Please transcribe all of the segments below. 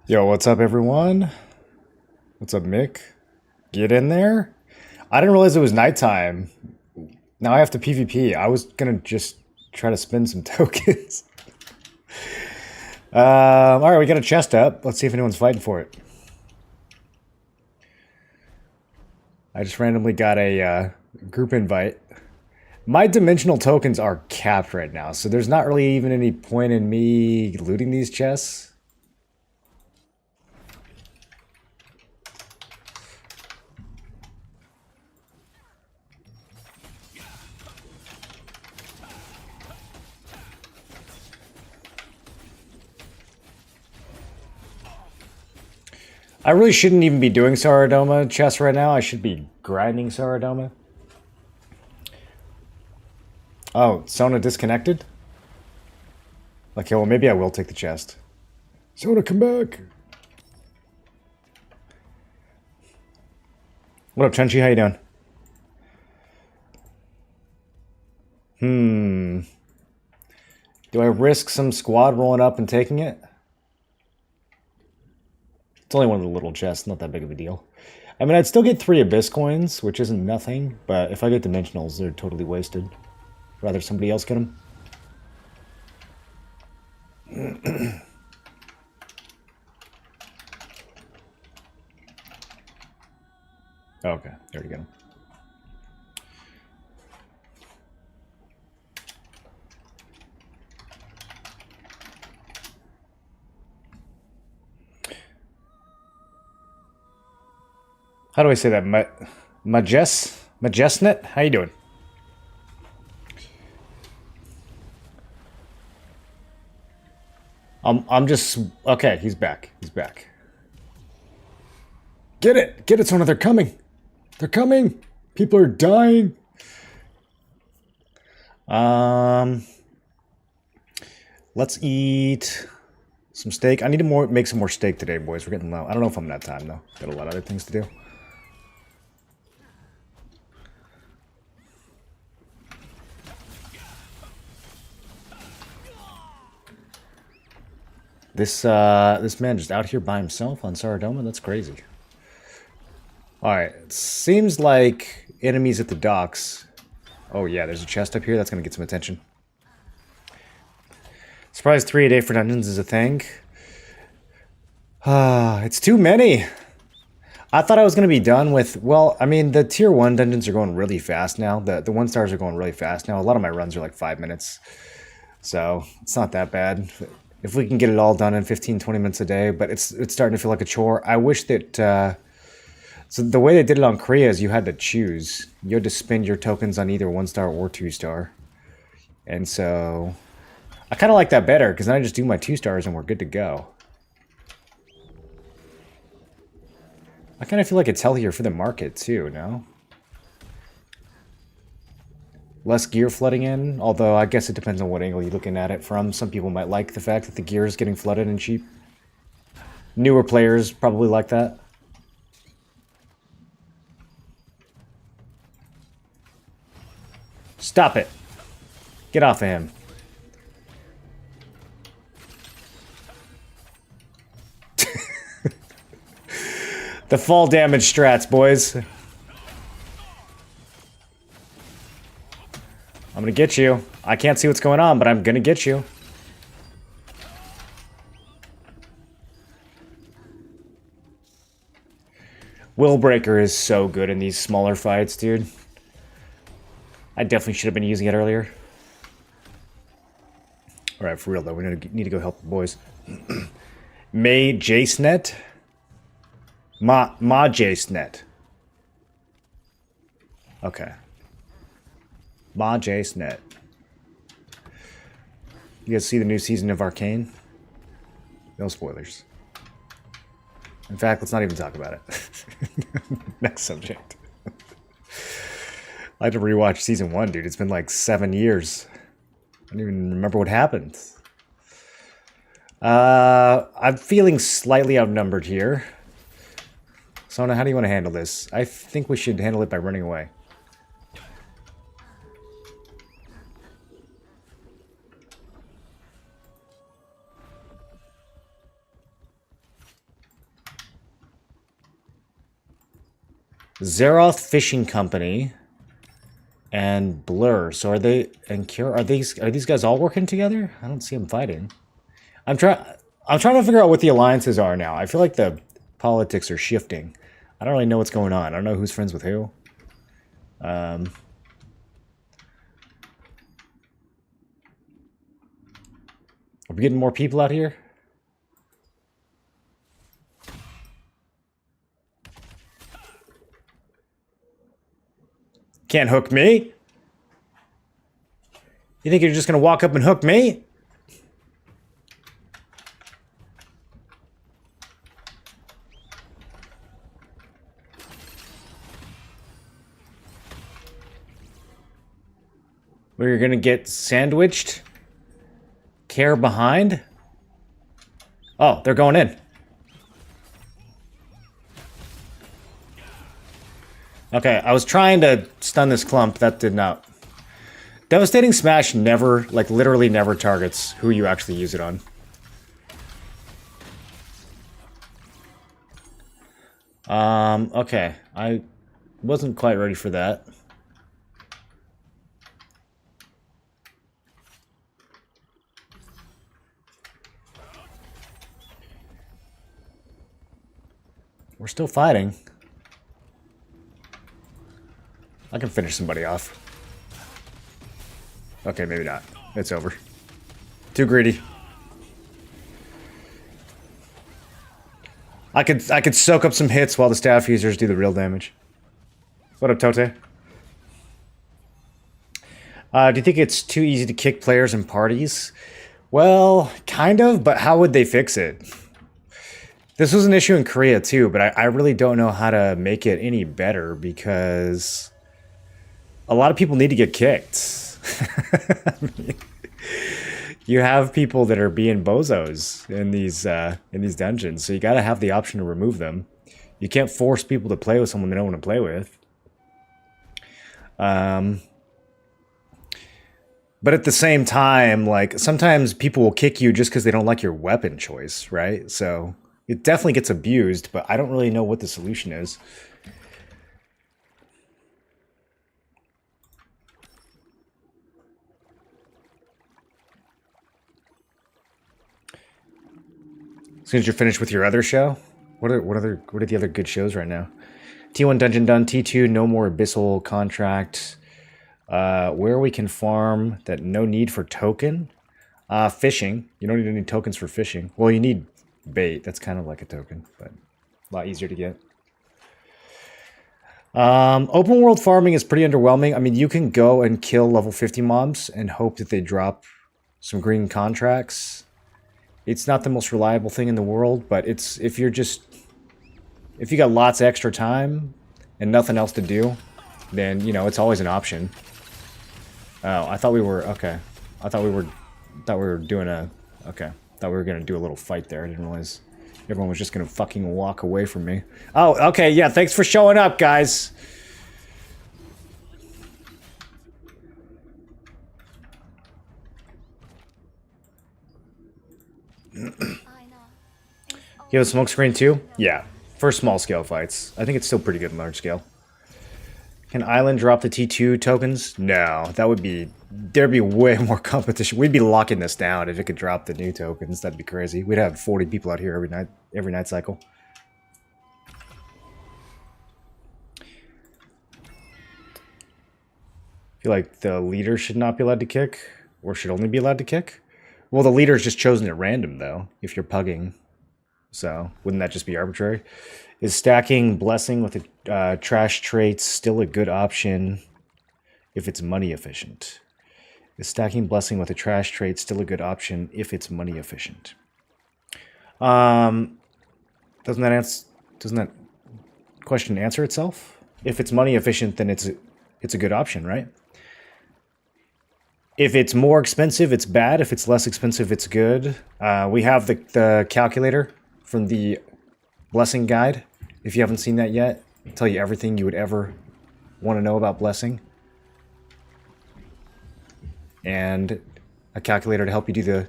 Yo, what's up, everyone? What's up, Mick? Get in there? I didn't realize it was nighttime. Now I have to PvP. I was gonna just try to spin some tokens. Alright, we got a chest up. Let's see if anyone's fighting for it. I just randomly got a group invite. My dimensional tokens are capped right now, so there's not really even any point in me looting these chests. I really shouldn't even be doing Saradoma chests right now. I should be grinding Saradoma. Oh, Sona disconnected? Okay, well maybe I will take the chest. Sona, come back! What up, Chenchi? How you doing? Do I risk some squad rolling up and taking it? It's only one of the little chests, not that big of a deal. I mean, I'd still get 3 Abyss coins, which isn't nothing, but if I get Dimensionals, they're totally wasted. Rather somebody else get them. Okay, there we go. How do I say that? Majesnet? How you doing? I'm just... Okay, he's back. He's back. Get it! Get it, Sona, they're coming! They're coming! People are dying! Let's eat some steak. I need to make some more steak today, boys. We're getting low. I don't know if I'm gonna have time, though. Got a lot of other things to do. This man just out here by himself on Saradoma? That's crazy. Alright, it seems like enemies at the docks. Oh yeah, there's a chest up here. That's gonna get some attention. Surprise 3 a day for dungeons is a thing. It's too many. I thought I was going to be done with... Well, I mean, the tier 1 dungeons are going really fast now. The 1 stars are going really fast now. A lot of my runs are like 5 minutes. So, it's not that bad. If we can get it all done in 15-20 minutes a day, but it's starting to feel like a chore. I wish that... So the way they did it on Korea is you had to choose. You had to spend your tokens on either 1 star or 2 star. And so... I kind of like that better, because then I just do my 2 stars and we're good to go. I kind of feel like it's healthier for the market, too, no? Less gear flooding in, although I guess it depends on what angle you're looking at it from. Some people might like the fact that the gear is getting flooded and cheap. Newer players probably like that. Stop it! Get off of him. The fall damage strats, boys. I'm gonna get you. I can't see what's going on, but I'm gonna get you. Willbreaker is so good in these smaller fights, dude. I definitely should have been using it earlier. Alright, for real though, we need to go help the boys. May Jacenet? Ma Jacenet. Okay. Ma Jacenet. You guys see the new season of Arcane? No spoilers. In fact, let's not even talk about it. Next subject. I had to rewatch season 1, dude. It's been like 7 years. I don't even remember what happened. I'm feeling slightly outnumbered here. Sona, how do you want to handle this? I think we should handle it by running away. Zeroth Fishing Company and Blur. So are they and Cure? Are these guys all working together? I don't see them fighting. I'm trying to figure out what the alliances are now. I feel like the politics are shifting. I don't really know what's going on. I don't know who's friends with who. Are we getting more people out here? Can't hook me? You think you're just gonna walk up and hook me? Where you're gonna get sandwiched? Care behind? Oh, they're going in. Okay, I was trying to stun this clump. That did not. Devastating Smash never, like literally never targets who you actually use it on. Okay. I wasn't quite ready for that. We're still fighting. I can finish somebody off. Okay, maybe not. It's over. Too greedy. I could soak up some hits while the staff users do the real damage. What up, Tote? Do you think it's too easy to kick players in parties? Well, kind of, but how would they fix it? This was an issue in Korea too, but I really don't know how to make it any better because a lot of people need to get kicked. I mean, you have people that are being bozos in these dungeons, so you got to have the option to remove them. You can't force people to play with someone they don't want to play with. But at the same time, like sometimes people will kick you just because they don't like your weapon choice, right? So it definitely gets abused, but I don't really know what the solution is. As soon as you're finished with your other show, what are the other good shows right now? T1 Dungeon done, T2 No More Abyssal Contract. Where we can farm that no need for token. Fishing. You don't need any tokens for fishing. Well, you need bait. That's kind of like a token, but a lot easier to get. Open world farming is pretty underwhelming. I mean, you can go and kill level 50 mobs and hope that they drop some green contracts. It's not the most reliable thing in the world, but it's if you got lots of extra time and nothing else to do, then you know it's always an option. Oh, I thought we were okay. I thought we were doing a okay. Thought we were gonna do a little fight there. I didn't realize everyone was just gonna fucking walk away from me. Oh, okay, yeah. Thanks for showing up, guys. You have a smoke screen too? Yeah, for small scale fights. I think it's still pretty good in large scale. Can Island drop the T2 tokens? No, that would be... There'd be way more competition. We'd be locking this down if it could drop the new tokens. That'd be crazy. We'd have 40 people out here every night cycle. I feel like the leader should not be allowed to kick, or should only be allowed to kick. Well, the leader is just chosen at random, though, if you're pugging. So, wouldn't that just be arbitrary? Is stacking Blessing with a trash trait still a good option if it's money efficient? Is stacking Blessing with a trash trait still a good option if it's money efficient? Doesn't that question answer itself? If it's money efficient, then it's a good option, right? If it's more expensive, it's bad. If it's less expensive, it's good. We have the calculator from the Blessing guide. If you haven't seen that yet, it'll tell you everything you would ever want to know about Blessing. And a calculator to help you do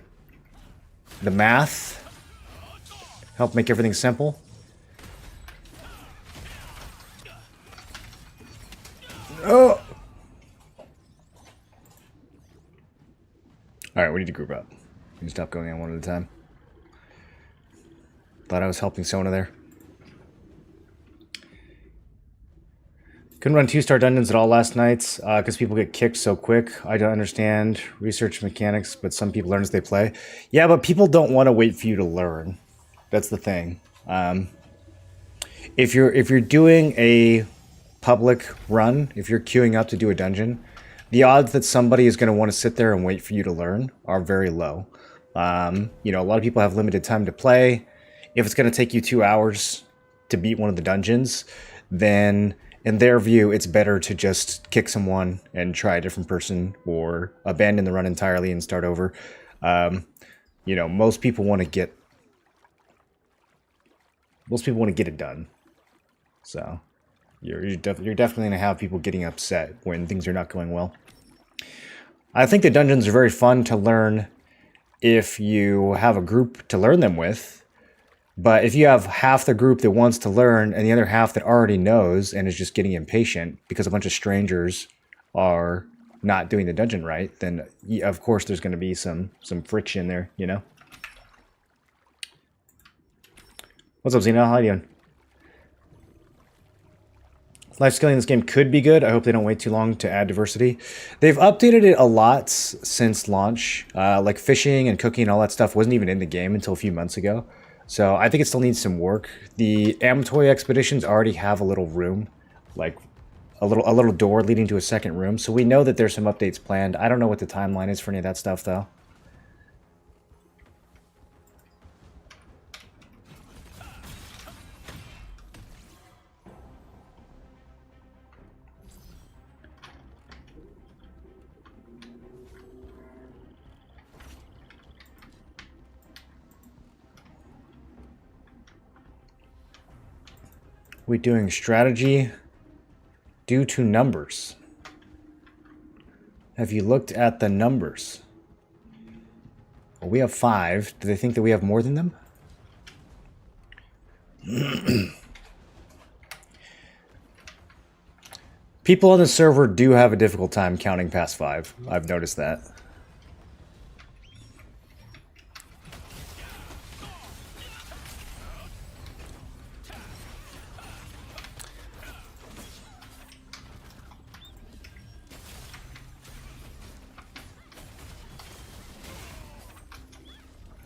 the math. Help make everything simple. All right, we need to group up. We need to stop going in one at a time. Thought I was helping Sona there. Couldn't run 2-star dungeons at all last night because people get kicked so quick. I don't understand research mechanics, but some people learn as they play. Yeah, but people don't want to wait for you to learn. That's the thing. If you're doing a public run, if you're queuing up to do a dungeon, the odds that somebody is going to want to sit there and wait for you to learn are very low. You know, a lot of people have limited time to play. If it's going to take you 2 hours to beat one of the dungeons, then in their view, it's better to just kick someone and try a different person or abandon the run entirely and start over. You know, most people want to get it done. So you're definitely going to have people getting upset when things are not going well. I think the dungeons are very fun to learn if you have a group to learn them with. But if you have half the group that wants to learn and the other half that already knows and is just getting impatient because a bunch of strangers are not doing the dungeon right, then of course there's going to be some friction there, you know? What's up, Zena? How you doing? Life scaling in this game could be good. I hope they don't wait too long to add diversity. They've updated it a lot since launch. Like fishing and cooking and all that stuff wasn't even in the game until a few months ago. So I think it still needs some work. The Amatoy expeditions already have a little room, like a little door leading to a second room. So we know that there's some updates planned. I don't know what the timeline is for any of that stuff, though. We're doing strategy due to numbers. Have you looked at the numbers? Well, we have 5. Do they think that we have more than them? People on the server do have a difficult time counting past 5. I've noticed that.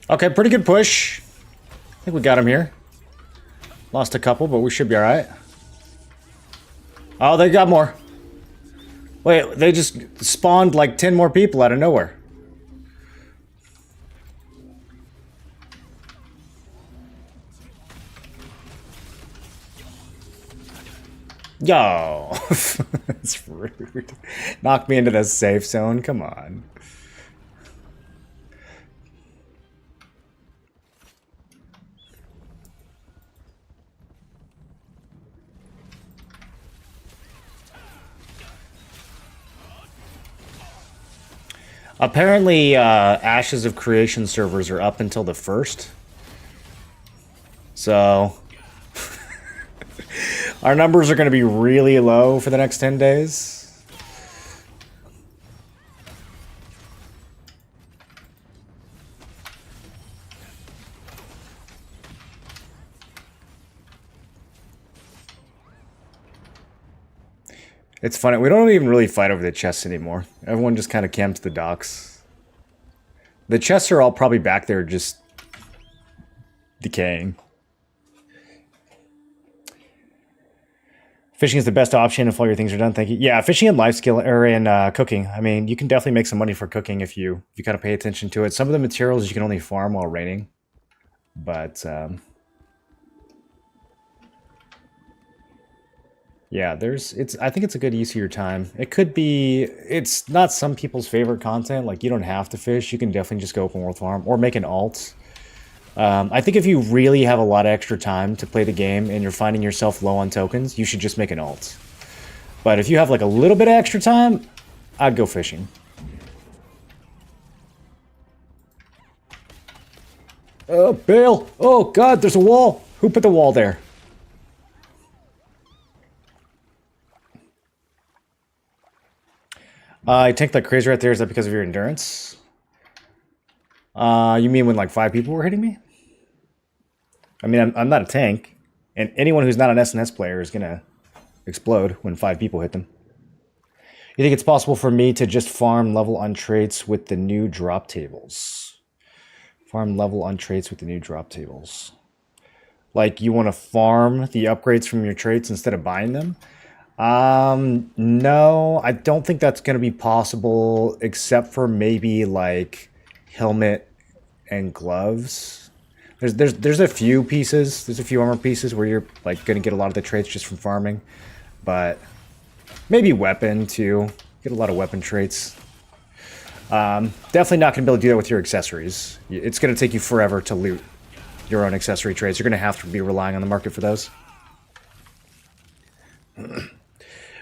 Okay, pretty good push. I think we got him here. Lost a couple, but we should be alright. Oh, they got more. Wait, they just spawned like 10 more people out of nowhere. Yo, that's rude. Knock me into the safe zone, come on. Apparently, Ashes of Creation servers are up until the 1st. So, our numbers are going to be really low for the next 10 days. It's funny, we don't even really fight over the chests anymore. Everyone just kind of camps the docks. The chests are all probably back there just decaying. Fishing is the best option if all your things are done, thank you. Yeah, fishing and life skill, or in cooking. I mean, you can definitely make some money for cooking if you kind of pay attention to it. Some of the materials you can only farm while raining. But, yeah, I think it's a good use of your time. It could be, it's not some people's favorite content. Like, you don't have to fish. You can definitely just go open world farm or make an alt. I think if you really have a lot of extra time to play the game and you're finding yourself low on tokens, you should just make an alt. But if you have like a little bit of extra time, I'd go fishing. Oh, bail! Oh god, there's a wall! Who put the wall there? You tank like crazy right there. Is that because of your endurance? You mean when like 5 people were hitting me? I mean, I'm not a tank, and anyone who's not an SNS player is gonna explode when 5 people hit them. You think it's possible for me to just farm level on traits with the new drop tables? Farm level on traits with the new drop tables. Like you want to farm the upgrades from your traits instead of buying them? No, I don't think that's going to be possible except for maybe like helmet and gloves. There's a few pieces, there's a few armor pieces where you're like going to get a lot of the traits just from farming, but maybe weapon too. Get a lot of weapon traits. Definitely not going to be able to do that with your accessories. It's going to take you forever to loot your own accessory traits. You're going to have to be relying on the market for those. It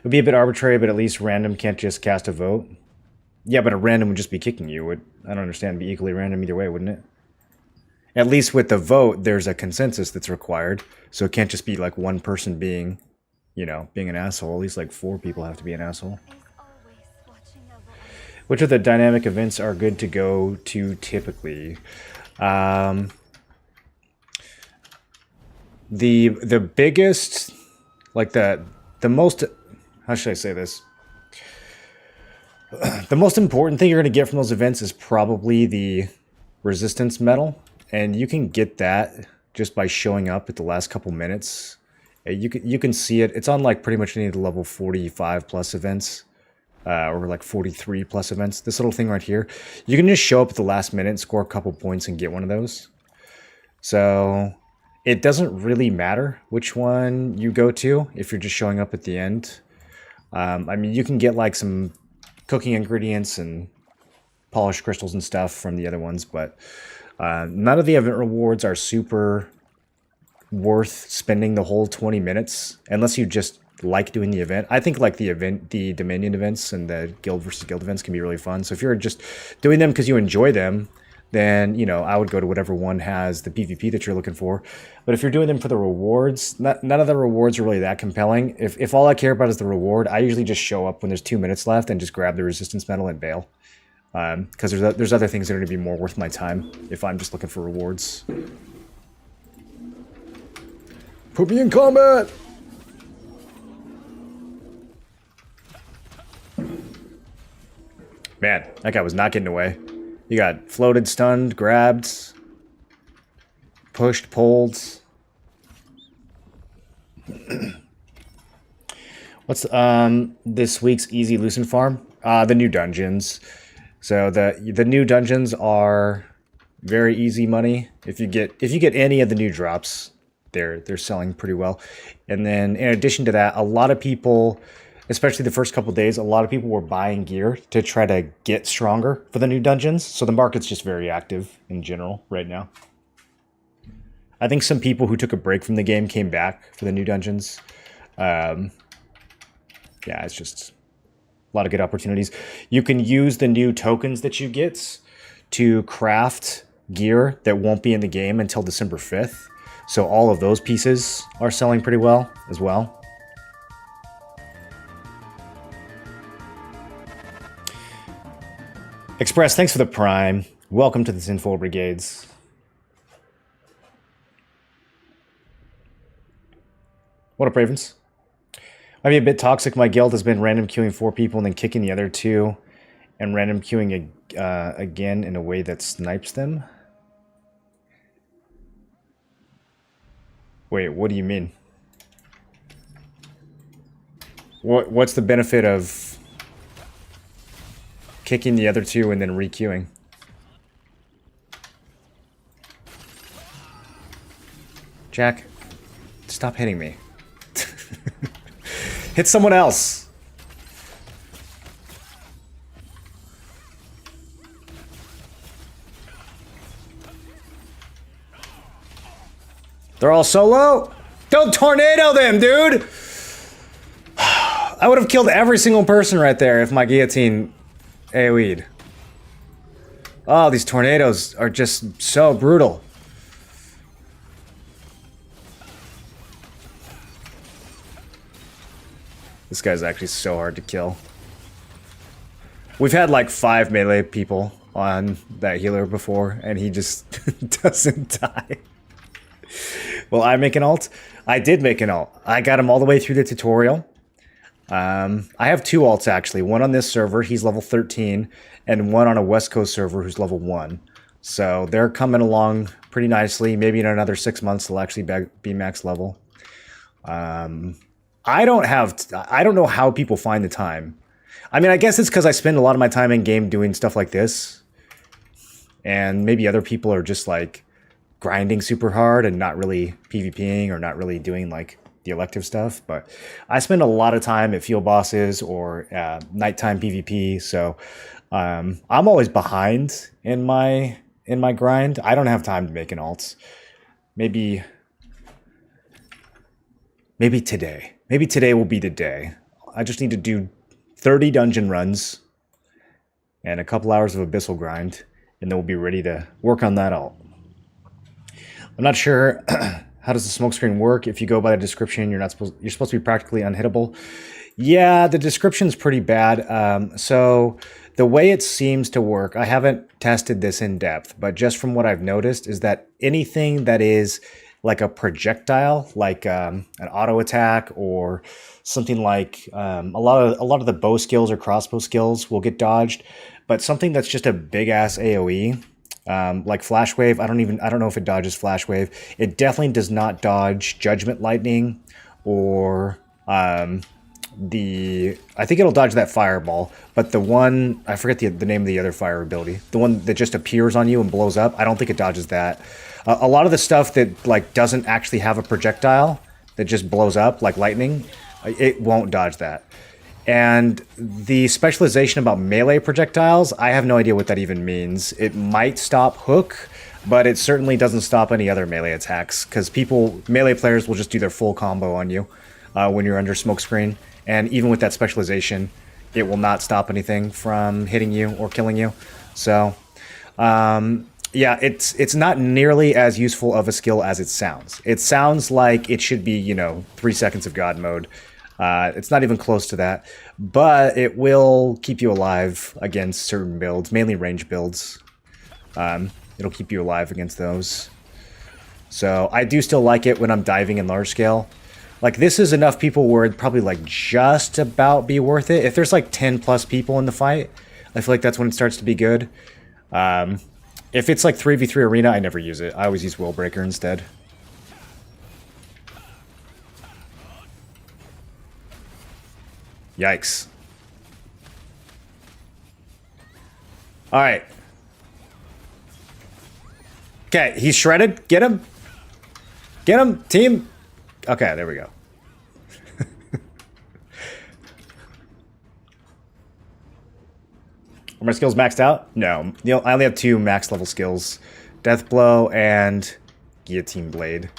would be a bit arbitrary, but at least random can't just cast a vote. Yeah, but a random would just be kicking you. I don't understand. It'd be equally random either way, wouldn't it? At least with the vote, there's a consensus that's required. So it can't just be like one person being, you know, being an asshole. At least like 4 people have to be an asshole. Which of the dynamic events are good to go to typically? The biggest, like the most, how should I say this? The most important thing you're going to get from those events is probably the resistance medal, and you can get that just by showing up at the last couple minutes. You can see it. It's on like pretty much any of the level 45 plus events, or like 43 plus events. This little thing right here, you can just show up at the last minute, score a couple points, and get one of those. So it doesn't really matter which one you go to if you're just showing up at the end. I mean, you can get like some cooking ingredients and polished crystals and stuff from the other ones, but none of the event rewards are super worth spending the whole 20 minutes unless you just like doing the event. I think like the Dominion events and the guild versus guild events can be really fun. So if you're just doing them because you enjoy them, then, you know, I would go to whatever one has the PvP that you're looking for. But if you're doing them for the rewards, none of the rewards are really that compelling. If all I care about is the reward, I usually just show up when there's 2 minutes left and just grab the resistance medal and bail. Because there's other things that are going to be more worth my time if I'm just looking for rewards. Put me in combat! Man, that guy was not getting away. You got floated, stunned, grabbed, pushed, pulled. What's this week's easy Lucent farm? The new dungeons. So the new dungeons are very easy money. If you get any of the new drops, they're selling pretty well. And then in addition to that, a lot of people, especially the first couple of days, a lot of people were buying gear to try to get stronger for the new dungeons. So the market's just very active in general right now. I think some people who took a break from the game came back for the new dungeons. Yeah, it's just a lot of good opportunities. You can use the new tokens that you get to craft gear that won't be in the game until December 5th. So all of those pieces are selling pretty well as well. Express, thanks for the prime. Welcome to the Sinful Brigades. What up, Ravens? Might be a bit toxic. My guild has been random queuing 4 people and then kicking the other 2 and random queuing again in a way that snipes them. Wait, what do you mean? What's the benefit of kicking the other 2 and then re-queuing? Jack, stop hitting me. Hit someone else. They're all solo? Don't tornado them, dude! I would have killed every single person right there if my guillotine AoE'd. Oh, these tornadoes are just so brutal. This guy's actually so hard to kill. We've had like 5 melee people on that healer before, and he just doesn't die. Well, I make an ult. I did make an ult. I got him all the way through the tutorial. I have 2 ults actually. One on this server, he's level 13, and one on a West Coast server who's level 1. So they're coming along pretty nicely. Maybe in another 6 months they'll actually be max level. I don't know how people find the time. I mean, I guess it's because I spend a lot of my time in game doing stuff like this. And maybe other people are just like grinding super hard and not really PvPing or not really doing like the elective stuff. But I spend a lot of time at field bosses or nighttime PvP. So I'm always behind in my grind. I don't have time to make an alts. Maybe today. Maybe today will be the day. I just need to do 30 dungeon runs and a couple hours of abyssal grind, and then we'll be ready to work on that alt. I'm not sure how does the smokescreen work. If you go by the description, you're supposed to be practically unhittable. Yeah, the description's pretty bad. So the way it seems to work, I haven't tested this in depth, but just from what I've noticed is that anything that is like a projectile, like an auto attack or something like a lot of the bow skills or crossbow skills will get dodged, but something that's just a big ass AoE, like Flash Wave, I don't know if it dodges Flash Wave. It definitely does not dodge Judgment Lightning or I think it'll dodge that Fireball, but the one, I forget the name of the other fire ability, the one that just appears on you and blows up, I don't think it dodges that. A lot of the stuff that like doesn't actually have a projectile that just blows up like lightning, it won't dodge that. And the specialization about melee projectiles, I have no idea what that even means. It might stop hook, but it certainly doesn't stop any other melee attacks, because melee players will just do their full combo on you when you're under smokescreen. And even with that specialization, it will not stop anything from hitting you or killing you. So, yeah, it's not nearly as useful of a skill as it sounds. It sounds like it should be, 3 seconds of God mode. It's not even close to that, but it will keep you alive against certain builds, mainly range builds. It'll keep you alive against those. So I do still like it when I'm diving in large scale. Like, this is enough people where it'd probably like just about be worth it. If there's like 10 plus people in the fight, I feel like that's when it starts to be good. If it's like 3v3 arena, I never use it. I always use Willbreaker instead. Yikes. Alright. Okay, he's shredded. Get him. Get him, team. Okay, there we go. Are my skills maxed out? No. I only have 2 max level skills. Death Blow and Guillotine Blade.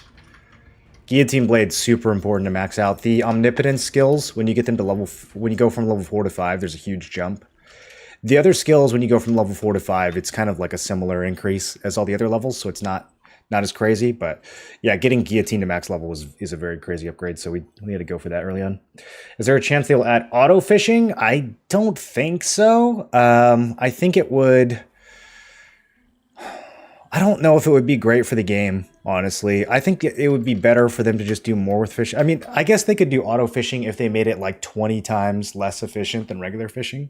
Guillotine Blade's super important to max out. The Omnipotence skills, when you get them to when you go from level 4 to 5, there's a huge jump. The other skills, when you go from level 4 to 5, it's kind of like a similar increase as all the other levels, so it's not as crazy. But yeah, getting Guillotine to max level is a very crazy upgrade, so we had to go for that early on. Is there a chance they'll add auto fishing? I don't think so. I think it would... I don't know if it would be great for the game, honestly. I think it would be better for them to just do more with fishing. I mean, I guess they could do auto fishing if they made it like 20 times less efficient than regular fishing.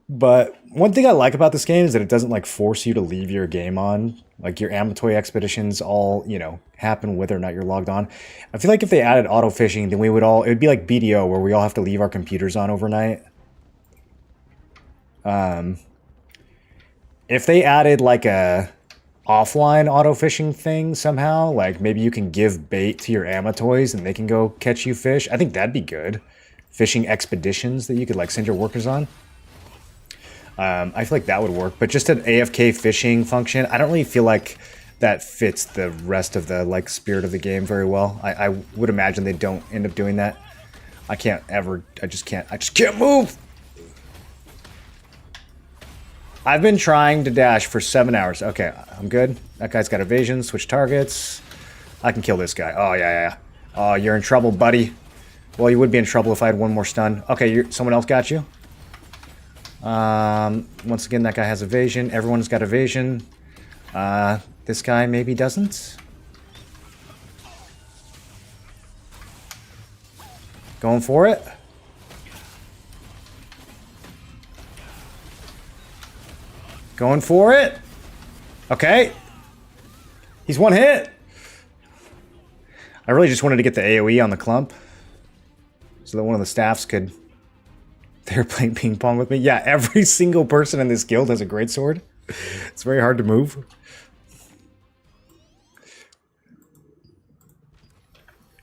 But one thing I like about this game is that it doesn't like force you to leave your game on. Like, your Amatoy expeditions all, happen whether or not you're logged on. I feel like if they added auto fishing, then it would be like BDO, where we all have to leave our computers on overnight. If they added like a offline auto fishing thing somehow, like maybe you can give bait to your Amatoys and they can go catch you fish, I think that'd be good. Fishing expeditions that you could like send your workers on. I feel like that would work, but just an AFK fishing function, I don't really feel like that fits the rest of the like spirit of the game very well. I would imagine they don't end up doing that. I just can't move! I've been trying to dash for 7 hours. Okay, I'm good. That guy's got evasion, switch targets. I can kill this guy. Oh, yeah. Oh, you're in trouble, buddy. Well, you would be in trouble if I had one more stun. Okay, someone else got you? Once again, that guy has evasion. Everyone's got evasion. This guy maybe doesn't. Going for it. Going for it. Okay. He's one hit. I really just wanted to get the AoE on the clump so that one of the staffs could... They're playing ping pong with me. Yeah, every single person in this guild has a greatsword. It's very hard to move.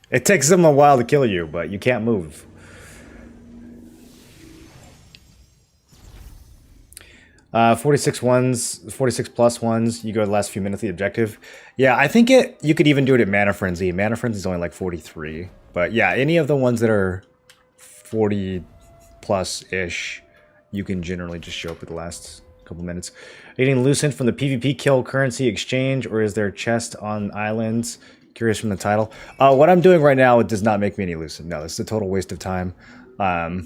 It takes them a while to kill you, but you can't move. Uh, 46 ones, 46 plus ones. You go the last few minutes of the objective. Yeah, I think you could even do it at Mana Frenzy. Mana Frenzy is only like 43. But yeah, any of the ones that are 40 plus-ish, you can generally just show up at the last couple minutes. Getting Lucent from the PvP kill currency exchange, or is there chest on islands? Curious from the title. What I'm doing right now, it does not make me any Lucent. No, it's a total waste of time. But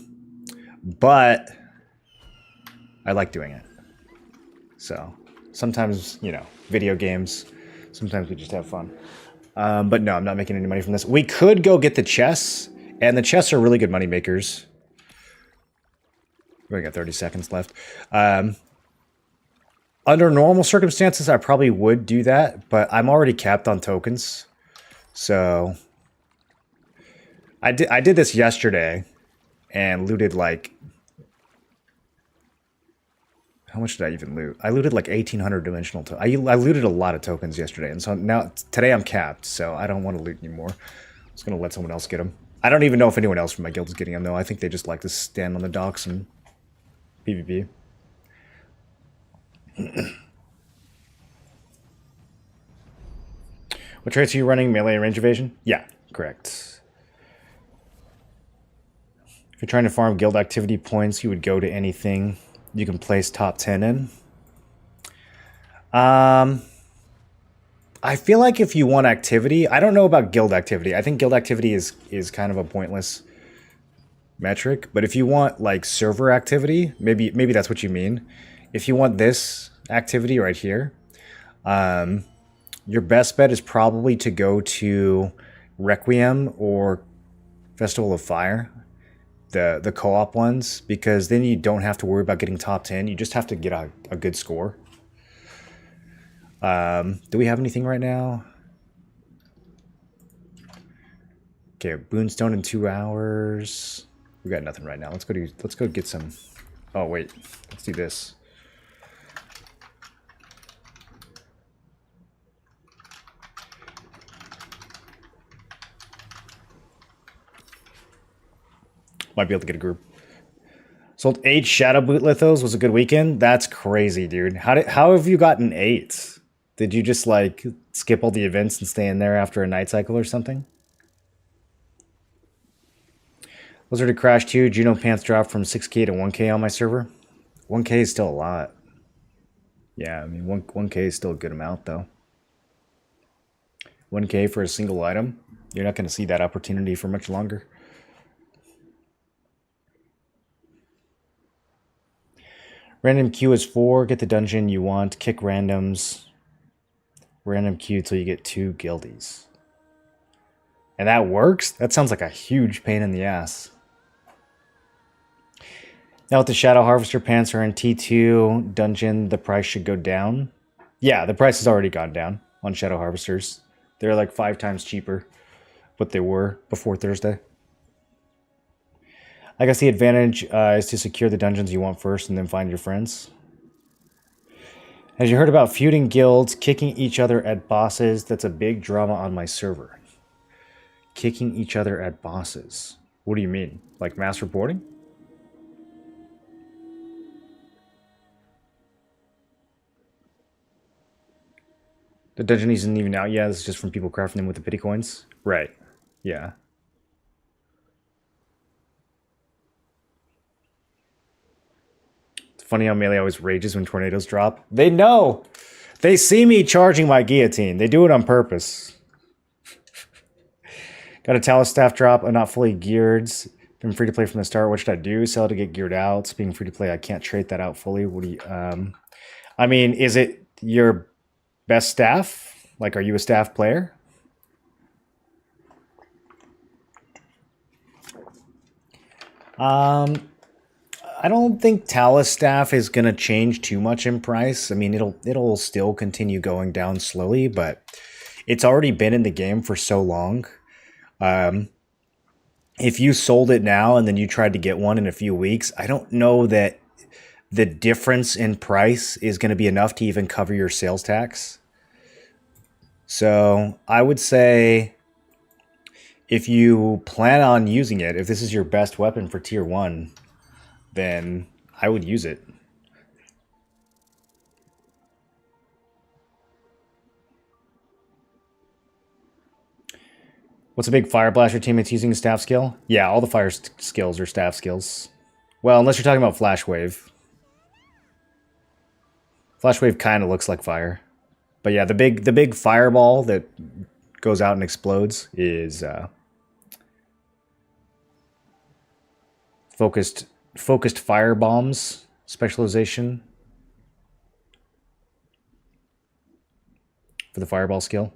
I like doing it. So sometimes, you know, video games, sometimes we just have fun. But no, I'm not making any money from this. We could go get the chests, and the chests are really good money makers. We got 30 seconds left. Under normal circumstances, I probably would do that, but I'm already capped on tokens. So I did this yesterday and looted like... How much did I even loot? I looted like 1,800 dimensional tokens. I looted a lot of tokens yesterday, and so now today I'm capped, so I don't want to loot anymore. I'm just going to let someone else get them. I don't even know if anyone else from my guild is getting them, though. I think they just like to stand on the docks and PvP. What traits are you running? Melee and range evasion? Yeah, correct. If you're trying to farm guild activity points, you would go to anything you can place top 10 in. I feel like if you want activity, I don't know about guild activity. I think guild activity is kind of a pointless metric, but if you want like server activity, maybe that's what you mean. If you want this activity right here, your best bet is probably to go to Requiem or Festival of Fire, the co-op ones, because then you don't have to worry about getting top 10. You just have to get a good score. Do we have anything right now? Okay, Boonstone in 2 hours. We got nothing right now. Let's go get some. Oh wait, let's do this. Might be able to get a group. Sold 8 Shadow Boot Lithos. Was a good weekend. That's crazy, dude. How have you gotten 8? Did you just like skip all the events and stay in there after a night cycle or something? Blizzard to Crash 2. Juno Pants dropped from 6K to 1K on my server. 1K is still a lot. Yeah, I mean 1K is still a good amount though. 1K for a single item. You're not going to see that opportunity for much longer. Random queue is 4. Get the dungeon you want. Kick randoms. Random queue till you get 2 guildies. And that works? That sounds like a huge pain in the ass. Now with the Shadow Harvester pants are in T2 dungeon, the price should go down. Yeah, the price has already gone down on Shadow Harvesters. They're like 5 times cheaper what they were before Thursday. I guess the advantage is to secure the dungeons you want first and then find your friends. As you heard about feuding guilds, kicking each other at bosses, that's a big drama on my server. Kicking each other at bosses. What do you mean? Like mass reporting? The dungeon isn't even out yet. It's just from people crafting them with the pity coins. Right. Yeah. It's funny how Melee always rages when tornadoes drop. They know. They see me charging my guillotine. They do it on purpose. Got a Talus staff drop. I'm not fully geared. I'm free to play from the start. What should I do? Sell to get geared out. Being free to play, I can't trade that out fully. What do you? I mean, is it your best staff? Like, are you a staff player? I don't think Talus staff is gonna change too much in price. I mean, it'll still continue going down slowly, but it's already been in the game for so long. If you sold it now and then you tried to get one in a few weeks, I don't know that the difference in price is going to be enough to even cover your sales tax. So I would say if you plan on using it, if this is your best weapon for tier 1, then I would use it. What's a big fire blaster teammates using a staff skill? Yeah, all the fire skills are staff skills. Well, unless you're talking about Flash Wave. Flash Wave kind of looks like fire. But yeah, the big fireball that goes out and explodes is focused fire bombs specialization for the fireball skill.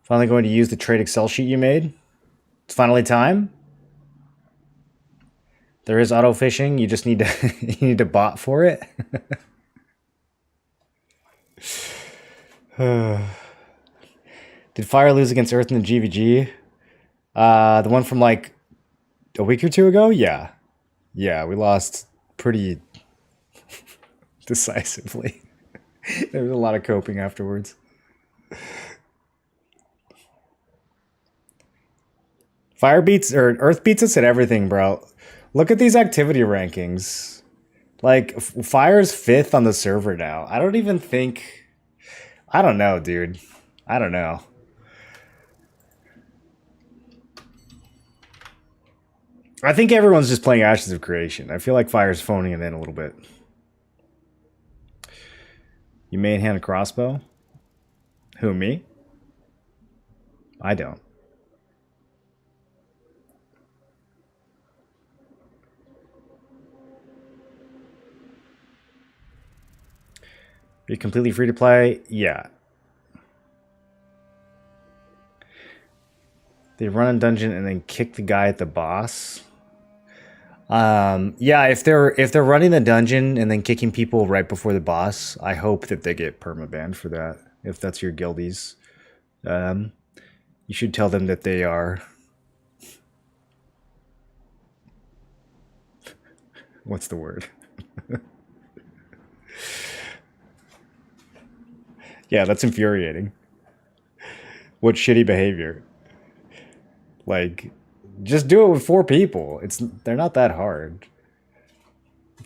Finally going to use the trade Excel sheet you made. It's finally time. There is auto fishing. You just need to you need to bot for it. Did Fire lose against Earth in the GVG? The one from like a week or two ago? Yeah. Yeah, we lost pretty decisively. There was a lot of coping afterwards. Fire beats or Earth beats us at everything, bro. Look at these activity rankings. Like, Fire's 5th on the server now. I don't even think... I don't know, dude. I don't know. I think everyone's just playing Ashes of Creation. I feel like Fire's phoning it in a little bit. You main hand a crossbow? Who, me? I don't. Are you completely free to play? Yeah. They run a dungeon and then kick the guy at the boss. Yeah, if they're running the dungeon and then kicking people right before the boss, I hope that they get permabanned for that. If that's your guildies, you should tell them that they are. What's the word? Yeah, that's infuriating. What shitty behavior. Like, just do it with 4 people. They're not that hard.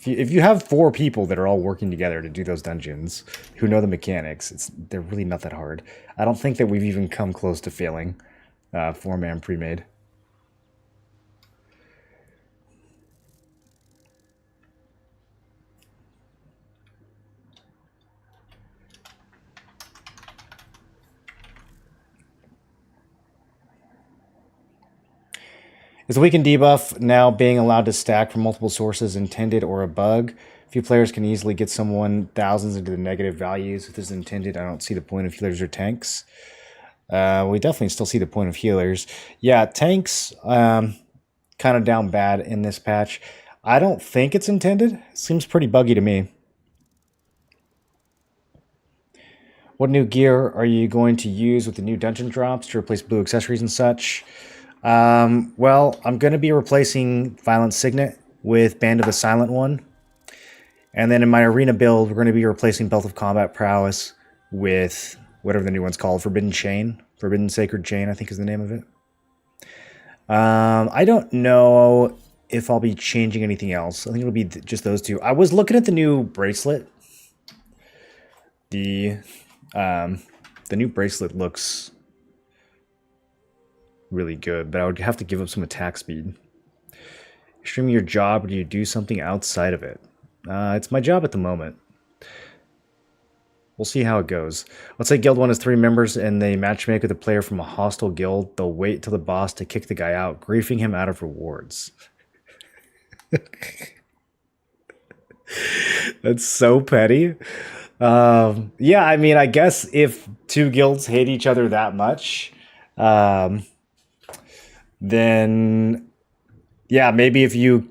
If you have 4 people that are all working together to do those dungeons, who know the mechanics, they're really not that hard. I don't think that we've even come close to failing 4-man pre-made. Is the weakened debuff now being allowed to stack from multiple sources intended or a bug? Few players can easily get someone thousands into the negative values. If this is intended, I don't see the point of healers or tanks. We definitely still see the point of healers. Yeah, tanks kind of down bad in this patch. I don't think it's intended. Seems pretty buggy to me. What new gear are you going to use with the new dungeon drops to replace blue accessories and such? Well, I'm going to be replacing Violent Signet with Band of the Silent One. And then in my arena build, we're going to be replacing Belt of Combat Prowess with whatever the new one's called, Forbidden Chain. Forbidden Sacred Chain, I think is the name of it. I don't know if I'll be changing anything else. I think it'll be just those two. I was looking at the new bracelet. The new bracelet looks really good, but I would have to give up some attack speed. Streaming your job, or do you do something outside of it? It's my job at the moment. We'll see how it goes. Let's say Guild 1 has 3 members and they matchmake with a player from a hostile guild. They'll wait till the boss to kick the guy out, griefing him out of rewards. That's so petty. Yeah, I mean, I guess if 2 guilds hate each other that much, um, then yeah, maybe if you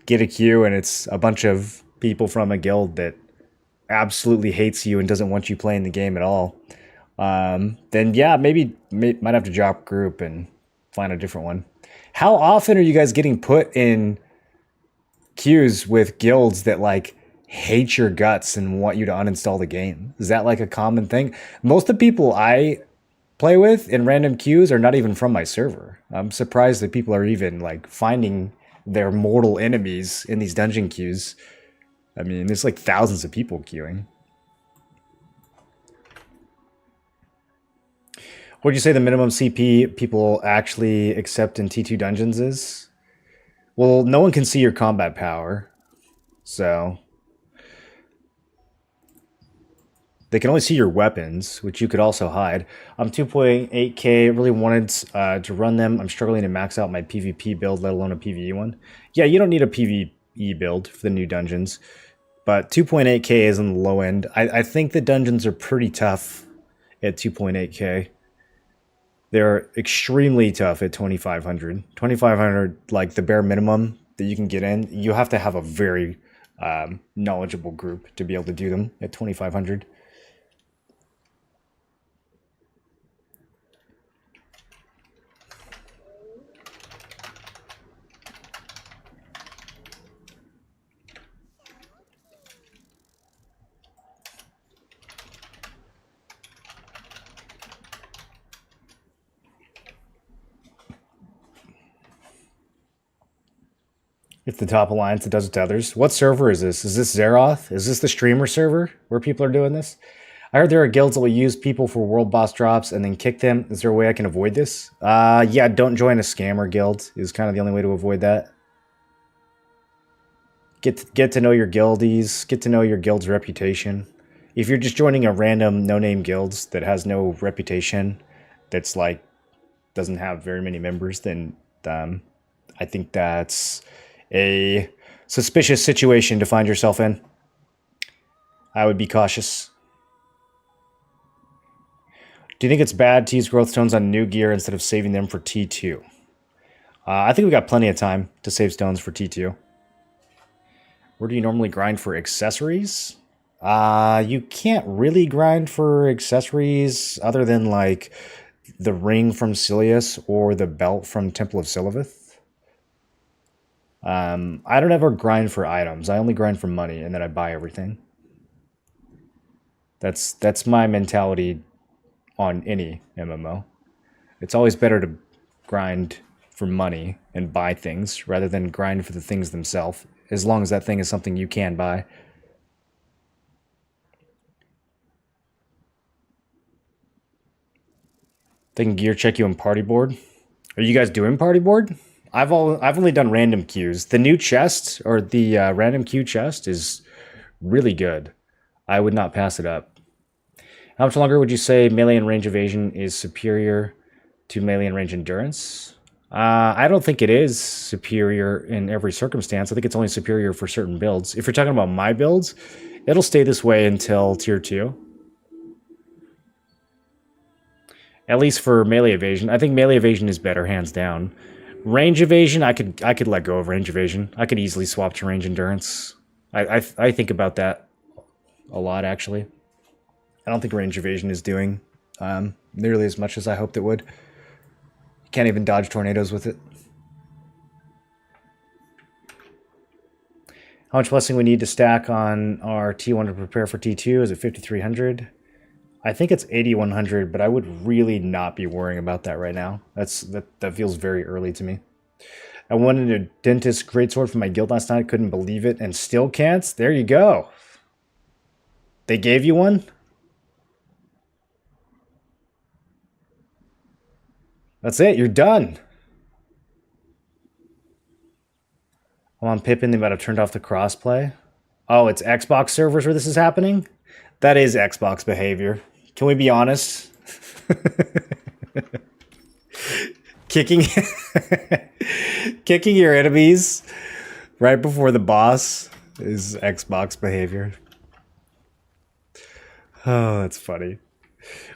get a queue and it's a bunch of people from a guild that absolutely hates you and doesn't want you playing the game at all, then yeah, maybe might have to drop group and find a different one. How often are you guys getting put in queues with guilds that like hate your guts and want you to uninstall the game? Is that like a common thing? Most of the people I play with in random queues are not even from my server. I'm surprised that people are even like finding their mortal enemies in these dungeon queues. I mean, there's like thousands of people queuing. What would you say the minimum CP people actually accept in T2 dungeons is? Well, no one can see your combat power, so they can only see your weapons, which you could also hide. I'm 2.8k, really wanted to run them. I'm struggling to max out my PvP build, let alone a PvE one. Yeah, you don't need a PvE build for the new dungeons, but 2.8k is on the low end. I think the dungeons are pretty tough at 2.8k. They're extremely tough at 2,500. 2,500, like the bare minimum that you can get in. You have to have a very knowledgeable group to be able to do them at 2,500. If the top alliance, it does it to others. What server is this? Is this Zeroth? Is this the streamer server where people are doing this? I heard there are guilds that will use people for world boss drops and then kick them. Is there a way I can avoid this? Yeah, don't join a scammer guild is kind of the only way to avoid that. Get to know your guildies. Get to know your guild's reputation. If you're just joining a random no-name guilds that has no reputation, that's like doesn't have very many members, then I think that's a suspicious situation to find yourself in. I would be cautious. Do you think it's bad to use growth stones on new gear instead of saving them for T2? I think we got plenty of time to save stones for T2. Where do you normally grind for accessories? You can't really grind for accessories other than like the ring from Silius or the belt from Temple of Siliveth. I don't ever grind for items. I only grind for money, and then I buy everything. That's my mentality on any MMO. It's always better to grind for money and buy things rather than grind for the things themselves, as long as that thing is something you can buy. They can gear check you in party board. Are you guys doing party board? I've only done random queues. The new chest or the random queue chest is really good. I would not pass it up. How much longer would you say melee and range evasion is superior to melee and range endurance? I don't think it is superior in every circumstance. I think it's only superior for certain builds. If you're talking about my builds, it'll stay this way until tier 2. At least for melee evasion. I think melee evasion is better, hands down. Range evasion, I could let go of range evasion. I could easily swap to range endurance. I think about that a lot, actually. I don't think range evasion is doing nearly as much as I hoped it would. You can't even dodge tornadoes with it. How much blessing we need to stack on our T1 to prepare for T2? Is it 5,300? I think it's 8,100, but I would really not be worrying about that right now. That feels very early to me. I wanted a dentist greatsword for my guild last night. Couldn't believe it, and still can't. There you go. They gave you one? That's it. You're done. I'm on Pippin. They might have turned off the crossplay. Oh, it's Xbox servers where this is happening? That is Xbox behavior. Can we be honest? Kicking kicking your enemies right before the boss is Xbox behavior. Oh, that's funny.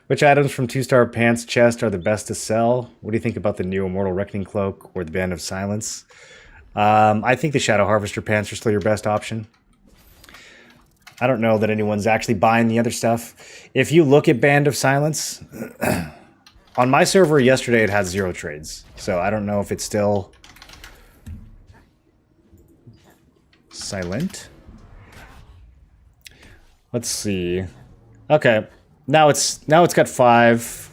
Which items from 2-star pants chest are the best to sell? What do you think about the new Immortal Reckoning Cloak or the Band of Silence? I think the Shadow Harvester pants are still your best option. I don't know that anyone's actually buying the other stuff. If you look at Band of Silence, on my server yesterday it had 0 trades. So I don't know if it's still silent. Let's see. Okay. Now it's got 5.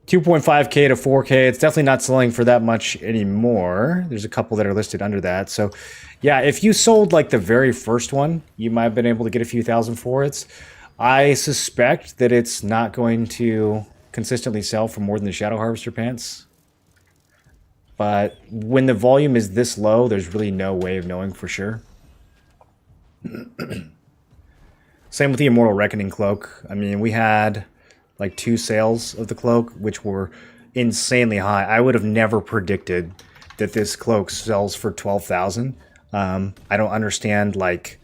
2.5k to 4k. It's definitely not selling for that much anymore. There's a couple that are listed under that. So yeah, if you sold like the very first one, you might have been able to get a few thousand for it. I suspect that it's not going to consistently sell for more than the Shadow Harvester pants. But when the volume is this low, there's really no way of knowing for sure. Same with the Immortal Reckoning Cloak. I mean, we had like 2 sales of the cloak, which were insanely high. I would have never predicted that this cloak sells for 12,000. I don't understand like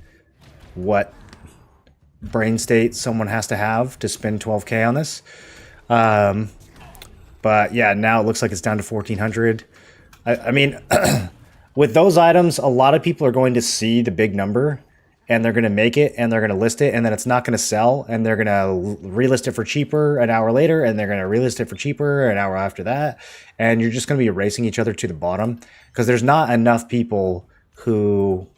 what brain state someone has to have to spend 12k on this. But yeah, now it looks like it's down to 1,400. I mean, with those items, a lot of people are going to see the big number and they're going to make it and they're going to list it and then it's not going to sell and they're going to relist it for cheaper an hour later and they're going to relist it for cheaper an hour after that. And you're just going to be racing each other to the bottom because there's not enough people who...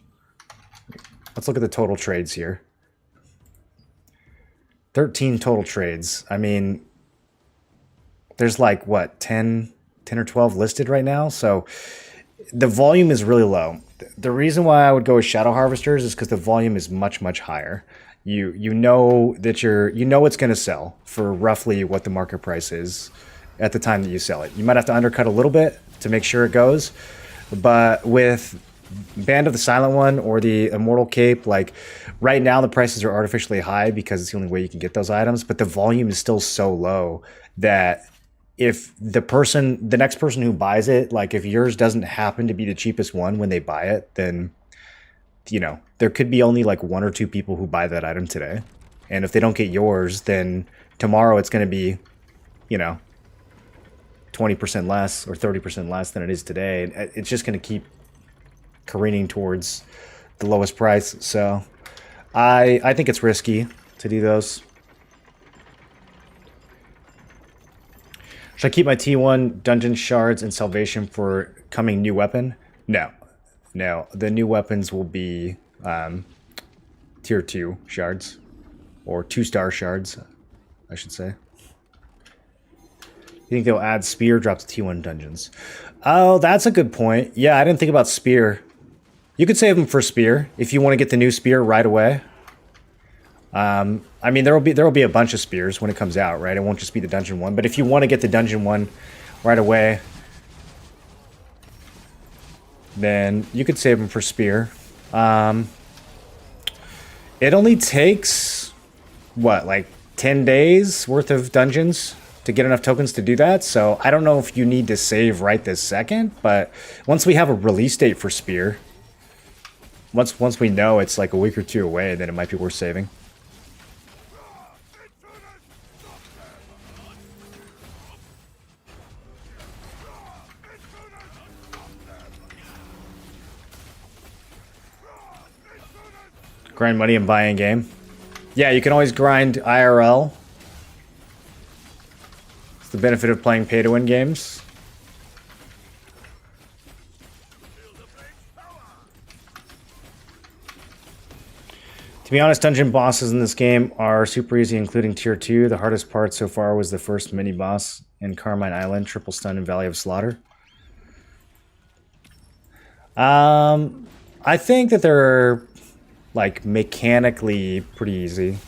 Let's look at the total trades here. 13 total trades. I mean, there's like, what, 10 or 12 listed right now? So the volume is really low. The reason why I would go with Shadow Harvesters is because the volume is much, much higher. You know that it's going to sell for roughly what the market price is at the time that you sell it. You might have to undercut a little bit to make sure it goes. But with Band of the Silent One or the Immortal Cape, like right now the prices are artificially high because it's the only way you can get those items, but the volume is still so low that if the next person who buys it, like if yours doesn't happen to be the cheapest one when they buy it, then, you know, there could be only like 1 or 2 people who buy that item today. And if they don't get yours, then tomorrow it's going to be, you know, 20% less or 30% less than it is today. And it's just going to keep careening towards the lowest price. So I think it's risky to do those. Should I keep my T1 dungeon shards and salvation for coming new weapon? No. The new weapons will be tier 2 shards. Or 2-star shards, I should say. You think they'll add spear drops to T1 dungeons? Oh, that's a good point. Yeah, I didn't think about spear. You could save them for spear if you want to get the new spear right away. I mean, there will be a bunch of spears when it comes out, right? It won't just be the dungeon one. But if you want to get the dungeon one right away, then you could save them for spear. It only takes, what, like 10 days worth of dungeons to get enough tokens to do that. So I don't know if you need to save right this second, but once we have a release date for spear, once we know it's like a week or 2 away, then it might be worth saving. Grind money and buy in game. Yeah, you can always grind IRL. It's the benefit of playing pay-to-win games. To be honest, dungeon bosses in this game are super easy, including tier 2. The hardest part so far was the first mini-boss in Carmine Island, Triple Stun and Valley of Slaughter. I think that they're like mechanically pretty easy.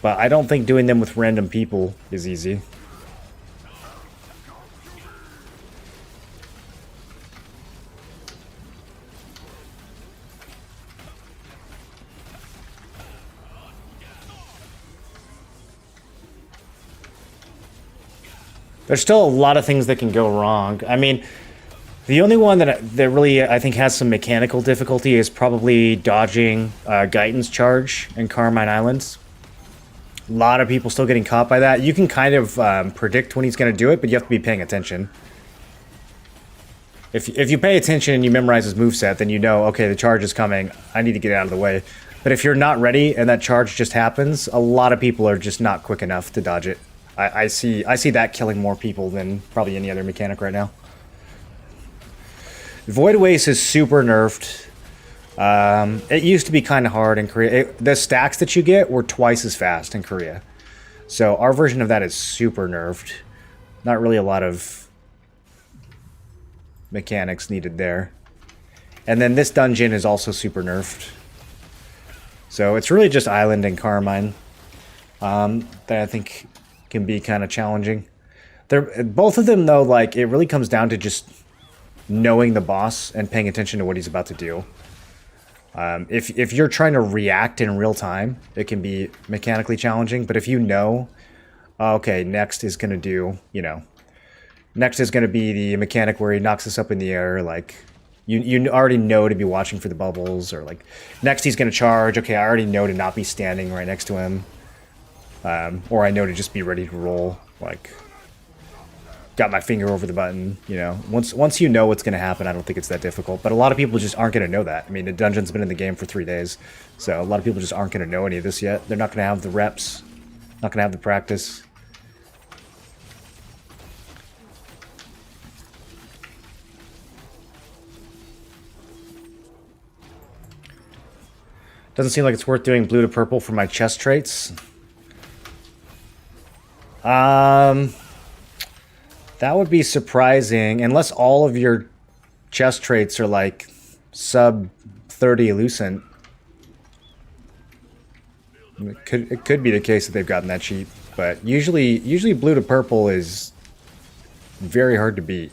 But I don't think doing them with random people is easy. There's still a lot of things that can go wrong. I mean, the only one that really I think has some mechanical difficulty is probably dodging Guyton's charge in Carmine Islands. A lot of people still getting caught by that. You can kind of predict when he's going to do it, but you have to be paying attention. If you pay attention and you memorize his moveset, then you know, okay, the charge is coming. I need to get out of the way. But if you're not ready and that charge just happens, a lot of people are just not quick enough to dodge it. I see that killing more people than probably any other mechanic right now. Void Waste is super nerfed. It used to be kind of hard in Korea. The stacks that you get were twice as fast in Korea. So our version of that is super nerfed. Not really a lot of mechanics needed there. And then this dungeon is also super nerfed. So it's really just Island and Carmine that I think can be kind of challenging. Both of them, though, like, it really comes down to just knowing the boss and paying attention to what he's about to do. If you're trying to react in real time, it can be mechanically challenging. But if you know, okay, next is going to do, next is going to be the mechanic where he knocks us up in the air, like, you already know to be watching for the bubbles, or like, next he's going to charge, okay, I already know to not be standing right next to him. Or I know to just be ready to roll, like, got my finger over the button, Once you know what's going to happen, I don't think it's that difficult. But a lot of people just aren't going to know that. I mean, the dungeon's been in the game for 3 days, so a lot of people just aren't going to know any of this yet. They're not going to have the reps, not going to have the practice. Doesn't seem like it's worth doing blue to purple for my chest traits. That would be surprising, unless all of your chest traits are like sub 30 Lucent. It could be the case that they've gotten that cheap, but usually blue to purple is very hard to beat.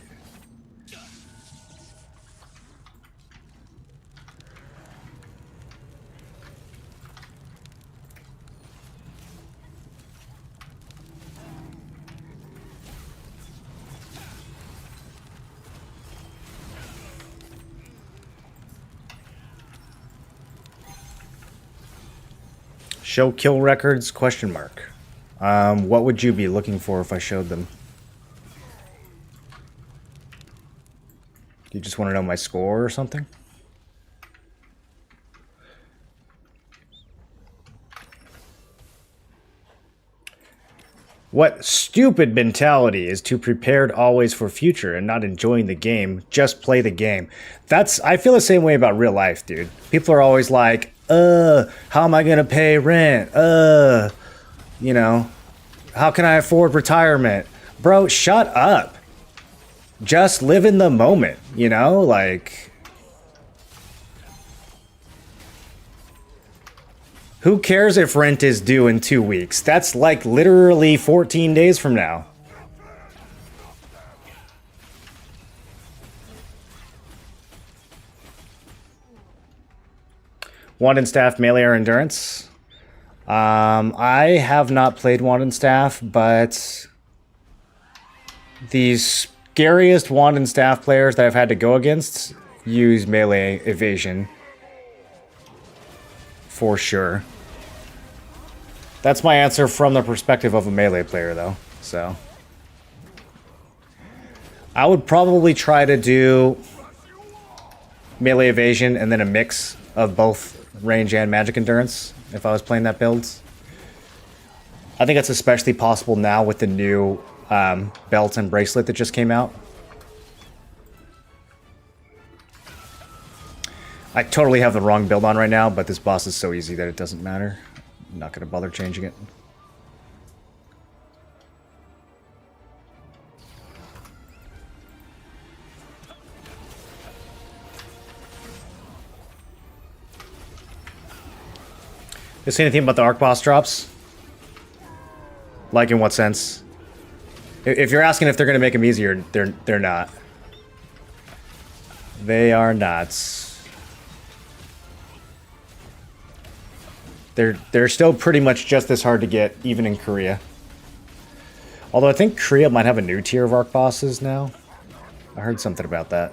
Show kill records, question mark. What would you be looking for if I showed them? Do you just want to know my score or something? What stupid mentality is to prepared always for future and not enjoying the game, just play the game. I feel the same way about real life, dude. People are always like, how am I gonna pay rent? How can I afford retirement? Bro, shut up. Just live in the moment, like... Who cares if rent is due in 2 weeks? That's like literally 14 days from now. Wand and Staff melee or endurance? I have not played Wand and Staff, but the scariest Wand and Staff players that I've had to go against use melee evasion. For sure. That's my answer from the perspective of a melee player, though, so. I would probably try to do melee evasion and then a mix of both range and magic endurance if I was playing that build. I think that's especially possible now with the new belt and bracelet that just came out. I totally have the wrong build on right now, but this boss is so easy that it doesn't matter. I'm not going to bother changing it. You see anything about the arc boss drops? Like in what sense? If you're asking if they're going to make them easier, they're not. They are not. They're still pretty much just as hard to get, even in Korea. Although I think Korea might have a new tier of arc bosses now. I heard something about that.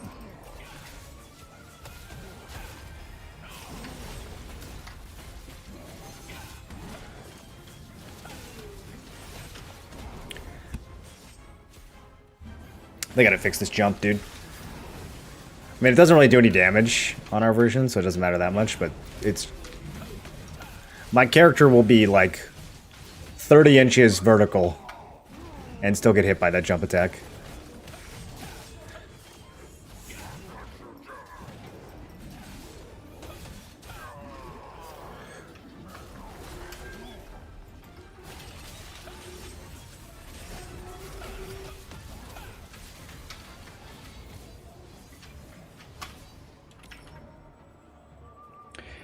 They gotta fix this jump, dude. I mean, it doesn't really do any damage on our version, so it doesn't matter that much, but it's... My character will be, like, 30 inches vertical and still get hit by that jump attack.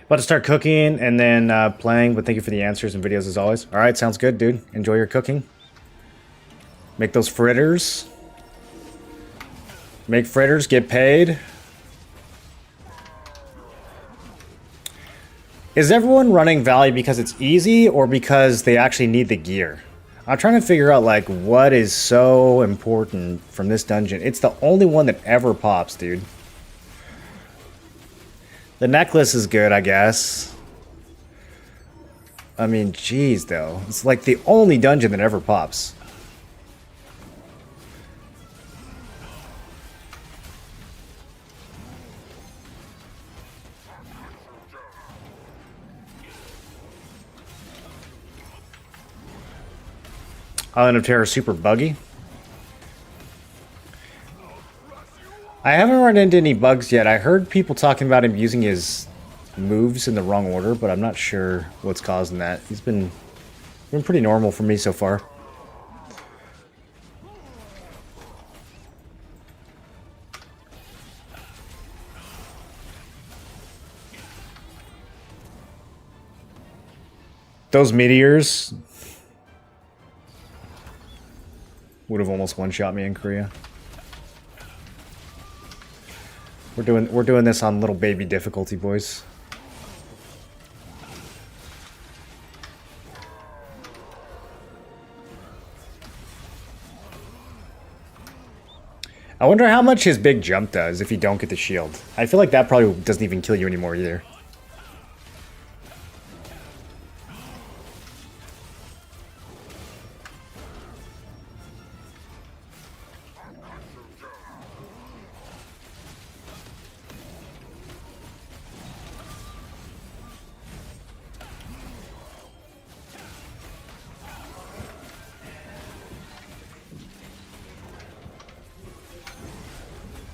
About to start cooking and then playing, but thank you for the answers and videos as always. All right, sounds good, dude. Enjoy your cooking. Make those fritters. Make fritters, get paid. Is everyone running Valley because it's easy or because they actually need the gear? I'm trying to figure out, like, what is so important from this dungeon. It's the only one that ever pops, dude. The necklace is good, I guess. I mean, geez, though. It's like the only dungeon that ever pops. Island of Terror is super buggy. I haven't run into any bugs yet. I heard people talking about him using his moves in the wrong order, but I'm not sure what's causing that. He's been pretty normal for me so far. Those meteors would have almost one-shot me in Korea. We're doing this on little baby difficulty, boys. I wonder how much his big jump does if you don't get the shield. I feel like that probably doesn't even kill you anymore either.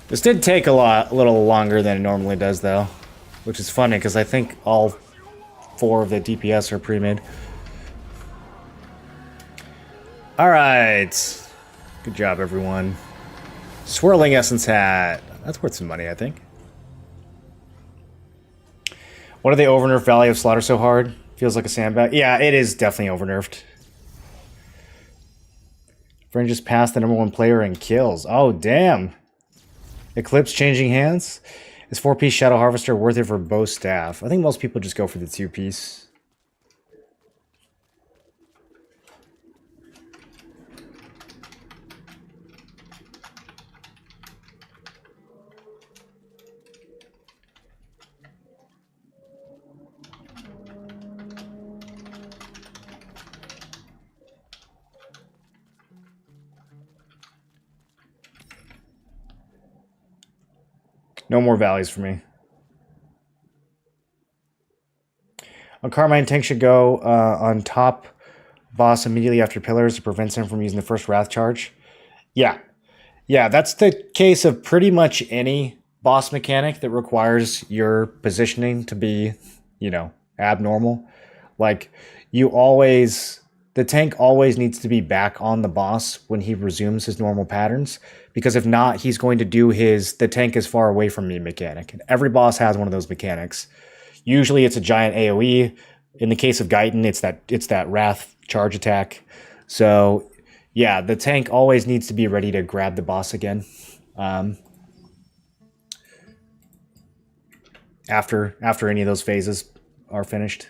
This did take a little longer than it normally does, though, which is funny because I think all 4 of the DPS are pre-made. All right, good job, everyone. Swirling Essence Hat. That's worth some money, I think. Why do they overnerf Valley of Slaughter so hard? Feels like a sandbag. Yeah, it is definitely overnerfed. Friend just passed the #1 player in kills. Oh, damn. Eclipse changing hands? Is 4-piece Shadow Harvester worth it for bow staff? I think most people just go for the 2-piece. No more valleys for me. A Carmine tank should go on top boss immediately after pillars to prevent him from using the first wrath charge. Yeah. Yeah, that's the case of pretty much any boss mechanic that requires your positioning to be, you know, abnormal. Like, the tank always needs to be back on the boss when he resumes his normal patterns, because if not, he's going to do the tank is far away from me mechanic. And every boss has one of those mechanics. Usually it's a giant AoE. In the case of Gaitan, it's that wrath charge attack. So yeah, the tank always needs to be ready to grab the boss again. After any of those phases are finished.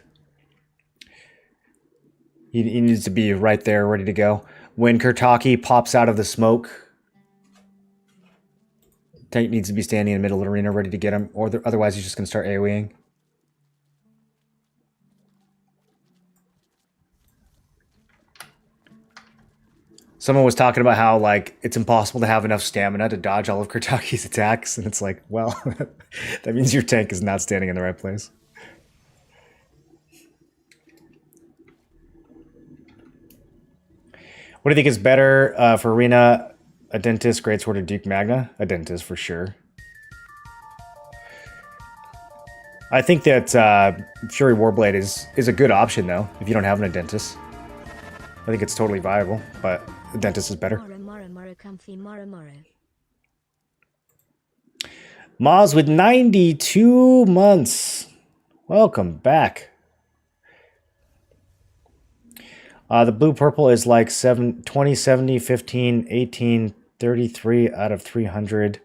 He needs to be right there, ready to go. When Kurtaki pops out of the smoke, tank needs to be standing in the middle of the arena ready to get him, or otherwise he's just going to start AoEing. Someone was talking about how, like, it's impossible to have enough stamina to dodge all of Kurtaki's attacks, and it's like, well, that means your tank is not standing in the right place. What do you think is better for arena? A Dentist, Greatsword, or Duke Magna? A Dentist, for sure. I think that Fury Warblade is a good option, though, if you don't have an Dentist. I think it's totally viable, but the Dentist is better. Moz with 92 months. Welcome back. The blue-purple is like 20, 70, 15, 18, 33 out of 300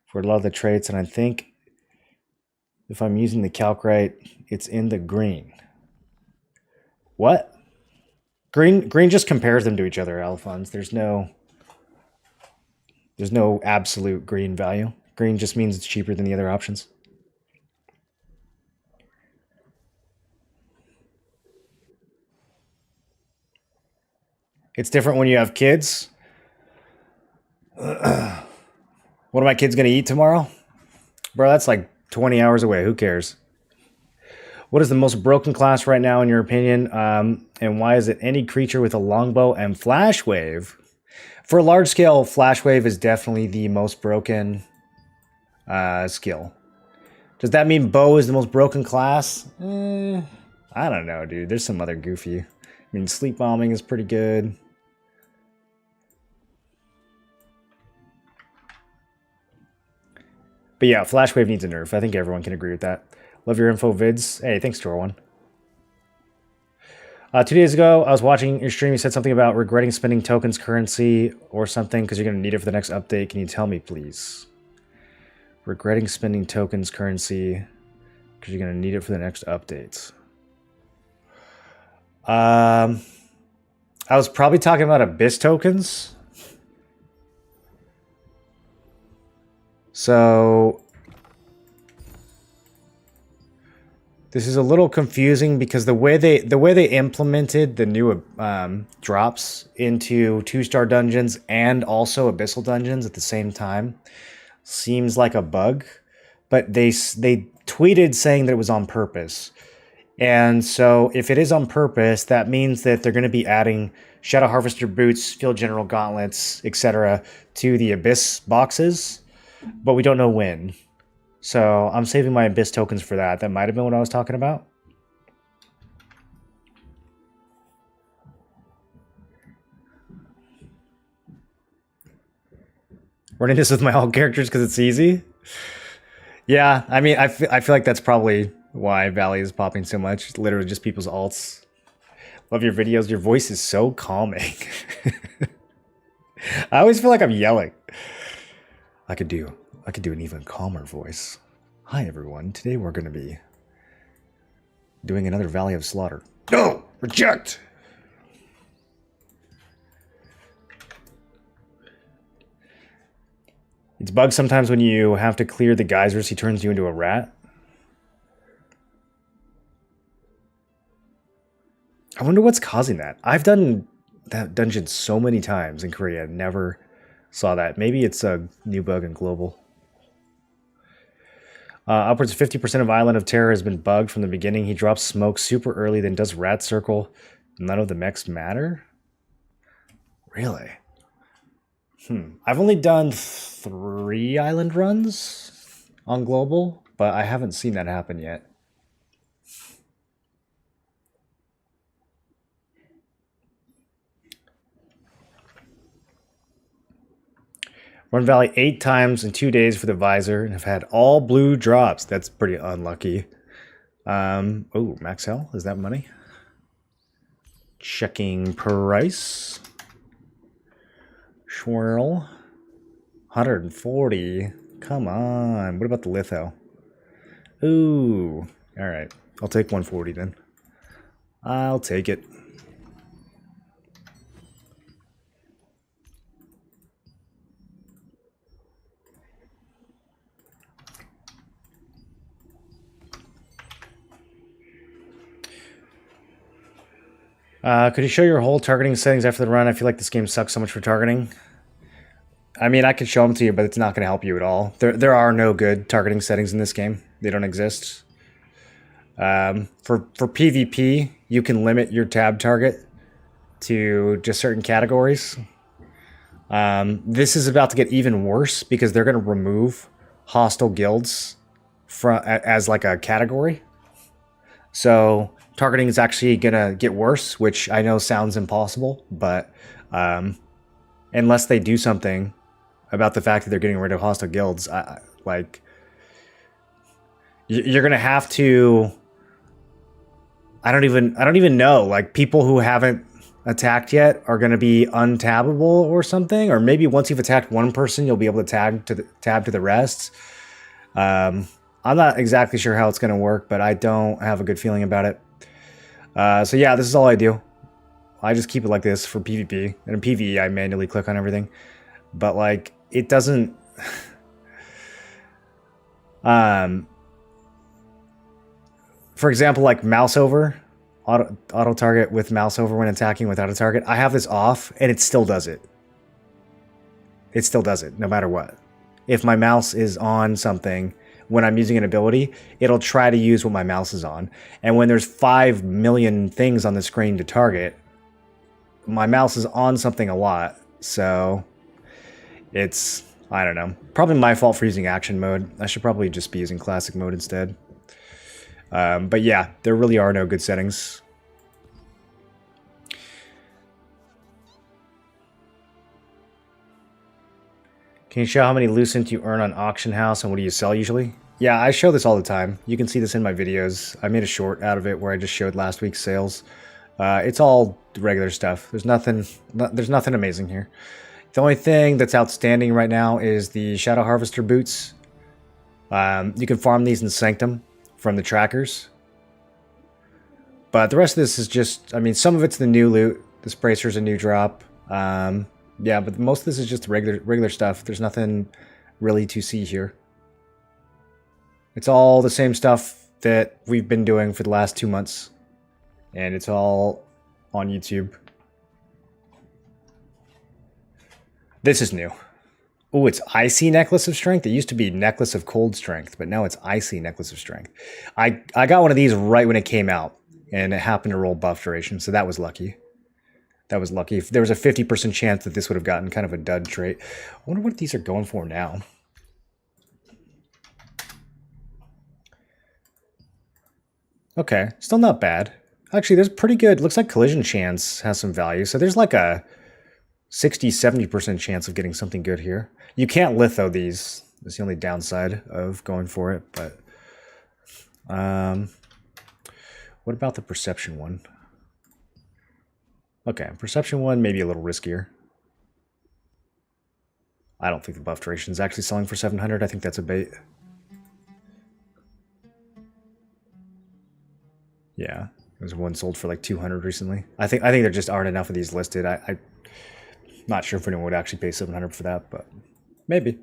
for a lot of the traits, and I think if I'm using the calc right, it's in the green. What? Green just compares them to each other, Alphonse. There's no absolute green value. Green just means it's cheaper than the other options. It's different when you have kids. What are my kids going to eat tomorrow? Bro, that's like 20 hours away. Who cares? What is the most broken class right now, in your opinion? And why is it any creature with a longbow and flash wave? For a large scale, flash wave is definitely the most broken skill. Does that mean bow is the most broken class? I don't know, dude. There's some other goofy. I mean, sleep bombing is pretty good. But yeah, flash wave needs a nerf. I think everyone can agree with that. Love your info vids. Hey, thanks, Tor1. 2 days ago, I was watching your stream. You said something about regretting spending tokens currency or something because you're going to need it for the next update. Can you tell me, please? Regretting spending tokens currency because you're going to need it for the next updates. I was probably talking about Abyss tokens. So this is a little confusing because the way they implemented the new drops into 2-star dungeons and also abyssal dungeons at the same time seems like a bug, but they tweeted saying that it was on purpose. And so if it is on purpose, that means that they're going to be adding Shadow Harvester boots, Field General gauntlets, etc. to the Abyss boxes, but we don't know when. So I'm saving my Abyss tokens for that. That might have been what I was talking about. Running this with my all characters because it's easy. Yeah, I mean, I feel like that's probably why Valley is popping so much. Literally just people's alts. Love your videos. Your voice is so calming. I always feel like I'm yelling. I could do an even calmer voice. Hi everyone. Today we're going to be doing another Valley of Slaughter. No! Reject! It's bugged sometimes when you have to clear the geysers. He turns you into a rat. I wonder what's causing that. I've done that dungeon so many times in Korea. Never saw that. Maybe it's a new bug in global. Upwards of 50% of Island of Terror has been bugged from the beginning. He drops smoke super early, then does rat circle. None of the mechs matter? Really? I've only done 3 island runs on global, but I haven't seen that happen yet. Run Valley 8 times in 2 days for the visor and have had all blue drops. That's pretty unlucky. Oh, Max Hell, is that money? Checking price. Swirl. 140. Come on. What about the litho? Ooh. All right. I'll take 140 then. I'll take it. Could you show your whole targeting settings after the run? I feel like this game sucks so much for targeting. I mean, I could show them to you, but it's not going to help you at all. There are no good targeting settings in this game. They don't exist. For PvP, you can limit your tab target to just certain categories. This is about to get even worse because they're going to remove hostile guilds as like a category. So targeting is actually going to get worse, which I know sounds impossible, but unless they do something about the fact that they're getting rid of hostile guilds, you're going to have to... I don't even know. Like, people who haven't attacked yet are going to be untabbable or something, or maybe once you've attacked one person, you'll be able to tab to the rest. I'm not exactly sure how it's going to work, but I don't have a good feeling about it. So yeah, this is all I do. I just keep it like this for PvP, and in PvE I manually click on everything. But like, it doesn't. For example, like mouse over, auto target with mouse over when attacking without a target. I have this off, and it still does it. It still does it, no matter what. If my mouse is on something when I'm using an ability, it'll try to use what my mouse is on. And when there's 5 million things on the screen to target, my mouse is on something a lot. So it's, I don't know, probably my fault for using action mode. I should probably just be using classic mode instead. But yeah, there really are no good settings. Can you show how many Lucent you earn on Auction House and what do you sell usually? Yeah, I show this all the time. You can see this in my videos. I made a short out of it where I just showed last week's sales. It's all regular stuff. There's nothing amazing here. The only thing that's outstanding right now is the Shadow Harvester boots. You can farm these in Sanctum from the trackers. But the rest of this is just, I mean, some of it's the new loot. This bracer's a new drop. Yeah, but most of this is just regular stuff. There's nothing really to see here. It's all the same stuff that we've been doing for the last 2 months. And it's all on YouTube. This is new. Oh, it's Icy Necklace of Strength. It used to be Necklace of Cold Strength, but now it's Icy Necklace of Strength. I got one of these right when it came out, and it happened to roll buff duration, so that was lucky. That was lucky. There was a 50% chance that this would have gotten kind of a dud trait. I wonder what these are going for now. Okay, still not bad. Actually, there's pretty good. Looks like collision chance has some value, so there's like a 60-70% chance of getting something good here. You can't litho these. That's the only downside of going for it, but what about the perception one? Okay, perception one maybe a little riskier. I don't think the buff duration is actually selling for 700. I think that's a bait. Yeah, there's one sold for like 200 recently. I think there just aren't enough of these listed. I'm not sure if anyone would actually pay 700 for that, but maybe.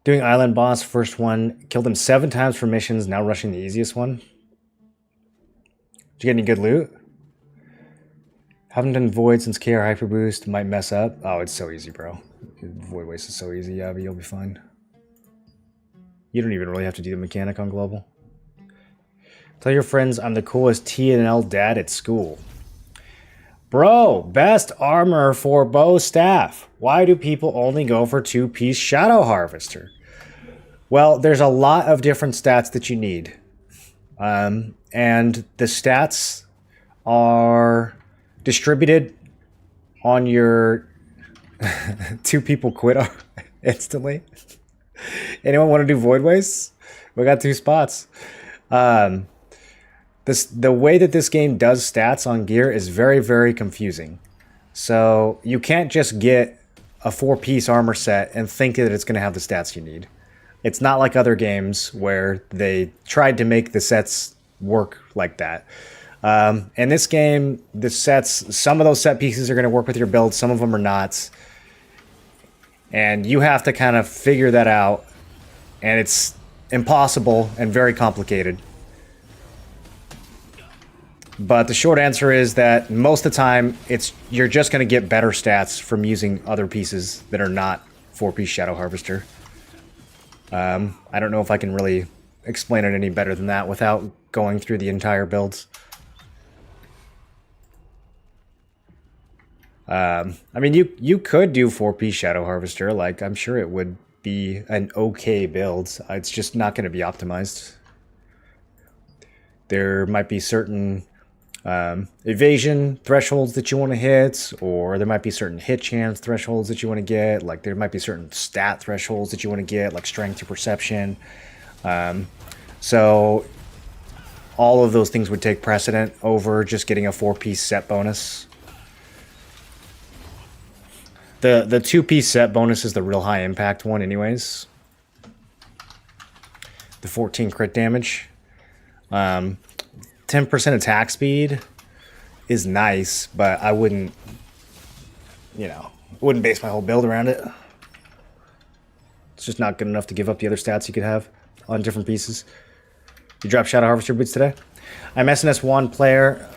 Doing Island Boss, first one. Killed him 7 times for missions, now rushing the easiest one. Did you get any good loot? Haven't done Void since KR Hyper Boost. Might mess up. Oh, it's so easy, bro. Void Waste is so easy, Abby. You'll be fine. You don't even really have to do the mechanic on Global. Tell your friends I'm the coolest T&L dad at school. Bro, best armor for bow staff. Why do people only go for 2-piece Shadow Harvester? Well, there's a lot of different stats that you need. And the stats are distributed on your... 2 people quit instantly. Anyone want to do Void Waste? We got 2 spots. The way that this game does stats on gear is very, very confusing. So you can't just get a 4-piece armor set and think that it's going to have the stats you need. It's not like other games where they tried to make the sets work like that. In this game, the sets, some of those set pieces are going to work with your build, some of them are not. And you have to kind of figure that out. And it's impossible and very complicated. But the short answer is that most of the time, you're just going to get better stats from using other pieces that are not 4-piece Shadow Harvester. I don't know if I can really explain it any better than that without going through the entire builds. I mean, you could do 4-piece Shadow Harvester. Like, I'm sure it would be an okay build. It's just not going to be optimized. There might be certain evasion thresholds that you want to hit, or there might be certain hit chance thresholds that you want to get. Like, there might be certain stat thresholds that you want to get, like strength to perception. So all of those things would take precedent over just getting a 4-piece set bonus. The 2-piece set bonus is the real high impact one anyways. The 14 crit damage. 10% attack speed is nice, but I wouldn't, wouldn't base my whole build around it. It's just not good enough to give up the other stats you could have on different pieces. You drop Shadow Harvester boots today? I'm SNS 1 player.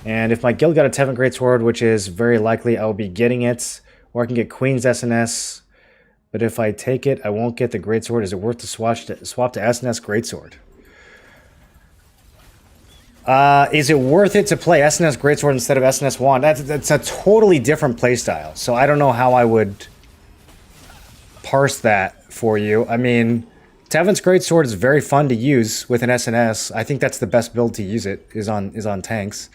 And if my guild got a Tevin Greatsword, which is very likely I will be getting it, or I can get Queen's SNS, but if I take it, I won't get the Greatsword. Is it worth to swap to SNS Greatsword? Is it worth it to play SNS Greatsword instead of SNS Wand? That's a totally different playstyle, so I don't know how I would parse that for you. I mean, Tevin's Greatsword is very fun to use with an SNS. I think that's the best build to use it, is on tanks.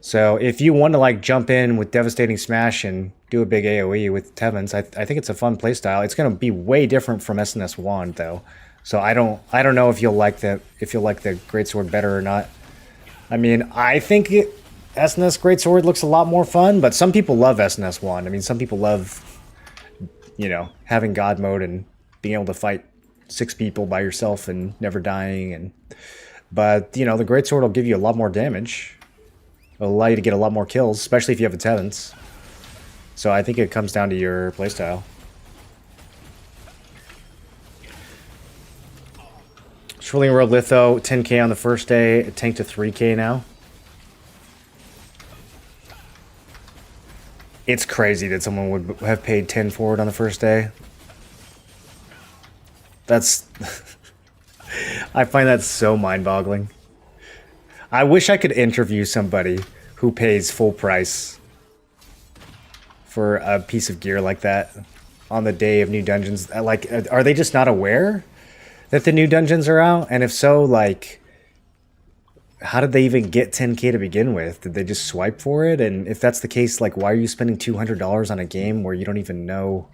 So if you want to like jump in with Devastating Smash and do a big AoE with Tevin's, I think it's a fun playstyle. It's going to be way different from SNS Wand though. So I don't know if you'll like the Greatsword better or not. I mean, I think SNS Greatsword looks a lot more fun, but some people love SNS Wand. I mean, some people love, having God mode and being able to fight 6 people by yourself and never dying. But the Greatsword will give you a lot more damage. It'll allow you to get a lot more kills, especially if you have a Tevin's. So I think it comes down to your playstyle. Swirling World Litho, 10k on the first day, it tanked to 3k now. It's crazy that someone would have paid 10 for it on the first day. That's... I find that so mind-boggling. I wish I could interview somebody who pays full price for a piece of gear like that on the day of new dungeons. Like, are they just not aware that the new dungeons are out? And if so, like, how did they even get 10k to begin with? Did they just swipe for it? And if that's the case, like, why are you spending $200 on a game where you don't even know,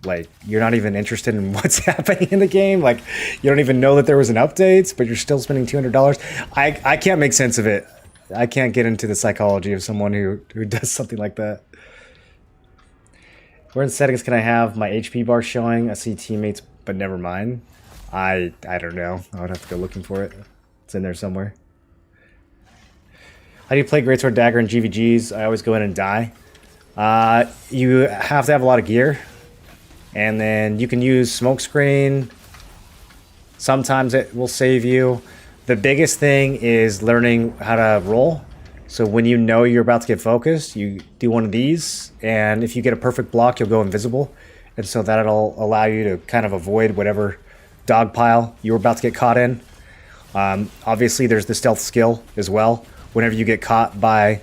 like, you're not even interested in what's happening in the game? Like, you don't even know that there was an update, but you're still spending $200. I can't make sense of it. I can't get into the psychology of someone who does something like that. Where in settings can I have my HP bar showing? I see teammates, but never mind. I don't know. I would have to go looking for it. It's in there somewhere. How do you play Greatsword Dagger in GVGs? I always go in and die. You have to have a lot of gear. And then you can use Smokescreen. Sometimes it will save you. The biggest thing is learning how to roll. So when you know you're about to get focused, you do one of these. And if you get a perfect block, you'll go invisible. And so that'll allow you to kind of avoid whatever dog pile you're about to get caught in. Obviously, there's the stealth skill as well. Whenever you get caught by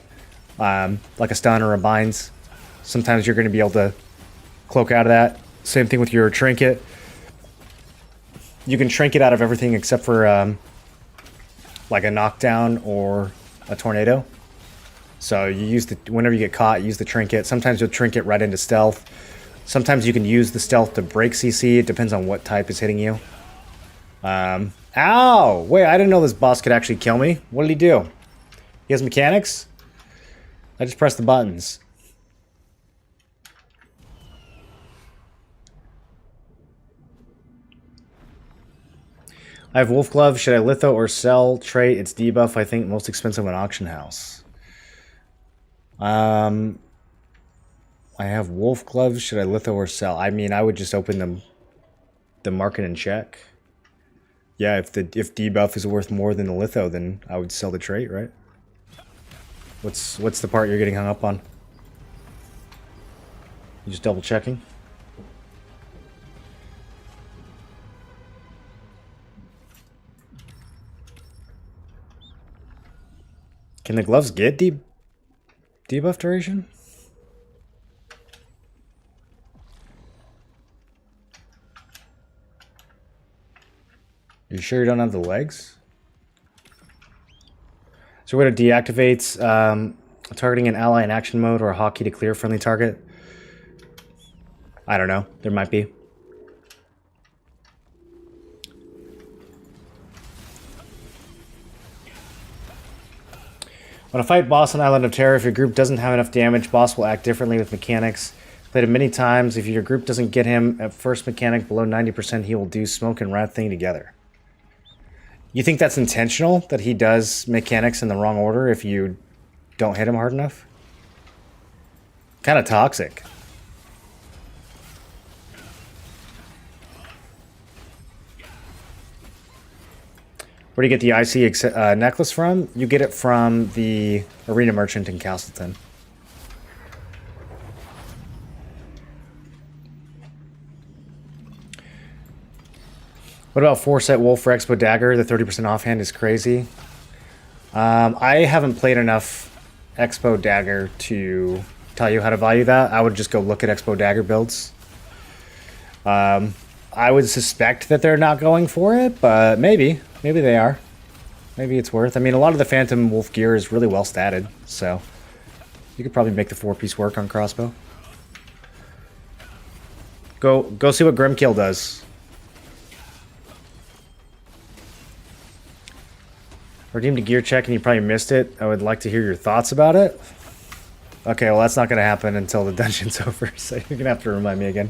like a stun or a binds, sometimes you're going to be able to cloak out of that. Same thing with your trinket. You can trinket out of everything except for like a knockdown or a tornado. So you use whenever you get caught, use the trinket. Sometimes you'll trinket right into stealth. Sometimes you can use the stealth to break CC. It depends on what type is hitting you. Ow! Wait, I didn't know this boss could actually kill me. What did he do? He has mechanics? I just pressed the buttons. I have Wolf Glove. Should I litho or sell? Trait, it's debuff. I think most expensive in auction house. I I have wolf gloves. Should I litho or sell? I mean, I would just open the market and check. Yeah, if debuff is worth more than the litho, then I would sell the trait, right? What's the part you're getting hung up on? You just double checking? Can the gloves get debuff duration? You sure you don't have the legs? So we're going to deactivate targeting an ally in action mode or a hotkey to clear a friendly target. I don't know. There might be. When a fight boss on Island of Terror, if your group doesn't have enough damage, boss will act differently with mechanics. Played it many times. If your group doesn't get him at first mechanic below 90%, he will do smoke and rat thing together. You think that's intentional, that he does mechanics in the wrong order if you don't hit him hard enough? Kind of toxic. Where do you get the IC necklace from? You get it from the arena merchant in Castleton. What about 4-set Wolf for Expo Dagger? The 30% offhand is crazy. I haven't played enough Expo Dagger to tell you how to value that. I would just go look at Expo Dagger builds. I would suspect that they're not going for it, but maybe. Maybe they are. Maybe it's worth. I mean, a lot of the Phantom Wolf gear is really well statted, so you could probably make the 4-piece work on crossbow. Go see what Grimkill does. Redeemed a gear check and you probably missed it. I would like to hear your thoughts about it. Okay, well that's not going to happen until the dungeon's over, so you're going to have to remind me again.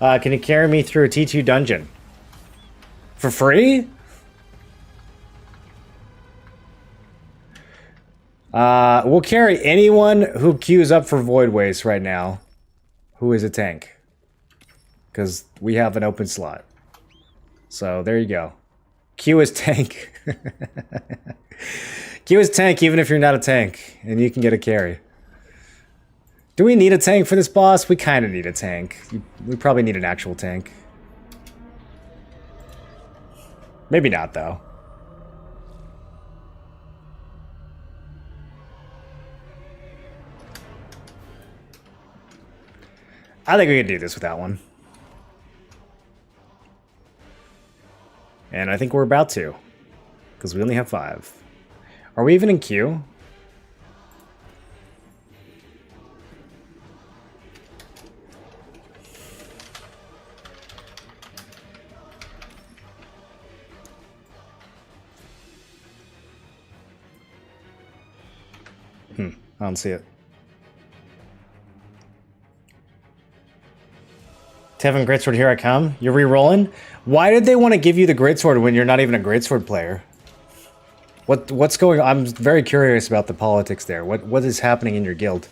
Can you carry me through a T2 dungeon? For free? We'll carry anyone who queues up for Void Waste right now who is a tank. Because we have an open slot. So there you go. Q is tank. Q is tank even if you're not a tank. And you can get a carry. Do we need a tank for this boss? We kind of need a tank. We probably need an actual tank. Maybe not, though. I think we can do this without one. And I think we're about to. Because we only have 5. Are we even in queue? I don't see it. Tevin Greatsword, here I come. You're re-rolling? Why did they want to give you the Greatsword when you're not even a Greatsword player? What's going on? I'm very curious about the politics there. What is happening in your guild?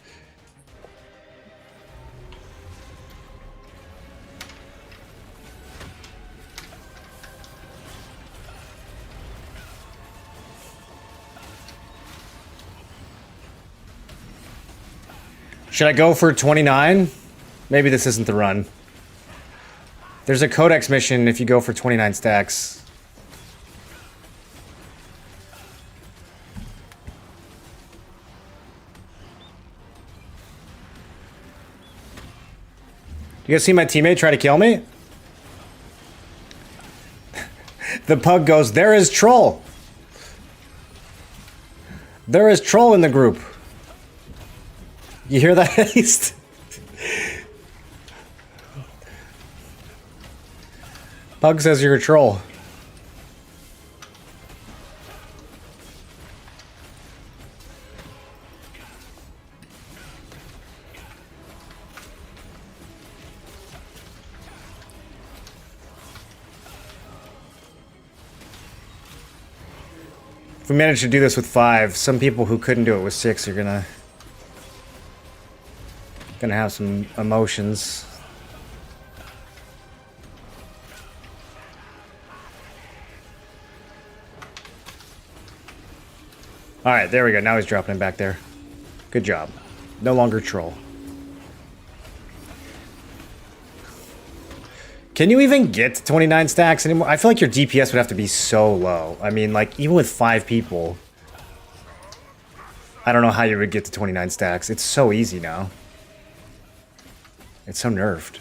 Should I go for 29? Maybe this isn't the run. There's a Codex mission if you go for 29 stacks. You guys see my teammate try to kill me? The pug goes, there is troll. There is troll in the group. You hear that, Haste? Pug says you're a troll. If we manage to do this with 5, some people who couldn't do it with 6 are gonna Gonna have some emotions. Alright, there we go. Now he's dropping him back there. Good job. No longer troll. Can you even get to 29 stacks anymore? I feel like your DPS would have to be so low. I mean, like, even with 5 people, I don't know how you would get to 29 stacks. It's so easy now. It's so nerfed.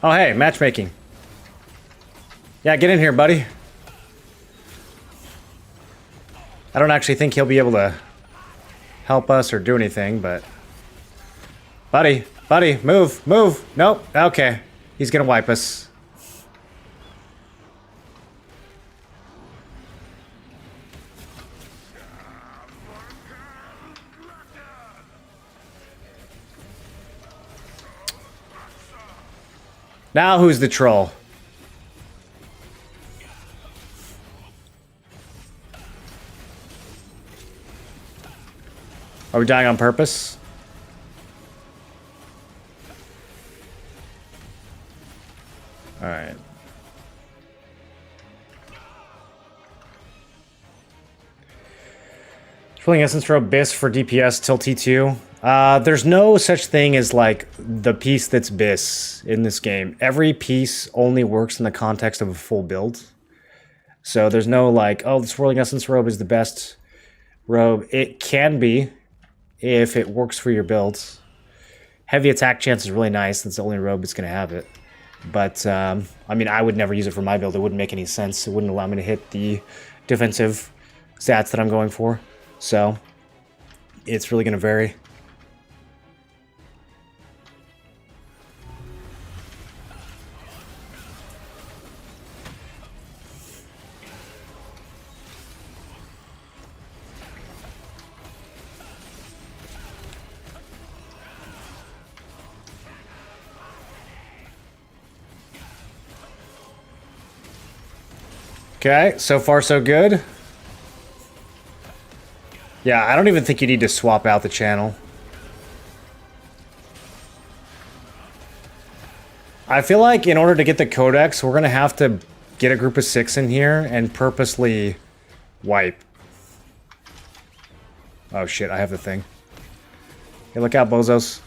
Oh, hey, matchmaking. Yeah, get in here, buddy. I don't actually think he'll be able to help us or do anything, but... Buddy, move. Nope, okay. He's gonna wipe us. Now who's the troll? Are we dying on purpose? Alright. Pulling essence for Abyss for DPS till T2. There's no such thing as, like, the piece that's BIS in this game. Every piece only works in the context of a full build. So there's no, like, oh, the Swirling Essence robe is the best robe. It can be, if it works for your build. Heavy attack chance is really nice. That's the only robe that's going to have it. But, I mean, I would never use it for my build. It wouldn't make any sense. It wouldn't allow me to hit the defensive stats that I'm going for. So, it's really going to vary. Okay, so far so good. Yeah, I don't even think you need to swap out the channel. I feel like in order to get the codex, we're gonna have to get a group of 6 in here and purposely wipe. Oh shit, I have the thing. Hey, look out, bozos.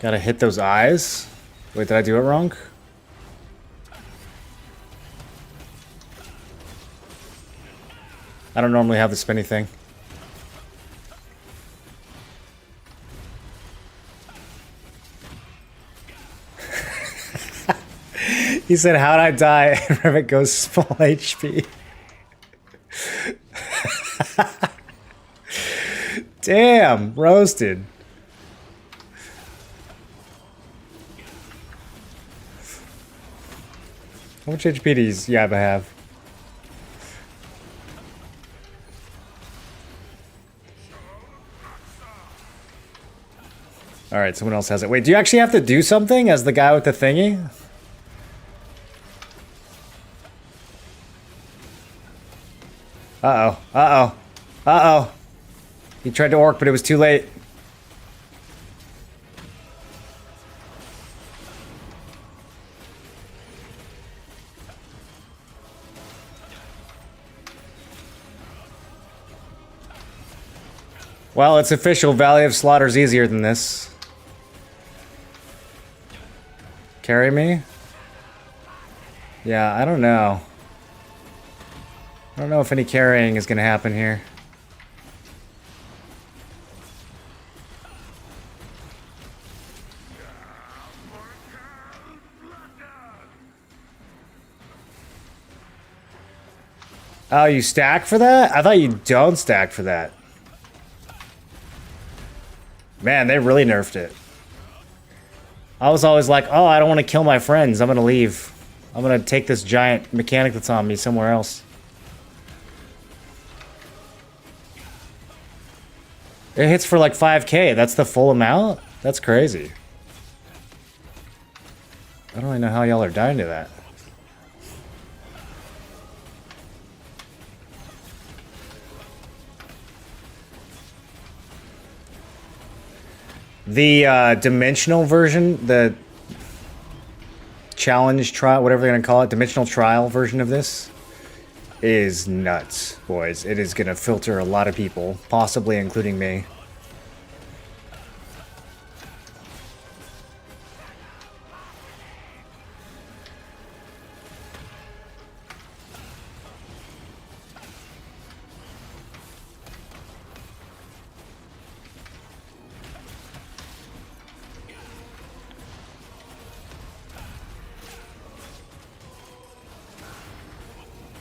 Gotta hit those eyes. Wait, did I do it wrong? I don't normally have the spinny thing. He said, how'd I die? And Revit goes small HP. Damn, roasted. How much HP does Yabba have? Alright, someone else has it. Wait, do you actually have to do something as the guy with the thingy? Uh-oh. Uh-oh. Uh-oh. He tried to orc, but it was too late. Well, it's official. Valley of Slaughter's easier than this. Carry me? Yeah, I don't know. I don't know if any carrying is going to happen here. Oh, you stack for that? I thought you don't stack for that. Man, they really nerfed it. I was always like, oh, I don't want to kill my friends. I'm going to leave. I'm going to take this giant mechanic that's on me somewhere else. It hits for like 5k. That's the full amount? That's crazy. I don't really know how y'all are dying to that. The dimensional version, the challenge trial, whatever they're going to call it, dimensional trial version of this is nuts, boys. It is going to filter a lot of people, possibly including me.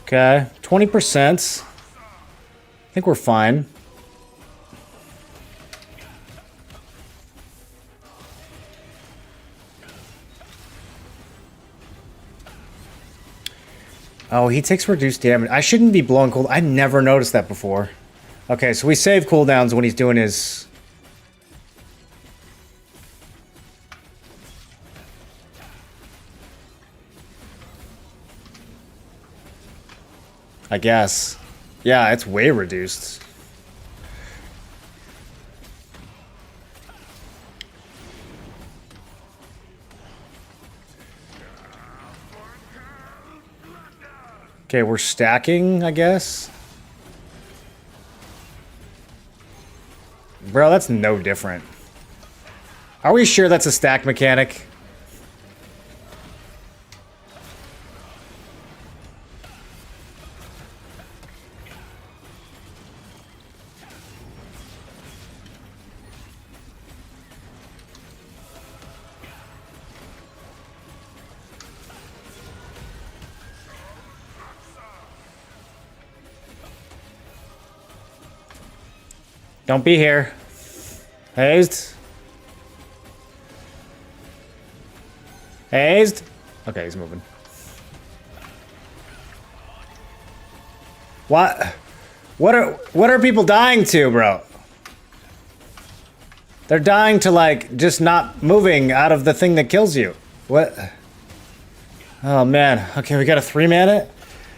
Okay, 20%. I think we're fine. Oh, he takes reduced damage. I shouldn't be blowing cold. I never noticed that before. Okay, so we save cooldowns when he's doing his... I guess. Yeah, it's way reduced. Okay, we're stacking, I guess. Bro, that's no different. Are we sure that's a stack mechanic? Don't be here. Hazed. Hazed. Okay, he's moving. What? What are people dying to, bro? They're dying to, like, just not moving out of the thing that kills you. What? Oh, man. Okay, we got a 3-man it?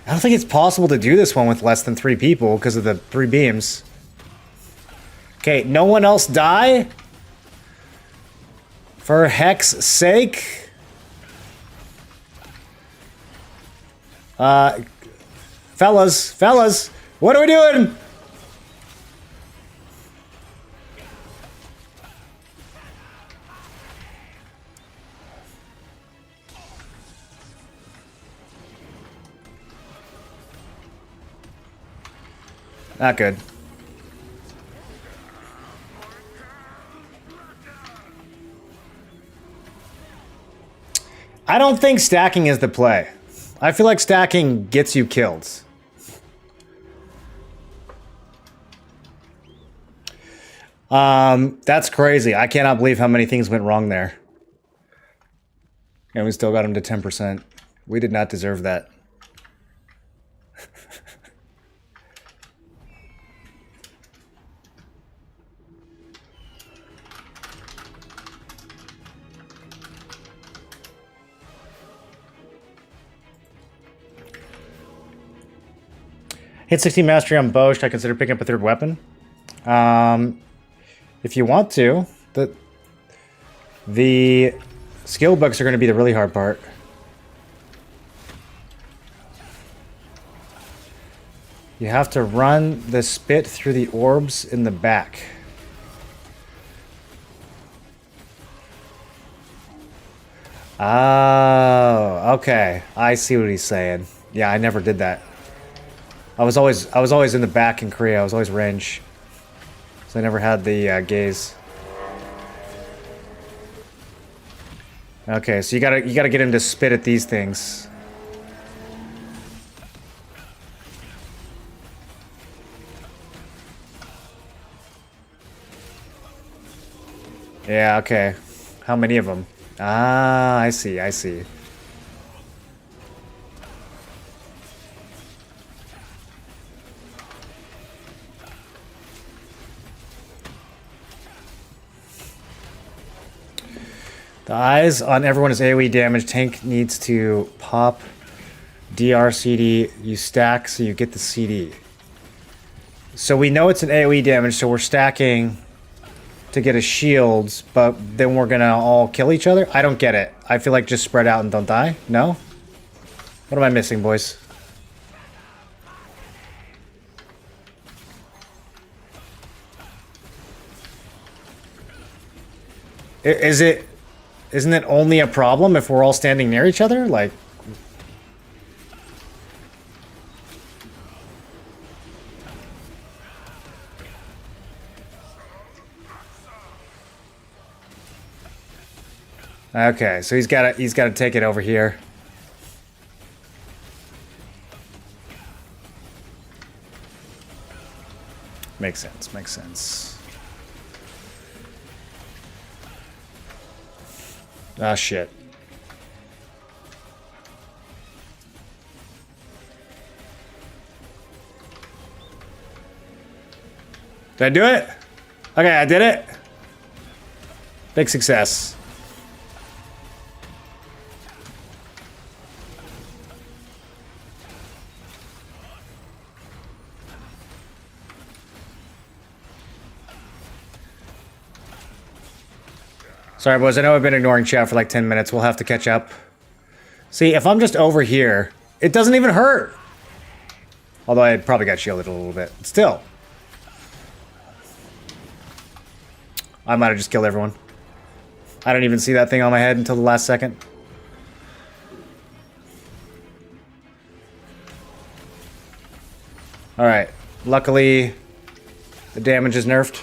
I don't think it's possible to do this one with less than 3 people because of the 3 beams. Okay, no one else die? For heck's sake? Fellas, what are we doing? Not good. I don't think stacking is the play. I feel like stacking gets you killed. That's crazy. I cannot believe how many things went wrong there. And we still got him to 10%. We did not deserve that. Hit 16 mastery on bow. Should I consider picking up a 3rd weapon? If you want to. The skill books are going to be the really hard part. You have to run the spit through the orbs in the back. Oh, okay. I see what he's saying. Yeah, I never did that. I was always in the back in Korea. I was always range. So I never had the gaze. Okay, so you gotta get him to spit at these things. Yeah, okay. How many of them? Ah, I see, I see. The eyes on everyone is AoE damage. Tank needs to pop DR CD. You stack so you get the CD. So we know it's an AoE damage, so we're stacking to get a shields, but then we're gonna all kill each other? I don't get it. I feel like just spread out and don't die? No? What am I missing, boys? Isn't it only a problem if we're all standing near each other? Like... Okay, so he's gotta take it over here. Makes sense, makes sense. Ah, shit. Did I do it? Okay, I did it. Big success. Sorry, boys. I know I've been ignoring chat for like 10 minutes. We'll have to catch up. See, if I'm just over here, it doesn't even hurt. Although I probably got shielded a little bit. Still. I might have just killed everyone. I didn't even see that thing on my head until the last second. Alright. Luckily, the damage is nerfed.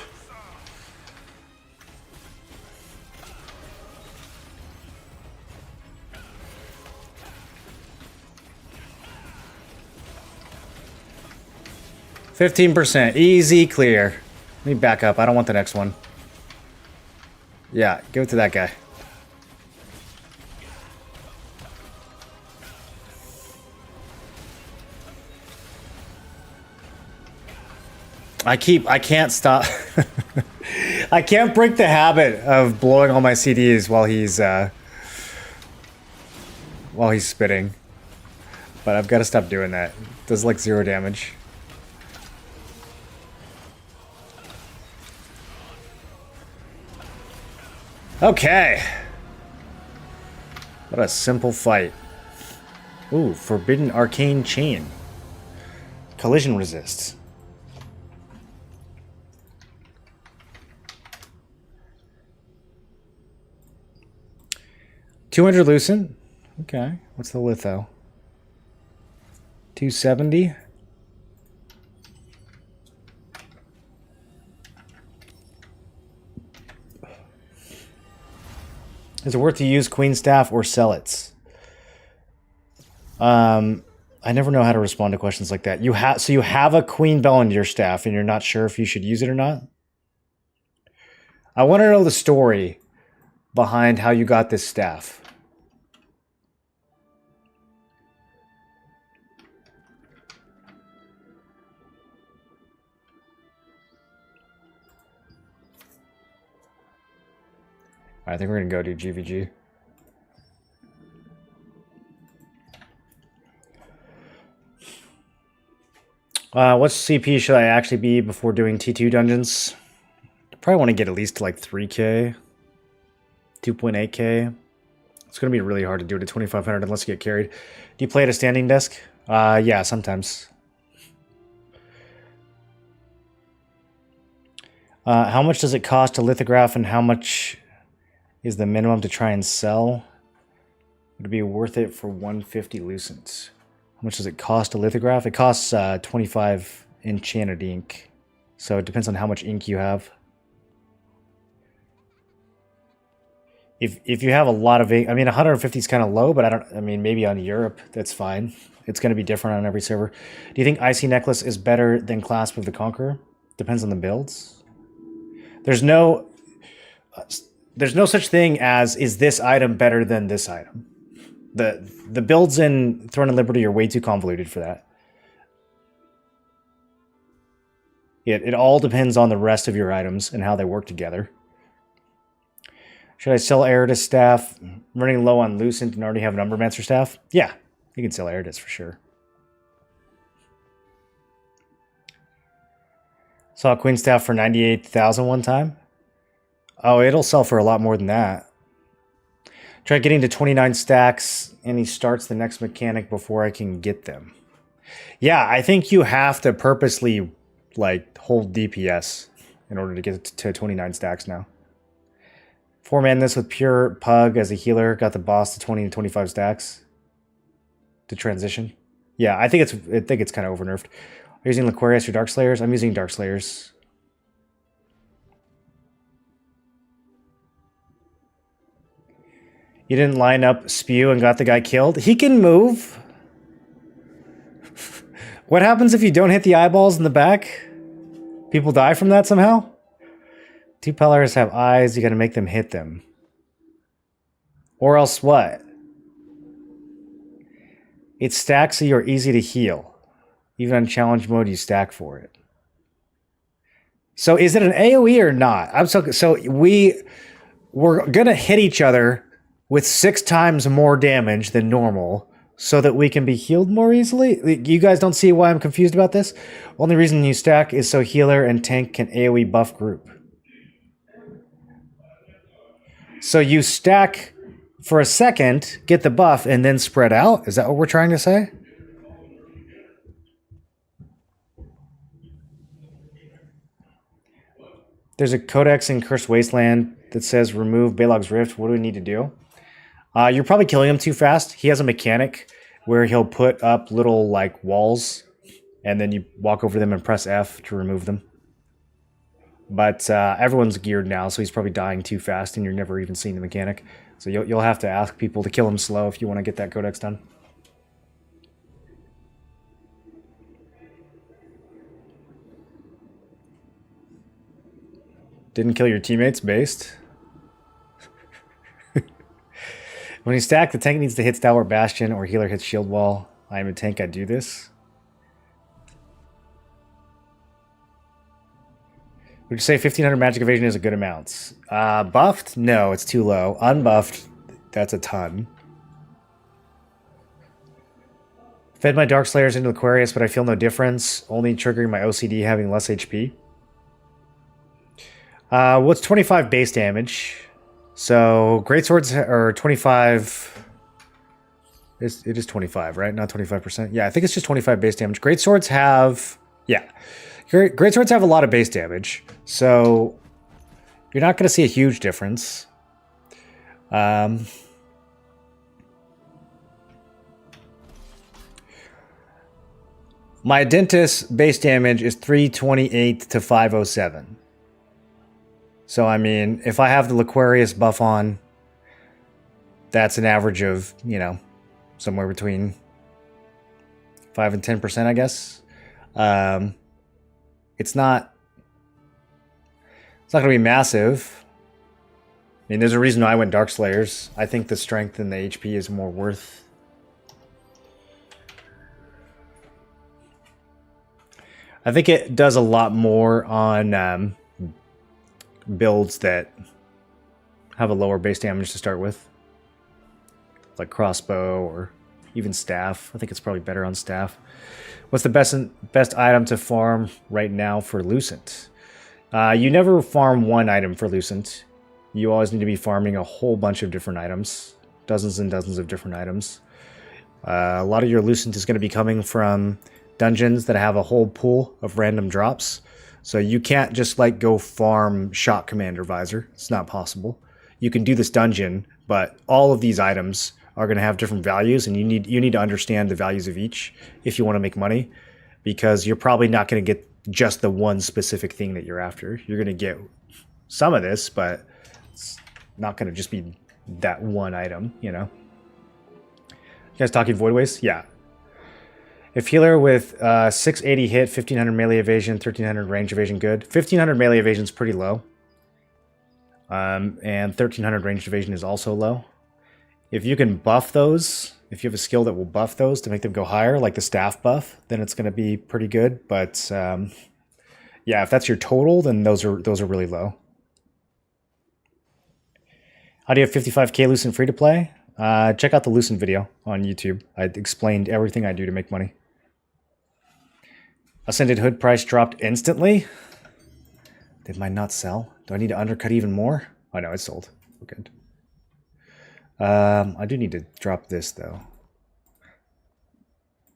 %. Easy clear. Let me back up. I don't want the next one. Yeah, give it to that guy. I can't stop. I can't break the habit of blowing all my CDs while he's spitting. But I've got to stop doing that. It does like 0 damage. Okay. What a simple fight. Ooh, Forbidden Arcane Chain. Collision resists. $200 Lucent. Okay. What's the litho? 270. Is it worth to use Queen Staff or sell it? I never know how to respond to questions like that. So you have a Queen Bell in your staff and you're not sure if you should use it or not? I want to know the story behind how you got this staff. I think we're going to go do GVG. What CP should I actually be before doing T2 dungeons? Probably want to get at least to like 3k. 2.8k. It's going to be really hard to do it at 2500 unless you get carried. Do you play at a standing desk? Yeah, sometimes. How much does it cost to lithograph and how much is the minimum to try and sell? Would it be worth it for 150 Lucent? How much does it cost to lithograph? It costs 25 enchanted ink. So it depends on how much ink you have. If you have a lot of ink, I mean 150 is kind of low, but I mean maybe on Europe that's fine. It's going to be different on every server. Do you think Icy Necklace is better than Clasp of the Conqueror? Depends on the builds. There's no there's no such thing as is this item better than this item. The builds in Throne of Liberty are way too convoluted for that. It all depends on the rest of your items and how they work together. Should I sell Eridus staff? I'm running low on Lucent and already have an Umbermancer staff? Yeah, you can sell Eridus for sure. Saw a Queen staff for 98,000 one time. Oh, it'll sell for a lot more than that. Try getting to 29 stacks, and he starts the next mechanic before I can get them. Yeah, I think you have to purposely like hold DPS in order to get to 29 stacks now. 4-man this with pure Pug as a healer, got the boss to 20 to 25 stacks to transition. Yeah, I think it's kind of overnerfed. Are you using Liquarius or Dark Slayers? I'm using Dark Slayers. You didn't line up Spew and got the guy killed? He can move. What happens if you don't hit the eyeballs in the back? People die from that somehow? Two pillars have eyes, you gotta make them hit them. Or else what? It stacks so you're easy to heal. Even on challenge mode, you stack for it. So is it an AoE or not? So we're gonna hit each other with 6 times more damage than normal so that we can be healed more easily? You guys don't see why I'm confused about this? Only reason you stack is so healer and tank can AoE buff group. So you stack for a second, get the buff, and then spread out? Is that what we're trying to say? There's a codex in Cursed Wasteland that says remove Balog's Rift. What do we need to do? You're probably killing him too fast. He has a mechanic where he'll put up little like walls and then you walk over them and press F to remove them. But everyone's geared now, so he's probably dying too fast and you're never even seeing the mechanic. So you'll have to ask people to kill him slow if you want to get that codex done. Didn't kill your teammates, based. When you stack, the tank needs to hit Stalwart Bastion or healer hits Shield Wall. I am a tank, I do this. Would you say 1500 magic evasion is a good amount? Buffed? No, it's too low. Unbuffed, that's a ton. Fed my Dark Slayers into Aquarius, but I feel no difference. Only triggering my OCD having less HP. What's 25 base damage? So greatswords are 25. It is 25, right? Not 25%. Yeah, I think it's just 25 base damage. Greatswords have, yeah, greatswords have a lot of base damage, so you're not going to see a huge difference. My dentist base damage is 328 to 507. So, I mean, if I have the Liquarius buff on, that's an average of, you know, somewhere between 5 and 10%, I guess. It's not going to be massive. I mean, there's a reason I went Dark Slayers. I think the strength and the HP is more worth. I think it does a lot more on builds that have a lower base damage to start with, like crossbow or even staff. I think it's probably better on staff. What's the best item to farm right now for Lucent? You never farm one item for Lucent. You always need to be farming a whole bunch of different items, dozens and dozens of different items. A lot of your Lucent is going to be coming from dungeons that have a whole pool of random drops. So you can't just like go farm Shock Commander Visor. It's not possible. You can do this dungeon, but all of these items are going to have different values, and you need to understand the values of each if you want to make money, because you're probably not going to get just the one specific thing that you're after. You're going to get some of this, but it's not going to just be that one item, you know? You guys talking Void Waste? Yeah. If healer with 680 hit, 1500 melee evasion, 1300 range evasion good. 1500 melee evasion is pretty low. And 1300 ranged evasion is also low. If you can buff those, if you have a skill that will buff those to make them go higher, like the staff buff, then it's going to be pretty good. But yeah, if that's your total, then those are really low. How do you have 55k Lucent free to play? Check out the Lucent video on YouTube. I explained everything I do to make money. Ascended Hood price dropped instantly. Did mine not sell? Do I need to undercut even more? Oh no, it's sold. We're good. I do need to drop this though.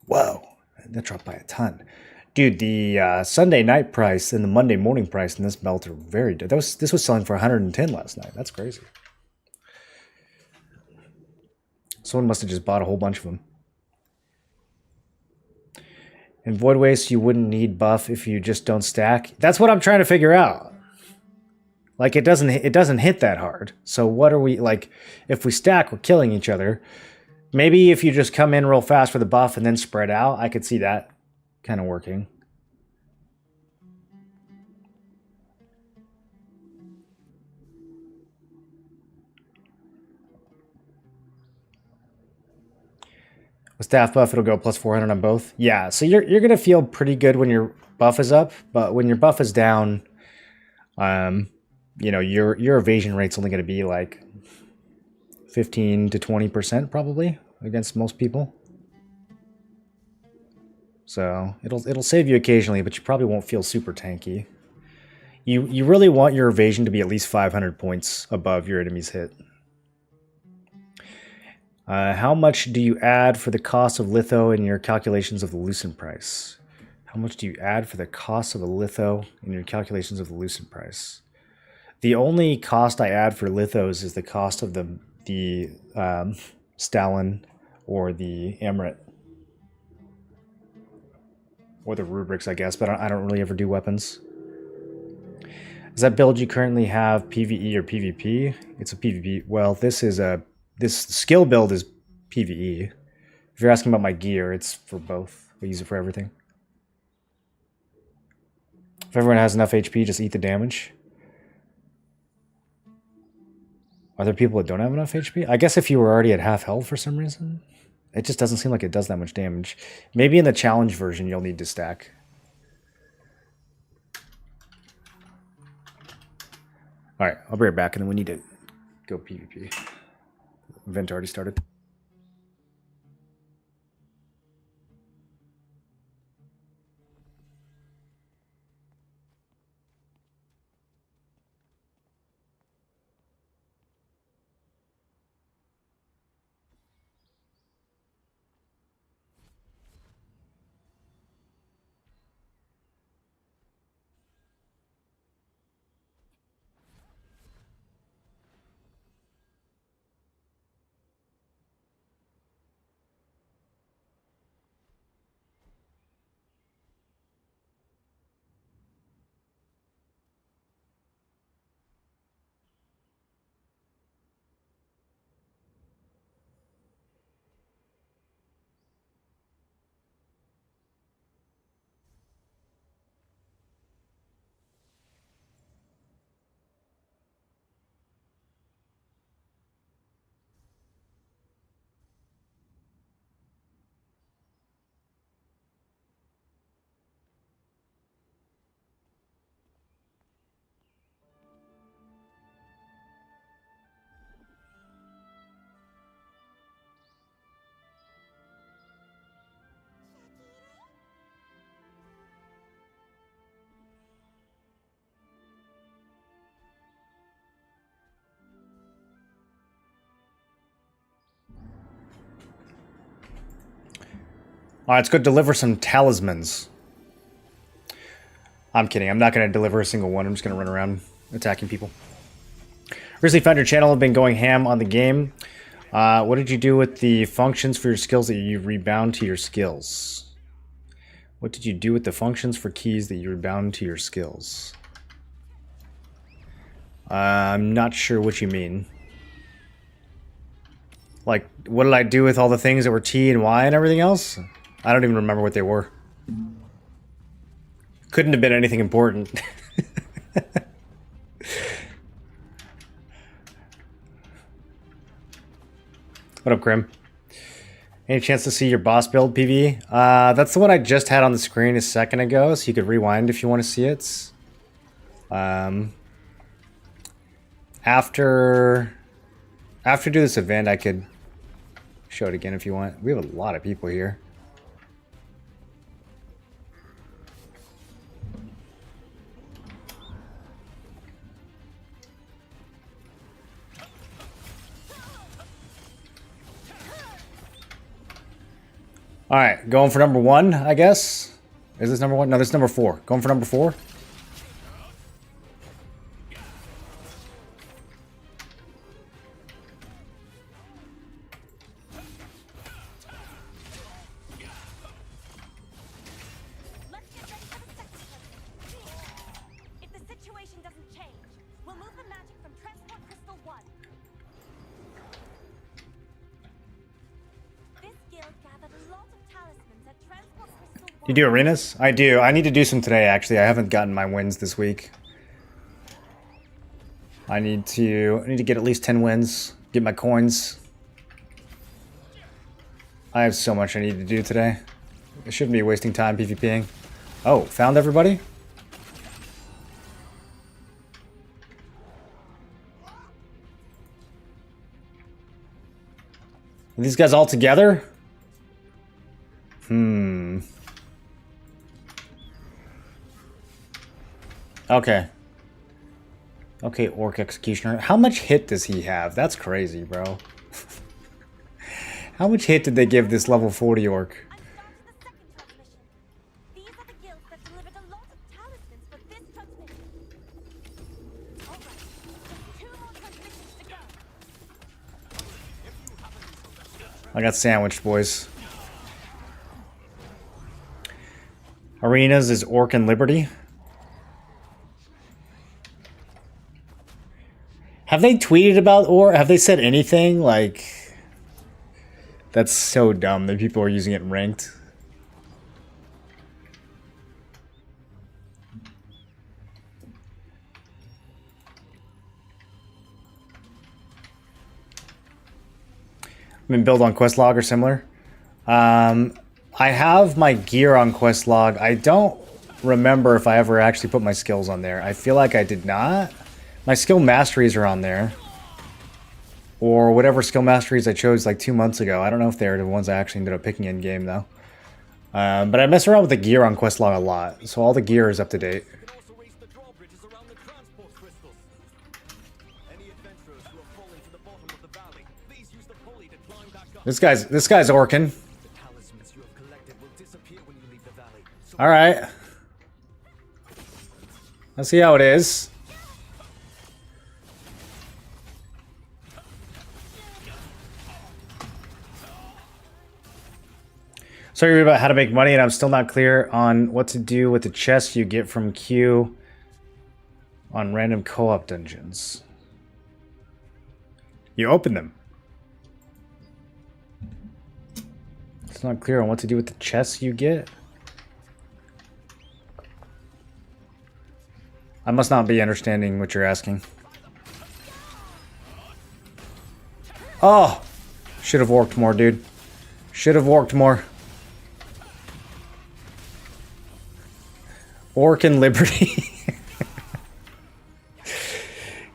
Whoa, that dropped by a ton. Dude, the Sunday night price and the Monday morning price in this belt are very good. This was selling for 110 last night. That's crazy. Someone must have just bought a whole bunch of them. In Void Waste, you wouldn't need buff if you just don't stack. That's what I'm trying to figure out. Like, it doesn't hit that hard. So what are we, like, if we stack, we're killing each other. Maybe if you just come in real fast for the buff and then spread out, I could see that kind of working. With staff buff, it'll go plus 400 on both. Yeah, so you're going to feel pretty good when your buff is up, but when your buff is down, you know, your evasion rate's only going to be like 15 to 20% probably against most people. So it'll save you occasionally, but you probably won't feel super tanky. You really want your evasion to be at least 500 points above your enemy's hit. How much do you add for the cost of litho in your calculations of the Lucent price? How much do you add for the cost of a litho in your calculations of the Lucent price? The only cost I add for lithos is the cost of the Stalin or the Emirate. Or the rubrics, I guess, but I don't really ever do weapons. Is that build you currently have PvE or PvP? It's a PvP. Well, this skill build is PvE. If you're asking about my gear, it's for both. I use it for everything. If everyone has enough HP, just eat the damage. Are there people that don't have enough HP? I guess if you were already at half health for some reason. It just doesn't seem like it does that much damage. Maybe in the challenge version, you'll need to stack. All right, I'll be right back, and then we need to go PvP. Event already started. All right, let's go deliver some talismans. I'm kidding. I'm not going to deliver a single one. I'm just going to run around attacking people. Recently found your channel. Have been going ham on the game. What did you do with the functions for your skills that you rebound to your skills? What did you do with the functions for keys that you rebound to your skills? I'm not sure what you mean. Like, what did I do with all the things that were T and Y and everything else? I don't even remember what they were. Couldn't have been anything important. What up, Grim? Any chance to see your boss build, PV? That's the one I just had on the screen a second ago, so you could rewind if you want to see it. After do this event, I could show it again if you want. We have a lot of people here. All right, going for number 1, I guess. Is this number 1? No, this is number 4. Going for number 4. You do arenas? I do. I need to do some today, actually. I haven't gotten my wins this week. I need to get at least 10 wins. Get my coins. I have so much I need to do today. I shouldn't be wasting time PvPing. Oh, found everybody? Are these guys all together? Okay. Okay, Orc Executioner. How much hit does he have? That's crazy, bro. How much hit did they give this level 40 Orc? I got sandwiched, boys. Arenas is Orc and Liberty. Have they tweeted about or have they said anything? Like, that's so dumb that people are using it in ranked. I mean, build on quest log or similar. I have my gear on quest log. I don't remember if I ever actually put my skills on there. I feel like I did not. My skill masteries are on there. Or whatever skill masteries I chose like 2 months ago. I don't know if they're the ones I actually ended up picking in game though. But I mess around with the gear on quest log a lot. So all the gear is up to date. This guy's orkin. Alright. Let's see how it is. Sorry about how to make money, and I'm still not clear on what to do with the chests you get from Q on random co-op dungeons. You open them. It's not clear on what to do with the chests you get. I must not be understanding what you're asking. Oh! Should have worked more, dude. Should have worked more. Orc and Liberty.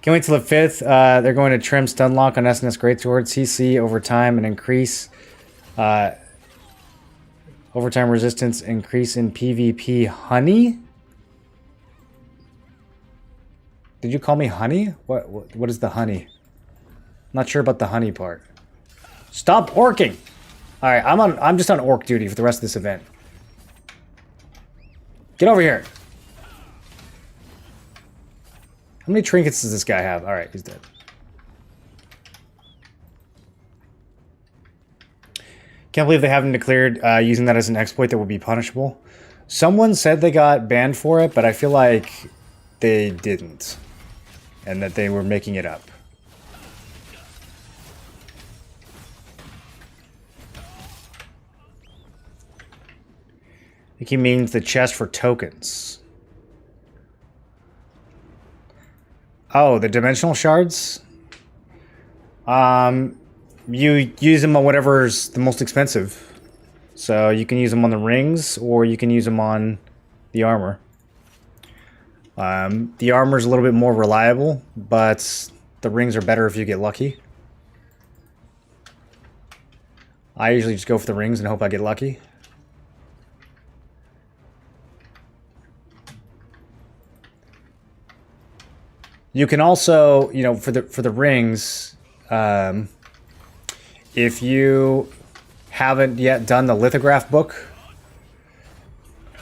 Can't wait till the 5th. They're going to trim stun lock on SNS Greatsword, CC over time, and increase overtime resistance, increase in PvP. Honey? Did you call me honey? What is the honey? Not sure about the honey part. Stop orking. All right, I'm just on orc duty for the rest of this event. Get over here. How many trinkets does this guy have? All right, he's dead. Can't believe they haven't declared using that as an exploit that would be punishable. Someone said they got banned for it, but I feel like they didn't. And that they were making it up. I think he means the chest for tokens. Oh, the dimensional shards? You use them on whatever's the most expensive. So you can use them on the rings, or you can use them on the armor. The armor is a little bit more reliable, but the rings are better if you get lucky. I usually just go for the rings and hope I get lucky. You can also, you know, for the rings, if you haven't yet done the lithograph book,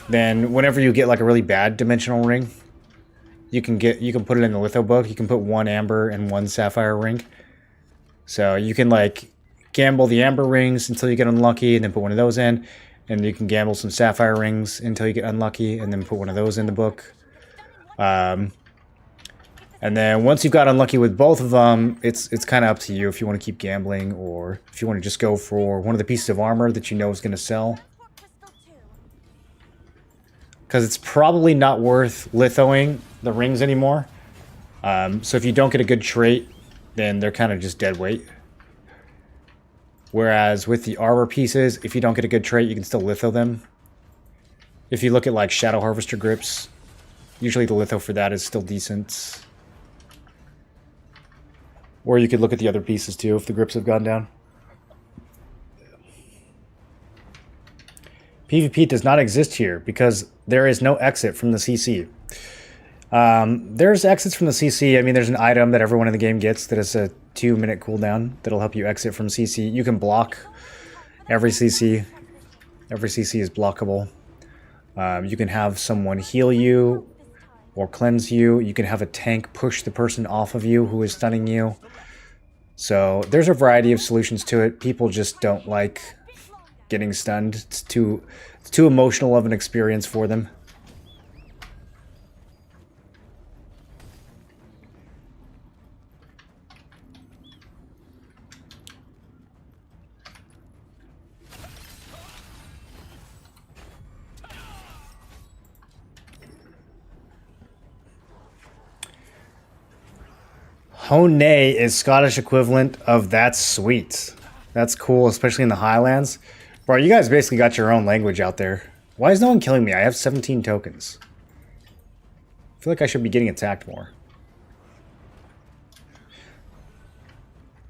then whenever you get like a really bad dimensional ring, you can put it in the litho book. You can put 1 amber and 1 sapphire ring. So you can like gamble the amber rings until you get unlucky, and then put one of those in, and you can gamble some sapphire rings until you get unlucky, and then put one of those in the book. And then once you've got unlucky with both of them, it's kind of up to you if you want to keep gambling, or if you want to just go for one of the pieces of armor that you know is going to sell. Because it's probably not worth lithoing the rings anymore. So if you don't get a good trait, then they're kind of just dead weight. Whereas with the armor pieces, if you don't get a good trait, you can still litho them. If you look at like Shadow Harvester grips, usually the litho for that is still decent. Or you could look at the other pieces too if the grips have gone down. PvP does not exist here because there is no exit from the CC. There's exits from the CC. I mean, there's an item that everyone in the game gets that is a 2-minute cooldown that'll help you exit from CC. You can block every CC. Every CC is blockable. You can have someone heal you or cleanse you. You can have a tank push the person off of you who is stunning you. So there's a variety of solutions to it. People just don't like getting stunned. It's too emotional of an experience for them. Hone is Scottish equivalent of that's sweet. That's cool, especially in the Highlands. Bro, you guys basically got your own language out there. Why is no one killing me? I have 17 tokens. I feel like I should be getting attacked more.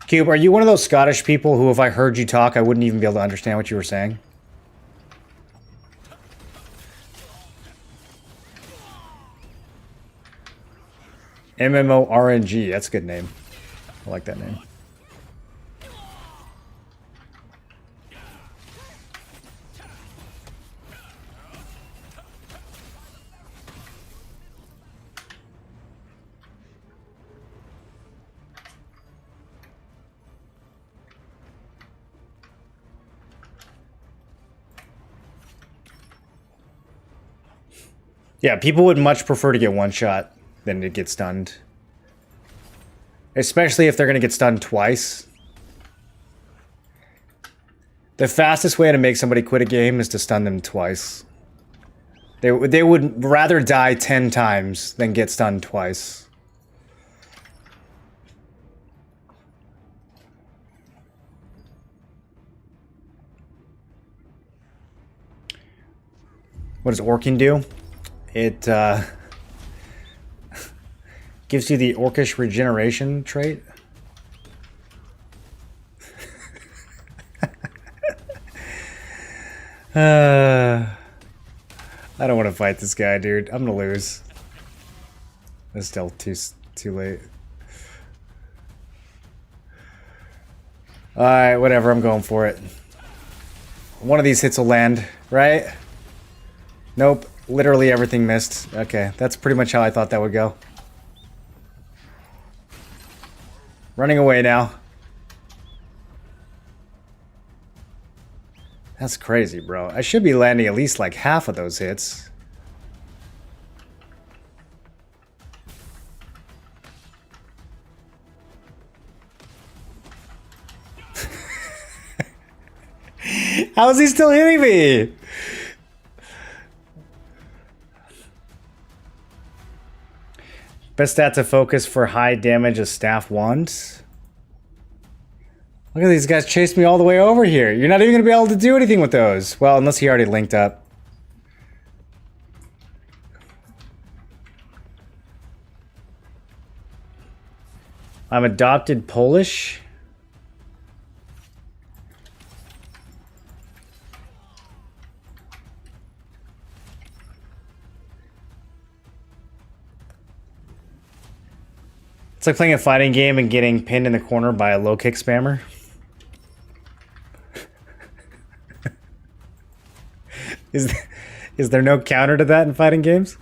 Cube, are you one of those Scottish people who if I heard you talk, I wouldn't even be able to understand what you were saying? MMO RNG, that's a good name. I like that name. Yeah, people would much prefer to get one shot than to get stunned. Especially if they're going to get stunned twice. The fastest way to make somebody quit a game is to stun them twice. They would rather die 10 times than get stunned twice. What does Orking do? It gives you the Orcish regeneration trait. I don't want to fight this guy, dude. I'm gonna lose. It's still too late. Alright, whatever, I'm going for it. One of these hits will land, right? Nope, literally everything missed. Okay, that's pretty much how I thought that would go. Running away now. That's crazy, bro. I should be landing at least like half of those hits. How is he still hitting me? Best stat to focus for high damage is staff wands. Look at these guys chase me all the way over here. You're not even going to be able to do anything with those. Well, unless he already linked up. I'm adopted Polish. It's like playing a fighting game and getting pinned in the corner by a low kick spammer. Is there no counter to that in fighting games?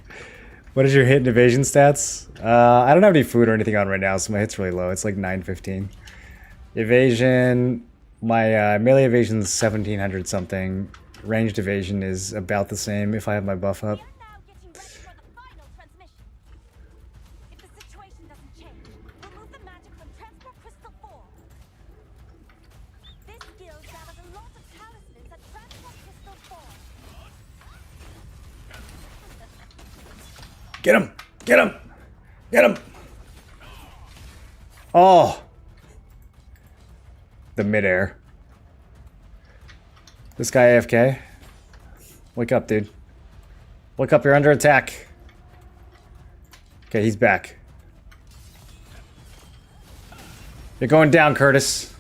What is your hit and evasion stats? I don't have any food or anything on right now, so my hit's really low. It's like 915. Evasion, my melee evasion is 1700 something. Ranged evasion is about the same if I have my buff up. Get him! Get him! Get him! Oh! The midair. This guy AFK? Wake up, dude. Wake up, you're under attack. Okay, he's back. You're going down, Curtis.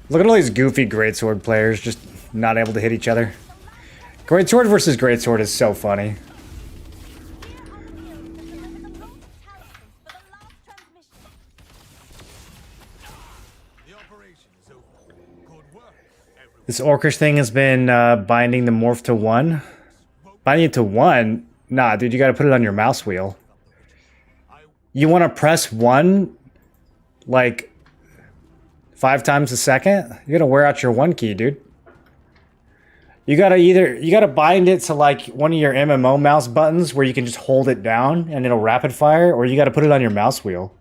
Look at all these goofy greatsword players just not able to hit each other. Greatsword versus greatsword is so funny. This orcish thing has been binding the morph to 1. Binding it to 1? Nah, dude, you gotta put it on your mouse wheel. You wanna press 1? Like 5 times a second? You're gonna wear out your 1 key, dude. You gotta bind it to like one of your MMO mouse buttons where you can just hold it down and it'll rapid fire, or you gotta put it on your mouse wheel.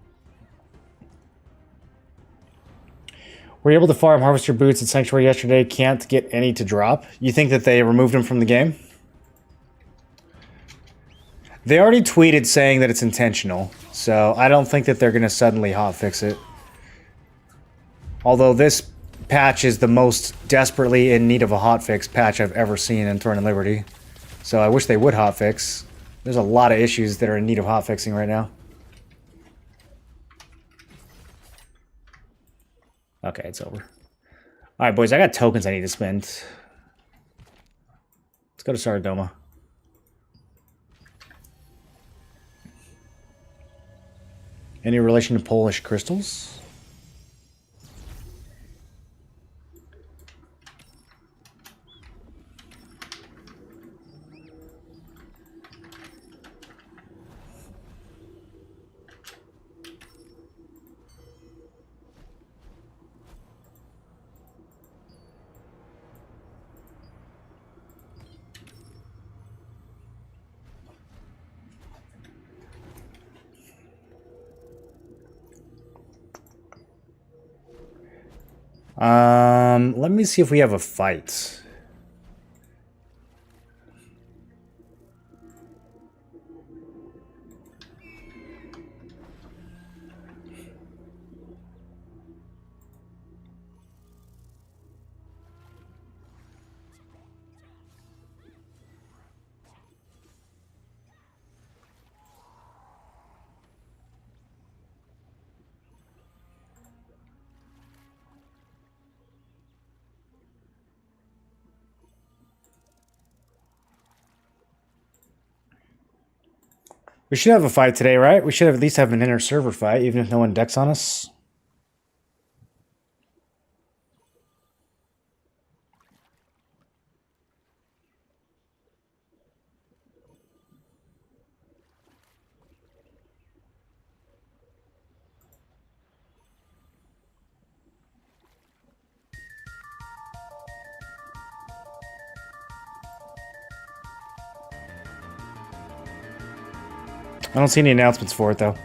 Were you able to farm Harvester Boots at Sanctuary yesterday? Can't get any to drop. You think that they removed them from the game? They already tweeted saying that it's intentional, so I don't think that they're gonna suddenly hotfix it. Although this patch is the most desperately in need of a hotfix patch I've ever seen in Throne and Liberty. So I wish they would hotfix. There's a lot of issues that are in need of hotfixing right now. Okay, it's over. Alright, boys, I got tokens I need to spend. Let's go to Saradoma. Any relation to Polish crystals? Let me see if we have a fight. We should have a fight today, right? We should at least have an inter-server fight, even if no one decks on us. I don't see any announcements for it, though.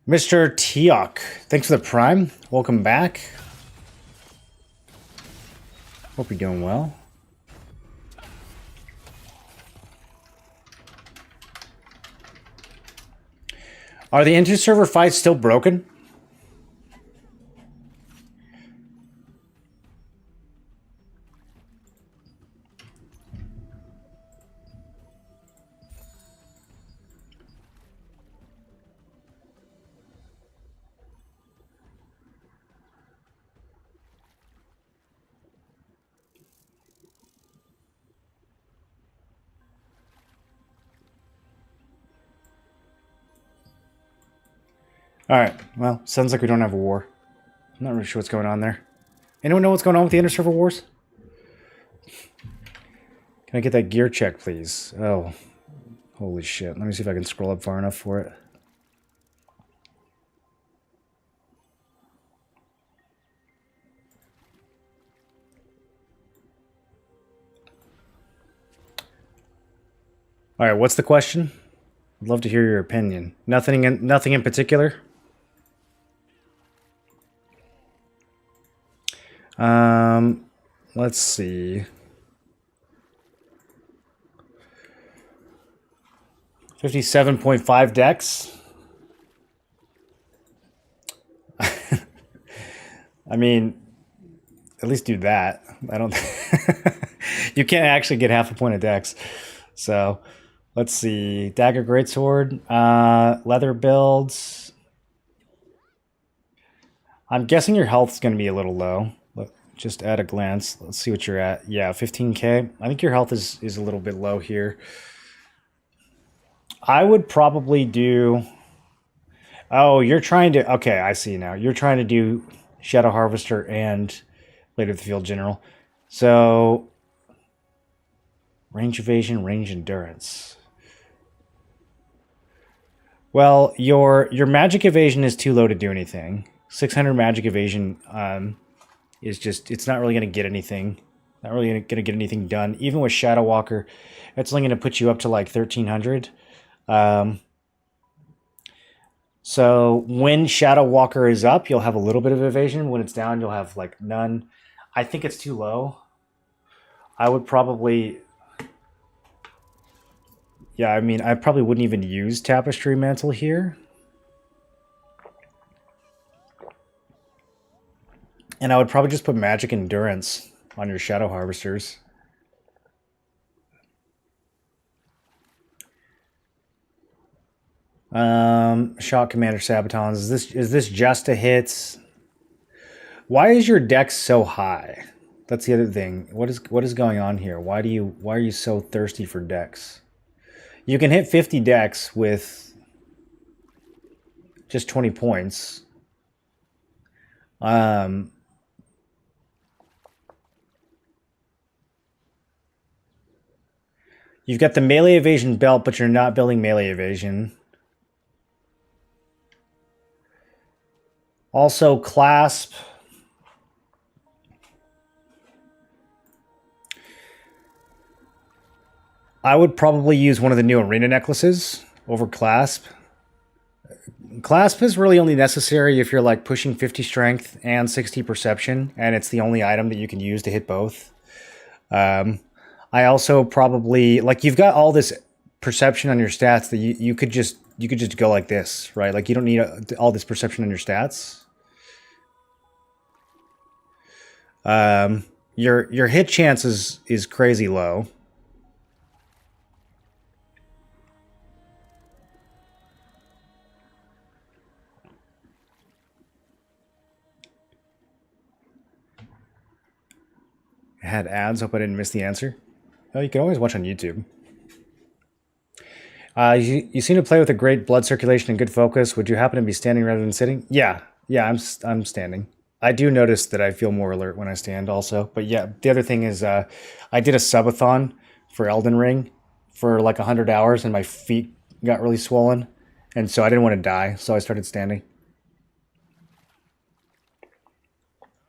Mr. Teok, thanks for the prime. Welcome back. Hope you're doing well. Are the inter-server fights still broken? Alright, well, sounds like we don't have a war. I'm not really sure what's going on there. Anyone know what's going on with the inter-server wars? Can I get that gear check, please? Oh, holy shit. Let me see if I can scroll up far enough for it. Alright, what's the question? I'd love to hear your opinion. Nothing in particular? Let's see. 57.5 decks. I mean, at least do that. I don't. You can't actually get half a point of decks. So, let's see. Dagger Greatsword, leather builds. I'm guessing your health's going to be a little low. Just at a glance, let's see what you're at. Yeah, 15k. I think your health is a little bit low here. I would probably do... Oh, you're trying to... Okay, I see now. You're trying to do Shadow Harvester and Blade of the Field General. So... Range evasion, range endurance. Well, your magic evasion is too low to do anything. 600 magic evasion is just... It's not really going to get anything. Not really going to get anything done. Even with Shadow Walker, it's only going to put you up to like 1300. So when Shadow Walker is up, you'll have a little bit of evasion. When it's down, you'll have like none. I think it's too low. I would probably... Yeah, I mean, I probably wouldn't even use Tapestry Mantle here. And I would probably just put Magic Endurance on your Shadow Harvesters. Shock Commander Sabatons. Is this just a hit? Why is your dex so high? That's the other thing. What is going on here? Why are you so thirsty for dex? You can hit 50 decks with just 20 points. You've got the melee evasion belt, but you're not building melee evasion. Also, clasp. I would probably use one of the new arena necklaces over clasp. Clasp is really only necessary if you're like pushing 50 strength and 60 perception, and it's the only item that you can use to hit both. I also probably, like, you've got all this perception on your stats that you could just go like this, right? Like, you don't need all this perception on your stats. Your hit chance is crazy low. I had ads. Hope I didn't miss the answer. Oh, you can always watch on YouTube. You seem to play with a great blood circulation and good focus. Would you happen to be standing rather than sitting? Yeah, I'm standing. I do notice that I feel more alert when I stand also. But yeah, the other thing is I did a subathon for Elden Ring for like 100 hours and my feet got really swollen. And so I didn't want to die, so I started standing.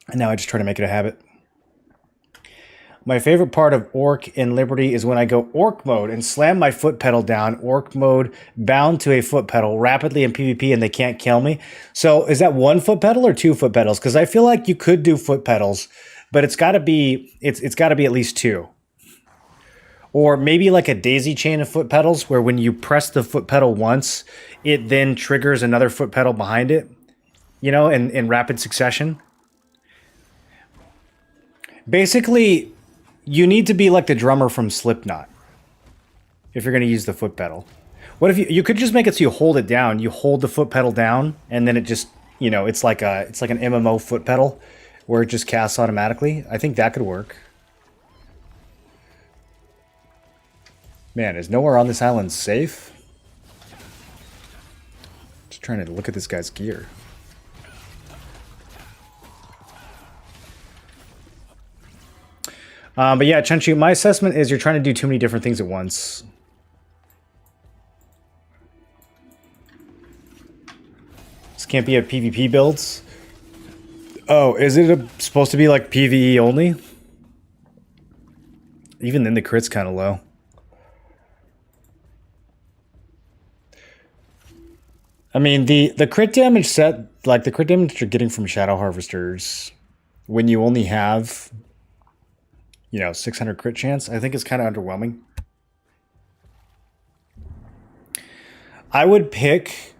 And now I just try to make it a habit. My favorite part of Orc in Liberty is when I go Orc mode and slam my foot pedal down, Orc mode, bound to a foot pedal rapidly in PvP and they can't kill me. So is that 1 foot pedal or 2 foot pedals? Because I feel like you could do foot pedals, but it's got to be at least 2. Or maybe like a daisy chain of foot pedals where when you press the foot pedal once, it then triggers another foot pedal behind it, you know, in rapid succession. Basically, you need to be like the drummer from Slipknot if you're going to use the foot pedal. What if you could just make it so you hold it down, you hold the foot pedal down, and then it just, you know, it's like an MMO foot pedal where it just casts automatically. I think that could work. Man, is nowhere on this island safe? Just trying to look at this guy's gear. But yeah, Chenchu, my assessment is you're trying to do too many different things at once. This can't be a PvP builds. Oh, is it supposed to be like PvE only? Even then the crit's kind of low. I mean, the crit damage set, like the crit damage you're getting from Shadow Harvesters, when you only have, you know, 600 crit chance, I think is kind of underwhelming. I would pick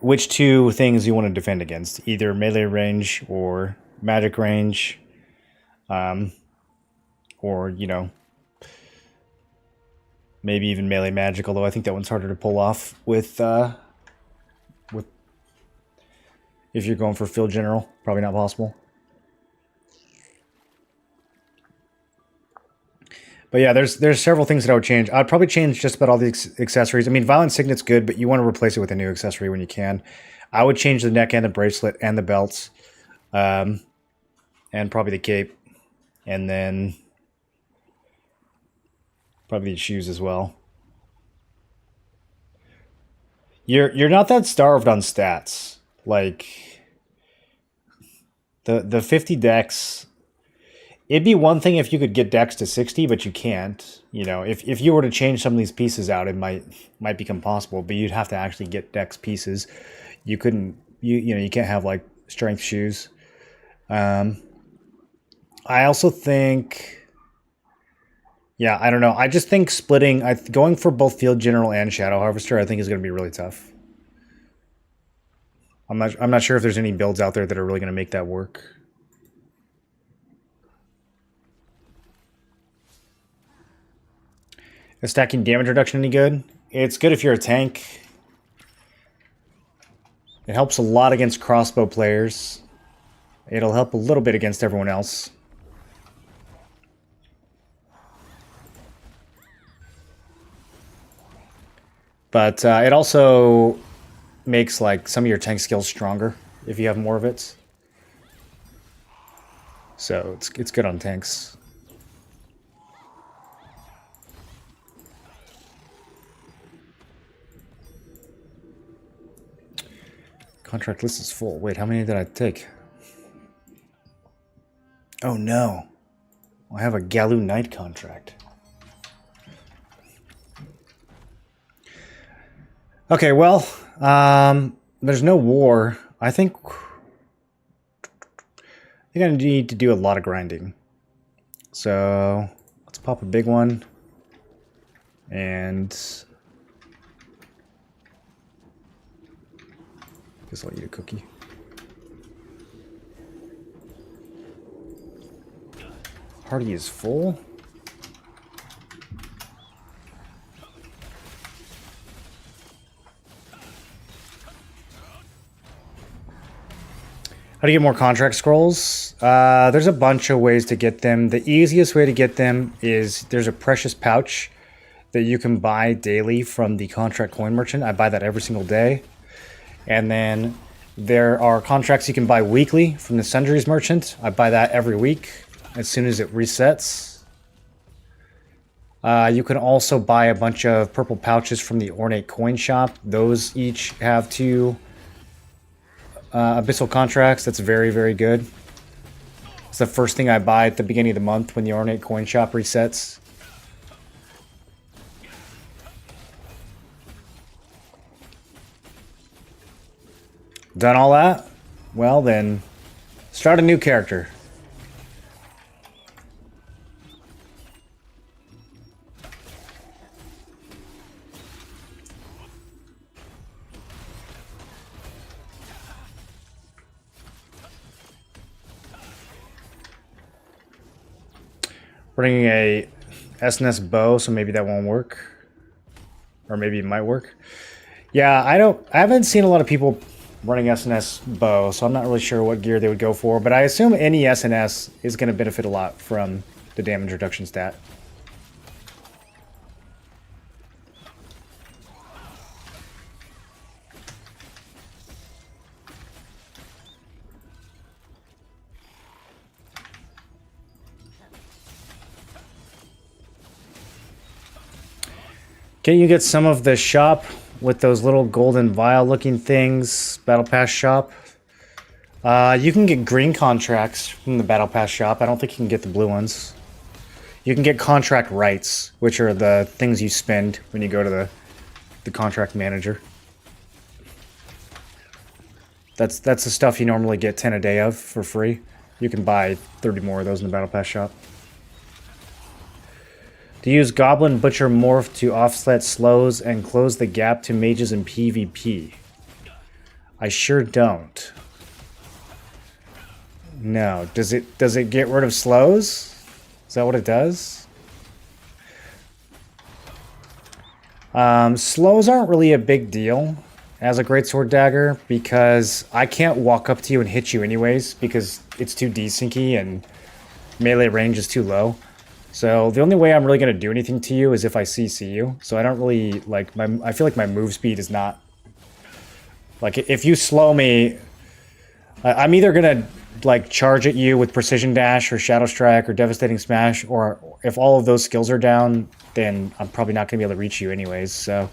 which 2 things you want to defend against, either melee range or magic range, or, you know, maybe even melee magic, although I think that one's harder to pull off with if you're going for field general, probably not possible. But yeah, there's several things that I would change. I'd probably change just about all the accessories. I mean, Violent Signet's good, but you want to replace it with a new accessory when you can. I would change the neck and the bracelet and the belts, and probably the cape, and then probably the shoes as well. You're not that starved on stats. Like the 50 dex. It'd be one thing if you could get dex to 60, but you can't. You know, if you were to change some of these pieces out, it might become possible, but you'd have to actually get dex pieces. You couldn't, you know, you can't have like strength shoes. I also think, yeah, I don't know. I just think going for both Field General and Shadow Harvester, I think is going to be really tough. I'm not sure if there's any builds out there that are really going to make that work. Is stacking damage reduction any good? It's good if you're a tank. It helps a lot against crossbow players. It'll help a little bit against everyone else. But it also makes like some of your tank skills stronger if you have more of it. So it's good on tanks. Contract list is full. Wait, how many did I take? Oh no. I have a Galu Knight contract. Okay, well, there's no war. I think I need to do a lot of grinding. So let's pop a big one. And guess I'll eat a cookie. Party is full. How do you get more contract scrolls? There's a bunch of ways to get them. The easiest way to get them is there's a precious pouch that you can buy daily from the contract coin merchant. I buy that every single day. And then there are contracts you can buy weekly from the Sundries merchant. I buy that every week as soon as it resets. You can also buy a bunch of purple pouches from the Ornate Coin Shop. Those each have 2 abyssal contracts. That's very, very good. It's the first thing I buy at the beginning of the month when the Ornate Coin Shop resets. Done all that? Well then, start a new character. Bringing a SNS bow, so maybe that won't work. Or maybe it might work. Yeah, I haven't seen a lot of people running SNS bow, so I'm not really sure what gear they would go for, but I assume any SNS is going to benefit a lot from the damage reduction stat. Can you get some of the shop with those little golden vial looking things? Battle Pass shop? You can get green contracts from the Battle Pass shop. I don't think you can get the blue ones. You can get contract rights, which are the things you spend when you go to the contract manager. That's the stuff you normally get 10 a day of for free. You can buy 30 more of those in the Battle Pass shop. To use Goblin Butcher Morph to offset slows and close the gap to mages in PvP. I sure don't. No. Does it get rid of slows? Is that what it does? Slows aren't really a big deal as a Greatsword Dagger because I can't walk up to you and hit you anyways because it's too desyncy and melee range is too low. So the only way I'm really going to do anything to you is if I CC you. So I don't really, like, I feel like my move speed is not... Like, if you slow me, I'm either going to, like, charge at you with Precision Dash or Shadow Strike or Devastating Smash, or if all of those skills are down, then I'm probably not going to be able to reach you anyways, so...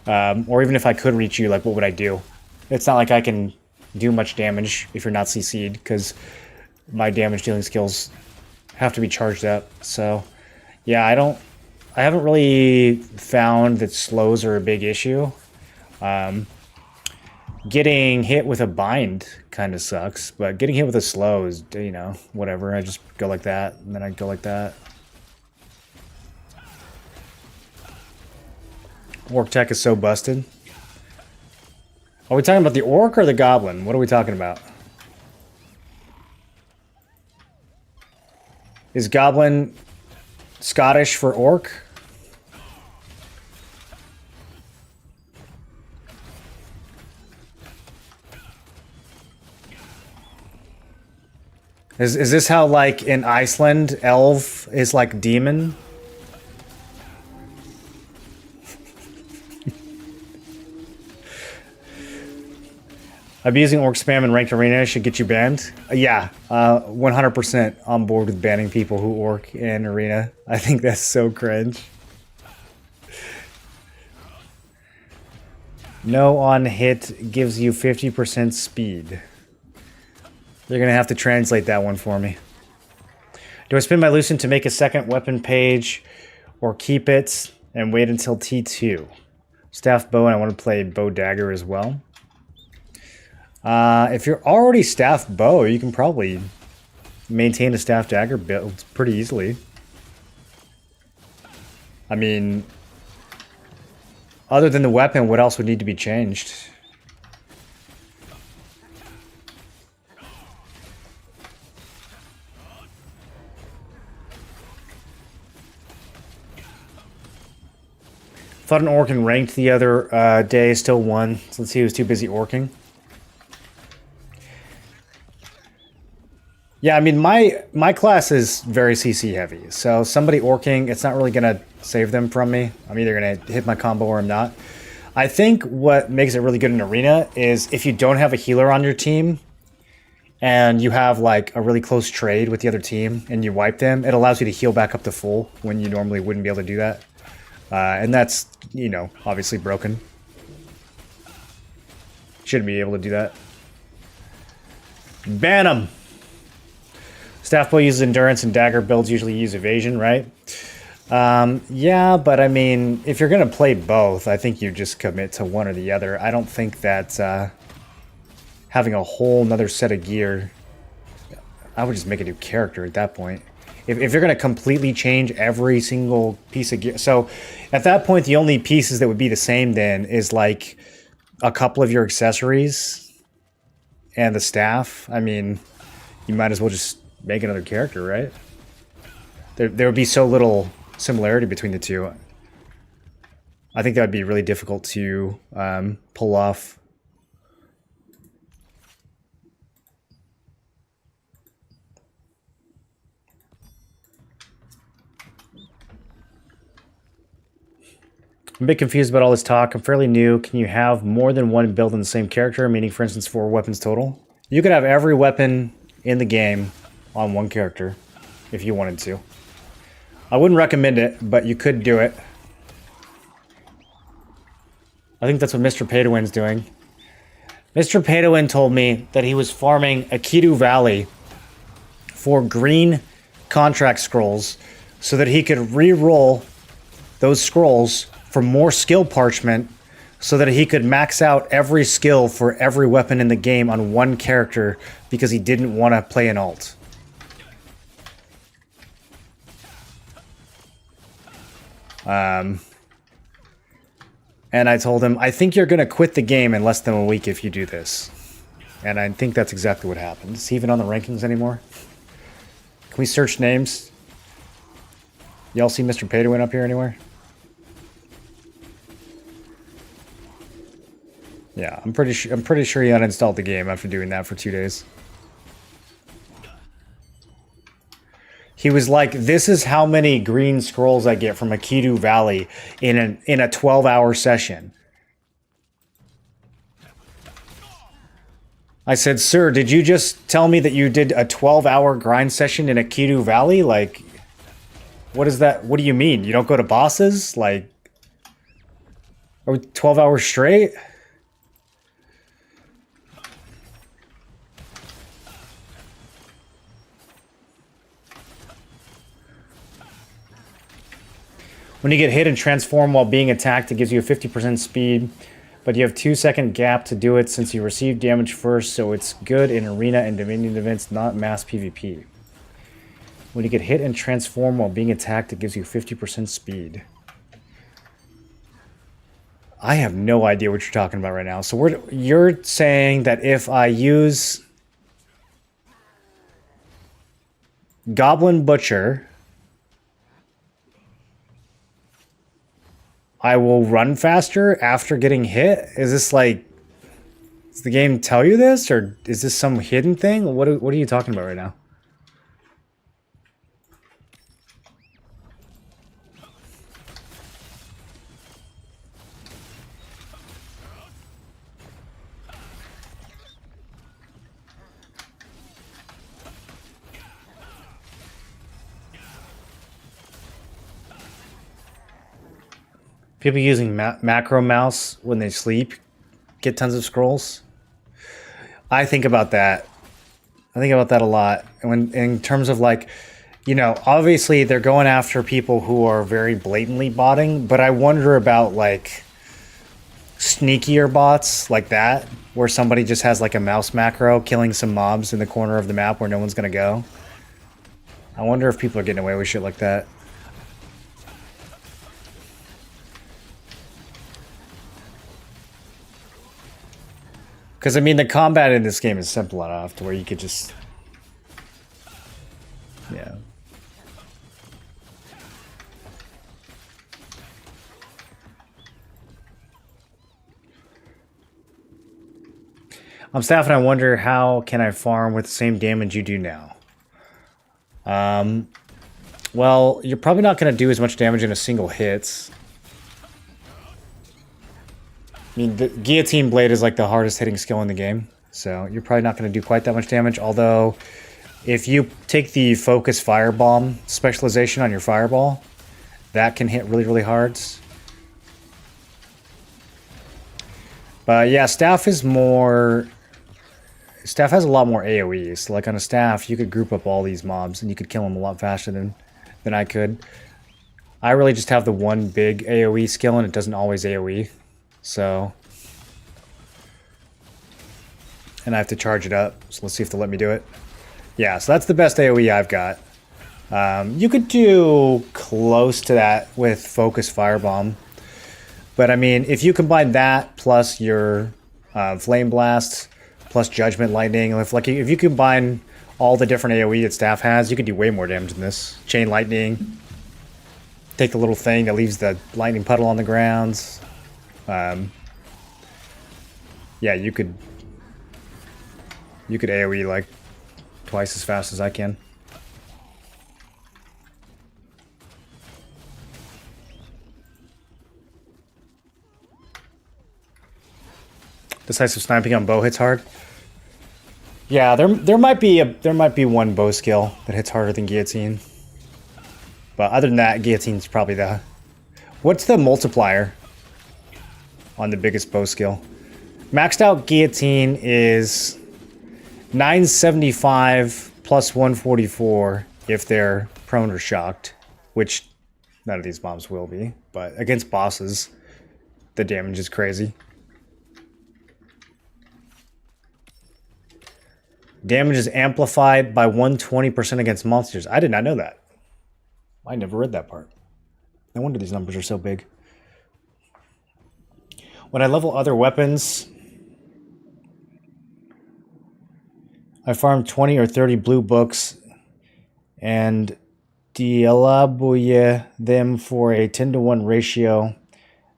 or even if I could reach you, like, what would I do? It's not like I can do much damage if you're not CC'd, because my damage dealing skills have to be charged up. So yeah, I haven't really found that slows are a big issue. Getting hit with a bind kind of sucks, but getting hit with a slow is, you know, whatever. I just go like that, and then I go like that. Orc tech is so busted. Are we talking about the orc or the goblin? What are we talking about? Is goblin Scottish for orc? Is this how, like, in Iceland, elf is like demon? Abusing orc spam in ranked arena should get you banned. Yeah, 100% on board with banning people who orc in arena. I think that's so cringe. No on hit gives you 50% speed. You're gonna have to translate that one for me. Do I spend my Lucent to make a second weapon page or keep it and wait until T2? Staff bow, and I want to play bow dagger as well. If you're already staff bow, you can probably maintain a staff dagger build pretty easily. I mean, other than the weapon, what else would need to be changed? Thought an orc in ranked the other day, still won. So let's see who's too busy orking. Yeah, I mean, my class is very CC heavy, so somebody orking, it's not really going to save them from me. I'm either going to hit my combo or I'm not. I think what makes it really good in Arena is if you don't have a healer on your team and you have, like, a really close trade with the other team and you wipe them, it allows you to heal back up to full when you normally wouldn't be able to do that. And that's, you know, obviously broken. Shouldn't be able to do that. Ban them! Staff bow uses endurance and dagger builds usually use evasion, right? Yeah, but I mean, if you're going to play both, I think you just commit to one or the other. I don't think that having a whole nother set of gear, I would just make a new character at that point. If you're going to completely change every single piece of gear. So at that point, the only pieces that would be the same then is like a couple of your accessories and the staff. I mean, you might as well just make another character, right? There would be so little similarity between the two. I think that would be really difficult to pull off. I'm a bit confused about all this talk. I'm fairly new. Can you have more than one build in the same character? Meaning, for instance, 4 weapons total? You could have every weapon in the game on one character if you wanted to. I wouldn't recommend it, but you could do it. I think that's what Mr. Pay-to-Win's doing. Mr. Pay-to-Win told me that he was farming Akitu Valley for green contract scrolls so that he could re-roll those scrolls for more skill parchment so that he could max out every skill for every weapon in the game on one character because he didn't want to play an alt. And I told him, I think you're going to quit the game in less than a week if you do this. And I think that's exactly what happened. Is he even on the rankings anymore? Can we search names? Y'all see Mr. Pay-to-Win up here anywhere? Yeah, I'm pretty sure he uninstalled the game after doing that for 2 days. He was like, "This is how many green scrolls I get from Akitu Valley in a 12-hour session." I said, "Sir, did you just tell me that you did a 12-hour grind session in Akitu Valley? Like, what is that? What do you mean? You don't go to bosses? Like, are we 12 hours straight?" When you get hit and transform while being attacked, it gives you a 50% speed, but you have 2-second gap to do it since you receive damage first, so it's good in arena and dominion events, not mass PvP. When you get hit and transform while being attacked, it gives you 50% speed. I have no idea what you're talking about right now. So you're saying that if I use Goblin Butcher, I will run faster after getting hit? Is this like, does the game tell you this, or is this some hidden thing? What are you talking about right now? People using macro mouse when they sleep get tons of scrolls. I think about that. I think about that a lot. And when, in terms of like, you know, obviously they're going after people who are very blatantly botting, but I wonder about like sneakier bots like that, where somebody just has like a mouse macro killing some mobs in the corner of the map where no one's gonna go. I wonder if people are getting away with shit like that. Because, I mean, the combat in this game is simple enough to where you could just... Yeah. I'm staff and I wonder, how can I farm with the same damage you do now? Well, you're probably not going to do as much damage in a single hit. I mean, the Guillotine Blade is like the hardest hitting skill in the game, so you're probably not going to do quite that much damage, although if you take the Focus Firebomb specialization on your Fireball, that can hit really, really hard. But yeah, Staff is more... staff has a lot more AoE. So like on a staff, you could group up all these mobs and you could kill them a lot faster than I could. I really just have the one big AoE skill and it doesn't always AoE. So... and I have to charge it up. So let's see if they'll let me do it. Yeah, so that's the best AoE I've got. You could do close to that with Focus Firebomb. But I mean, if you combine that plus your Flame Blast, plus Judgment Lightning, if you combine all the different AoE that staff has, you could do way more damage than this. Chain Lightning. Take the little thing that leaves the lightning puddle on the ground. Yeah, you could AoE like twice as fast as I can. Decisive sniping on bow hits hard. Yeah, there might be one bow skill that hits harder than guillotine. But other than that, guillotine's probably the... What's the multiplier on the biggest bow skill? Maxed out guillotine is 975 plus 144 if they're prone or shocked, which none of these mobs will be. But against bosses, the damage is crazy. Damage is amplified by 120% against monsters. I did not know that. I never read that part. No wonder these numbers are so big. When I level other weapons, I farm 20 or 30 blue books and dialabuye them for a 10-to-1 ratio,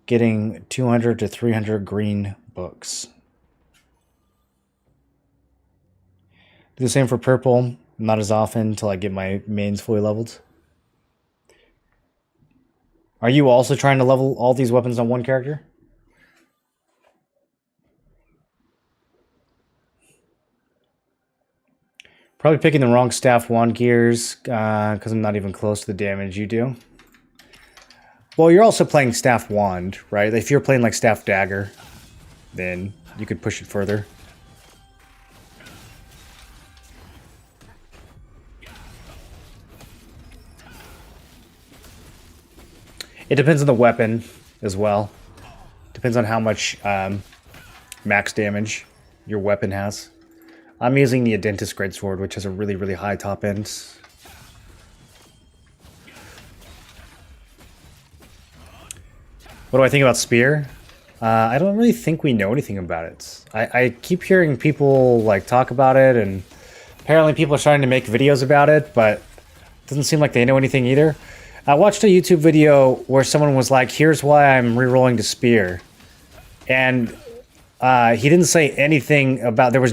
getting 200 to 300 green books. Do the same for purple, not as often until I get my mains fully leveled. Are you also trying to level all these weapons on one character? Probably picking the wrong staff wand gears because I'm not even close to the damage you do. Well, you're also playing staff wand, right? If you're playing like staff dagger, then you could push it further. It depends on the weapon as well. Depends on how much max damage your weapon has. I'm using the Adentis Greatsword, which has a really, really high top end. What do I think about Spear? I don't really think we know anything about it. I keep hearing people like talk about it, and apparently people are starting to make videos about it, but it doesn't seem like they know anything either. I watched a YouTube video where someone was like, here's why I'm rerolling to Spear. And he didn't say anything about, there was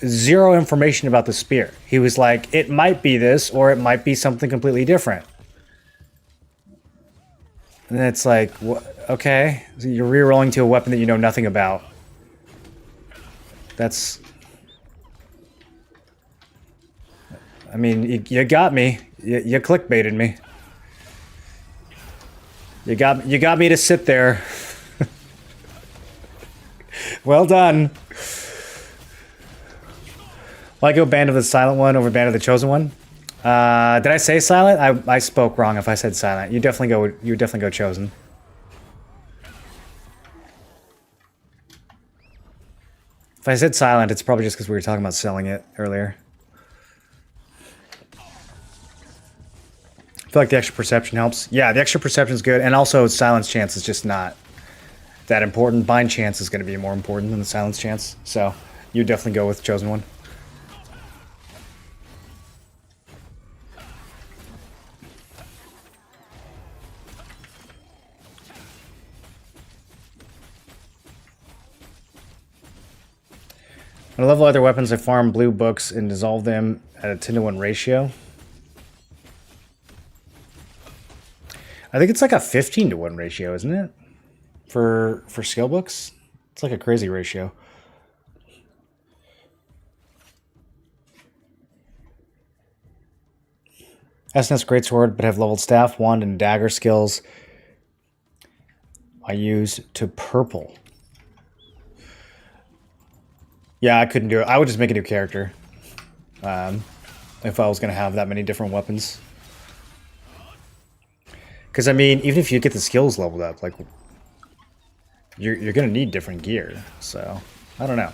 zero information about the Spear. He was like, it might be this, or it might be something completely different. And it's like, okay, so you're rerolling to a weapon that you know nothing about. That's... I mean, you got me. You clickbaited me. You got me to sit there. Well done. Why go Band of the Silent One over Band of the Chosen One? Did I say Silent? I spoke wrong if I said Silent. You definitely go Chosen. If I said Silent, it's probably just because we were talking about selling it earlier. I feel like the extra perception helps. Yeah, the extra perception is good, and also silence chance is just not that important. Bind chance is going to be more important than the silence chance, so you definitely go with Chosen One. When I level other weapons, I farm blue books and dissolve them at a 10-to-1 ratio. I think it's like a 15-to-1 ratio, isn't it? For skill books? It's like a crazy ratio. SNS Greatsword, but have leveled staff, wand, and dagger skills. I use to purple. Yeah, I couldn't do it. I would just make a new character. If I was going to have that many different weapons. Because, I mean, even if you get the skills leveled up, like, you're going to need different gear. So, I don't know.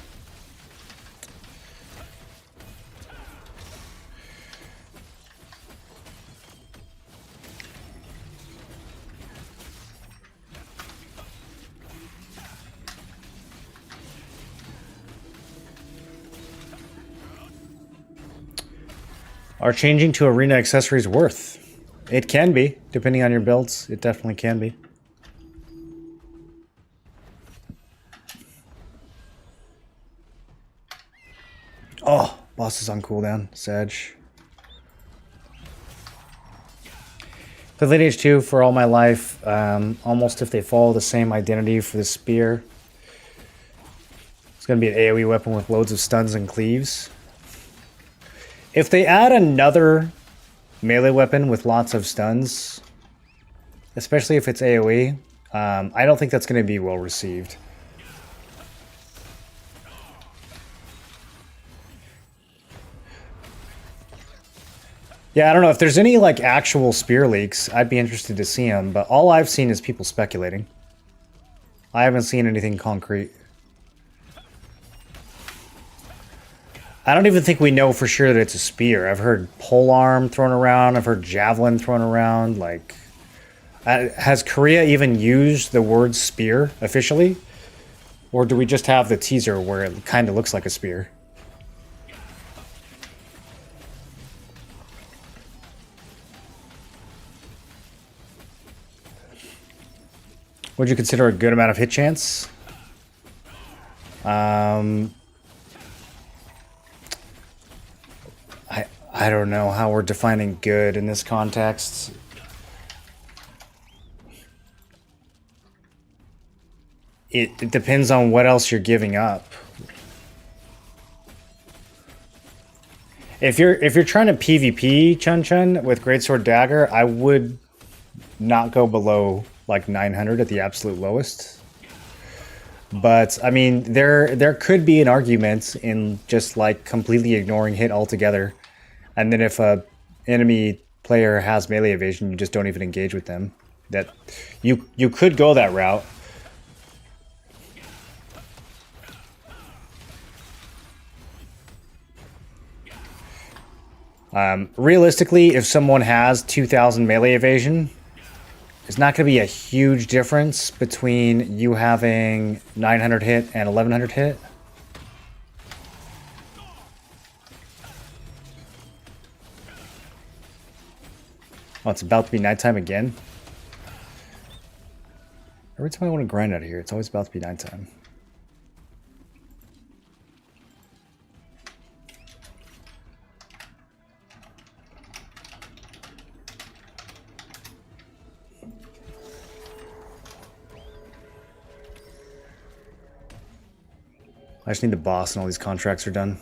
Are changing to arena accessories worth? It can be, depending on your builds. It definitely can be. Oh, boss is on cooldown. Sedge. Played Lineage 2 for all my life. Almost if they follow the same identity for the spear. It's going to be an AoE weapon with loads of stuns and cleaves. If they add another melee weapon with lots of stuns, especially if it's AoE, I don't think that's going to be well received. Yeah, I don't know. If there's any like actual spear leaks, I'd be interested to see them, but all I've seen is people speculating. I haven't seen anything concrete. I don't even think we know for sure that it's a spear. I've heard polearm thrown around. I've heard javelin thrown around. Like, has Korea even used the word spear officially? Or do we just have the teaser where it kind of looks like a spear? Would you consider a good amount of hit chance? I don't know how we're defining good in this context. It depends on what else you're giving up. If you're trying to PvP Chun Chun with Greatsword Dagger, I would not go below like 900 at the absolute lowest. But I mean, there could be an argument in just like completely ignoring hit altogether. And then if a enemy player has melee evasion, you just don't even engage with them. That you could go that route. Realistically, if someone has 2,000 melee evasion, it's not going to be a huge difference between you having 900 hit and 1,100 hit. Oh, it's about to be nighttime again? Every time I want to grind out of here, it's always about to be nighttime. I just need the boss and all these contracts are done.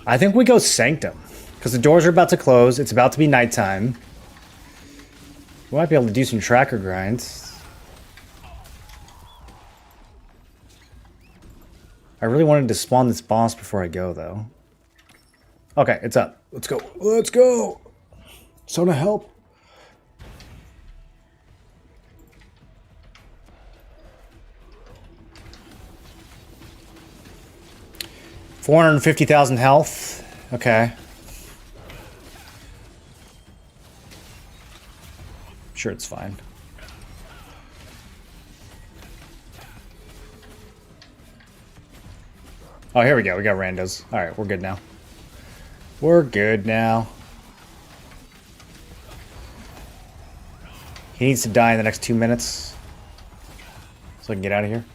I think we go Sanctum. Because the doors are about to close. It's about to be nighttime. We might be able to do some tracker grinds. I really wanted to spawn this boss before I go, though. Okay, it's up. Let's go. Let's go! Sona, help! $450,000 health. Okay. Sure, it's fine. Oh, here we go. We got randos. All right, we're good now. We're good now. He needs to die in the next 2 minutes so I can get out of here.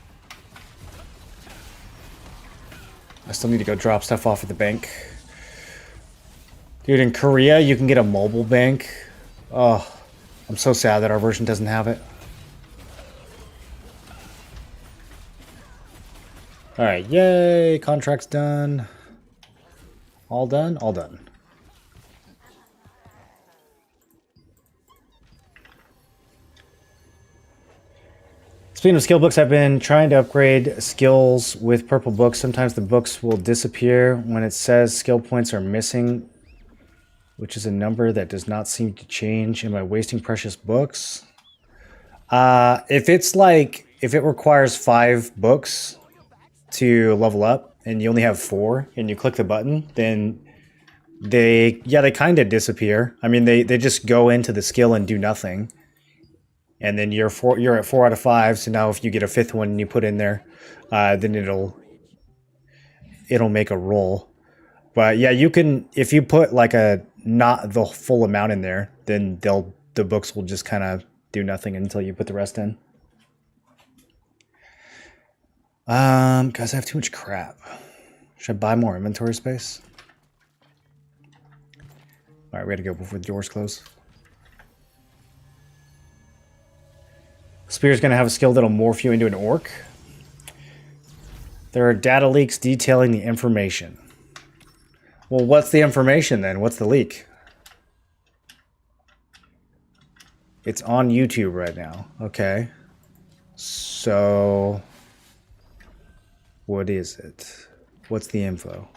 I still need to go drop stuff off at the bank. Dude, in Korea, you can get a mobile bank. Oh, I'm so sad that our version doesn't have it. Alright, yay! Contract's done. All done? All done. Speaking of skill books, I've been trying to upgrade skills with purple books. Sometimes the books will disappear when it says skill points are missing, which is a number that does not seem to change. Am I wasting precious books? If it requires 5 books to level up and you only have 4 and you click the button, then they kind of disappear. I mean, they just go into the skill and do nothing. And then you're at 4 out of 5. So now if you get a 5th one and you put in there, then it'll make a roll. But yeah, you can, if you put like not the full amount in there, then the books will just kind of do nothing until you put the rest in. Guys, I have too much crap. Should I buy more inventory space? All right, we gotta go before the doors close. Spear's gonna have a skill that'll morph you into an orc. There are data leaks detailing the information. Well, what's the information then? What's the leak? It's on YouTube right now. Okay. So, what is it? What's the info?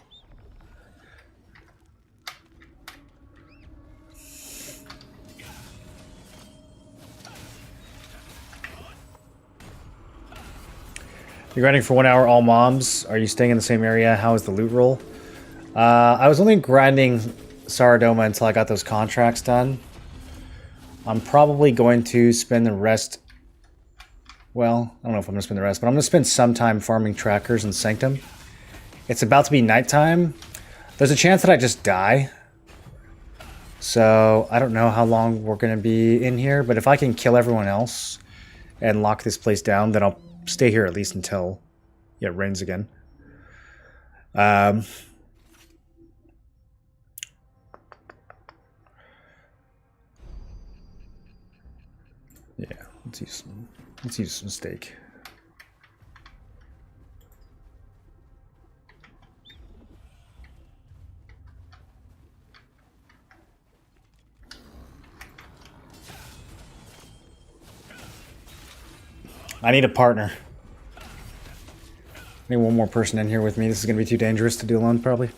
You're grinding for 1 hour, all moms. Are you staying in the same area? How is the loot roll? I was only grinding Saradoma until I got those contracts done. I'm probably going to spend the rest... Well, I don't know if I'm going to spend the rest, but I'm going to spend some time farming trackers in Sanctum. It's about to be nighttime. There's a chance that I just die. So, I don't know how long we're going to be in here, but if I can kill everyone else and lock this place down, then I'll stay here at least until it rains again. Yeah, let's use some steak. I need a partner. I need one more person in here with me. This is going to be too dangerous to do alone, probably.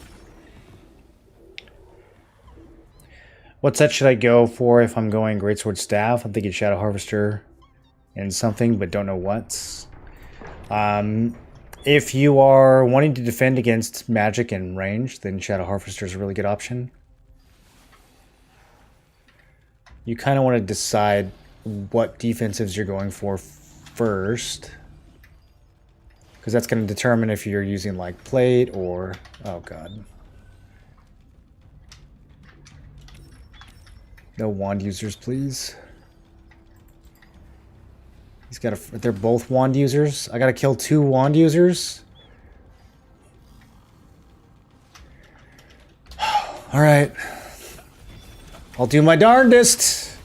What set should I go for if I'm going Greatsword Staff? I'm thinking Shadow Harvester and something, but don't know what. If you are wanting to defend against magic and range, then Shadow Harvester is a really good option. You kind of want to decide what defensives you're going for first, because that's going to determine if you're using like plate or... Oh god. No wand users, please. He's got a... They're both wand users. I gotta kill 2 wand users. Alright. I'll do my darndest.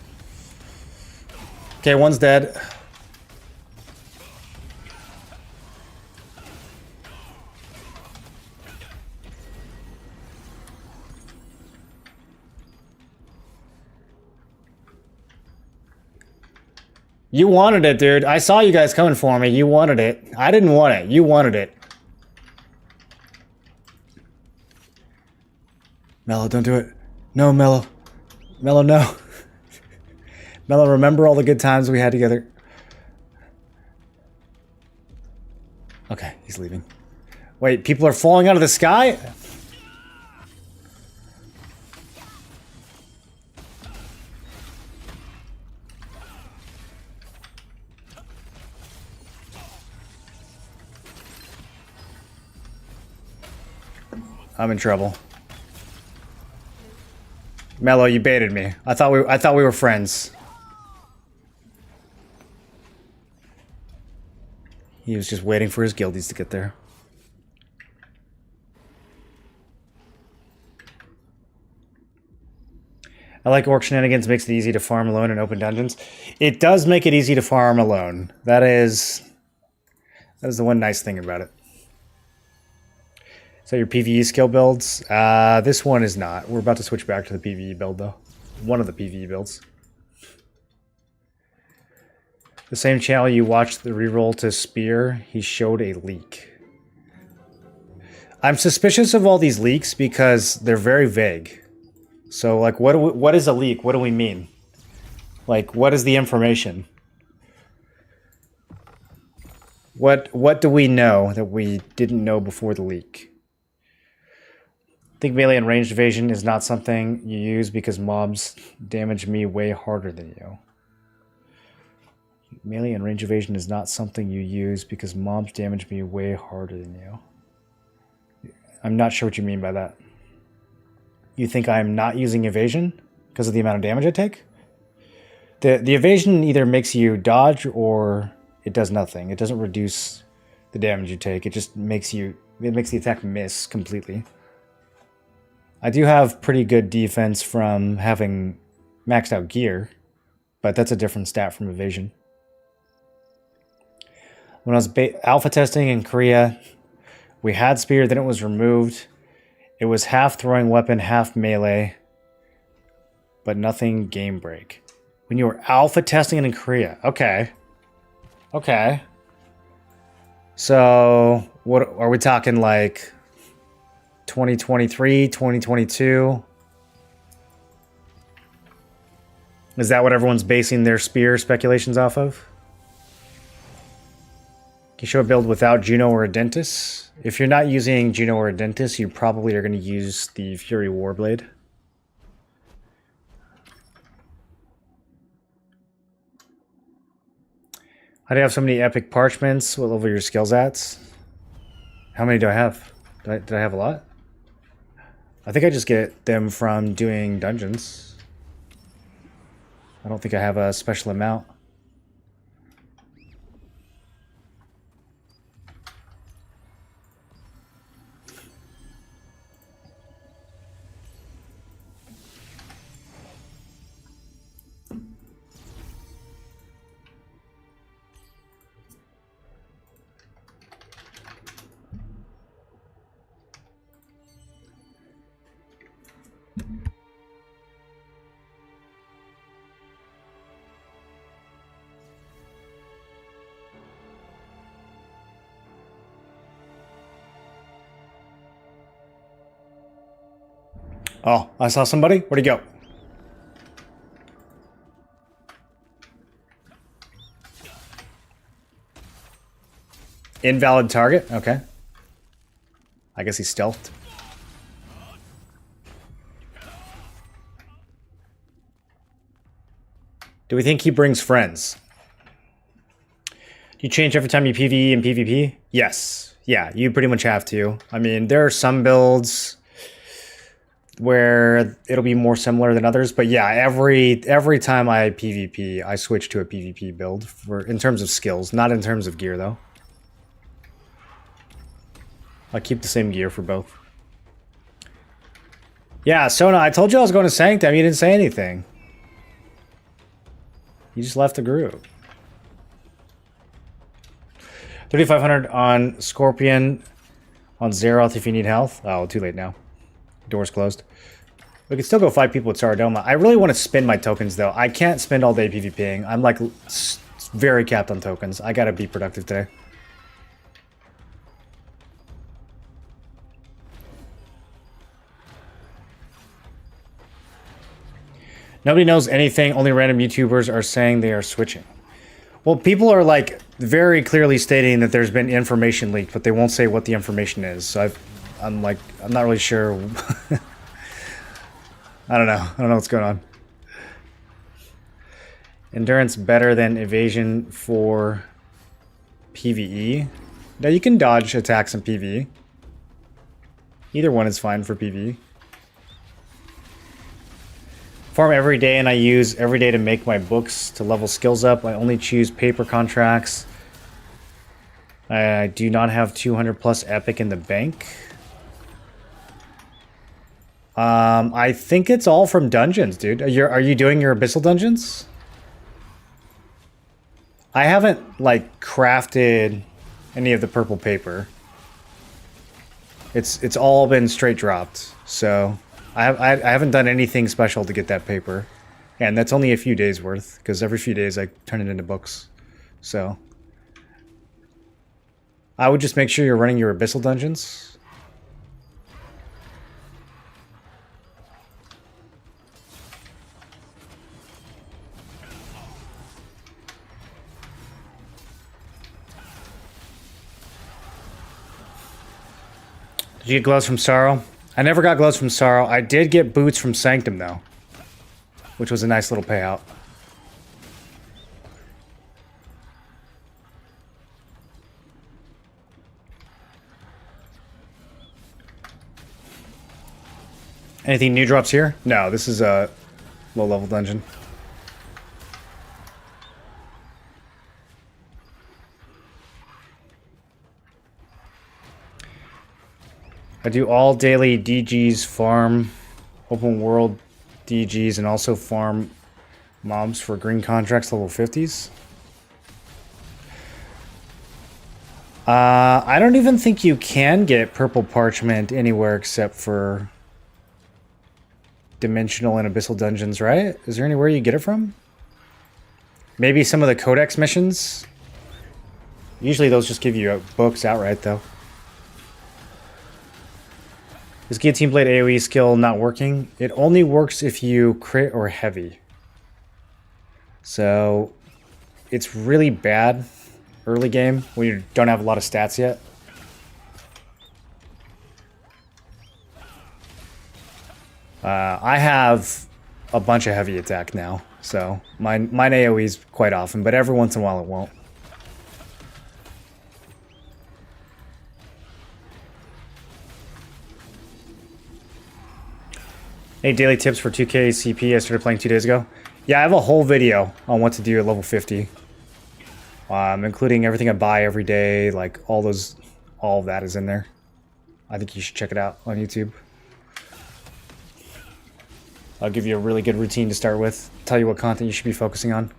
Okay, one's dead. You wanted it, dude. I saw you guys coming for me. You wanted it. I didn't want it. You wanted it. Mello, don't do it. No, Mello. Mello, no. Mello, remember all the good times we had together. Okay, he's leaving. Wait, people are falling out of the sky? I'm in trouble. Mello, you baited me. I thought we were friends. He was just waiting for his guildies to get there. I like orc shenanigans, makes it easy to farm alone in open dungeons. It does make it easy to farm alone. That is the one nice thing about it. So your PvE skill builds? This one is not. We're about to switch back to the PvE build, though. One of the PvE builds. The same channel you watched the reroll to Spear, he showed a leak. I'm suspicious of all these leaks because they're very vague. So, like, what is a leak? What do we mean? Like, what is the information? What do we know that we didn't know before the leak? I think melee and ranged evasion is not something you use because mobs damage me way harder than you. Melee and range evasion is not something you use because mobs damage me way harder than you. I'm not sure what you mean by that. You think I'm not using evasion because of the amount of damage I take? The evasion either makes you dodge or it does nothing. It doesn't reduce the damage you take. It just makes the attack miss completely. I do have pretty good defense from having maxed out gear, but that's a different stat from evasion. When I was alpha testing in Korea, we had Spear, then it was removed. It was half throwing weapon, half melee, but nothing game break. When you were alpha testing it in Korea. Okay. Okay. So, what are we talking, like 2023, 2022? Is that what everyone's basing their Spear speculations off of? Can you show a build without Juno or a Dentis? If you're not using Juno or a Dentis, you probably are going to use the Fury Warblade. How do you have so many epic parchments? What level are your skills at? How many do I have? Did I have a lot? I think I just get them from doing dungeons. I don't think I have a special amount. Oh, I saw somebody. Where'd he go? Invalid target? Okay. I guess he stealthed. Do we think he brings friends? Do you change every time you PvE and PvP? Yes. Yeah, you pretty much have to. I mean, there are some builds where it'll be more similar than others, but yeah, every time I PvP, I switch to a PvP build in terms of skills, not in terms of gear though. I keep the same gear for both. Yeah, Sona, I told you I was going to Sanctum. You didn't say anything. You just left the group. 3,500 on Scorpion on Zeroth if you need health. Oh, too late now. Door's closed. We can still go fight people with Saradoma. I really want to spend my tokens, though. I can't spend all day PvPing. I'm, like, very capped on tokens. I gotta be productive today. Nobody knows anything. Only random YouTubers are saying they are switching. Well, people are, like, very clearly stating that there's been information leaked, but they won't say what the information is. So I'm not really sure. I don't know what's going on. Endurance better than evasion for PvE. Now you can dodge attacks in PvE. Either one is fine for PvE. Farm every day, and I use every day to make my books to level skills up. I only choose paper contracts. I do not have 200 plus epic in the bank. I think it's all from dungeons, dude. Are you doing your abyssal dungeons? I haven't, like, crafted any of the purple paper. It's all been straight dropped, so I haven't done anything special to get that paper. And that's only a few days worth, because every few days I turn it into books. So I would just make sure you're running your abyssal dungeons. Did you get gloves from Sorrow? I never got gloves from Sorrow. I did get boots from Sanctum, though, which was a nice little payout. Anything new drops here? No, this is a low-level dungeon. I do all daily DGs, farm, open world DGs, and also farm mobs for green contracts level 50s. I don't even think you can get purple parchment anywhere except for dimensional and abyssal dungeons, right? Is there anywhere you get it from? Maybe some of the codex missions? Usually those just give you books outright, though. Is Guillotine Blade AoE skill not working? It only works if you crit or heavy. So it's really bad early game when you don't have a lot of stats yet. I have a bunch of heavy attack now, so mine AoEs quite often, but every once in a while it won't. Any daily tips for 2K CP? I started playing 2 days ago. Yeah, I have a whole video on what to do at level 50. Including everything I buy every day, like all of that is in there. I think you should check it out on YouTube. I'll give you a really good routine to start with. Tell you what content you should be focusing on.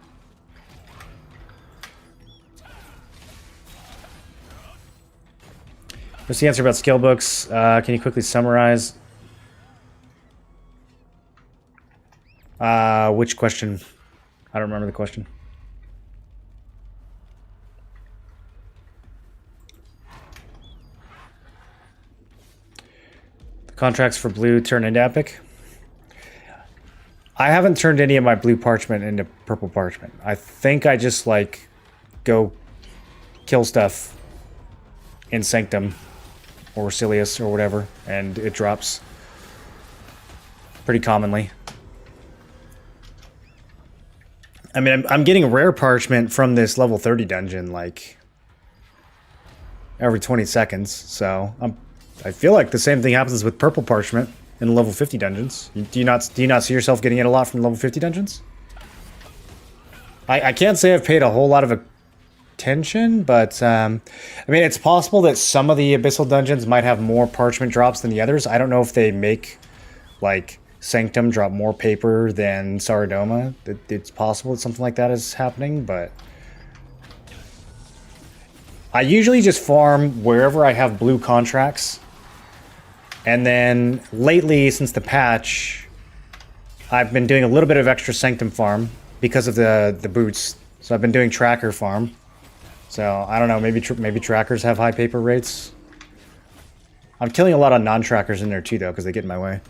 What's the answer about skill books? Can you quickly summarize? Which question? I don't remember the question. The contracts for blue turn into epic. I haven't turned any of my blue parchment into purple parchment. I think I just like go kill stuff in Sanctum or Silius or whatever, and it drops pretty commonly. I mean, I'm getting rare parchment from this level 30 dungeon like every 20 seconds, so I feel like the same thing happens with purple parchment in level 50 dungeons. Do you not see yourself getting it a lot from level 50 dungeons? I can't say I've paid a whole lot of attention, but I mean, it's possible that some of the abyssal dungeons might have more parchment drops than the others. I don't know if they make like Sanctum drop more paper than Saradoma. It's possible that something like that is happening, but I usually just farm wherever I have blue contracts. And then lately, since the patch, I've been doing a little bit of extra Sanctum farm because of the boots. So I've been doing tracker farm. So I don't know, maybe trackers have high paper rates. I'm killing a lot of non-trackers in there too, though, because they get in my way.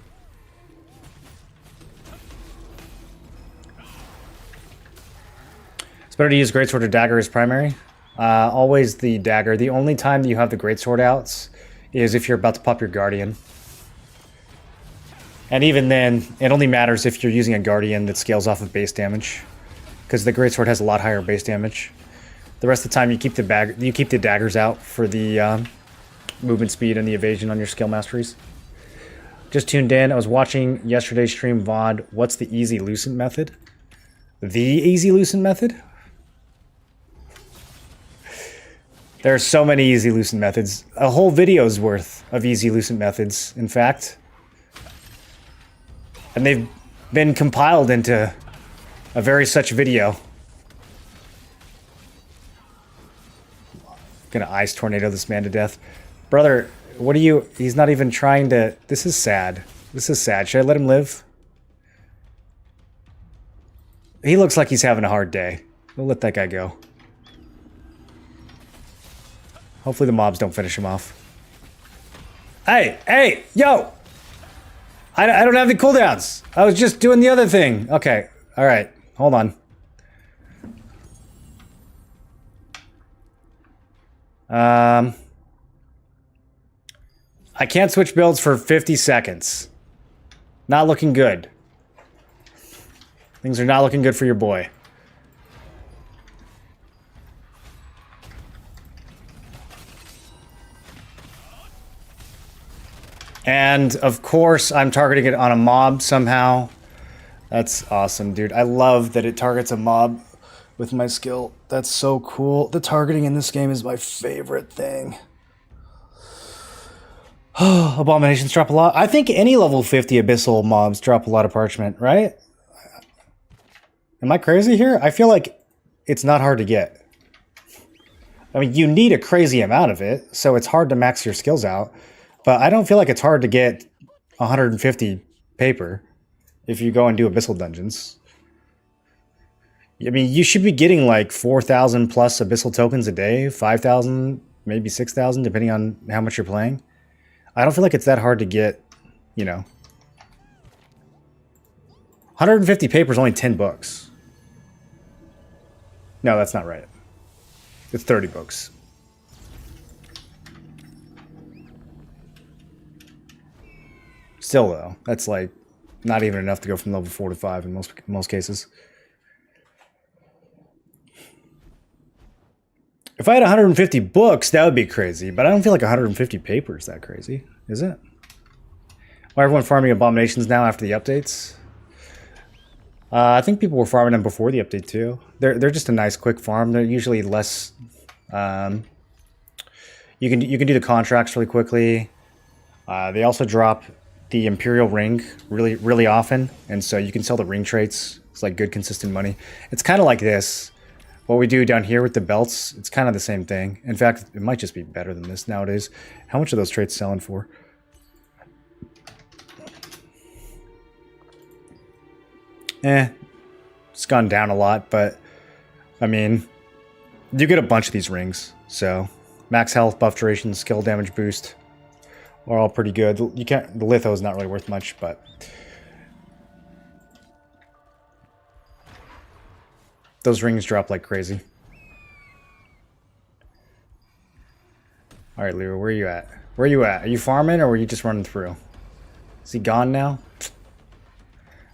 It's better to use greatsword or dagger as primary. Always the dagger. The only time that you have the greatsword outs is if you're about to pop your guardian. And even then, it only matters if you're using a guardian that scales off of base damage, because the greatsword has a lot higher base damage. The rest of the time, you keep the daggers out for the movement speed and the evasion on your skill masteries. Just tuned in. I was watching yesterday's stream VOD. What's the easy Lucent method? The easy Lucent method? There are so many easy Lucent methods. A whole video's worth of easy Lucent methods, in fact. And they've been compiled into a very such video. Gonna ice tornado this man to death. Brother, what are you... He's not even trying to... This is sad. This is sad. Should I let him live? He looks like he's having a hard day. We'll let that guy go. Hopefully the mobs don't finish him off. Hey, hey, yo! I don't have the cooldowns. I was just doing the other thing. Okay, all right, hold on. I can't switch builds for 50 seconds. Not looking good. Things are not looking good for your boy. And, of course, I'm targeting it on a mob somehow. That's awesome, dude. I love that it targets a mob with my skill. That's so cool. The targeting in this game is my favorite thing. Abominations drop a lot. I think any level 50 abyssal mobs drop a lot of parchment, right? Am I crazy here? I feel like it's not hard to get. I mean, you need a crazy amount of it, so it's hard to max your skills out. But I don't feel like it's hard to get 150 paper if you go and do abyssal dungeons. I mean, you should be getting like 4,000 plus abyssal tokens a day, 5,000, maybe 6,000, depending on how much you're playing. I don't feel like it's that hard to get, you know. 150 paper is only 10 books. No, that's not right. It's 30 books. Still, though, that's like not even enough to go from level 4 to 5 in most cases. If I had 150 books, that would be crazy, but I don't feel like 150 paper is that crazy, is it? Why everyone farming abominations now after the updates? I think people were farming them before the update too. They're just a nice quick farm. They're usually less. You can do the contracts really quickly. They also drop the Imperial ring really often, and so you can sell the ring traits. It's like good consistent money. It's kind of like this. What we do down here with the belts, it's kind of the same thing. In fact, it might just be better than this nowadays. How much are those traits selling for? It's gone down a lot, but I mean, you get a bunch of these rings. So max health, buff duration, skill damage boost are all pretty good. You can't. The litho is not really worth much, but those rings drop like crazy. All right, Leo, where are you at? Where are you at? Are you farming or were you just running through? Is he gone now?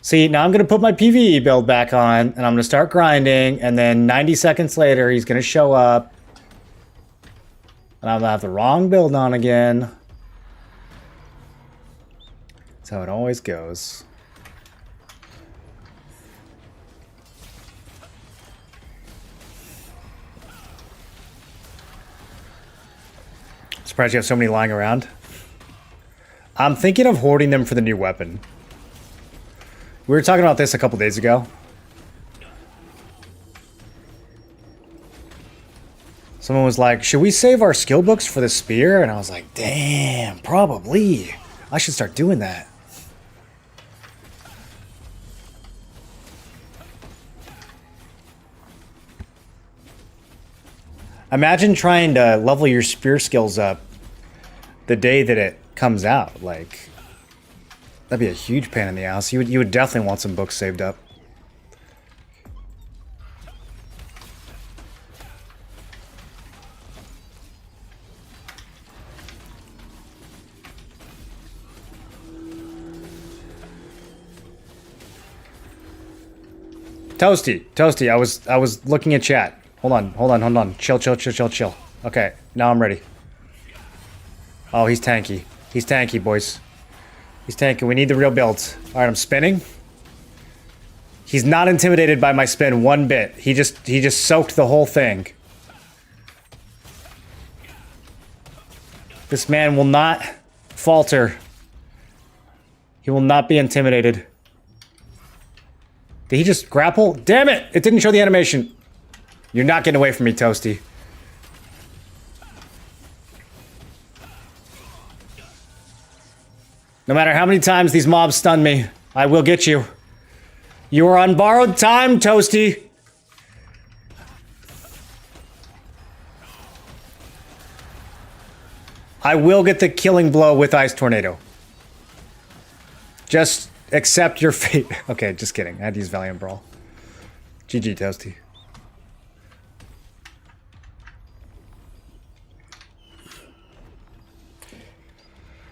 See, now I'm going to put my PvE build back on, and I'm going to start grinding, and then 90 seconds later, he's going to show up, and I'm going to have the wrong build on again. That's how it always goes. Surprised you have so many lying around. I'm thinking of hoarding them for the new weapon. We were talking about this a couple days ago. Someone was like, should we save our skill books for the spear? And I was like, damn, probably. I should start doing that. Imagine trying to level your spear skills up the day that it comes out. Like, that'd be a huge pain in the ass. You would definitely want some books saved up. Toasty, I was looking at chat. Hold on. Chill. Okay, now I'm ready. Oh, he's tanky. He's tanky, boys. He's tanky. We need the real builds. All right, I'm spinning. He's not intimidated by my spin one bit. He just soaked the whole thing. This man will not falter. He will not be intimidated. Did he just grapple? Damn it! It didn't show the animation. You're not getting away from me, Toasty. No matter how many times these mobs stun me, I will get you. You are on borrowed time, Toasty. I will get the killing blow with Ice Tornado. Just accept your fate. Okay, just kidding. I had to use Valiant Brawl. GG, Toasty.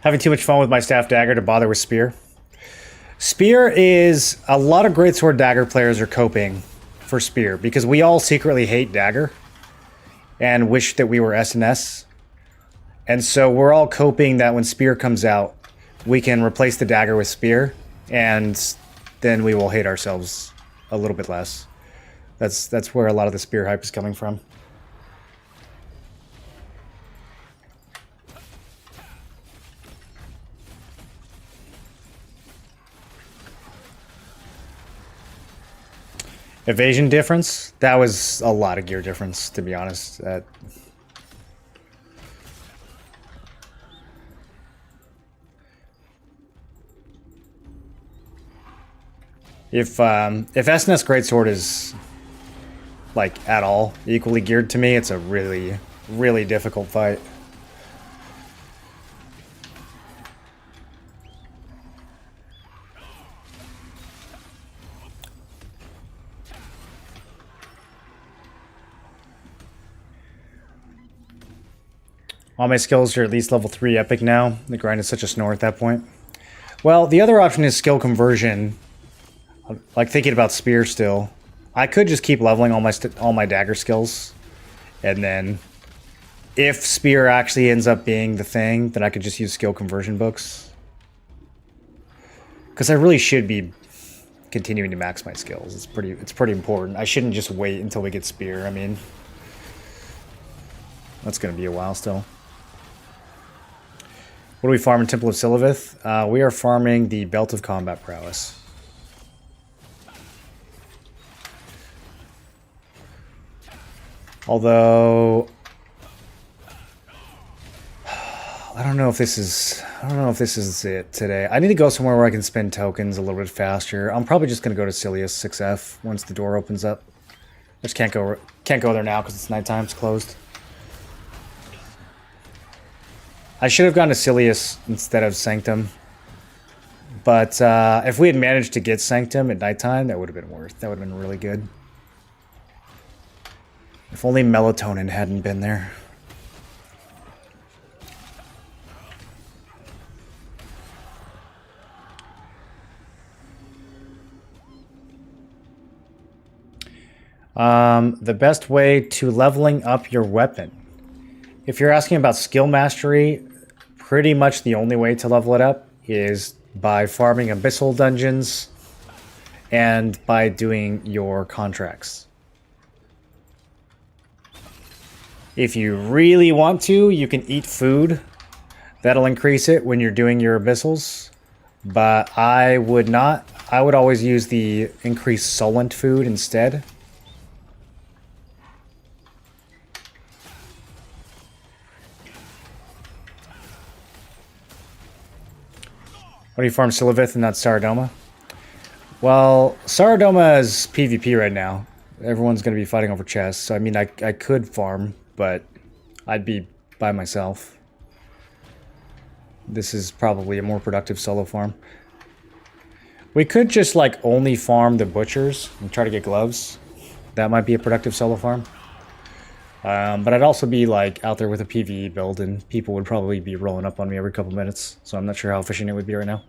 Having too much fun with my staff dagger to bother with spear. Spear is... A lot of greatsword dagger players are coping for spear because we all secretly hate dagger and wish that we were SNS. And so we're all coping that when spear comes out, we can replace the dagger with spear, and then we will hate ourselves a little bit less. That's where a lot of the spear hype is coming from. Evasion difference? That was a lot of gear difference, to be honest. If SNS Greatsword is, like, at all equally geared to me, it's a really, really difficult fight. All my skills are at least level 3 epic now. The grind is such a snore at that point. Well, the other option is skill conversion. Like thinking about spear still. I could just keep leveling all my dagger skills. And then if spear actually ends up being the thing, then I could just use skill conversion books. Because I really should be continuing to max my skills. It's pretty important. I shouldn't just wait until we get spear. I mean, that's going to be a while still. What do we farm in Temple of Silivith? We are farming the Belt of Combat Prowess. Although I don't know if this is it today. I need to go somewhere where I can spend tokens a little bit faster. I'm probably just gonna go to Silius 6F once the door opens up. I just can't go there now because it's nighttime. It's closed. I should have gone to Silius instead of Sanctum. But if we had managed to get Sanctum at nighttime, that would have been worth. That would have been really good. If only melatonin hadn't been there. The best way to leveling up your weapon. If you're asking about skill mastery, pretty much the only way to level it up is by farming abyssal dungeons and by doing your contracts. If you really want to, you can eat food. That'll increase it when you're doing your abyssals. But I would not. I would always use the increased Solent food instead. What do you farm, Silivith and not Saradoma? Well, Saradoma is PvP right now. Everyone's going to be fighting over chests. So, I mean, I could farm, but I'd be by myself. This is probably a more productive solo farm. We could just, like, only farm the butchers and try to get gloves. That might be a productive solo farm. But I'd also be, like, out there with a PvE build, and people would probably be rolling up on me every couple minutes. So I'm not sure how efficient it would be right now.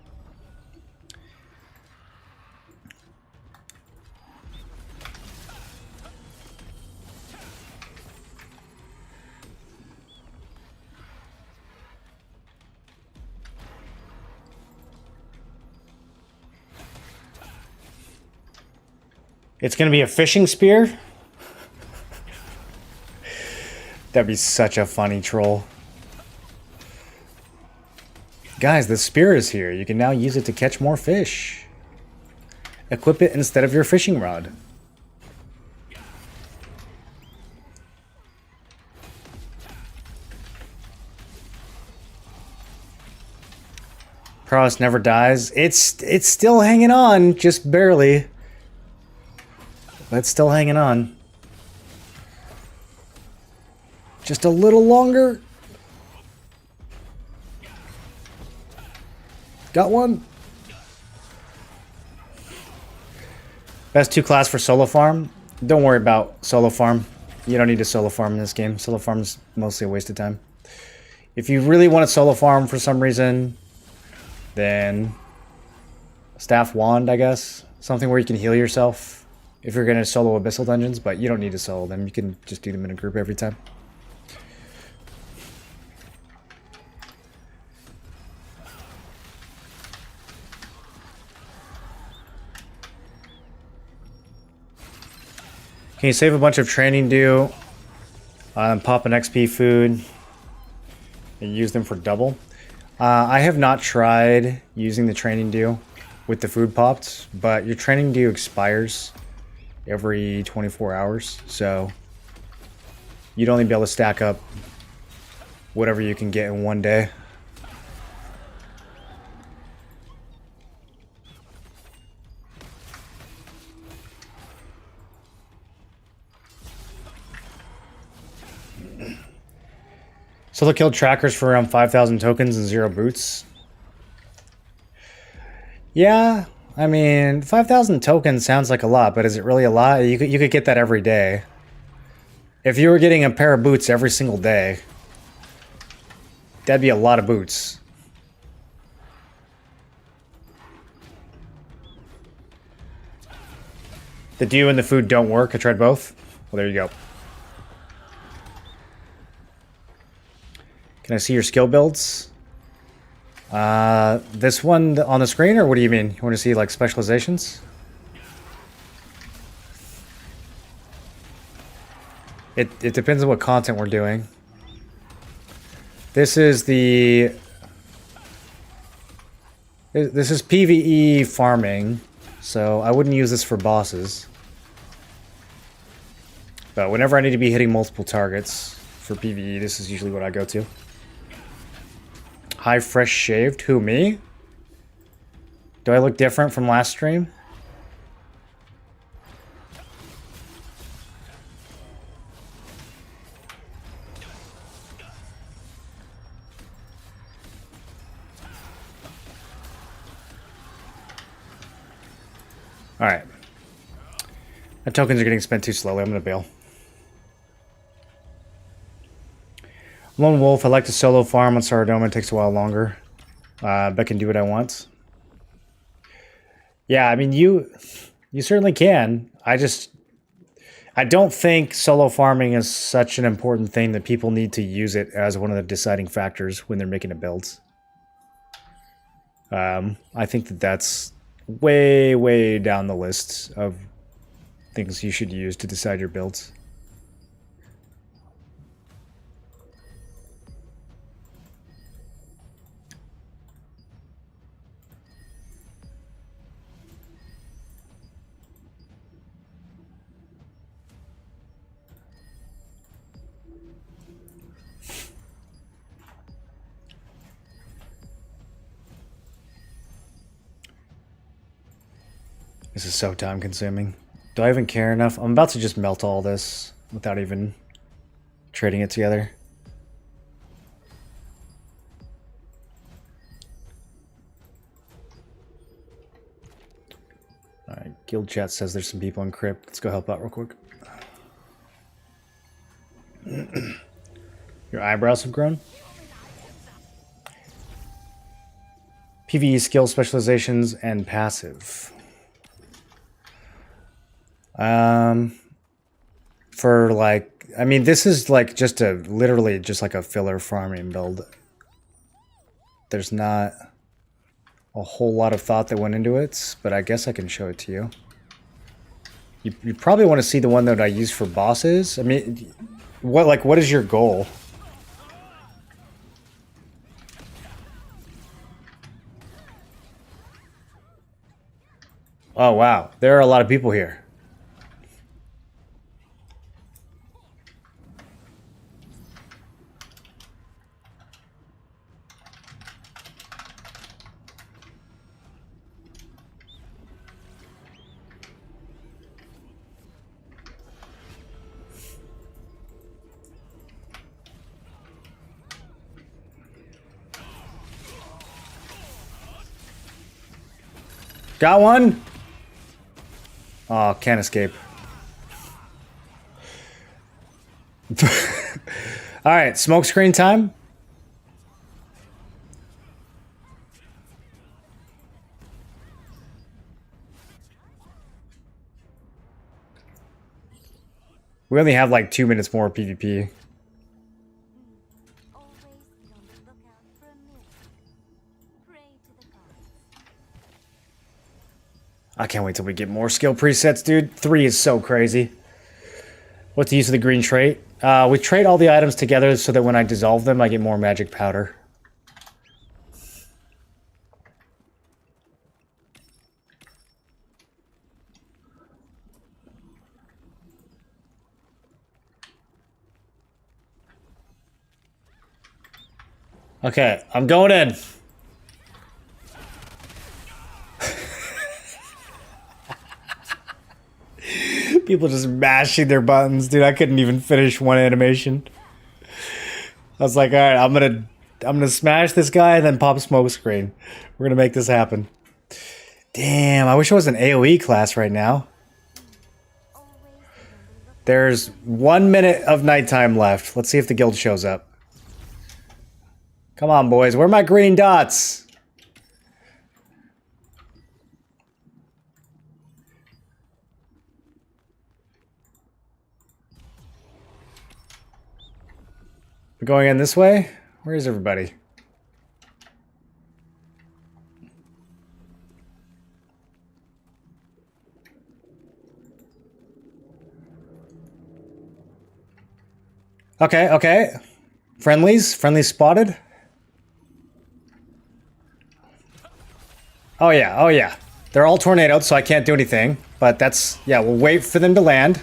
It's going to be a fishing spear? That'd be such a funny troll. Guys, the spear is here. You can now use it to catch more fish. Equip it instead of your fishing rod. Prowess never dies. It's still hanging on, just barely. But it's still hanging on. Just a little longer. Got one. Best 2 class for solo farm. Don't worry about solo farm. You don't need to solo farm in this game. Solo farm is mostly a waste of time. If you really want to solo farm for some reason, then staff wand, I guess. Something where you can heal yourself if you're going to solo abyssal dungeons, but you don't need to solo them. You can just do them in a group every time. Can you save a bunch of training dew, pop an XP food, and use them for double? I have not tried using the training dew with the food popped, but your training dew expires every 24 hours, so you'd only be able to stack up whatever you can get in one day. Solo kill trackers for around 5,000 tokens and 0 boots. Yeah, I mean, 5,000 tokens sounds like a lot, but is it really a lot? You could get that every day. If you were getting a pair of boots every single day, that'd be a lot of boots. The dew and the food don't work. I tried both. Well, there you go. Can I see your skill builds? This one on the screen, or what do you mean? You want to see like specializations? It depends on what content we're doing. This is PvE farming, so I wouldn't use this for bosses. But whenever I need to be hitting multiple targets for PvE, this is usually what I go to. High fresh shaved? Who, me? Do I look different from last stream? Alright. My tokens are getting spent too slowly. I'm gonna bail. Lone Wolf, I like to solo farm on Saradoma. It takes a while longer. But I can do what I want. Yeah, I mean, you certainly can. I don't think solo farming is such an important thing that people need to use it as one of the deciding factors when they're making a build. I think that's way, way down the list of things you should use to decide your builds. This is so time consuming. Do I even care enough? I'm about to just melt all this without even trading it together. Alright, guild chat says there's some people in crypt. Let's go help out real quick. Your eyebrows have grown? PvE skill specializations and passive. For like, I mean, this is like just literally just like a filler farming build. There's not a whole lot of thought that went into it, but I guess I can show it to you. You probably want to see the one that I use for bosses. I mean, what is your goal? Oh, wow. There are a lot of people here. Got one? Oh, can't escape. Alright, smoke screen time. We only have like 2 minutes more PvP. I can't wait till we get more skill presets, dude. 3 is so crazy. What's the use of the green trait? We trade all the items together so that when I dissolve them, I get more magic powder. Okay, I'm going in. People just mashing their buttons, dude. I couldn't even finish one animation. I was like, all right, I'm gonna smash this guy and then pop smoke screen. We're gonna make this happen. Damn, I wish I was an AoE class right now. There's 1 minute of nighttime left. Let's see if the guild shows up. Come on, boys. Where are my green dots? We're going in this way? Where is everybody? Okay, okay. Friendlies? Friendlies spotted? Oh yeah, oh yeah. They're all tornadoed, so I can't do anything. But that's... yeah, we'll wait for them to land.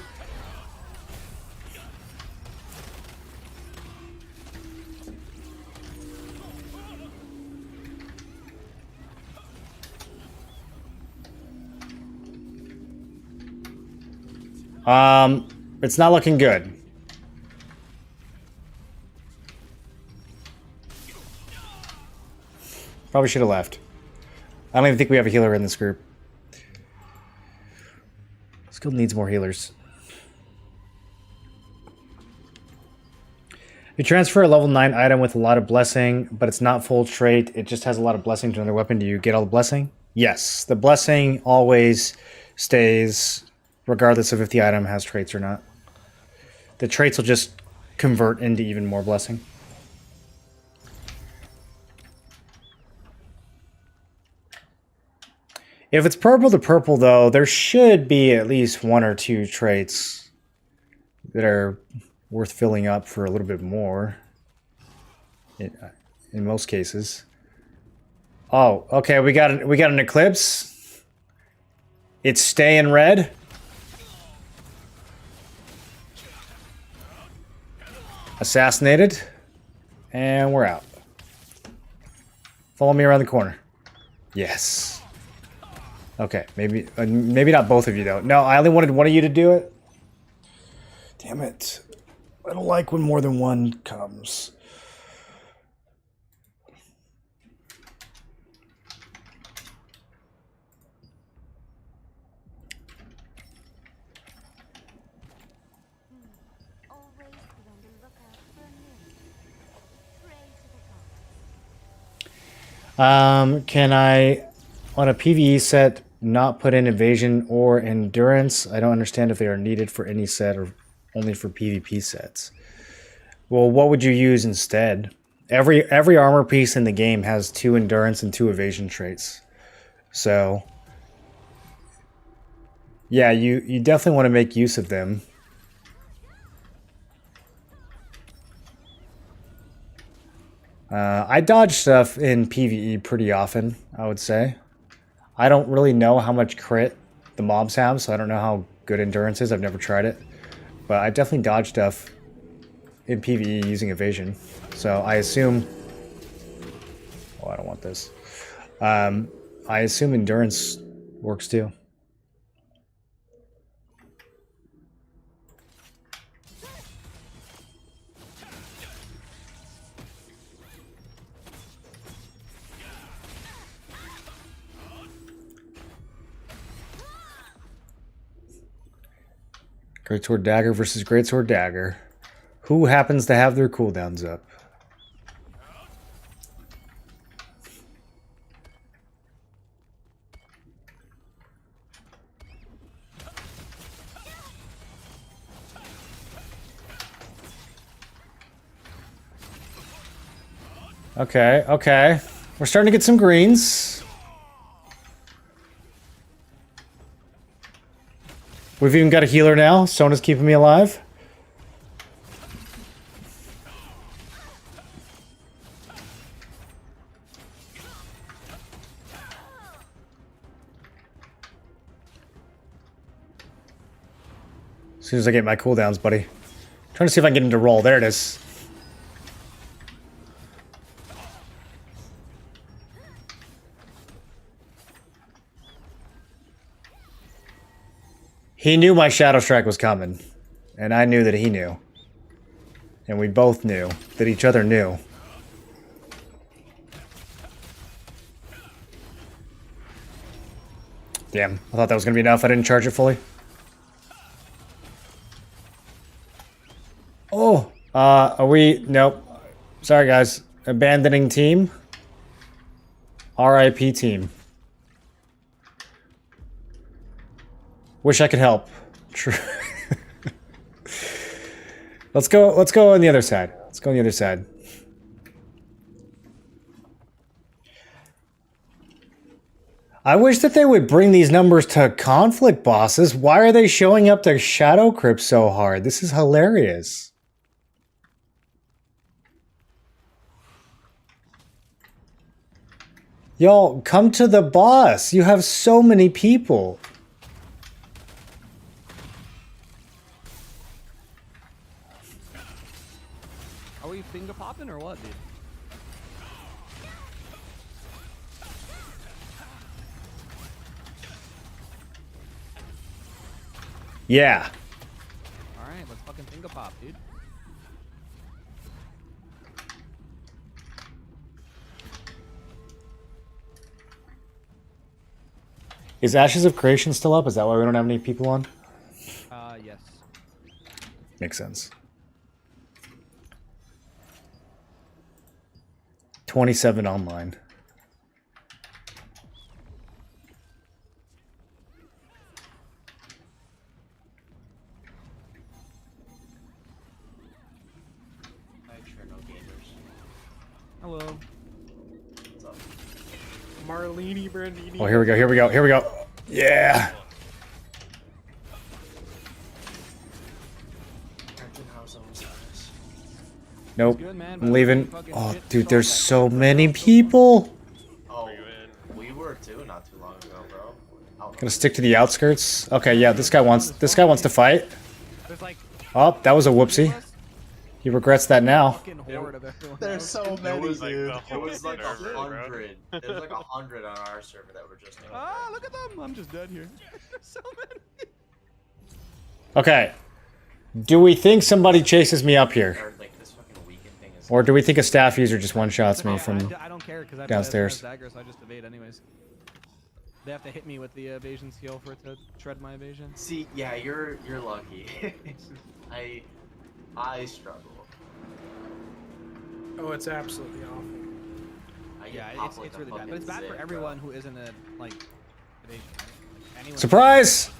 It's not looking good. Probably should have left. I don't even think we have a healer in this group. This guild needs more healers. You transfer a level 9 item with a lot of blessing, but it's not full trait. It just has a lot of blessing to another weapon. Do you get all the blessing? Yes. The blessing always stays, regardless of if the item has traits or not. The traits will just convert into even more blessing. If it's purple to purple, though, there should be at least 1 or 2 traits that are worth filling up for a little bit more. In most cases. Oh, okay, we got an eclipse. It's staying red. Assassinated. And we're out. Follow me around the corner. Yes. Okay, maybe not both of you, though. No, I only wanted one of you to do it. Damn it. I don't like when more than one comes. Can I, on a PvE set, not put in evasion or endurance? I don't understand if they are needed for any set or only for PvP sets. Well, what would you use instead? Every armor piece in the game has 2 endurance and 2 evasion traits. So, yeah, you definitely want to make use of them. I dodge stuff in PvE pretty often, I would say. I don't really know how much crit the mobs have, so I don't know how good endurance is. I've never tried it. But I definitely dodge stuff in PvE using evasion. So I assume... oh, I don't want this. I assume endurance works too. Greatsword Dagger versus Greatsword Dagger. Who happens to have their cooldowns up? Okay, okay. We're starting to get some greens. We've even got a healer now. Sona's keeping me alive. As soon as I get my cooldowns, buddy. Trying to see if I can get into roll. There it is. He knew my Shadow Strike was coming. And I knew that he knew. And we both knew that each other knew. Damn, I thought that was going to be enough. I didn't charge it fully. Oh, are we? Nope. Sorry, guys. Abandoning team. RIP team. Wish I could help. True. Let's go on the other side. Let's go on the other side. I wish that they would bring these numbers to conflict bosses. Why are they showing up to Shadow Crypt so hard? This is hilarious. Y'all, come to the boss. You have so many people. Are we finger popping or what, dude? Yeah. Alright, let's fucking finger pop, dude. Is Ashes of Creation still up? Is that why we don't have any people on? Yes. Makes sense. 27 online. Hello. What's up? Marlene Brandini. Oh, here we go, here we go, here we go. Yeah. Nope. Good, man, I'm leaving. fucking Oh, shit dude, there's strong so many people. Oh, we were too not too long ago, bro. Gonna stick to the outskirts. Okay, yeah, this guy wants to fight. There's like Oh, that was a whoopsie. He regrets that now. fucking horde of everyone. There's so many, dude. the It whole was like server, bro. 100. There's like 100 on our server that were just. Ah, look at them! I'm just dead here. There's so many. Okay. Do we think somebody chases me up here? Or, like, this fucking weekend thing is. Or do we think a staff user just one-shots me from... I don't care because I downstairs. play as dagger, so I just evade anyways. They have to hit me with the evasion skill for it to shred my evasion. See, yeah, you're lucky. I struggle. Oh, it's absolutely awful. I get Yeah, popped like it's a really bad. But fucking it's bad for zit, everyone bro. who isn't a, like, evasion. Right? Like, anyone Surprise!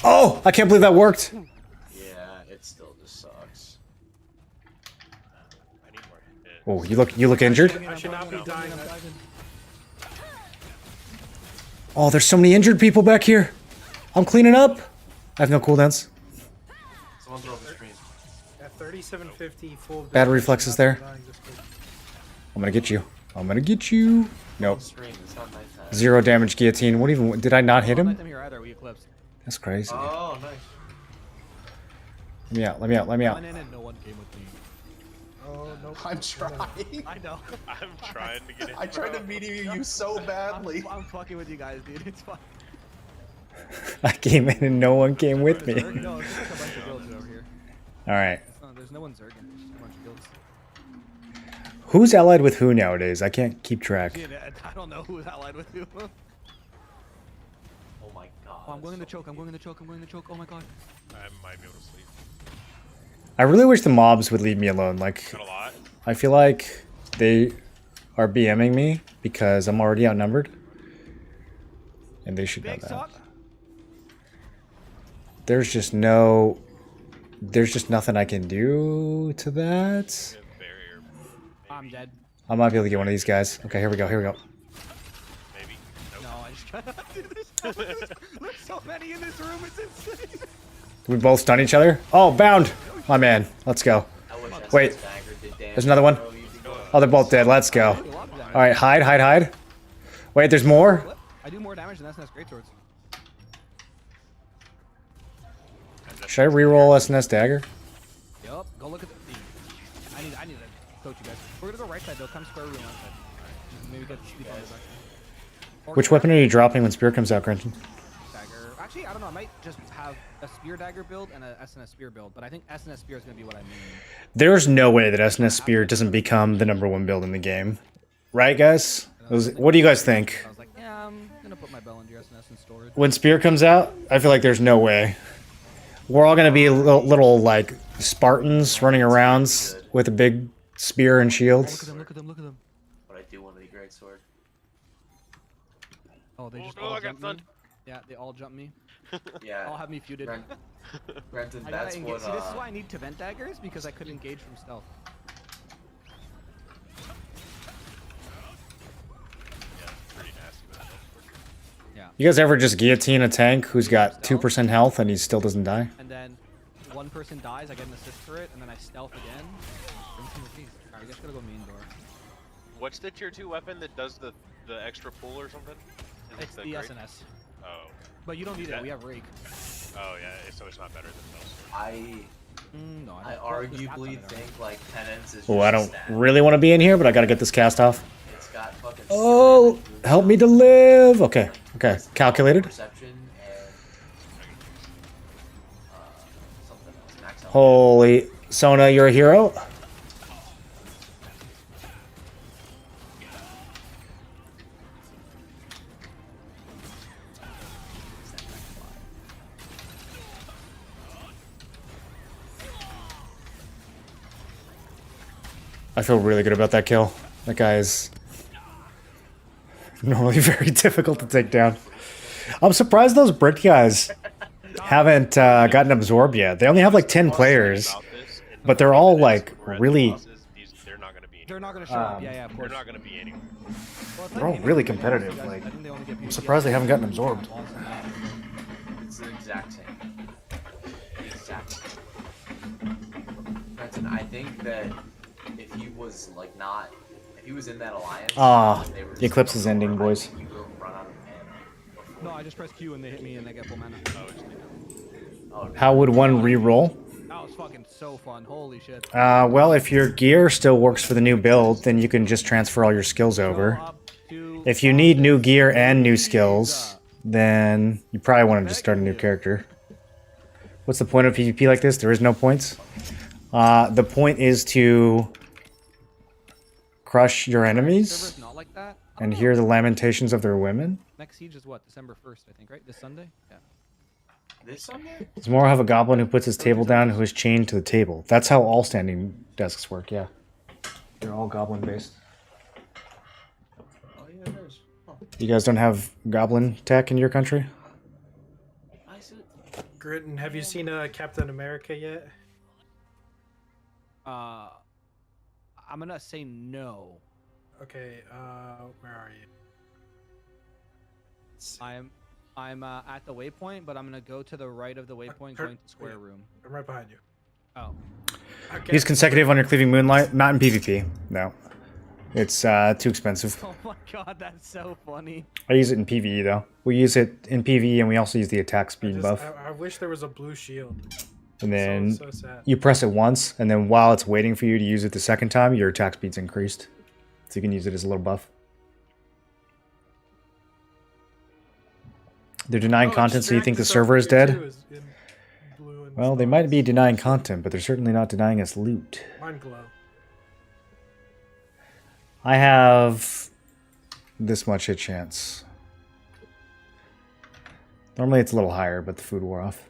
Oh, I can't believe that worked. Yeah, it still just sucks. I need more hits. Oh, you look injured? I should not be dying. Oh, there's so many injured people back here. I'm cleaning up. I have no cooldowns. Someone throw the screen. At 3750 full. Bad damage, reflexes not there. dying this quick. I'm gonna get you. I'm gonna get you. Nope. Screen. It's not nighttime. 0 damage guillotine. What even... Did I not hit Not him? them here either. We eclipsed. That's crazy. Oh, nice. Let me out, let me out, let me out. Went in and no one came with me. Oh no. I'm trying. I know. I'm trying to get it. I tried to medium you so badly. I'm fucking with you guys, dude. It's fine. I came in and no one came with me. Zerg? No, it's just a bunch of guilds over here. Alright. There's no one Zerging. There's just a bunch of guilds. Who's allied with who nowadays? I can't keep track. Dude, I don't know who's allied with who. Oh my god. Oh, I'm going in the that's so choke. I'm going in the choke. I'm going in the choke. Oh my god. I might be able to sleep. I really wish the mobs would leave me alone. Like, Got a lot. I feel like they are BMing me because I'm already outnumbered. And they should know Big that. suck. There's just nothing I can do to that. Barrier. I'm dead. I might be able to get one of these guys. Okay, here we go, here we go. Maybe. No, I just tried. There's so many in this room. It's insane. We both stun each other? Oh, bound! My man, let's go. I wish I Wait, said dagger did damage, there's another one. bro, you'd be going- Oh, they're both dead, let's go. Alright, hide, hide, hide. Wait, there's more? I do more damage than SNS greatswords. Should I reroll SNS dagger? Yup. Go look at the. I need to coach you guys. We're gonna go right side though. Come square room outside. Maybe get sleep on the back. Or Which weapon are you dropping when Spear comes out, Grenton? dagger. Actually, I don't know. I might just have a spear dagger build and a SNS spear build, but I think SNS spear is gonna be what I mean. There's no way that SNS Spear doesn't become the #1 build in the game. Right, guys? What do you guys think? I was like, yeah, I'm gonna put my bell into SNS in storage. When Spear comes out, I feel like there's no way. We're all gonna be little like Spartans running around with a big spear and Look at shields. them! Look at them! Look at them! But I do want the great sword. Oh, they just no, all I got jumped me. stunned. Yeah, they all jumped me. Yeah. All have me feuded. Brenton, I that's gotta engage. what. See, this is why I need to vent daggers because I could engage from stealth. Yeah, pretty nasty with that. Yeah. You guys ever just guillotine a tank who's got 2% health and he still doesn't die? And then one person dies, I get an assist for it, and then I stealth again. Bring some repeats. Alright, we just gotta go main door. What's the tier 2 weapon that does the extra pull or something? Is it It's the great? SNS. Oh. But you don't need it, That- we have rake. Oh yeah, so it's not better than those. No, I don't. Well, the stats on arguably it are. think like penance is. Oh, just I a don't stat. really want to be in here, but I gotta get this cast off. It's got fucking. Oh, help me to live. Okay, okay. Calculated. Perception and something else. Max out. Holy Sona, you're a hero. I feel really good about that kill. That guy is normally very difficult to take down. I'm surprised those Brit guys haven't gotten absorbed yet. They only have like 10 players, About this, in but the they're all minutes like we're at the really, bosses, they're not gonna be. They're not gonna show Um, up. Yeah, yeah, of They're course. not gonna be anywhere. Well, it's they're all like really MMOs, competitive. guys. Like, I think they only get I'm PvP surprised they haven't gotten on absorbed. boss and that. It's the exact same. The exact same. Brenton, I think that if he was like not, if he was in that alliance. Ah, and they were the just eclipse gonna is go ending, run, boys. I think he would've run out of mana No, before. I just press Q and they hit me and I get full mana. Oh, How would one re-roll? That was fucking so fun. Holy shit. Well, if your gear still works for the new build, then you can just transfer all your skills Go over. up to If you need new gear and new Jesus. skills, then you probably want to just start a new character. What's the point of PvP like this? There is no points. The point is to crush your enemies Server's not like that. I and don't hear know. the lamentations of their women. Next siege is what? December 1st, I think, right? This Sunday? Yeah. This Sunday? Does more have a goblin who puts his table down who is chained to the table? That's how all standing desks work, yeah. They're all goblin based. Oh yeah, it is. Huh. You guys don't have goblin tech in your country? I see. Gritton, have you seen Captain America yet? I'm gonna say no. Okay, where are you? I'm at the waypoint, but I'm gonna go to the right of the waypoint, going to square room. I'm right behind you. Oh. Okay. Use consecutive on your cleaving moonlight. Not in PvP. No. It's too expensive. Oh my god, that's so funny. I use it in PvE though. We use it in PvE and we also use the attack speed buff. I wish there was a blue shield. And then So sad. you press it once, and then while it's waiting for you to use it the second time, your attack speed's increased. So you can use it as a little buff. They're denying content, so you think the server is dead? Well, they might be denying content, but they're certainly not denying us loot. Mine glow. I have this much hit chance. Normally it's a little higher, but the food wore off.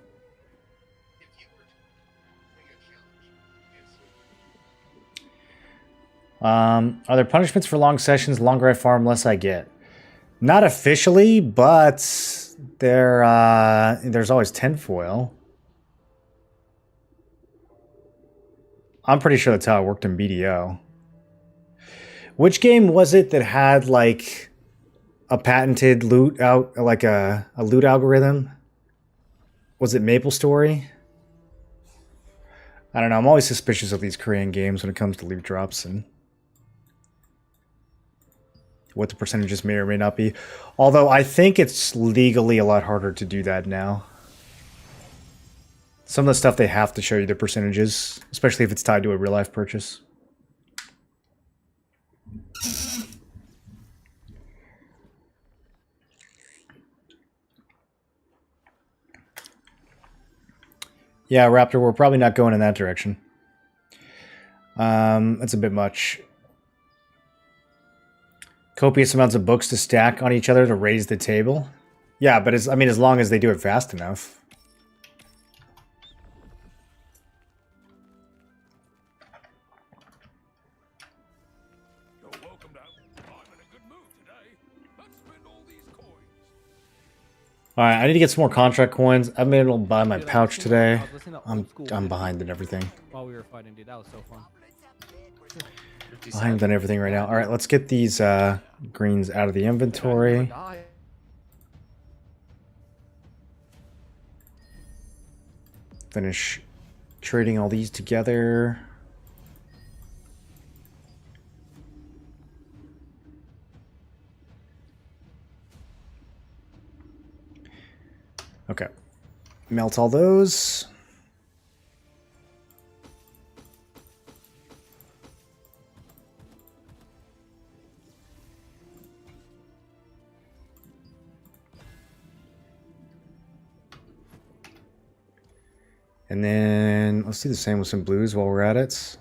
Are there punishments for long sessions? The longer I farm, less I get. Not officially, but there's always tinfoil. I'm pretty sure that's how it worked in BDO. Which game was it that had like a patented loot out, like a loot algorithm? Was it MapleStory? I don't know. I'm always suspicious of these Korean games when it comes to loot drops and what the percentages may or may not be. Although I think it's legally a lot harder to do that now. Some of the stuff they have to show you the percentages, especially if it's tied to a real life purchase. Yeah, Raptor, we're probably not going in that direction. That's a bit much. Copious amounts of books to stack on each other to raise the table. Yeah, but as long as they do it fast enough. You're welcome now. I'm in a good mood today. Let's spend all these coins. Alright, I need to get some more contract coins. I've been able to buy my Dude, I was pouch listening to- today. I was listening to old school I'm music behind in everything. while we were fighting, dude. That was so fun. Behind on everything right now. Alright, let's get these greens out of the inventory. Finish trading all these together. Okay. Melt all those. And then let's do the same with some blues while we're at it.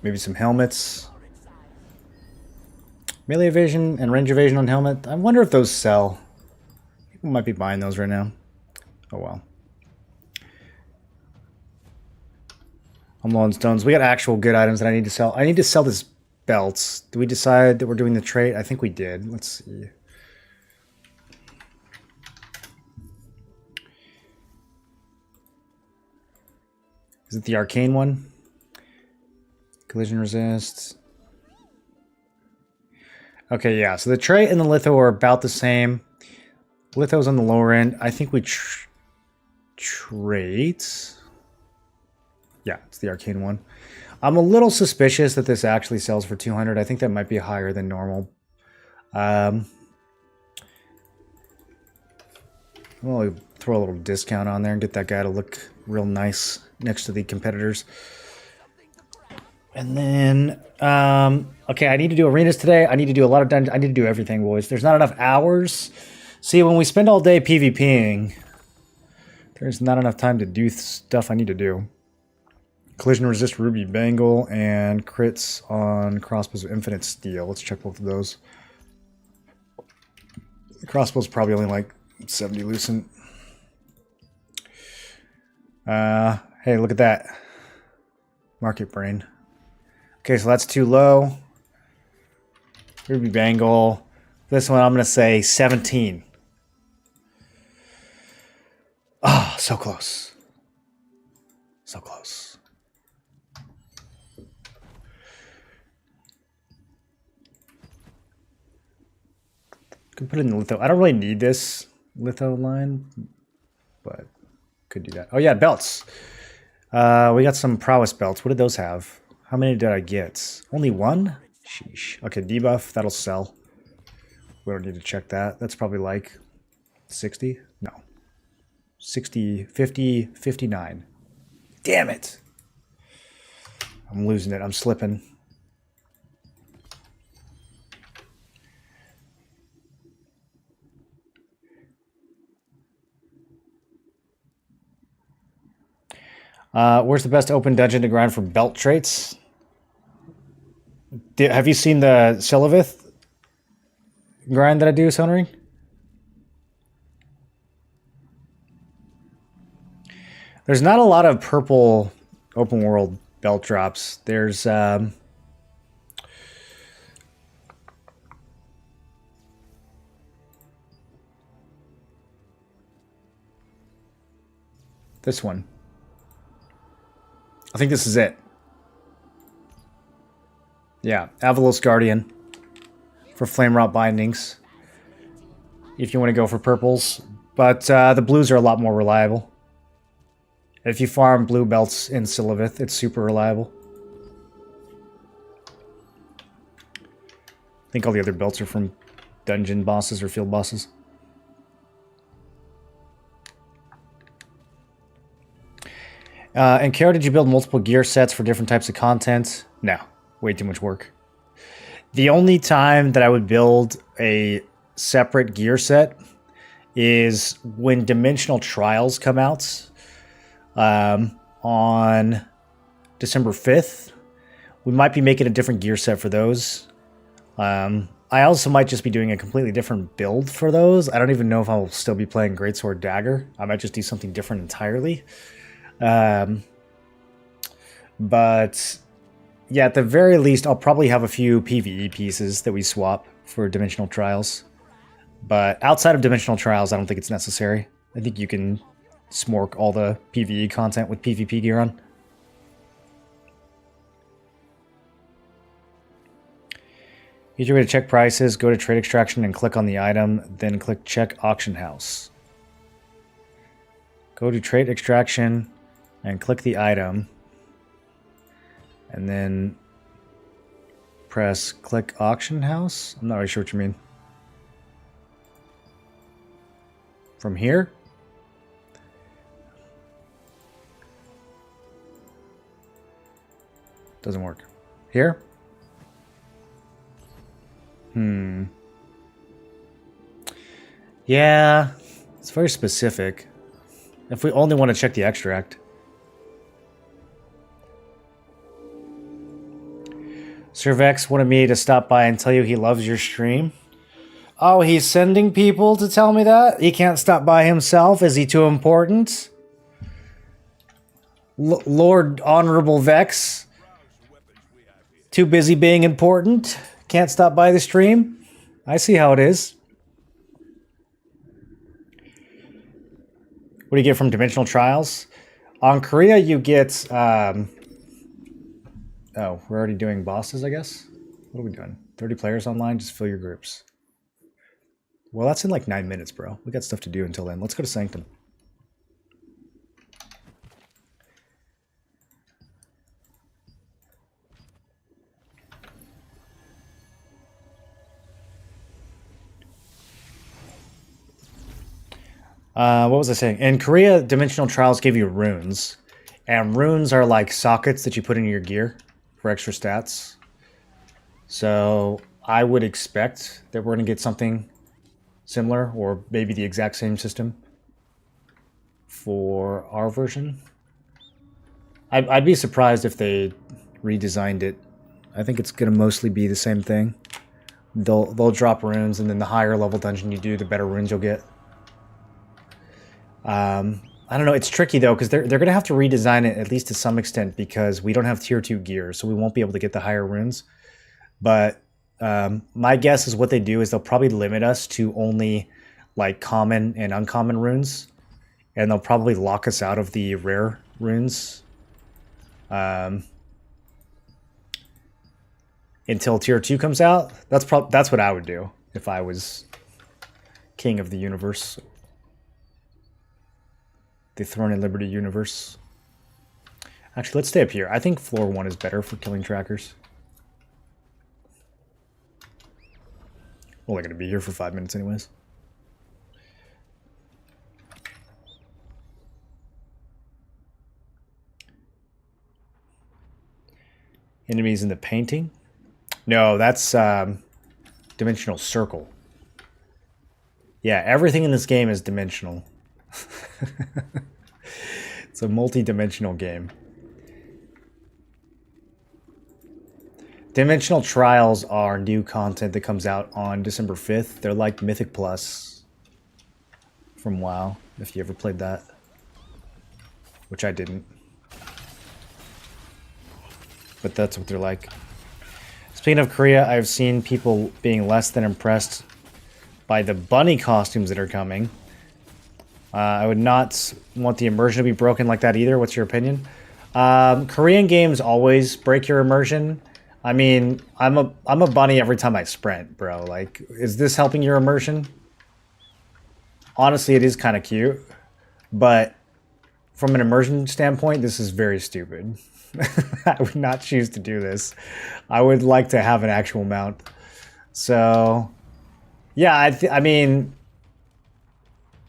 Maybe some helmets. Melee evasion and range evasion on helmet. I wonder if those sell. People might be buying those right now. Oh well. I'm low on stones. We got actual good items that I need to sell. I need to sell this belt. Do we decide that we're doing the trait? I think we did. Let's see. Is it the arcane one? Collision resist. Okay, yeah. So the trait and the litho are about the same. Litho's on the lower end. I think we trait. Yeah, it's the arcane one. I'm a little suspicious that this actually sells for 200. I think that might be higher than normal. We'll throw a little discount on there and get that guy to look real nice next to the competitors. And then, okay, I need to do arenas today. I need to do a lot of dungeons. I need to do everything, boys. There's not enough hours. See, when we spend all day PvPing, there's not enough time to do stuff I need to do. Collision resist Ruby Bangle and crits on crossbows of infinite steel. Let's check both of those. The crossbow's probably only like 70 Lucent. Hey, look at that. Market brain. Okay, so that's too low. Ruby Bangle. This one I'm going to say 17. Ah, oh, so close. So close. Could put it in the litho. I don't really need this litho line, but could do that. Oh yeah, belts. We got some prowess belts. What did those have? How many did I get? Only one? Sheesh. Okay, debuff. That'll sell. We don't need to check that. That's probably like 60? No. 60, 50, 59. Damn it. I'm losing it. I'm slipping. Where's the best open dungeon to grind for belt traits? Have you seen the Silivith grind that I do, Sonering? There's not a lot of purple open world belt drops. There's this one. I think this is it. Yeah, Avalos Guardian for Flame Rot bindings. If you want to go for purples. But the blues are a lot more reliable. If you farm blue belts in Silivith, it's super reliable. I think all the other belts are from dungeon bosses or field bosses. And Kara, did you build multiple gear sets for different types of content? No, way too much work. The only time that I would build a separate gear set is when Dimensional Trials come out on December 5th. We might be making a different gear set for those. I also might just be doing a completely different build for those. I don't even know if I'll still be playing Greatsword Dagger. I might just do something different entirely. But yeah, at the very least, I'll probably have a few PvE pieces that we swap for Dimensional Trials. But outside of Dimensional Trials, I don't think it's necessary. I think you can smork all the PvE content with PvP gear on. Easier way to check prices, go to Trade Extraction and click on the item, then click Check Auction House. Go to Trade Extraction and click the item, and then press Click Auction House? I'm not really sure what you mean. From here? Doesn't work. Here? Yeah, it's very specific. If we only want to check the extract. Servex wanted me to stop by and tell you he loves your stream. Oh, he's sending people to tell me that? He can't stop by himself? Is he too important? Lord Honorable Vex? Too busy being important? Can't stop by the stream? I see how it is. What do you get from Dimensional Trials? On Korea, you get... Oh, we're already doing bosses, I guess? What are we doing? 30 players online? Just fill your groups. Well, that's in like 9 minutes, bro. We got stuff to do until then. Let's go to Sanctum. What was I saying? In Korea, Dimensional Trials give you runes. And runes are like sockets that you put in your gear for extra stats. So I would expect that we're going to get something similar, or maybe the exact same system for our version. I'd be surprised if they redesigned it. I think it's going to mostly be the same thing. They'll drop runes, and then the higher level dungeon you do, the better runes you'll get. I don't know, it's tricky though, because they're going to have to redesign it at least to some extent, because we don't have tier 2 gear, so we won't be able to get the higher runes. But my guess is what they do is they'll probably limit us to only like common and uncommon runes, and they'll probably lock us out of the rare runes until tier 2 comes out. That's what I would do if I was king of the universe. The Throne and Liberty universe. Actually, let's stay up here. I think floor 1 is better for killing trackers. We're only going to be here for 5 minutes anyways. Enemies in the painting? No, that's Dimensional Circle. Yeah, everything in this game is dimensional. It's a multi-dimensional game. Dimensional Trials are new content that comes out on December 5th. They're like Mythic Plus from WoW, if you ever played that. Which I didn't. But that's what they're like. Speaking of Korea, I've seen people being less than impressed by the bunny costumes that are coming. I would not want the immersion to be broken like that either. What's your opinion? Korean games always break your immersion. I mean, I'm a bunny every time I sprint, bro. Like, is this helping your immersion? Honestly, it is kind of cute, but from an immersion standpoint, this is very stupid. I would not choose to do this. I would like to have an actual mount. So, yeah, I mean,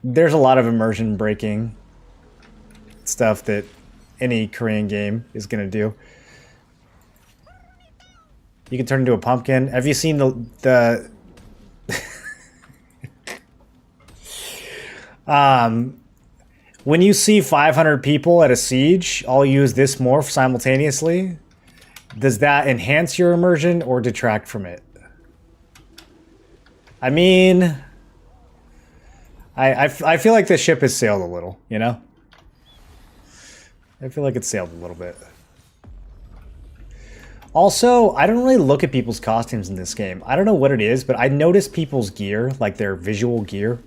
there's a lot of immersion breaking stuff that any Korean game is going to do. You can turn into a pumpkin. Have you seen the when you see 500 people at a siege all use this morph simultaneously, does that enhance your immersion or detract from it? I mean, I feel like the ship has sailed a little, you know? I feel like it's sailed a little bit. Also, I don't really look at people's costumes in this game. I don't know what it is, but I notice people's gear, like their visual gear,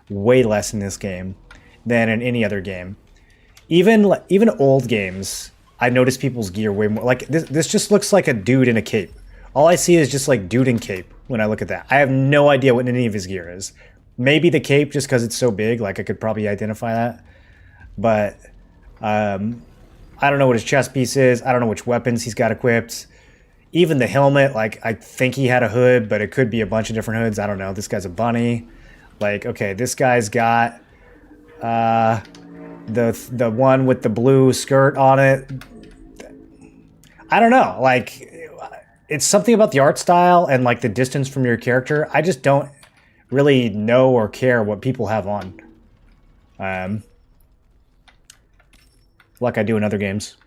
way less in this game than in any other game. Even old games, I notice people's gear way more. Like, this just looks like a dude in a cape. All I see is just like dude in cape when I look at that. I have no idea what any of his gear is. Maybe the cape, just because it's so big, like I could probably identify that. But I don't know what his chest piece is. I don't know which weapons he's got equipped. Even the helmet, like, I think he had a hood, but it could be a bunch of different hoods. I don't know. This guy's a bunny. Like, okay, this guy's got the one with the blue skirt on it. I don't know. Like, it's something about the art style and, like, the distance from your character. I just don't really know or care what people have on. Like I do in other games.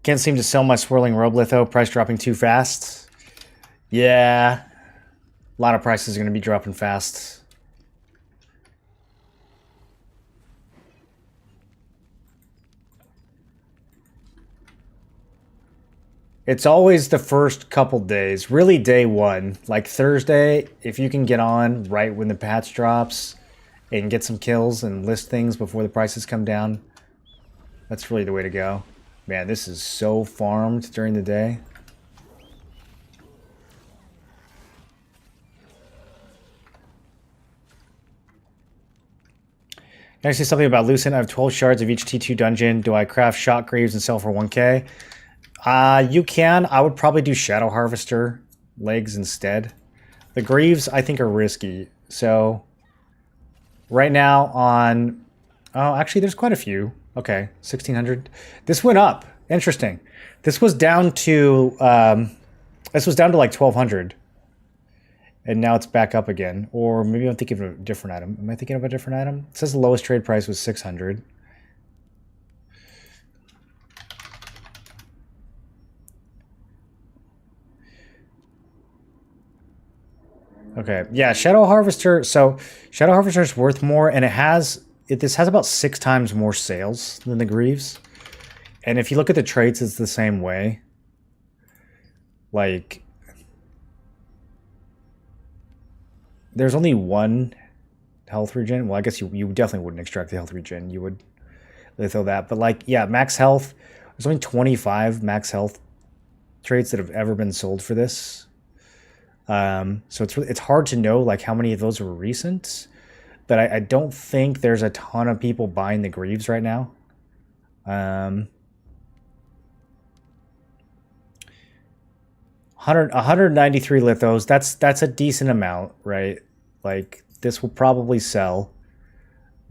Can't seem to sell my swirling robe litho. Price dropping too fast. Yeah. A lot of prices are going to be dropping fast. It's always the first couple days. Really day one. Like Thursday, if you can get on right when the patch drops and get some kills and list things before the prices come down, that's really the way to go. Man, this is so farmed during the day. Can I say something about Lucent? I have 12 shards of each T2 dungeon. Do I craft shot greaves and sell for 1k? You can. I would probably do Shadow Harvester legs instead. The greaves, I think, are risky. So, right now on... Oh, actually, there's quite a few. Okay, 1,600. This went up. Interesting. This was down to... this was down to like 1,200. And now it's back up again. Or maybe I'm thinking of a different item. Am I thinking of a different item? It says the lowest trade price was 600. Okay, yeah, Shadow Harvester. So Shadow Harvester is worth more, and this has about 6 times more sales than the Greaves. And if you look at the traits, it's the same way. Like, there's only 1 health regen. Well, I guess you definitely wouldn't extract the health regen. You would litho that. But like, yeah, max health. There's only 25 max health traits that have ever been sold for this. So it's hard to know like how many of those were recent, but I don't think there's a ton of people buying the Greaves right now. 193 lithos. That's a decent amount, right? Like this will probably sell.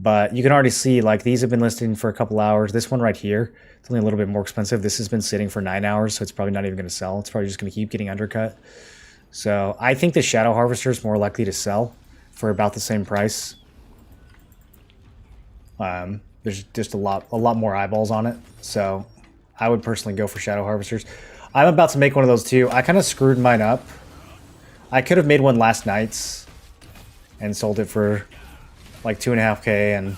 But you can already see, like, these have been listed for a couple hours. This one right here, it's only a little bit more expensive. This has been sitting for 9 hours, so it's probably not even going to sell. It's probably just going to keep getting undercut. So I think the Shadow Harvester is more likely to sell for about the same price. There's just a lot more eyeballs on it. So I would personally go for Shadow Harvesters. I'm about to make one of those too. I kind of screwed mine up. I could have made one last night and sold it for like 2.5K, and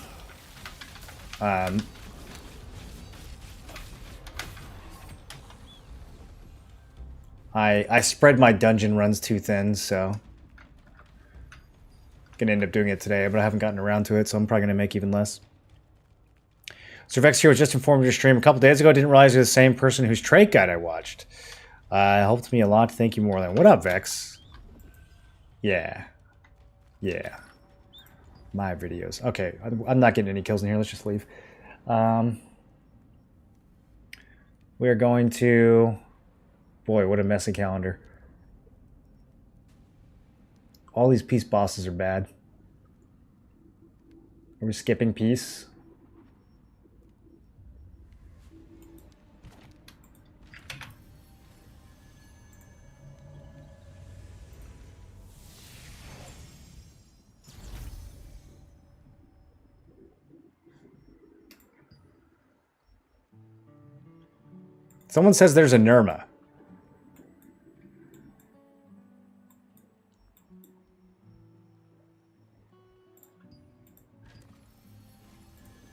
I spread my dungeon runs too thin, so gonna end up doing it today, but I haven't gotten around to it, so I'm probably gonna make even less. Sir Vex here was just informed of your stream a couple days ago. Didn't realize you're the same person whose trait guide I watched. It helped me a lot. Thank you more than. What up, Vex? Yeah. Yeah. My videos. Okay, I'm not getting any kills in here. Let's just leave. We are going to... Boy, what a messy calendar. All these peace bosses are bad. Are we skipping peace? Someone says there's a Nirma.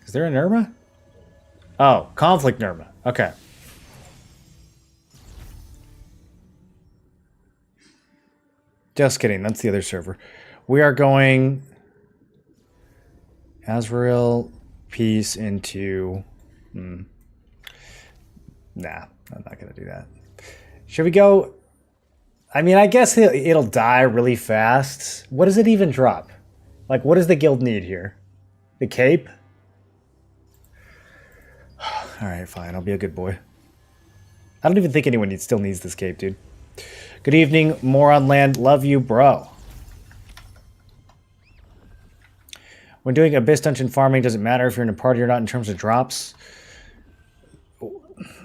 Is there a Nirma? Oh, conflict Nirma. Okay. Just kidding. That's the other server. We are going Azrael Peace into... Nah, I'm not going to do that. Should we go... I mean, I guess it'll die really fast. What does it even drop? Like, what does the guild need here? The cape? Alright, fine. I'll be a good boy. I don't even think anyone still needs this cape, dude. Good evening, Moron Land. Love you, bro. When doing Abyss Dungeon farming, does it matter if you're in a party or not in terms of drops?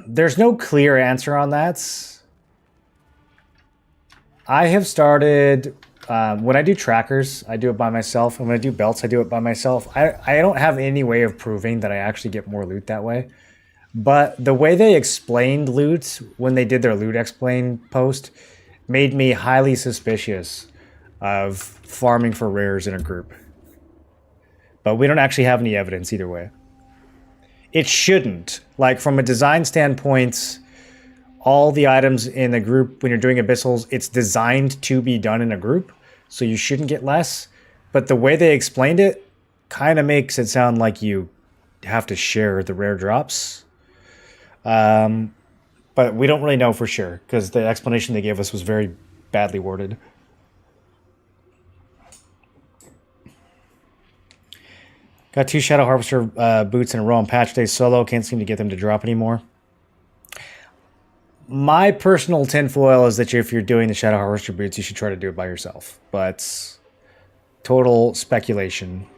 There's no clear answer on that. I have started... when I do trackers, I do it by myself. And when I do belts, I do it by myself. I don't have any way of proving that I actually get more loot that way. But the way they explained loot when they did their loot explain post made me highly suspicious of farming for rares in a group. But we don't actually have any evidence either way. It shouldn't. Like, from a design standpoint, all the items in the group, when you're doing abyssals, it's designed to be done in a group, so you shouldn't get less. But the way they explained it kind of makes it sound like you have to share the rare drops. But we don't really know for sure, because the explanation they gave us was very badly worded. Got 2 Shadow Harvester boots in a row on patch day solo. Can't seem to get them to drop anymore. My personal tinfoil is that if you're doing the Shadow Harvester boots, you should try to do it by yourself. But total speculation.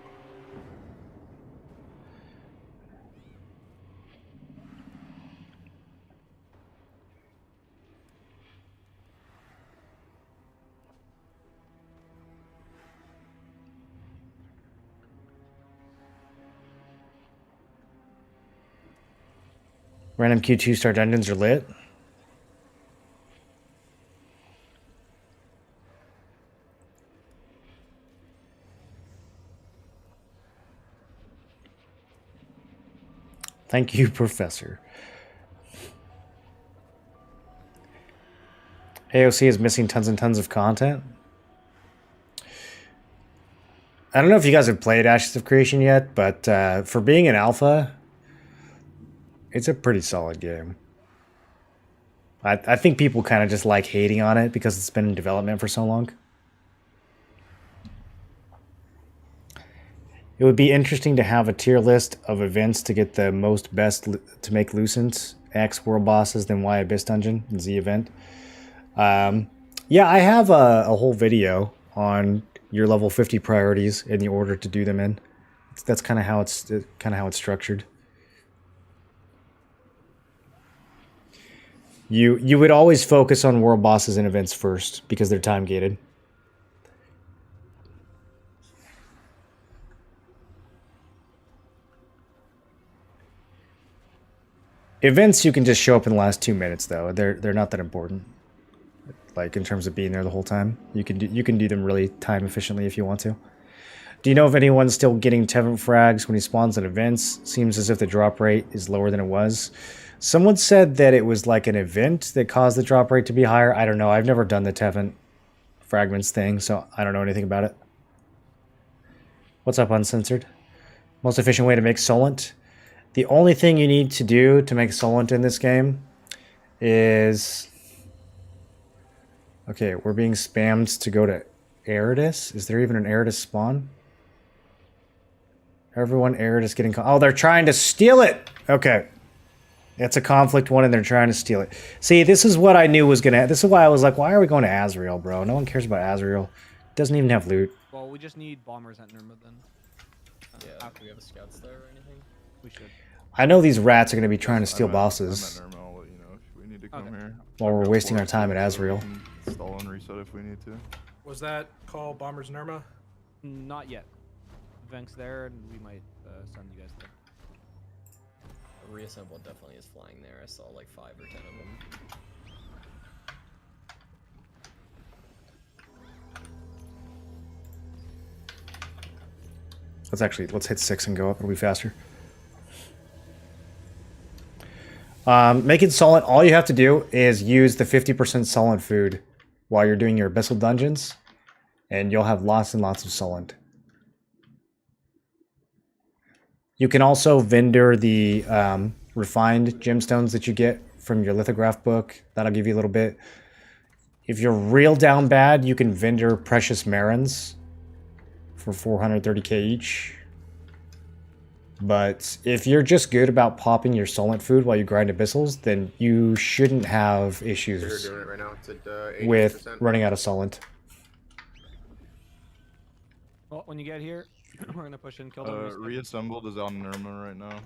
Random Q2 star dungeons are lit. Thank you, Professor. AOC is missing tons and tons of content. I don't know if you guys have played Ashes of Creation yet, but for being an alpha, it's a pretty solid game. I think people kind of just like hating on it because it's been in development for so long. It would be interesting to have a tier list of events to get the most best to make Lucent, X world bosses, then Y Abyss Dungeon, Z event. Yeah, I have a whole video on your level 50 priorities in the order to do them in. That's kind of how it's structured. You would always focus on world bosses and events first because they're time gated. Events you can just show up in the last 2 minutes though. They're not that important. Like in terms of being there the whole time, you can do them really time efficiently if you want to. Do you know if anyone's still getting Tevin frags when he spawns in events? Seems as if the drop rate is lower than it was. Someone said that it was like an event that caused the drop rate to be higher. I don't know. I've never done the Tevin fragments thing, so I don't know anything about it. What's up, Uncensored? Most efficient way to make Solent? The only thing you need to do to make Solent in this game is... Okay, we're being spammed to go to Eridus. Is there even an Eridus spawn? Everyone Eridus getting... Oh, they're trying to steal it! Okay. It's a conflict one and they're trying to steal it. See, this is what I knew was going to... This is why I was like, why are we going to Azrael, bro? No one cares about Azrael. Doesn't even have loot. Well, we just need bombers at Nirma then. Yeah, do we have a scouts there or anything? We should. I know these rats are going to be trying to steal bosses. I'm at Nerma, I'll let you know if we need to come Okay. here. While we're wasting our time at Azrael. Install and reset if we need to. Was that called Bombers Nirma? Not yet. Venk's there, and we might send you guys there. Reassemble definitely is flying there. I saw like 5 or 10 of them. Let's hit 6 and go up. It'll be faster. Making Solent, all you have to do is use the 50% Solent food while you're doing your Abyssal dungeons, and you'll have lots and lots of Solent. You can also vendor the refined gemstones that you get from your lithograph book. That'll give you a little bit. If you're real down bad, you can vendor precious marins for 430k each. But if you're just good about popping your Solent food while you grind Abyssals, then you shouldn't have issues They're doing it right now. It's at 80%. with running out of Solent. Well, when you get here, we're gonna push in, kill them. Reassembled is on Nerma right now.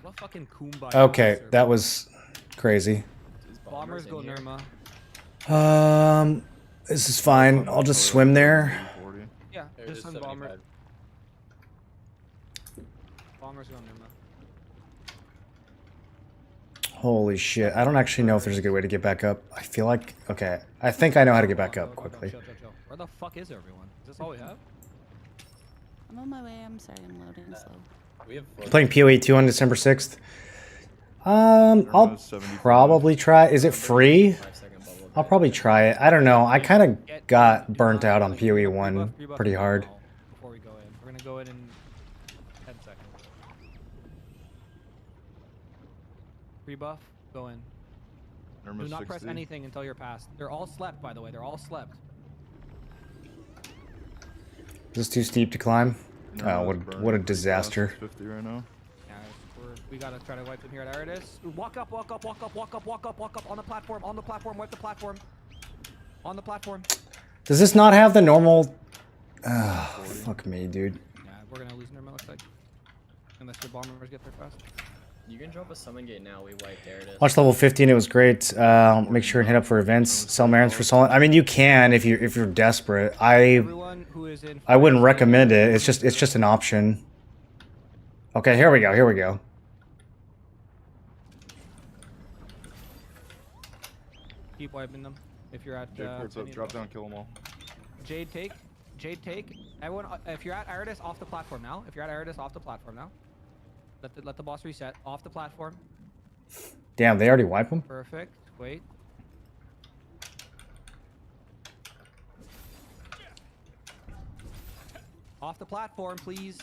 What fucking Kumbaya? Okay, officer, that bro. was crazy. Is Bombers in go here? Nirma. This is fine. I'll just swim there. 40. Yeah, There, just there's send bomber. 75. Bombers go Nirma. Holy shit. I don't actually know if there's a good way to get back up. I feel like... Okay, I think I know how to get back up quickly. Chill. Where the fuck is everyone? Is this all we have? I'm on my way. I'm sorry, I'm loading slow. We have Playing PoE 2 on December 6th. I'll probably try... Is it free? 5-second bubble. I'll probably try it. I don't know. I kind of got burnt out on PoE 1 pretty hard. Before we go in. We're gonna go in 10 seconds. Rebuff, go in. Nerma Do not 60. press anything until you're past. They're all slept, by the way. They're all slept. Is this too steep to climb? Nerma's Oh, burning what a pretty fast. disaster. It's 50 right now. Yeah, we gotta try to wipe them here at Aridus. Walk up on the platform, wipe the platform. On the platform. Does this not have the normal... fuck me, dude. Yeah, we're gonna lose Nirma, looks like. Unless your bombers get there fast. You can drop a summon gate now. We wiped there. It is. Watch level 15, it was great. Make sure and hit up for events. Sell Marins for Solent. I mean, you can if you're desperate. Everyone who is in I wouldn't recommend it. It's just an option. Okay, here we go. Keep wiping them. If you're at Jade ports up, any of drop those. down, kill them all. Jade take. Everyone, if you're at Aridus, off the platform now. Let the boss reset. Off the platform. Damn, they already wipe them? Perfect. Wait. Off the platform, please.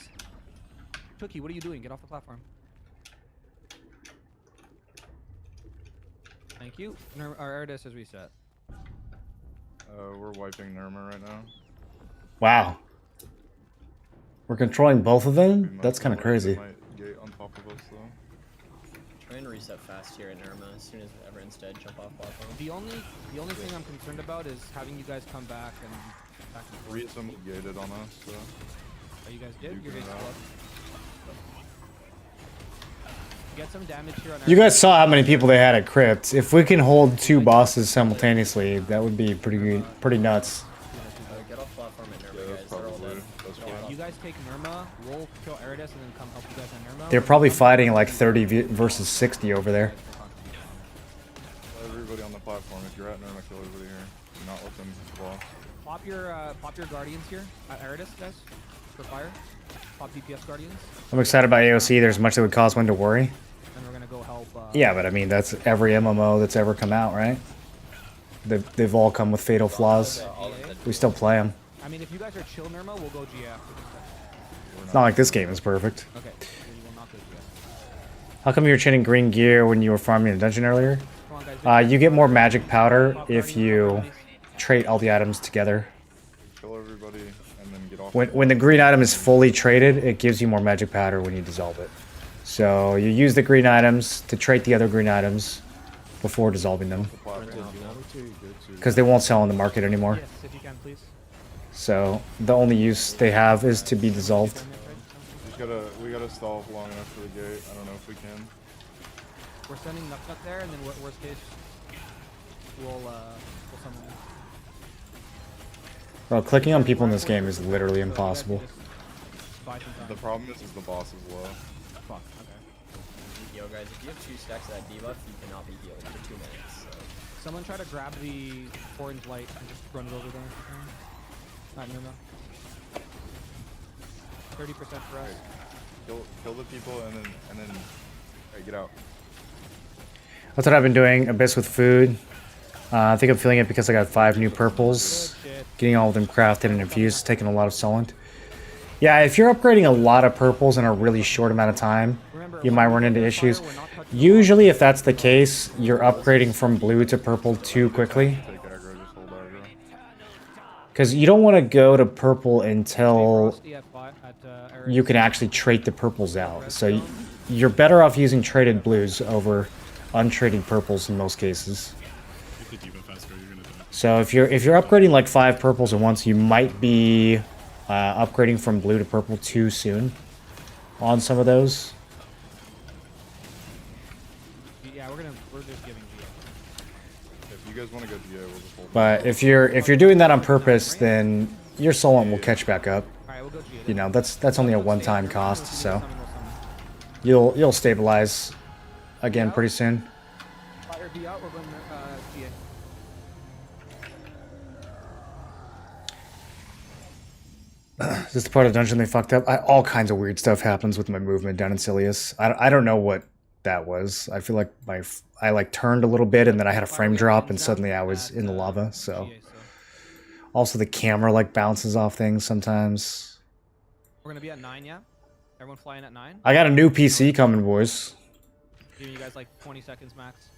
Tookie, what are you doing? Get off the platform. Thank you. Our Aridus is reset. We're wiping Nerma right now. Wow. We're controlling both of We them? might That's kind of go crazy. might gate on top of us though. Try and reset fast here at Nerma. As soon as everyone's dead, jump off platform. The only thing I'm concerned about is having you guys come back and forth. Reassembled gated on us, so. Are you guys good? You're good. Get some damage here on You guys saw how many people they had at Crypt. If we can hold 2 bosses simultaneously, that would be pretty nuts. Get off platform at Nerma, Yeah, guys. that's They're all probably dead. that's Get off fine. You guys take Nerma, we'll kill Eridus, and then come help you guys on Nerma. They're probably fighting like 30 versus 60 over there. Everybody on the platform, if you're at Nerma, kill everybody here. Do not let them block. Pop your guardians here at Eridus, guys, for fire. Pop DPS guardians, I'm excited about AOC. There's much that would cause one to worry. and we're gonna go help. Yeah, but I mean, that's every MMO that's ever come out, right? They've all come with fatal flaws. We still play them. I mean, if you guys are chill Nerma, we'll go GA after this. It's not like this game is perfect. Okay, then we will not go GA. How come you were chanting green gear when you were farming in a dungeon earlier? Come on, guys. You get more magic powder if you trade all the items together. Kill everybody and then get off. When the green item is fully traded, it gives you more magic powder when you dissolve it. So you use the green items to trade the other green items before dissolving them. the platform. Because they won't sell on the market anymore. Yes, if you can, please. So the only use they have is to be dissolved. We gotta stall long enough for the gate. I don't know if we can. We're sending Nut there, and then worst case, we'll summon them. Bro, clicking on people in this game is literally impossible. The problem is the boss is low. Fuck, okay. Yo, guys, if you have 2 stacks of that debuff, you cannot be healed for 2 minutes. So. Someone try to grab the orange light and just run it over there. Not Nerma. 30% for us. Kill the people and then hey, get out. That's what I've been doing, Abyss with food. I think I'm feeling it because I got 5 new purples. Good shit. Getting all of them crafted and infused, taking a lot of solent. Yeah, if you're upgrading a lot of purples in a really short amount of time, you might run into issues. Usually, if that's the case, you're upgrading from blue to purple too quickly. Take aggro, just hold aggro. Because you don't want to go to purple until Frosty at you can actually trade the purples out. So you're better off using traded blues over untraded purples in most cases. So if you're upgrading like 5 purples at once, you might be upgrading from blue to purple too soon on some of those. Yeah, we're just giving GA. If you guys want to go GA, we'll just hold. But if you're doing that on purpose, then your solent will catch back up. Alright, we'll go GA. You know, that's only a one-time cost, so Summon, we'll summon. you'll stabilize again pretty soon. Fire D out, we're going GA. Is this the part of the dungeon they fucked up? All kinds of weird stuff happens with my movement down in Silius. I don't know what that was. I feel like I like turned a little bit and then I had a frame drop and suddenly I was in the lava. So also the camera like bounces off things sometimes. We're gonna be at 9, yeah? Everyone flying at 9? I got a new PC coming, boys. Giving you guys like 20 seconds max.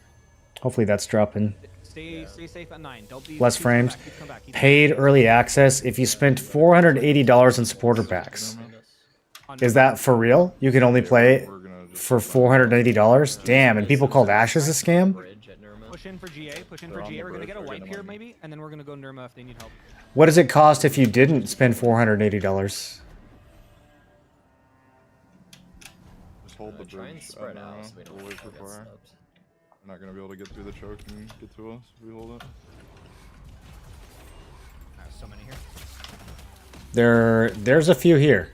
Hopefully that's dropping. Stay safe at 9. Don't be Less keep frames. come back, keep Paid early access if you spent $480 in supporter packs. Is that for real? You can only play it for $480? Damn, and people called Ashes a scam? Bridge at Nerma. Push in for GA, push in for GA. We're gonna get a wipe here maybe, and then we're gonna go Nerma if they need help. What does it cost if you didn't spend $480? Just hold the Try and bridge. spread out so we don't We'll wait for all get fire. stubbed. We're not gonna be able to get through the choke and get to us if we hold it. There's so many here. There's a few here.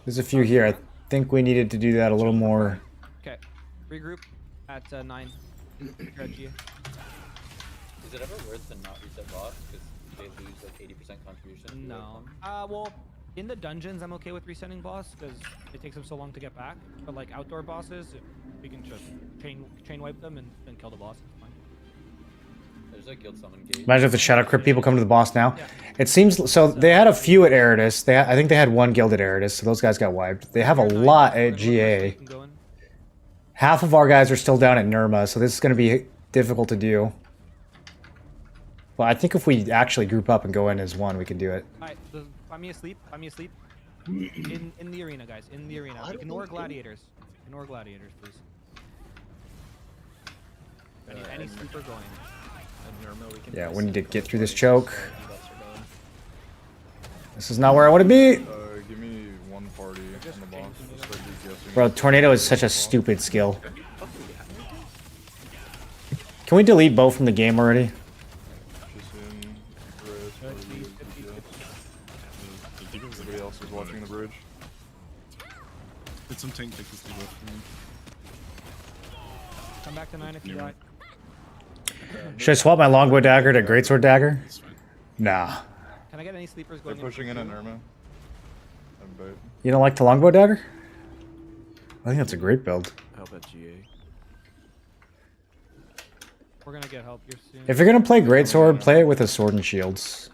There's a few here. I think we needed to do that a little more. Okay, regroup at 9. You're at GA. Is it ever worth to not reset boss because they lose like 80% contribution? No. Well, in the dungeons, I'm okay with resetting boss because it takes them so long to get back. But like outdoor bosses, we can just chain wipe them and then kill the boss. It's fine. There's a guild summon gate. Imagine if the Shadow Crypt people come to the boss now. It seems so. They had a few at Eridus. I think they had 1 guild at Eridus, so those guys got wiped. They have a lot at GA. Half of our guys are still down at Nerma, so this is going to be difficult to do. Well, I think if we actually group up and go in as one, we can do it. Alright, find me asleep. Find me asleep. In the arena, guys. In the arena. Ignore gladiators. Ignore gladiators, please. Any sleeper going. At Nerma, we can Yeah, do we need to some get through this teleportation, choke. so debuffs are gone. This is not where I want to be. Give me one party on the boss. Just like be guessing. Bro, tornado is such a stupid skill. Can we delete both from the game already? Just in red, everybody else is watching the bridge. Did some tank take this left for me? Come back to 9 if you die. Should I swap my longbow dagger to greatsword dagger? That's fine. Nah. Can I get any sleepers They're going pushing in at Nerma. You don't like the longbow dagger? I think that's a great build. Help at GA. We're gonna get help here soon. If you're gonna play greatsword, play it with a sword and shields.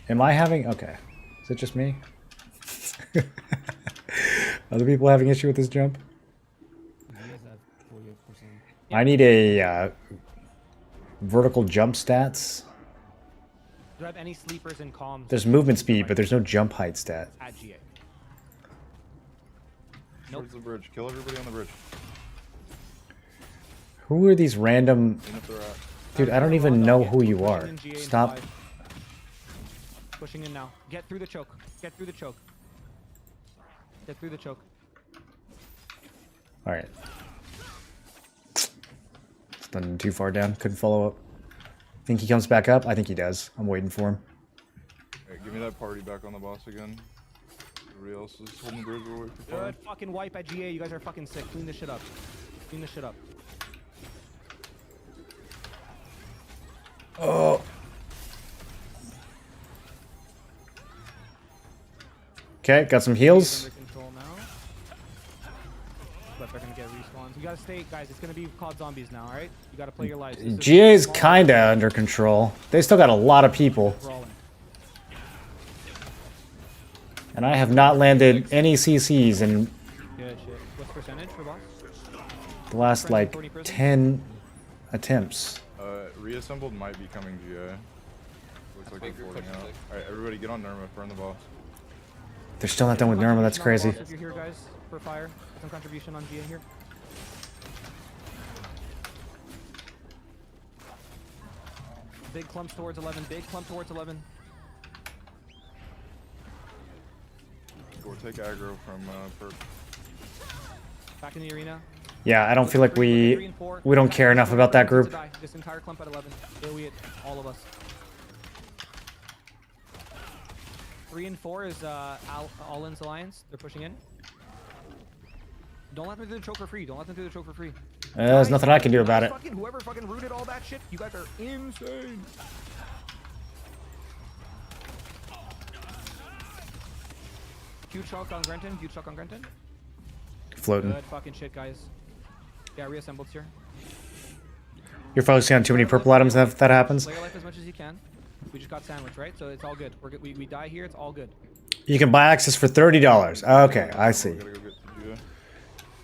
Am I having... Okay. Is it just me? Other people having issue with this jump? I need a vertical jump stats. Do I have any sleepers in comms? There's movement speed, but there's no jump height stat. At GA. Towards the bridge. Kill everybody on the bridge. Who are these random... Even if they're at... Dude, I don't even know who you are. Stop. Pushing in now. Get through the choke. Get through the choke. Get through the choke. Alright. It's done too far down. Couldn't follow up. Think he comes back up? I think he does. I'm waiting for him. Alright, give me that party back on the boss again. Everybody else is holding the bridge. We'll wait for fire. Good fucking wipe at GA. You guys are fucking sick. Clean this shit up. Clean this shit up. Oh. Okay, got some heals. Under control now. But they're gonna get respawns. You gotta stay, guys. It's gonna be called zombies now, alright? You gotta play your lives. GA's kinda under control. They still got a lot of people. Brawling. And I have not landed any CCs in Good shit. What's percentage for boss? the last, like, 10 attempts. Reassembled might be coming GA. Looks like they're porting out. Alright, everybody get on Nerma. Burn the boss. They're still not done with Nerma, that's crazy. If you're here, guys, for fire, some contribution on GA here. Big clumps towards 11. Big clump towards 11. Go take aggro from Perp. Back in the arena. Yeah, I don't feel like we don't care enough about that group. This entire clump at 11. AoE it, all of us. 3 and 4 is All-In's Alliance. They're pushing in. Don't let them do the choke for free. Don't let them do the choke for free. There's nothing I can do about it. Whoever fucking rooted all that shit, you guys are insane. Huge shock on Grenton. Huge shock on Grenton. Floating. Good fucking shit, guys. Yeah, reassembled here. You're focusing on too many purple items if that happens. Play your life as much as you can. We just got sandwiched, right? So it's all good. We're good. We die here. It's all good. You can buy access for $30. Okay, I see.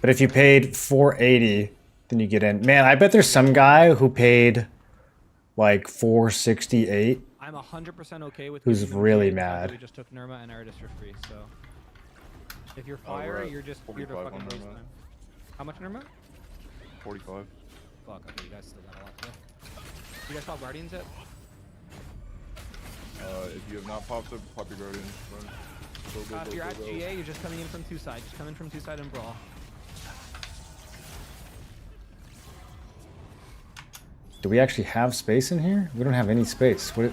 But if you paid $4.80, then you get in. Man, I bet there's some guy who paid like $4.68. I'm 100% okay with. Who's giving them really the fact that mad. We just took Nerma and Erdis for free, so. If you're fire, you're just fucking waste time. How much Nerma? 45. Fuck. Okay, you guys still got a lot. Yeah. You guys pop Guardians yet? If you have not popped up, pop your Guardian. If you're at GA, you're just coming in from two sides. Just come in from two side and brawl. Do we actually have space in here? We don't have any space. What?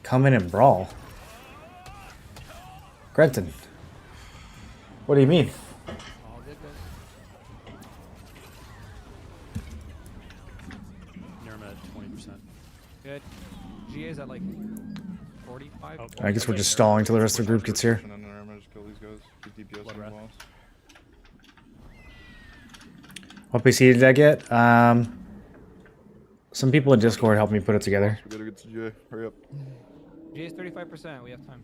Come in and brawl. Grenton. What do you mean? All good, guys. Nerma at 20%. Good. GA's at like 45. Oh, I guess we're just stalling till the rest of the group gets here. Just kill these guys. Keep DPS on the boss. What PC did I get? Some people in Discord helped me put it together. We gotta get to GA. Hurry up. GA's 35%. We have time.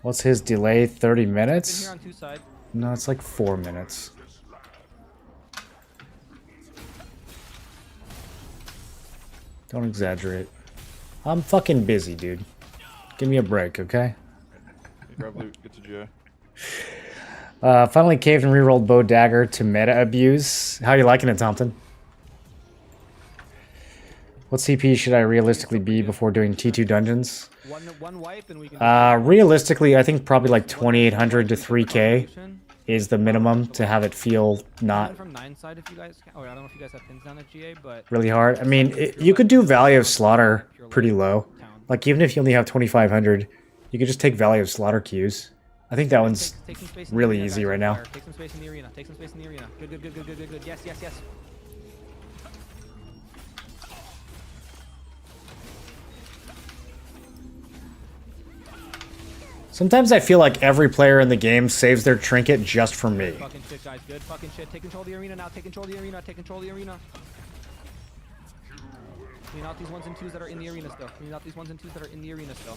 What's his delay? 30 Been minutes? here on two side. No, it's like 4 minutes. Don't exaggerate. I'm fucking busy, dude. Give me a break, okay? Grab loot. Get to GA. Finally caved and rerolled bow dagger to meta abuse. How you liking it, Thompson? What CP should I realistically be before doing T2 dungeons? One wipe and we can. Realistically, I think probably like 2,800 to 3K is the minimum to have it feel not from 9 side if you guys can. Oh, I don't know if you guys have pins down at GA, but really hard. I mean, you could do Valley of Slaughter pretty low. Like, even if you only have 2,500, you could just take Valley of Slaughter queues. I think that one's take some space in the really arena, easy guys, right on now. fire. Take some space in the arena. Take some space in the arena. Good. Yes. Sometimes I feel like every player in the game saves their trinket just for me. Fucking shit, guys. Good fucking shit. Take control of the arena now. Take control of the arena. Take control of the arena. Clean out these 1s and 2s that are in the arena still. Clean out these 1s and 2s that are in the arena still.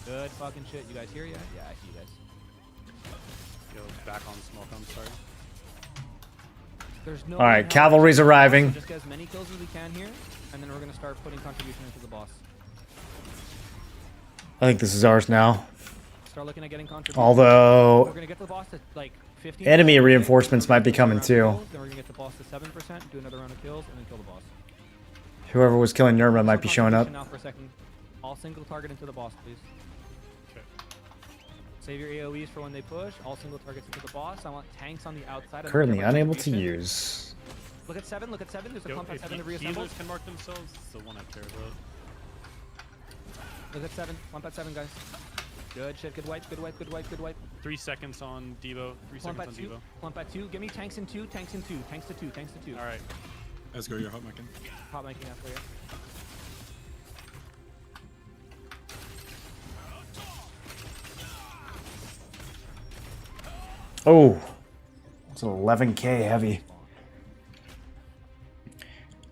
Good fucking shit. You guys hear ya? Yeah, I see you guys. Yo, back on smoke, I'm sorry. There's no. Alright, cavalry's arriving. So just get as many kills as we can here, and then we're gonna start putting contribution into the boss. I think this is ours now. Start looking at getting contribution. Although, we're gonna get the boss to like 15. enemy reinforcements might be coming too. Then we're gonna get the boss to 7%, do another round of kills, and then kill the boss. Whoever was killing Nirma might be showing up. Now for a second. All single target into the boss, please. Save your AoEs for when they push. All single targets into the boss. I want tanks on the outside. Currently unable to use. Look at 7. Look at 7. There's a pump at 7 to reassemble. Healers can mark themselves. It's the one I care about. Look at 7. Pump at 7, guys. Good shit. Good wipe. 3 seconds on Devo. 3 seconds on Devo. Pump at 2. Give me tanks in 2. Tanks to 2. All right. Let's go. You're hot micing. Hot miking after you. Oh, it's 11K heavy.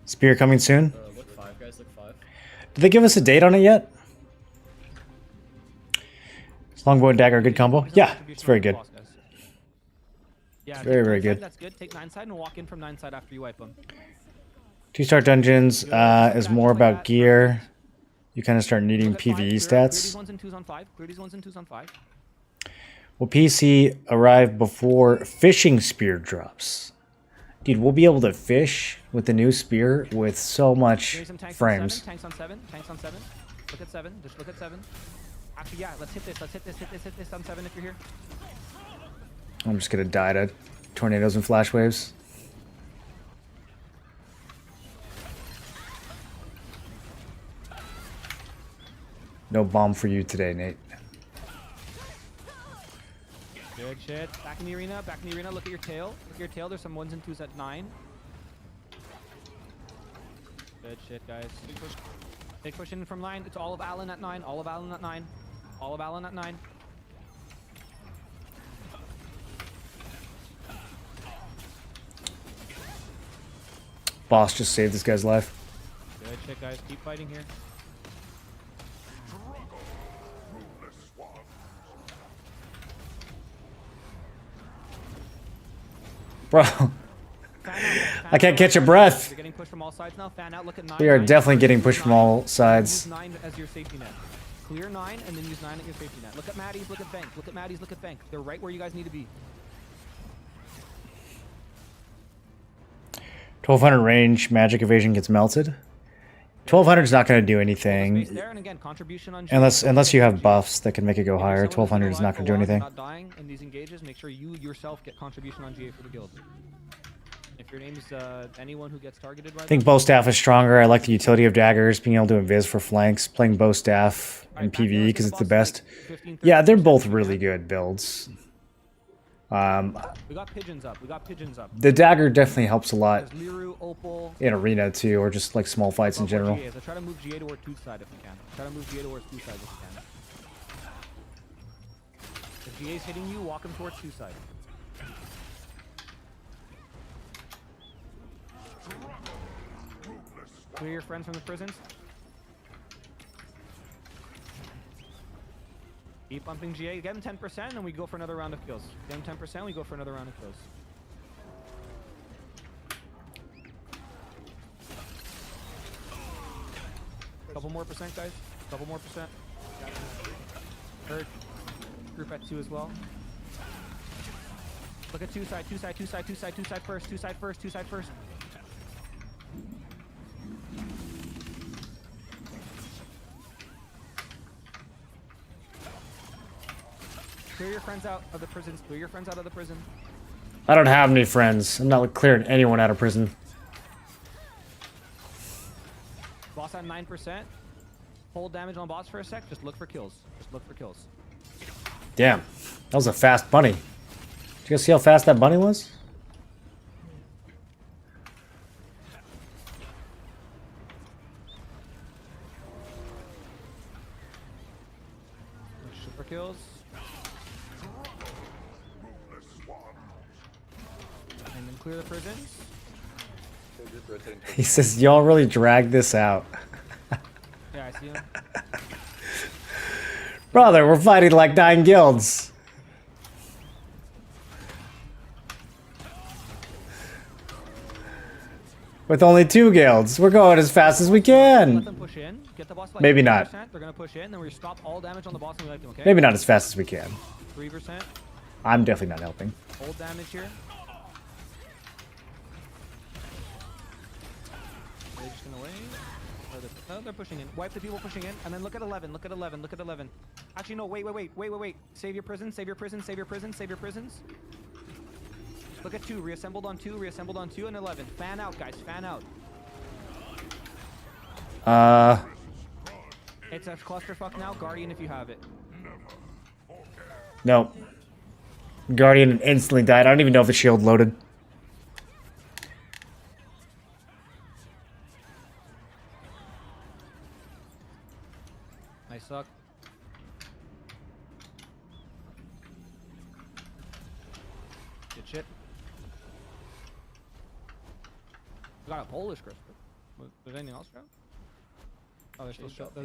Spear coming soon. Look 5, guys. Look 5. Did they give us a date on it yet? Is longbow and dagger a good combo? Yeah, it's very good. Yeah, It's very, very good. That's good. Take 9 side and walk in from 9 side after you wipe them. 2-star dungeons is more about gear. You kind of start needing PvE stats. Clear these 1s and 2s on 5. Clear these 1s and 2s on 5. Will PC arrive before fishing spear drops? Dude, we'll be able to fish with the new spear with so much frames. Tanks on 7. Look at 7. Just look at 7. Actually, yeah, let's hit this on 7 if you're here. I'm just gonna die to tornadoes and flash waves. No bomb for you today, Nate. Good shit. Back in the arena. Look at your tail. There's some 1s and 2s at 9. Good shit, guys. Big push in from 9. It's all of Allen at 9. All of Allen at 9. Boss just saved this guy's life. Good shit, guys. Keep fighting here. Bro, I can't catch a breath. You're getting pushed from all sides now. Fan out. Look at 9. We are definitely getting pushed from all sides. Use 9 as your safety net. Clear 9 and then use 9 at your safety net. Look at Maddie's. Look at Bank. They're right where you guys need to be. 1200 range, magic evasion gets melted. 1200 is not going to do anything There, and again, contribution on unless you have buffs that can make it go higher. 1200 is not going to do anything. Not dying in these engages. Make sure you yourself get contribution on GA for the guild. If your name's anyone who gets targeted right I think bow staff is stronger. I like the utility of daggers, being able to invis for flanks, playing bow staff in PvE because it's the best. Yeah, they're both really good builds. We got pigeons up. The dagger definitely helps a lot There's Liru, Opal. in arena too, or just like small fights in general. So try to move GA towards 2 side if you can. If GA's hitting you, walk him towards 2 side. Clear your friends from the prisons. Keep bumping GA. Get him 10%, and we go for another round of kills. Couple more percent, guys. Third group at 2 as well. Look at two side first. Clear your friends out of the prison. I don't have any friends. I'm not clearing anyone out of prison. Boss at 9%. Hold damage on boss for a sec. Just look for kills. Damn. That was a fast bunny. Did you guys see how fast that bunny was? Super kills. And then clear the prisons. He says, y'all really dragged this out. Yeah, I see him. Brother, we're fighting like 9 guilds. With only 2 guilds. We're going as fast as we Let can. them push in. Get the boss like Maybe not. 3%. They're gonna push in. Then we stop all damage on the boss and we like them. Okay. Maybe not as fast as we can. 3%. I'm definitely not helping. Hold damage here. They're just gonna wait. No, they're pushing in. Wipe the people pushing in, and then look at 11. Look at 11. Actually, no. Wait. Save your prisons. Look at 2. Reassembled on 2. And 11. Fan out, guys. Fan out. It's a clusterfuck now. Guardian, if you have it. Nope. Guardian instantly died. I don't even know if the shield loaded. I suck. Good shit. We got a Polish crystal. Was anything else, bro? Oh, there's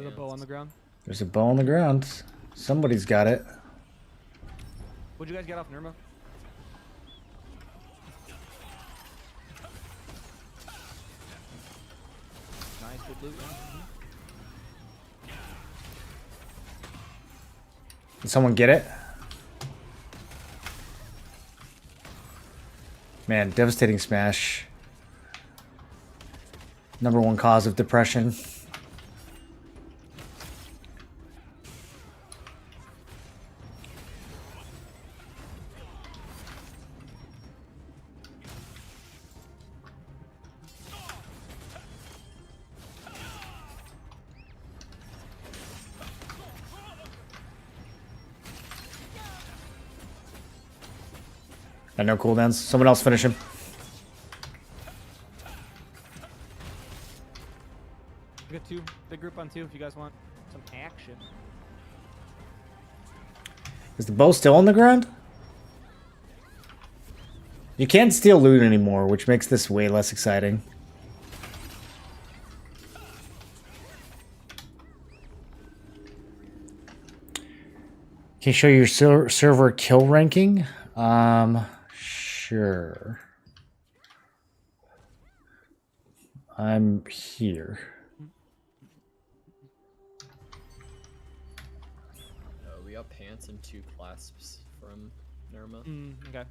a bow on the ground. There's a bow on the ground. Somebody's got it. What'd you guys get off Nirma? Nice, good loot, yeah. Did someone get it? Man, devastating smash. #1 cause of depression. Got no cooldowns. Someone else finish him. We got 2. Big group on 2 if you guys want some action. Is the bow still on the ground? You can't steal loot anymore, which makes this way less exciting. Can you show your server kill ranking? Sure. I'm here. We got pants and 2 clasps from Nirma. Okay.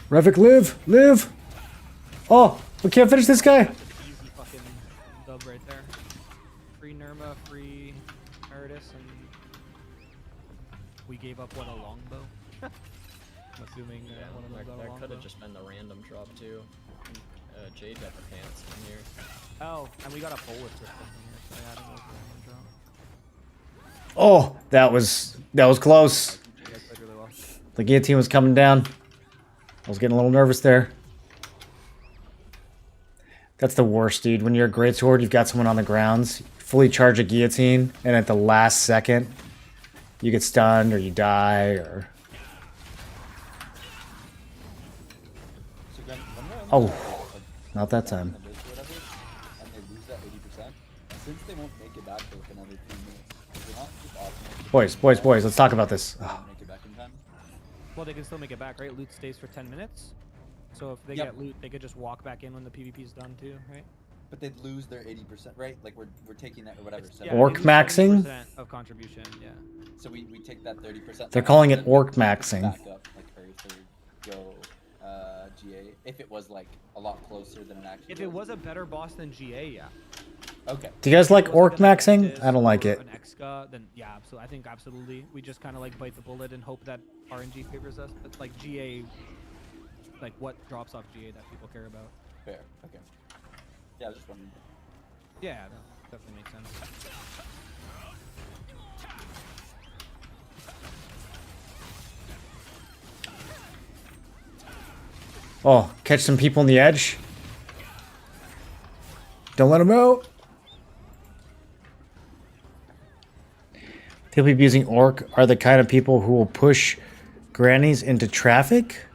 Revik, live! Oh, we can't finish this guy. Easy fucking dub right there. Free Nirma, free Meredith, and we gave up what, a longbow? I'm assuming one of them got a That longbow. could have just been the random drop too. Jade got the pants in here. Oh, and we got a Polish system in here, so yeah, I think it was a random drop. Oh, that was close. You guys played really well. The guillotine was coming down. I was getting a little nervous there. That's the worst, dude. When you're a greatsword, you've got someone on the grounds, fully charge a guillotine, and at the last second, you get stunned or you die or. Oh, not that time. Boys, let's talk about this. Oh. Well, they can still make it back, right? Loot stays for 10 minutes. So if they get loot, they could just walk back in when the PvP's done too, right? But they'd lose their 80%, right? Like we're taking that or whatever. Yeah, Orc they lose maxing? 70% of contribution, yeah. So we take that 30%. They're calling it orc maxing. Back up like Earth or go GA. If it was like a lot closer than an actual. If it was a better boss than GA, yeah. Okay. Do you guys like orc maxing? I don't like it. An Exca, then yeah, absolutely. I think absolutely. We just kind of like bite the bullet and hope that RNG favors us. But like GA, like what drops off GA that people care about. Fair. Okay. Yeah, I was just wondering. Yeah, no, definitely makes sense. Oh, catch some people on the edge. Don't let them out. People using orc are the kind of people who will push grannies into traffic.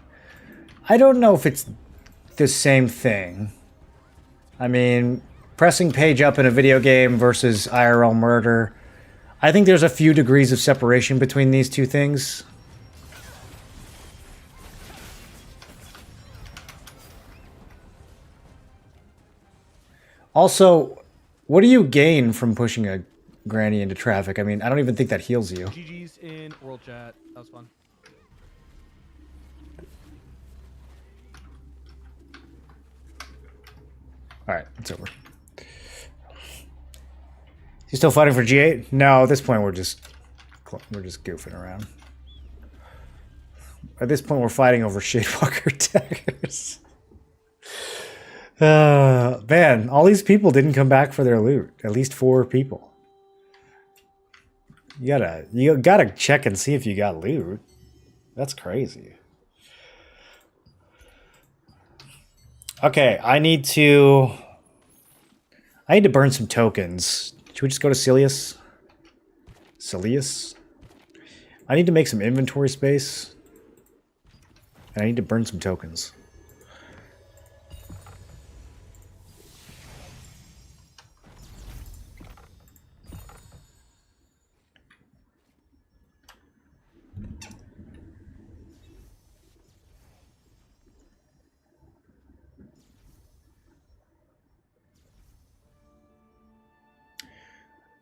I don't know if it's the same thing. I mean, pressing page up in a video game versus IRL murder. I think there's a few degrees of separation between these two things. Also, what do you gain from pushing a granny into traffic? I mean, I don't even think that heals you. GG's in World Chat. That was fun. Alright, it's over. You still fighting for G8? No, at this point we're just goofing around. At this point we're fighting over Shadewalker daggers. Man, all these people didn't come back for their loot. At least 4 people. You gotta check and see if you got loot. That's crazy. Okay, I need to burn some tokens. Should we just go to Cilius? Cilius? I need to make some inventory space. And I need to burn some tokens.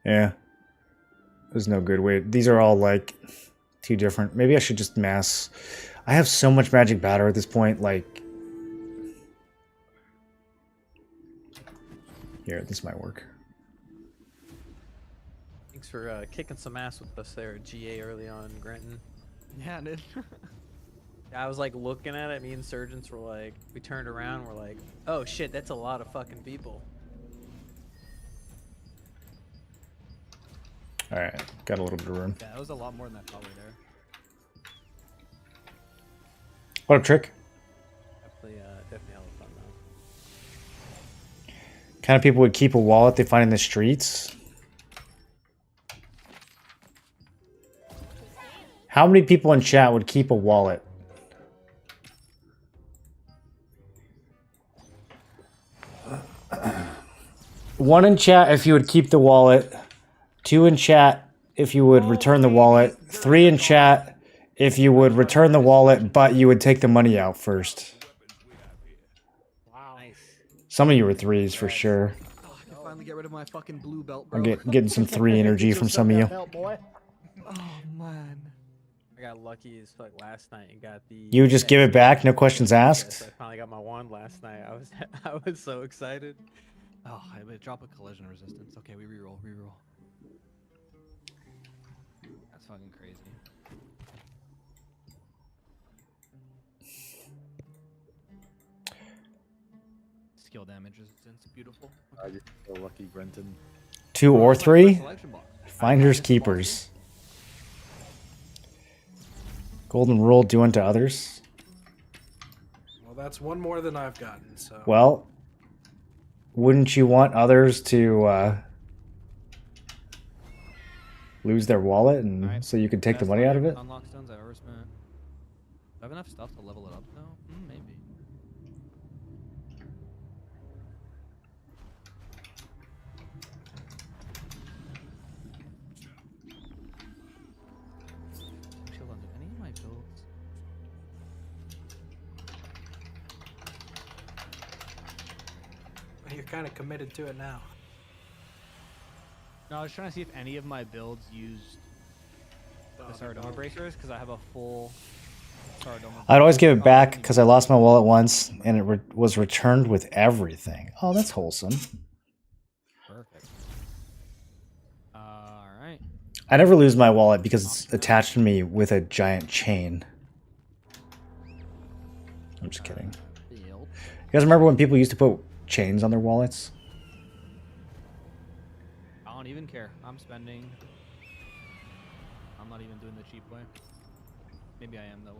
Yeah. There's no good way. These are all like too different. Maybe I should just mass. I have so much magic batter at this point. Like, here, this might work. Thanks for kicking some ass with us there at GA early on, Grenton. Yeah, dude. I was like looking at it. Me and Surgeons were like, we turned around. We're like, oh shit, that's a lot of fucking people. Alright, got a little bit of room. Yeah, that was a lot more than that probably there. What a trick. Definitely hella fun though. Kind of people would keep a wallet they find in the streets. How many people in chat would keep a wallet? One in chat if you would keep the wallet. 2 in chat if you would return the wallet. 3 in chat if you would return the wallet, but you would take the money out first. Wow. Nice. Some of you were 3s for sure. Oh, I can finally get rid of my fucking blue belt, bro. I'm getting some 3 energy from some of you. Oh, man. I got lucky as fuck last night and got the. You just give it back, no questions asked. I finally got my wand last night. I was so excited. Oh, I would drop a collision resistance. Okay, we reroll. That's fucking crazy. Skill damage resistance, beautiful. I just feel lucky, Brenton. 2 or 3? Finders keepers. Golden rule, do unto others. Well, that's one more than I've gotten, so. Well, wouldn't you want others to lose their wallet and so you could take the money out of it? Unlock stones I've ever spent. Do I have enough stuff to level it up though? Maybe. Actually, hold on, do any of my builds? You're kind of committed to it now. No, I was trying to see if any of my builds used the Saradoma bracers because I have a full Saradoma. I'd always give it back because I lost my wallet once and it was returned with everything. Oh, that's wholesome. Perfect. All right. I never lose my wallet because it's attached to me with a giant chain. I'm just kidding. You guys remember when people used to put chains on their wallets? I don't even care. I'm spending. I'm not even doing the cheap way. Maybe I am though.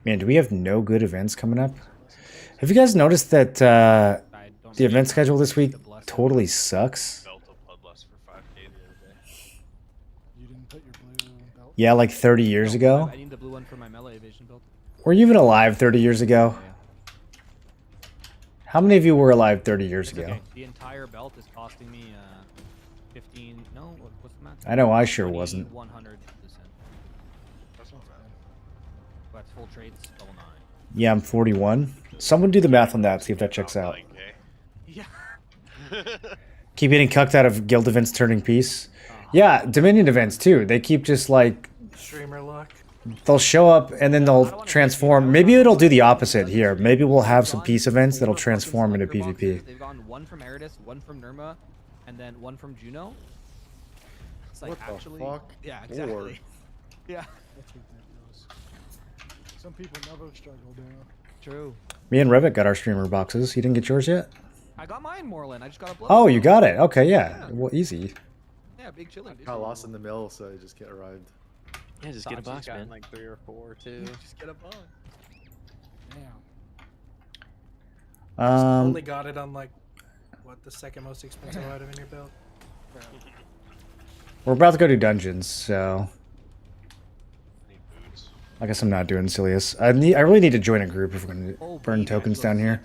Man, do we have no good events coming up? Have you guys noticed that the event schedule this week totally sucks? Yeah, like 30 years ago. I need the blue one for my melee evasion build. Were you even alive 30 years ago? How many of you were alive 30 years ago? Okay. The entire belt is costing me 15. No, what's the math? I know I sure wasn't. 100%. That's not bad. That's full trades, level 9. Yeah, I'm 41. Someone do the math on that, see if that checks out. Yeah. Keep getting cucked out of guild events turning peace. Yeah, Dominion events too. They keep just like... Streamer luck. They'll show up and then they'll transform. Maybe it'll do the opposite here. Maybe we'll have some peace events that'll transform into PvP. They've gone one from Eridus, one from Nirma, and then one from Juno. It's like What the actually... fuck? Yeah, exactly. Yeah. Some people never struggle, now. True. Me and Revit got our streamer boxes. You didn't get yours yet? I got mine, Moreland. I just got a blood. Oh, you got it. Okay, yeah. Well, easy. Yeah, big chilling. Got lost in the mail, so I just get arrived. Yeah, just get a box, man. Like 3 or 4 too. Just get a box. Only got it on like what, the second most expensive item in your build? We're about to go to dungeons, so I guess I'm not doing Silius. I really need to join a group if we're gonna burn tokens down here.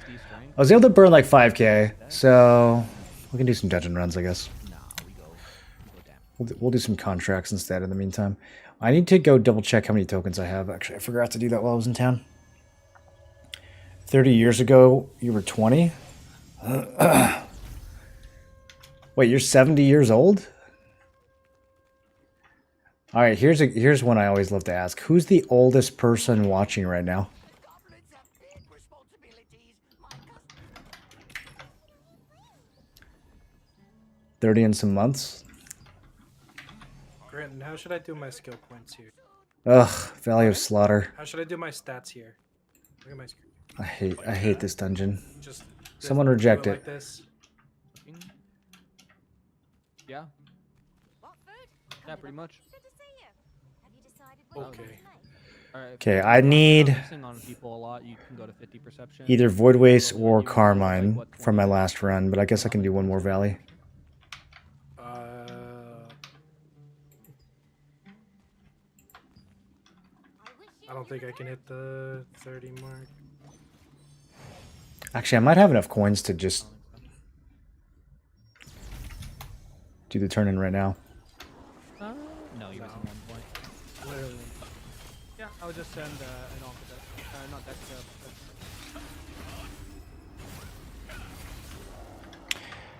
I was able to burn like 5k, so we can do some dungeon runs, I guess. We'll do some contracts instead in the meantime. I need to go double check how many tokens I have. Actually, I forgot to do that while I was in town. 30 years ago, you were 20? Wait, you're 70 years old? All right, here's one I always love to ask. Who's the oldest person watching right now? 30 and some months? Granton, how should I do my skill points here? Ugh, Valley of Slaughter. How should I do my stats here? Look at my screen. I hate this dungeon. Just Someone do reject like it. this. Yeah. Yeah, pretty much. Okay. Okay, I need either Void Waste or Carmine from my last run, but I guess I can do one more Valley. I don't think I can hit the 30 mark. Actually, I might have enough coins to just do the turn-in right now. No, you're missing 1 point. Literally. Yeah, I would just send an off deck. Not deck.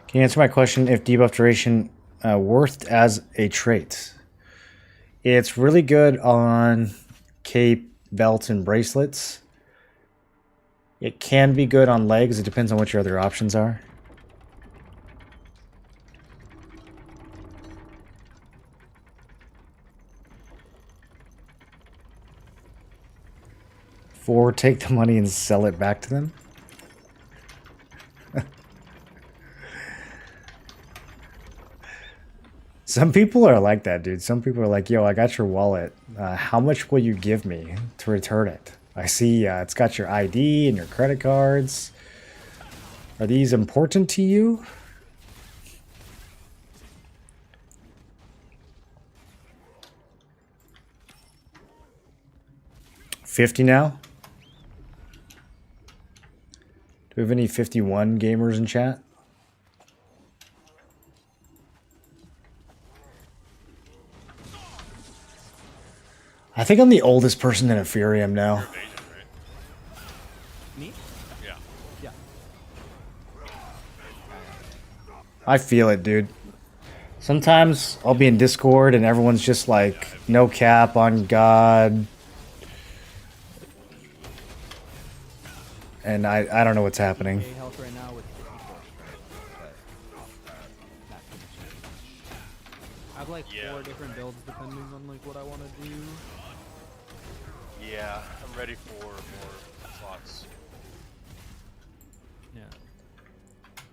Can you answer my question if debuff duration worth as a trait? It's really good on cape, belts, and bracelets. It can be good on legs. It depends on what your other options are. Four, take the money and sell it back to them. Some people are like that, dude. Some people are like, yo, I got your wallet. How much will you give me to return it? I see it's got your ID and your credit cards. Are these important to you? $50 now? Do we have any 51 gamers in chat? I think I'm the oldest person in Ethereum now. Me? Yeah. Yeah. I feel it, dude. Sometimes I'll be in Discord and everyone's just like, no cap on God. And I don't know what's happening. Health right now with 54 strength, but that can change. I have like 4 different builds depending on like what I want to do. Yeah, I'm ready for more slots. Yeah.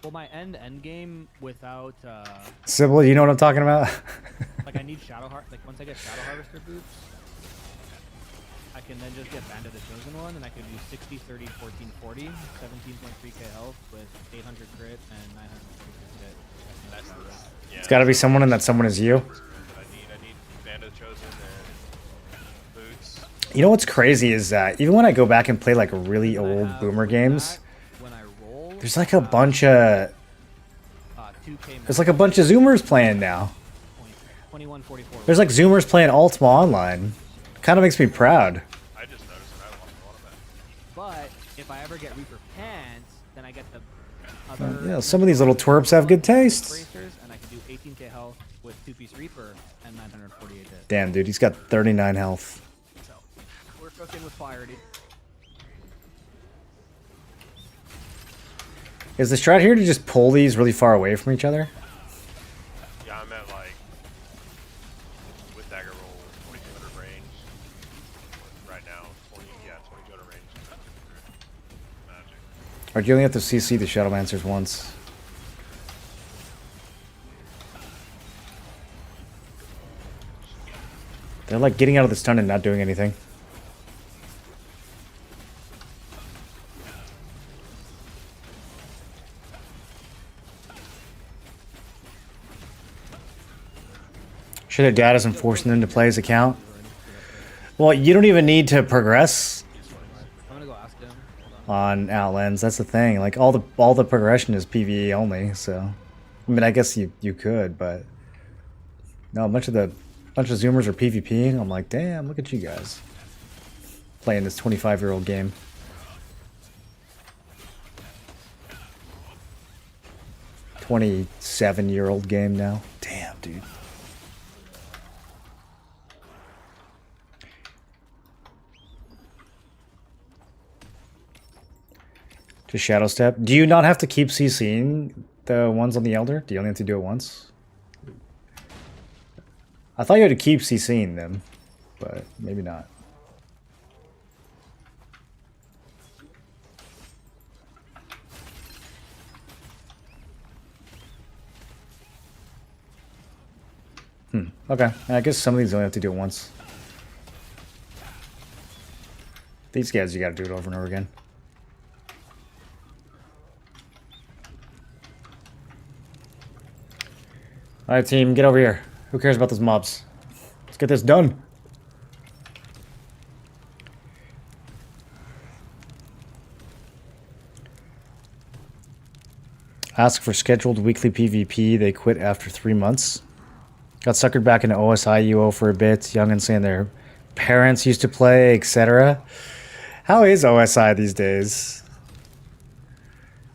Well, my end game without Sybil, you know what I'm talking about? like I need like once I get Shadow Harvester boots, I can then just get Band of the Chosen One, and I can do 60, 30, 14, 40, 17.3k health with 800 crit and 940 crit. Yeah, It's got to be someone, and that someone is you. I need Band of the Chosen and boots. You know what's crazy is that even when I go back and play like really old boomer games, there's like a bunch of Zoomers playing now. 2144. There's like Zoomers playing Ultima Online. Kind of makes me proud. I just noticed that I lost a lot of that. But if I ever get Reaper Pants, then I get the other. Yeah, some of these little twerps have good tastes. Bracers, and I can do 18k health with 2-piece Reaper and 948 hit. Damn, dude, he's got 39 health. So we're cooking with fire, dude. Is the strat here to just pull these really far away from each other? Yeah, I'm at like with dagger roll 2200 range right now. 2200 range. Magic. Or do you only have to CC the Shadowmancers once? They're like getting out of the stun and not doing anything. Sure, their dad isn't forcing them to play his account. Well, you don't even need to progress on Outlands. That's the thing. Like all the progression is PvE only. So, I mean, I guess you could, but no, a bunch of Zoomers are PvPing. I'm like, damn, look at you guys playing this 25-year-old game. $27-year-old game now. Damn, dude. Just Shadow Step. Do you not have to keep CCing the ones on the Elder? Do you only have to do it once? I thought you had to keep CCing them, but maybe not. Okay. I guess some of these only have to do it once. These guys, you gotta do it over and over again. Alright, team, get over here. Who cares about those mobs? Let's get this done. Ask for scheduled weekly PvP. They quit after 3 months. Got suckered back into OSI UO for a bit. Youngins saying their parents used to play, etc. How is OSI these days?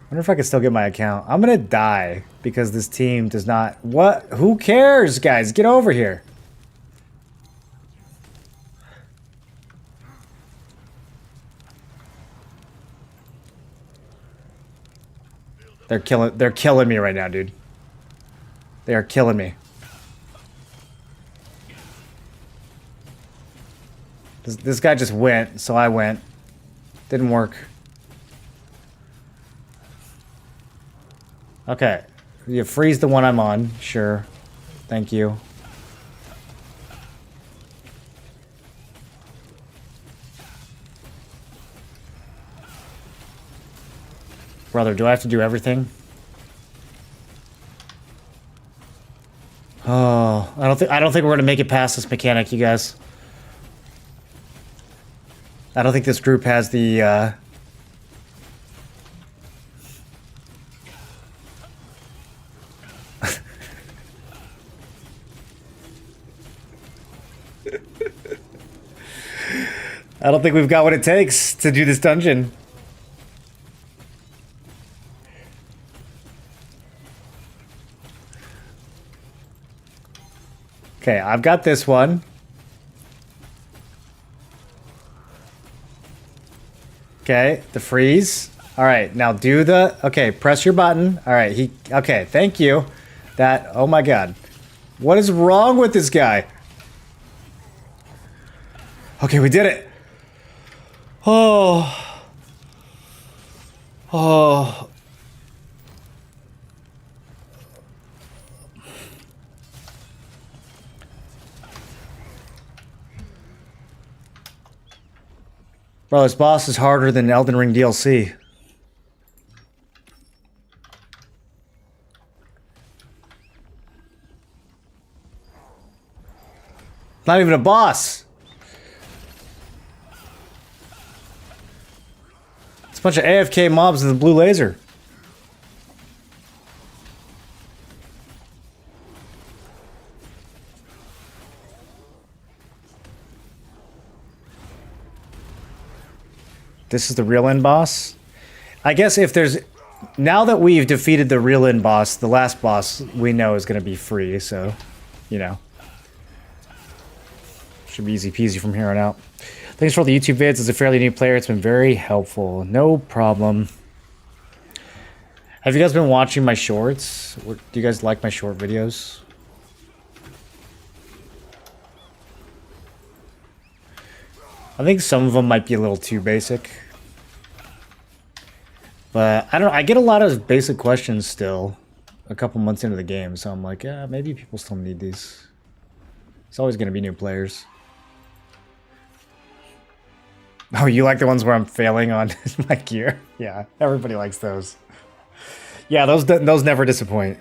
I wonder if I can still get my account. I'm gonna die because this team does not... What? Who cares, guys? Get over here. They're killing me right now, dude. They are killing me. This guy just went, so I went. Didn't work. Okay. You freeze the one I'm on. Sure. Thank you. Brother, do I have to do everything? Oh, I don't think we're gonna make it past this mechanic, you guys. I don't think this group has the I don't think we've got what it takes to do this dungeon. Okay, I've got this one. Okay, the freeze. All right, now do the... Okay, press your button. All right, he... Okay, thank you. That... Oh my god. What is wrong with this guy? Okay, we did it. Oh. Oh. Bro, this boss is harder than Elden Ring DLC. Not even a boss. It's a bunch of AFK mobs with a blue laser. This is the real end boss. I guess if there's... Now that we've defeated the real end boss, the last boss we know is going to be free, so, you know. Should be easy peasy from here on out. Thanks for all the YouTube vids. As a fairly new player, it's been very helpful. No problem. Have you guys been watching my shorts? Do you guys like my short videos? I think some of them might be a little too basic. But I don't know, I get a lot of basic questions still a couple months into the game, so I'm like, yeah, maybe people still need these. It's always going to be new players. Oh, you like the ones where I'm failing on my gear? Yeah, everybody likes those. Yeah, those never disappoint.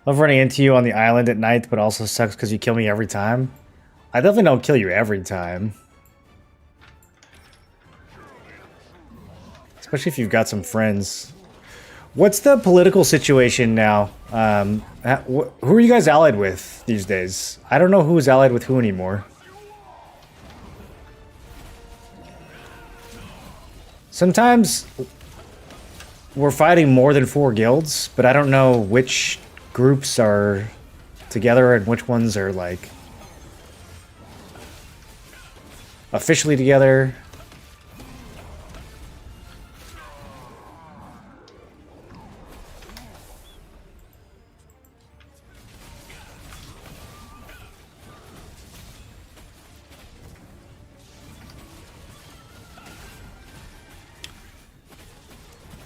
Love running into you on the island at night, but also sucks because you kill me every time. I definitely don't kill you every time. Especially if you've got some friends. What's the political situation now? Who are you guys allied with these days? I don't know who's allied with who anymore. Sometimes we're fighting more than 4 guilds, but I don't know which groups are together and which ones are like officially together.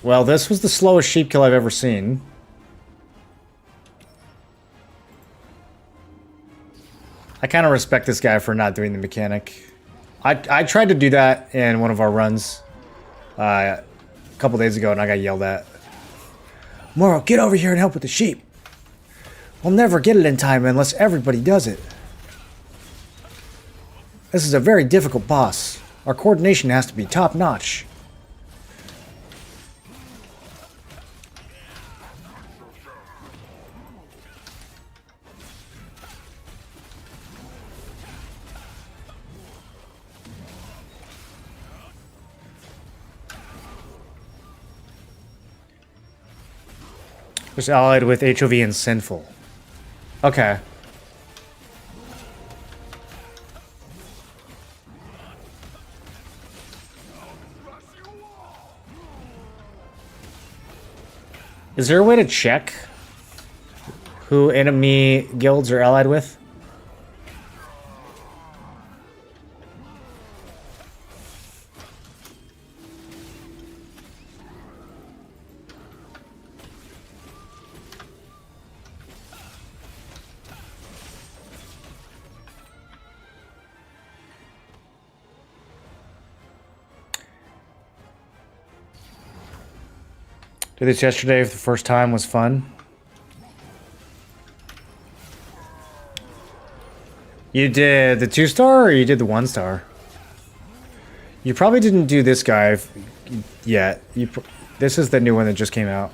Well, this was the slowest sheep kill I've ever seen. I kind of respect this guy for not doing the mechanic. I tried to do that in one of our runs a couple days ago, and I got yelled at. Moro, get over here and help with the sheep. We'll never get it in time unless everybody does it. This is a very difficult boss. Our coordination has to be top-notch. Just allied with HOV and Sinful. Okay. Is there a way to check who enemy guilds are allied with? Did this yesterday for the first time, was fun. You did the 2-star or you did the 1-star? You probably didn't do this guy yet. This is the new one that just came out.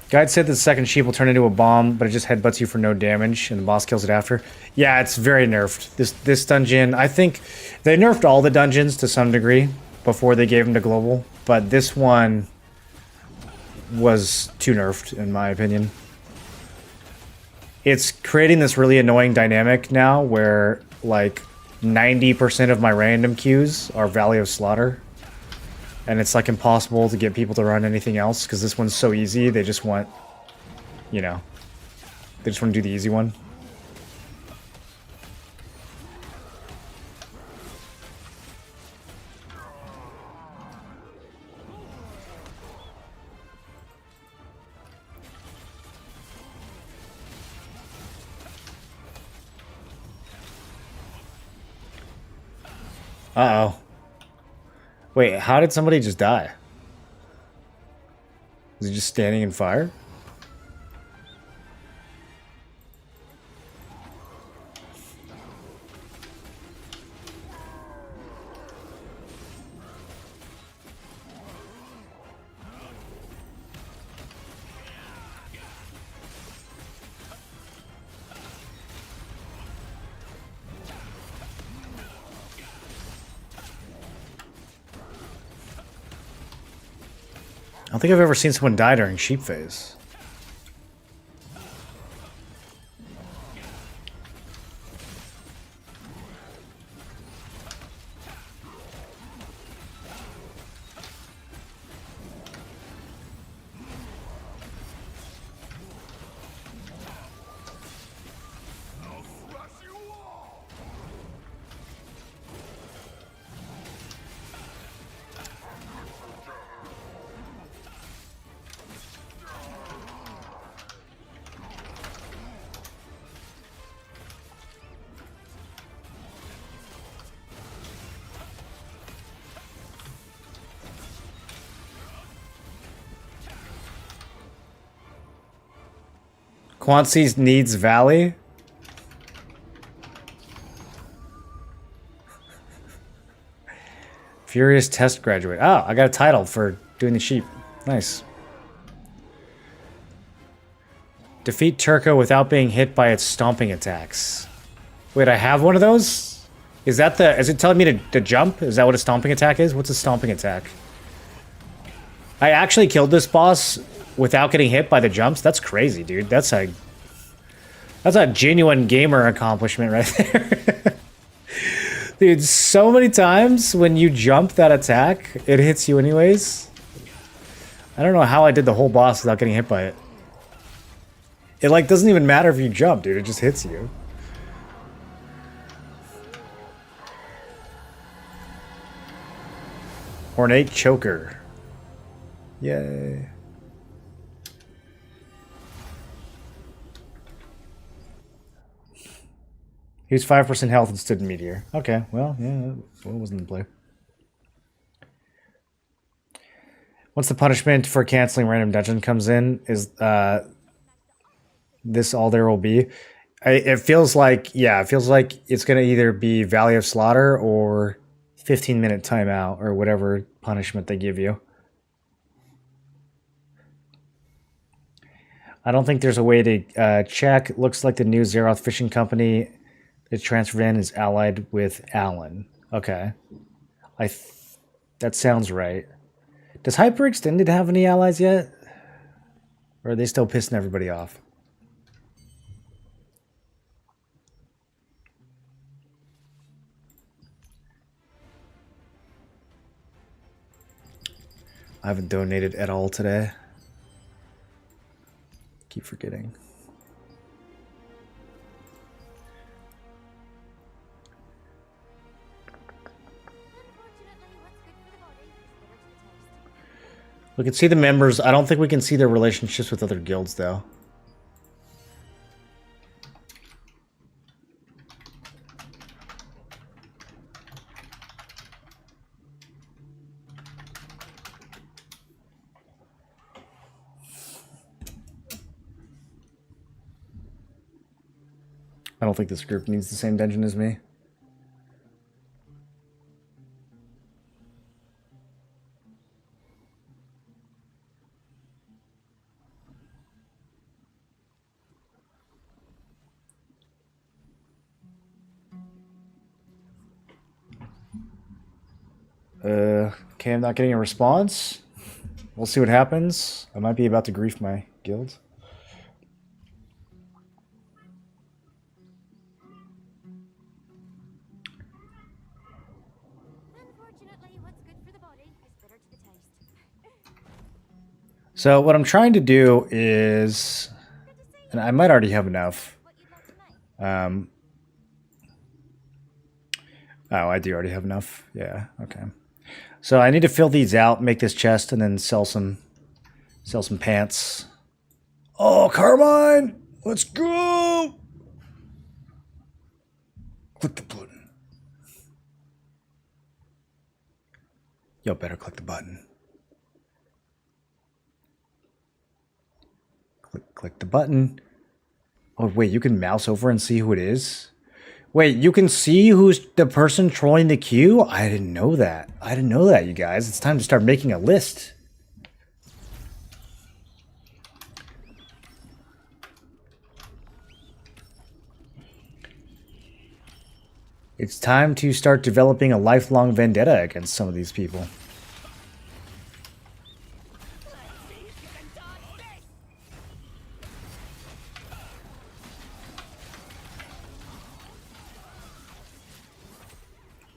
Guide said the second sheep will turn into a bomb, but it just headbutts you for no damage, and the boss kills it after. Yeah, it's very nerfed. This dungeon, I think they nerfed all the dungeons to some degree before they gave them to global, but this one was too nerfed, in my opinion. It's creating this really annoying dynamic now where, like, 90% of my random queues are Valley of Slaughter. And it's like impossible to get people to run anything else because this one's so easy. They just want, you know, they just want to do the easy one. Uh-oh. Wait, how did somebody just die? Was he just standing in fire? I don't think I've ever seen someone die during sheep phase. Quancy's needs Valley? Furious test graduate. Oh, I got a title for doing the sheep. Nice. Defeat Turco without being hit by its stomping attacks. Wait, I have one of those? Is that the... Is it telling me to jump? Is that what a stomping attack is? What's a stomping attack? I actually killed this boss without getting hit by the jumps? That's crazy, dude. That's a genuine gamer accomplishment right there. Dude, so many times when you jump that attack, it hits you anyways. I don't know how I did the whole boss without getting hit by it. It, like, doesn't even matter if you jump, dude. It just hits you. Ornate Choker. Yay. He was 5% health and stood in Meteor. Okay, well, yeah, that wasn't in play. Once the punishment for canceling random dungeon comes in, is this all there will be? It feels like, yeah, it feels like it's going to either be Valley of Slaughter or 15-minute timeout or whatever punishment they give you. I don't think there's a way to check. It looks like the new Zeroth Fishing Company that transferred in is allied with Allen. Okay. That sounds right. Does Hyperextended have any allies yet? Or are they still pissing everybody off? I haven't donated at all today. Keep forgetting. We can see the members. I don't think we can see their relationships with other guilds, though. I don't think this group needs the same dungeon as me. Okay, I'm not getting a response. We'll see what happens. I might be about to grief my guild. So what I'm trying to do is, and I might already have enough. Oh, I do already have enough. Yeah, okay. So I need to fill these out, make this chest, and then sell some pants. Oh, Carmine! Let's go! Click the button. Yo, better click the button. Click the button. Oh, wait, you can mouse over and see who it is? Wait, you can see who's the person trolling the queue? I didn't know that. I didn't know that, you guys. It's time to start making a list. It's time to start developing a lifelong vendetta against some of these people.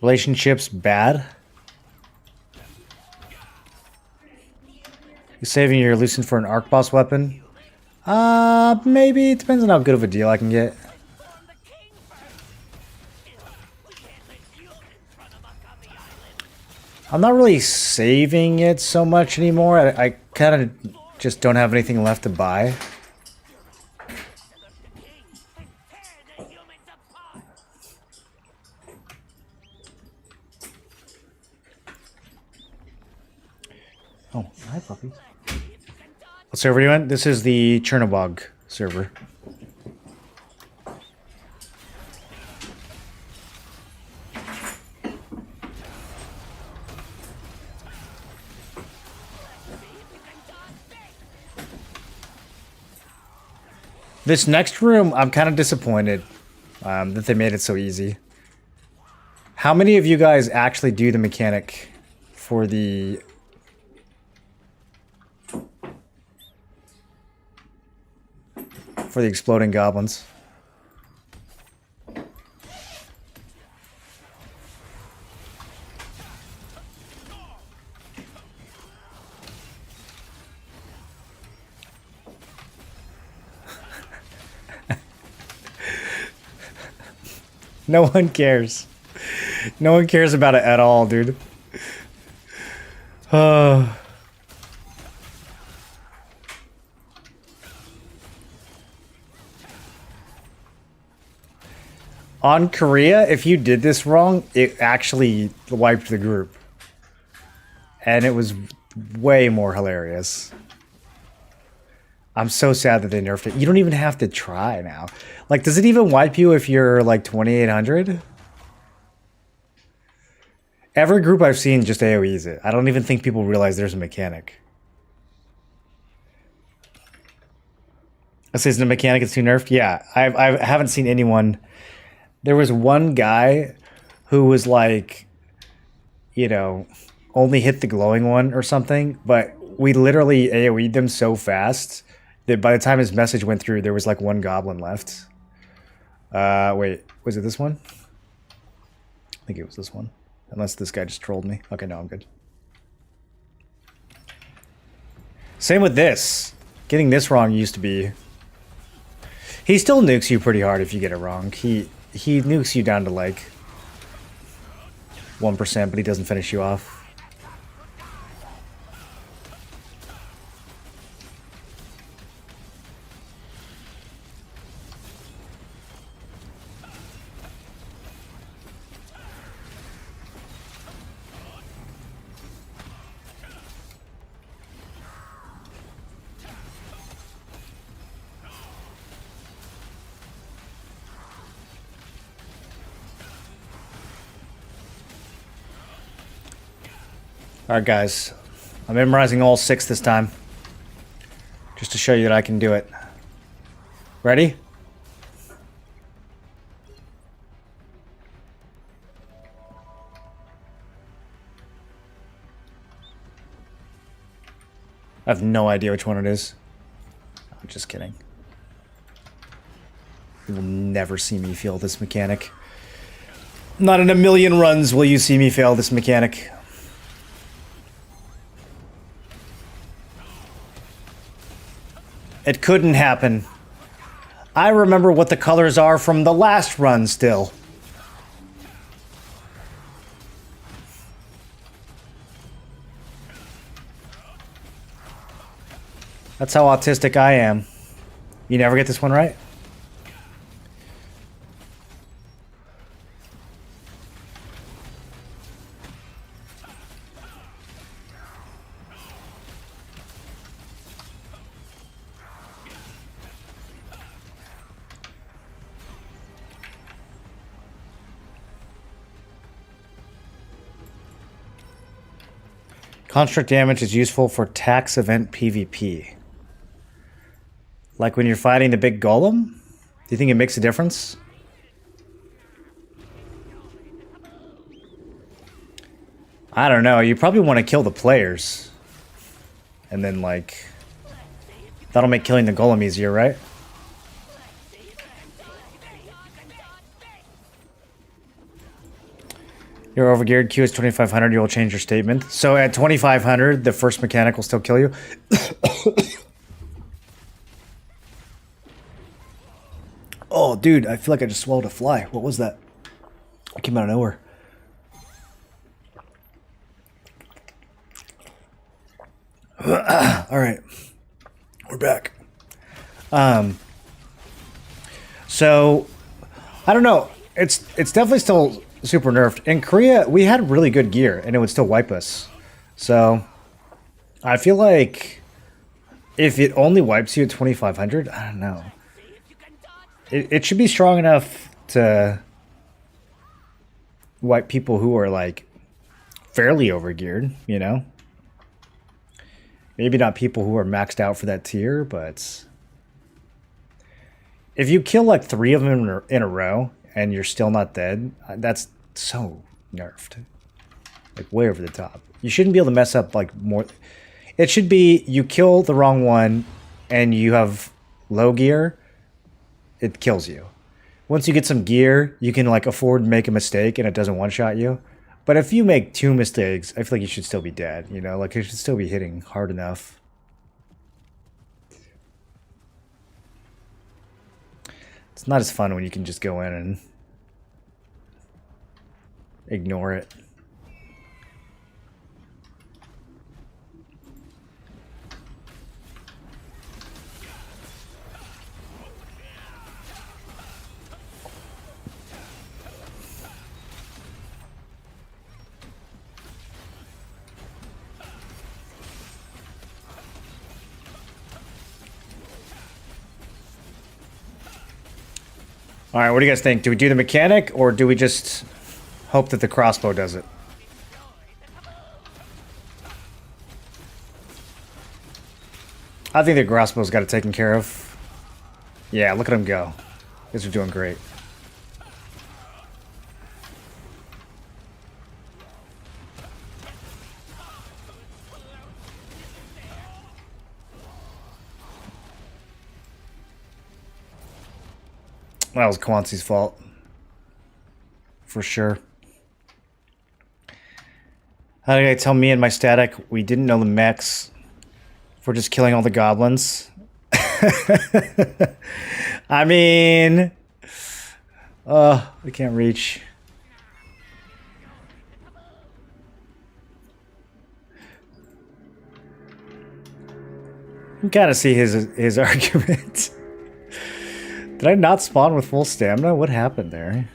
Relationships bad. You saving your Lucent for an arc boss weapon? Maybe. It depends on how good of a deal I can get. I'm not really saving it so much anymore. I kind of just don't have anything left to buy. Oh, hi, puppy. What server are you in? This is the Chernobog server. This next room, I'm kind of disappointed that they made it so easy. How many of you guys actually do the mechanic for the... exploding goblins? No one cares. No one cares about it at all, dude. On Korea, if you did this wrong, it actually wiped the group. And it was way more hilarious. I'm so sad that they nerfed it. You don't even have to try now. Like, does it even wipe you if you're like 2800? Every group I've seen just AoEs it. I don't even think people realize there's a mechanic. This isn't a mechanic, it's too nerfed? Yeah, I haven't seen anyone... There was one guy who was like, you know, only hit the glowing one or something, but we literally AoE'd them so fast that by the time his message went through, there was like one goblin left. Wait, was it this one? I think it was this one. Unless this guy just trolled me. Okay, no, I'm good. Same with this. Getting this wrong used to be... He still nukes you pretty hard if you get it wrong. He nukes you down to like 1%, but he doesn't finish you off. Alright guys, I'm memorizing all 6 this time. Just to show you that I can do it. Ready? have no idea which one it is. I'm just kidding. You will never see me fail this mechanic. Not in a million runs will you see me fail this mechanic. It couldn't happen. I remember what the colors are from the last run still. That's how autistic I am. You never get this one right? Construct damage is useful for tax event PvP. Like when you're fighting the big golem? Do you think it makes a difference? I don't know. You probably want to kill the players. And then, like... That'll make killing the golem easier, right? You're overgeared. Q is 2500. You will change your statement. So at 2500, the first mechanic will still kill you. Oh, dude, I feel like I just swallowed a fly. What was that? It came out of nowhere. All right, we're back. So I don't know. It's definitely still super nerfed. In Korea, we had really good gear, and it would still wipe us. So I feel like if it only wipes you at 2500, I don't know. It should be strong enough to wipe people who are like fairly overgeared, you know? Maybe not people who are maxed out for that tier, but if you kill like 3 of them in a row and you're still not dead, that's so nerfed. Like way over the top. You shouldn't be able to mess up like more. It should be you kill the wrong one and you have low gear, it kills you. Once you get some gear, you can like afford to make a mistake and it doesn't one-shot you. But if you make 2 mistakes, I feel like you should still be dead, you know? Like, you should still be hitting hard enough. It's not as fun when you can just go in and ignore it. All right, what do you guys think? Do we do the mechanic, or do we just hope that the crossbow does it? I think the crossbow's got it taken care of. Yeah, look at him go. These are doing great. That was Kwanzi's fault. For sure. How did I tell me and my static we didn't know the mechs for just killing all the goblins? I mean... we can't reach. You kind of see his argument. Did I not spawn with full stamina? What happened there?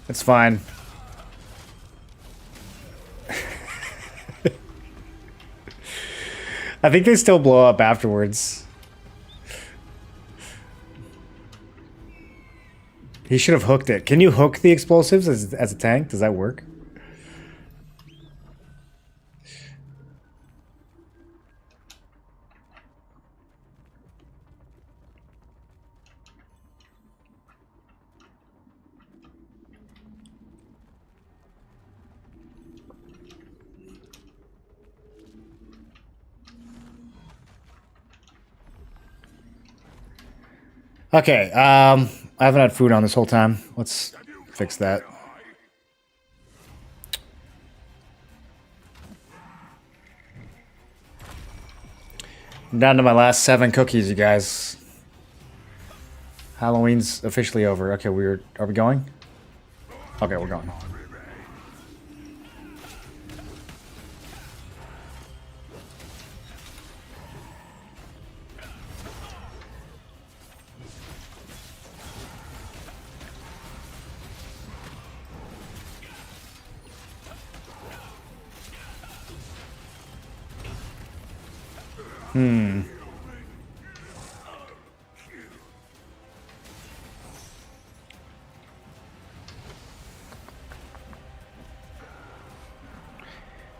It's fine. I think they still blow up afterwards. He should have hooked it. Can you hook the explosives as a tank? Does that work? Okay, I haven't had food on this whole time. Let's fix that. I'm down to my last 7 cookies, you guys. Halloween's officially over. Okay, are we going? Okay, we're going.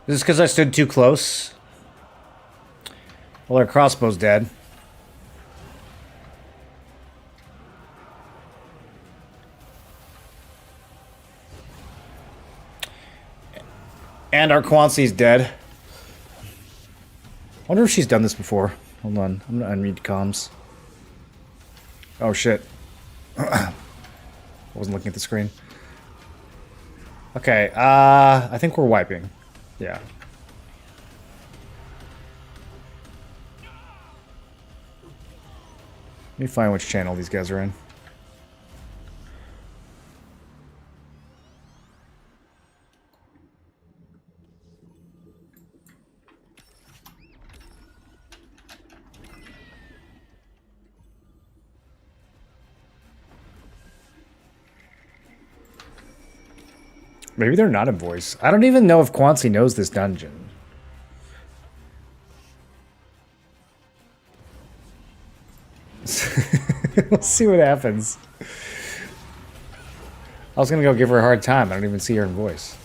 Is this because I stood too close? Well, our crossbow's dead. And our Quansi's dead. Wonder if she's done this before. Hold on, I'm gonna unread comms. Oh shit. I wasn't looking at the screen. Okay, I think we're wiping. Yeah. Let me find which channel these guys are in. Maybe they're not in voice. I don't even know if Quansi knows this dungeon. We'll see what happens. I was gonna go give her a hard time. I don't even see her in voice.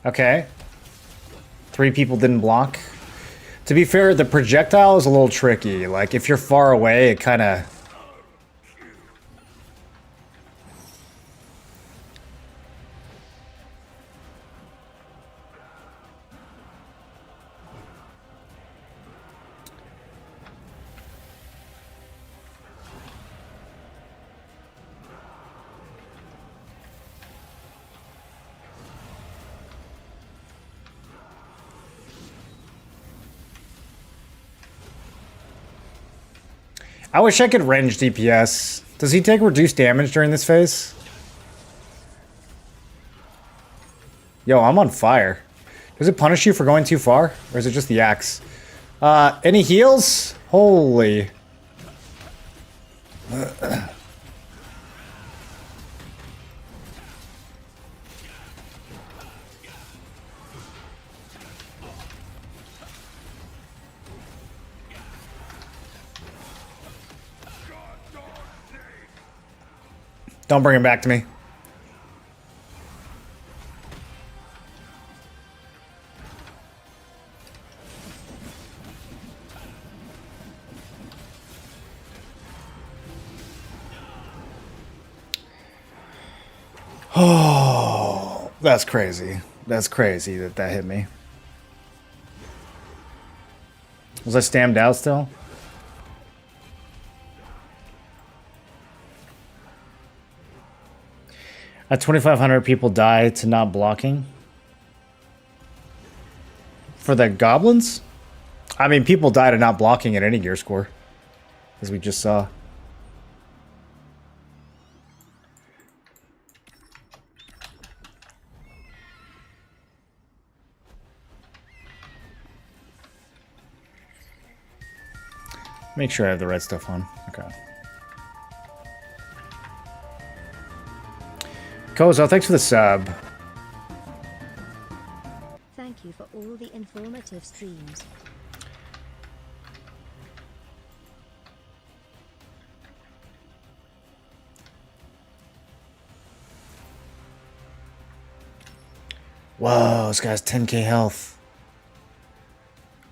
Okay. 3 people didn't block. To be fair, the projectile is a little tricky. Like, if you're far away, it kind of... I wish I could range DPS. Does he take reduced damage during this phase? Yo, I'm on fire. Does it punish you for going too far? Or is it just the axe? Any heals? Holy. Don't bring him back to me. Oh, that's crazy. That's crazy that that hit me. Was I stammed out still? At 2,500 people die to not blocking. For the goblins? I mean, people die to not blocking at any gear score. As we just saw. Make sure I have the right stuff on. Okay. Kozo, thanks for the sub. Thank you for all the informative streams. Whoa, this guy's 10k health.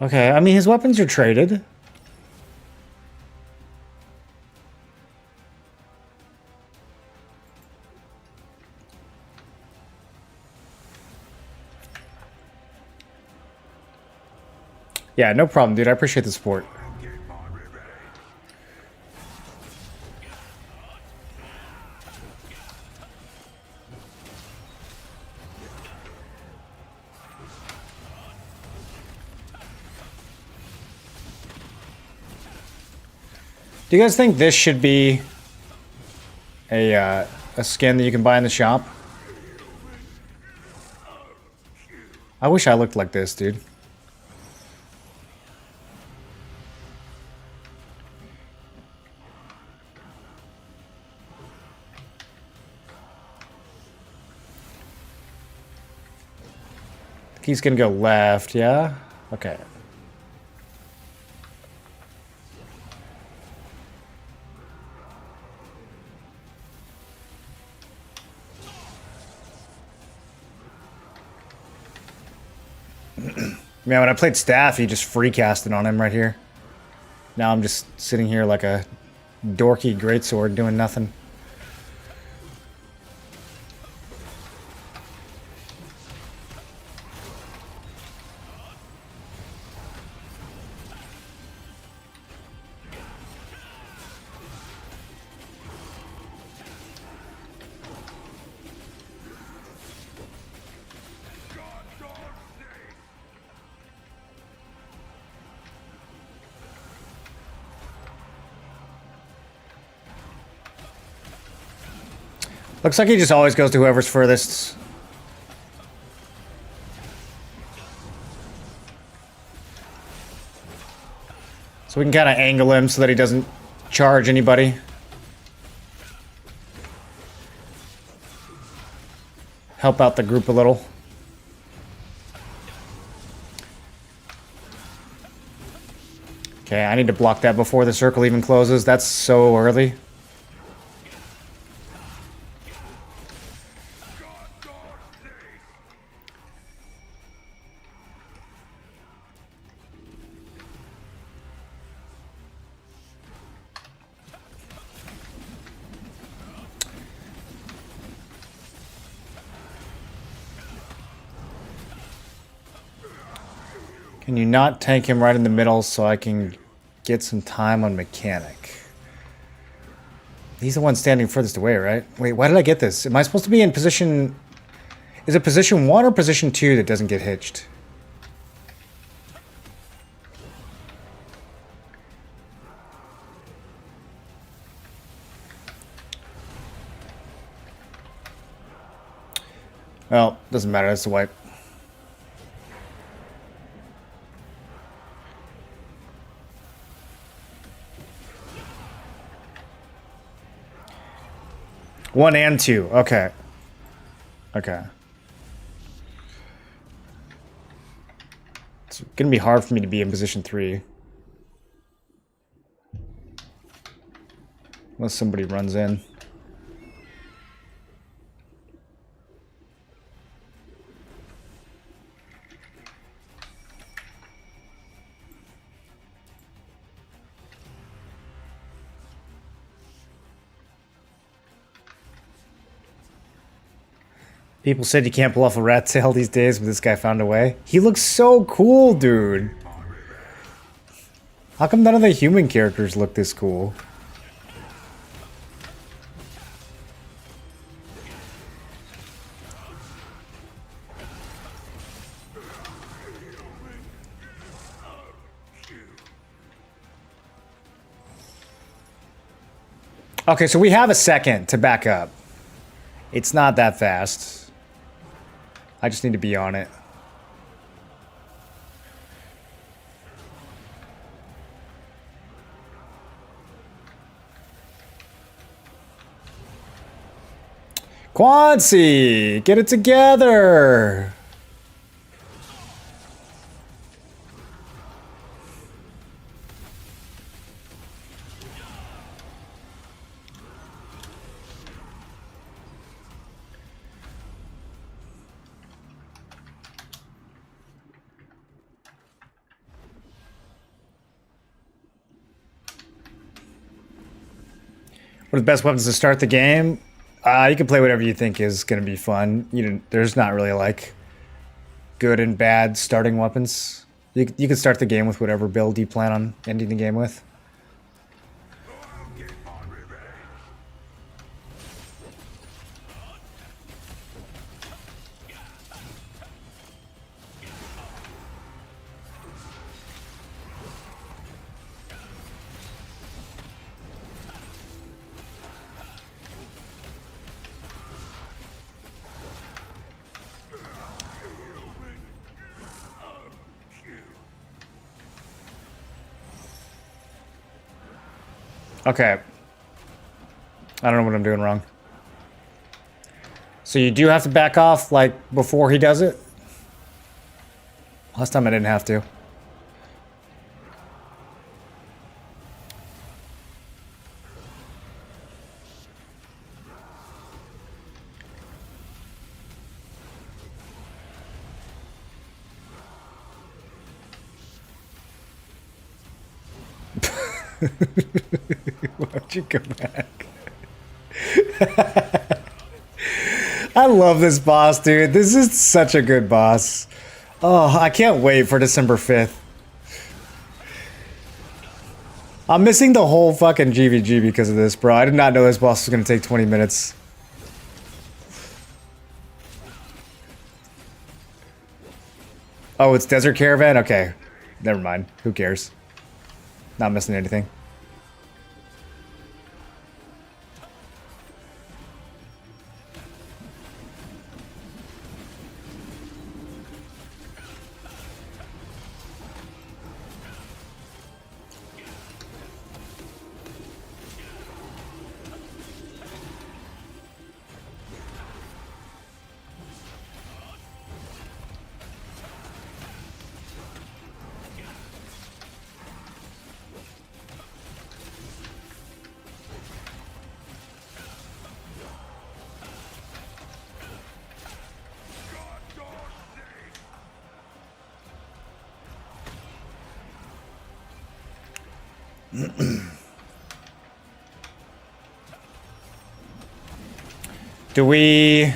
Okay, I mean, his weapons are traded. Yeah, no problem, dude. I appreciate the support. Do you guys think this should be a skin that you can buy in the shop? I wish I looked like this, dude. He's gonna go left, yeah? Okay. Man, when I played Staff, he just free casted on him right here. Now I'm just sitting here like a dorky greatsword doing nothing. Looks like he just always goes to whoever's furthest. So we can kind of angle him so that he doesn't charge anybody. Help out the group a little. Okay, I need to block that before the circle even closes. That's so early. Can you not tank him right in the middle so I can get some time on mechanic? He's the one standing furthest away, right? Wait, why did I get this? Am I supposed to be in position... Is it position 1 or position 2 that doesn't get hitched? Well, doesn't matter, that's a wipe. One and two. Okay. Okay. It's gonna be hard for me to be in position 3. Unless somebody runs in. People said you can't pull off a rat tail these days, but this guy found a way. He looks so cool, dude. How come none of the human characters look this cool? Okay, so we have a second to back up. It's not that fast. I just need to be on it. Quancy, get it together. What are the best weapons to start the game? You can play whatever you think is going to be fun. There's not really like good and bad starting weapons. You can start the game with whatever build you plan on ending the game with. Okay. I don't know what I'm doing wrong. So you do have to back off, like, before he does it? Last time I didn't have to. Why'd you go back? I love this boss, dude. This is such a good boss. Oh, I can't wait for December 5th. I'm missing the whole fucking GVG because of this, bro. I did not know this boss was going to take 20 minutes. Oh, it's Desert Caravan? Okay. Never mind. Who cares? Not missing anything. Do we...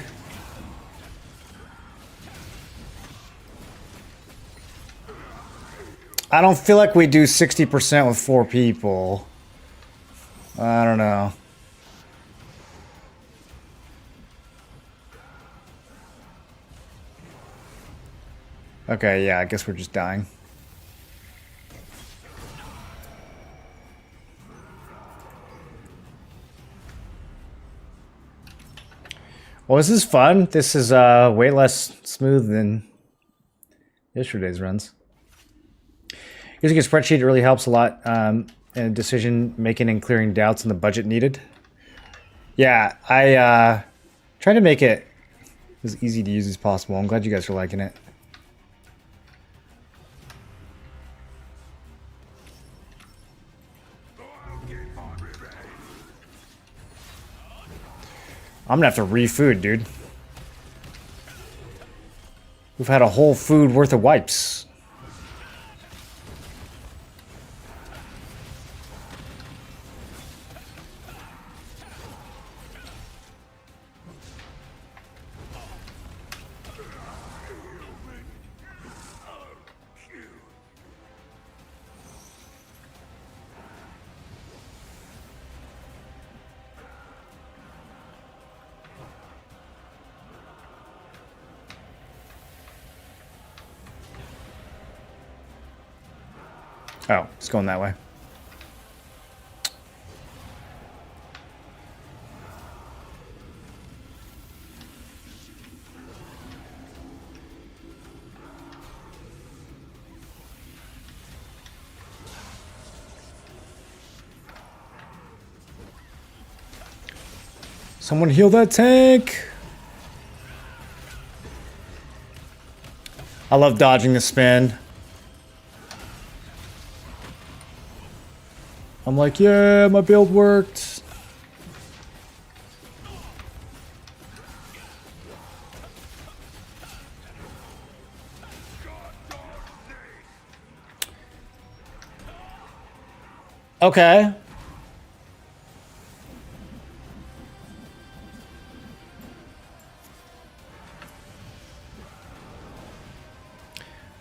I don't feel like we do 60% with 4 people. I don't know. Okay, yeah, I guess we're just dying. Well, this is fun. This is way less smooth than yesterday's runs. Using a spreadsheet really helps a lot in decision making and clearing doubts on the budget needed. Yeah, I tried to make it as easy to use as possible. I'm glad you guys are liking it. I'm gonna have to re-food, dude. We've had a whole food worth of wipes. Oh, it's going that way. Someone heal that tank! I love dodging the spin. I'm like, yeah, my build worked. Okay.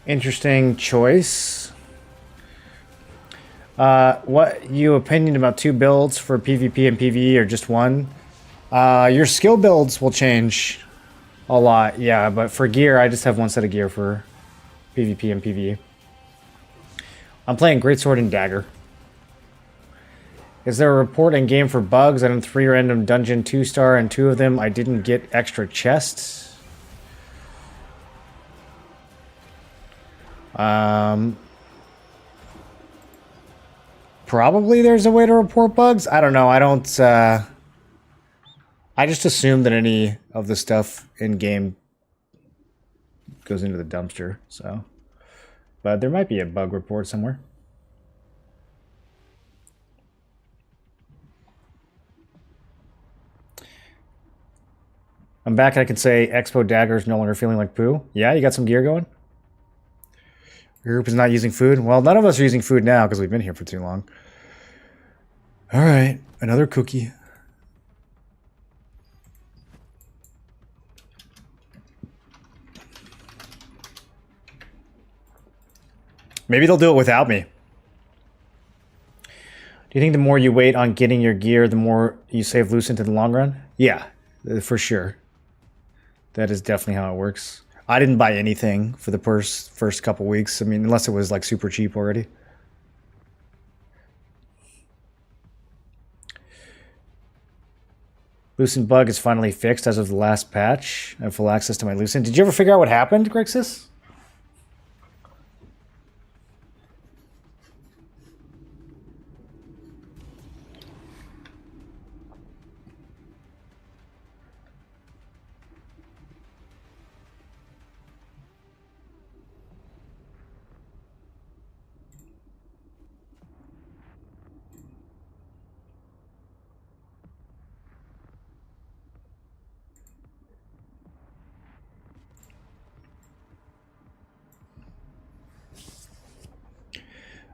Interesting choice. What you opinion about 2 builds for PvP and PvE or just one? Your skill builds will change a lot, yeah, but for gear, I just have one set of gear for PvP and PvE. I'm playing Greatsword and Dagger. Is there a report in game for bugs? I'm in 3 random dungeon 2-star, and 2 of them I didn't get extra chests. Probably there's a way to report bugs. I don't know. I don't. I just assume that any of the stuff in game goes into the dumpster. So, but there might be a bug report somewhere. I'm back and I can say Expo Dagger is no longer feeling like poo. Yeah, you got some gear going? Your group is not using food? Well, none of us are using food now because we've been here for too long. Alright, another cookie. Maybe they'll do it without me. Do you think the more you wait on getting your gear, the more you save Lucent in the long run? Yeah, for sure. That is definitely how it works. I didn't buy anything for the first couple weeks. I mean, unless it was like super cheap already. Lucent bug is finally fixed as of the last patch. I have full access to my Lucent. Did you ever figure out what happened, Grixis?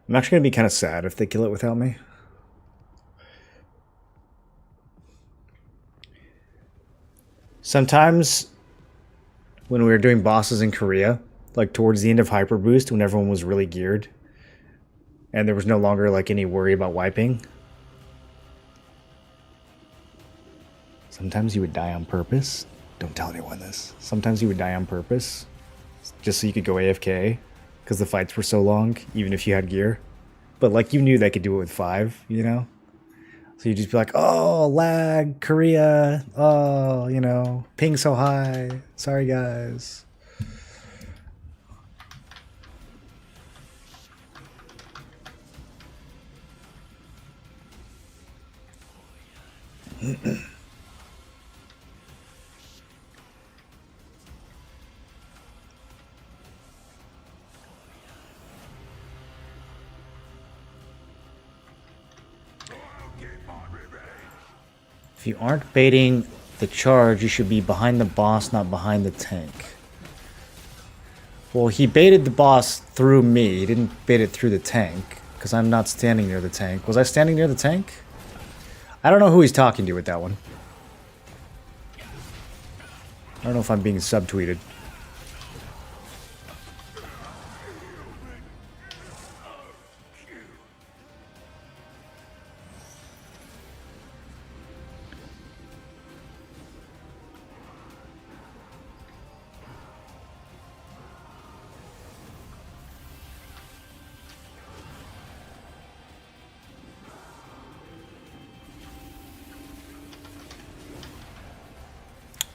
I'm actually going to be kind of sad if they kill it without me. Sometimes when we were doing bosses in Korea, like towards the end of Hyper Boost, when everyone was really geared and there was no longer like any worry about wiping, sometimes you would die on purpose. Don't tell anyone this. Sometimes you would die on purpose just so you could go AFK. Because the fights were so long, even if you had gear. But, like, you knew they could do it with 5, you know? So you'd just be like, oh, lag, Korea, oh, you know, ping so high. Sorry, guys. If you aren't baiting the charge, you should be behind the boss, not behind the tank. Well, he baited the boss through me. He didn't bait it through the tank, because I'm not standing near the tank. Was I standing near the tank? I don't know who he's talking to with that one. I don't know if I'm being subtweeted.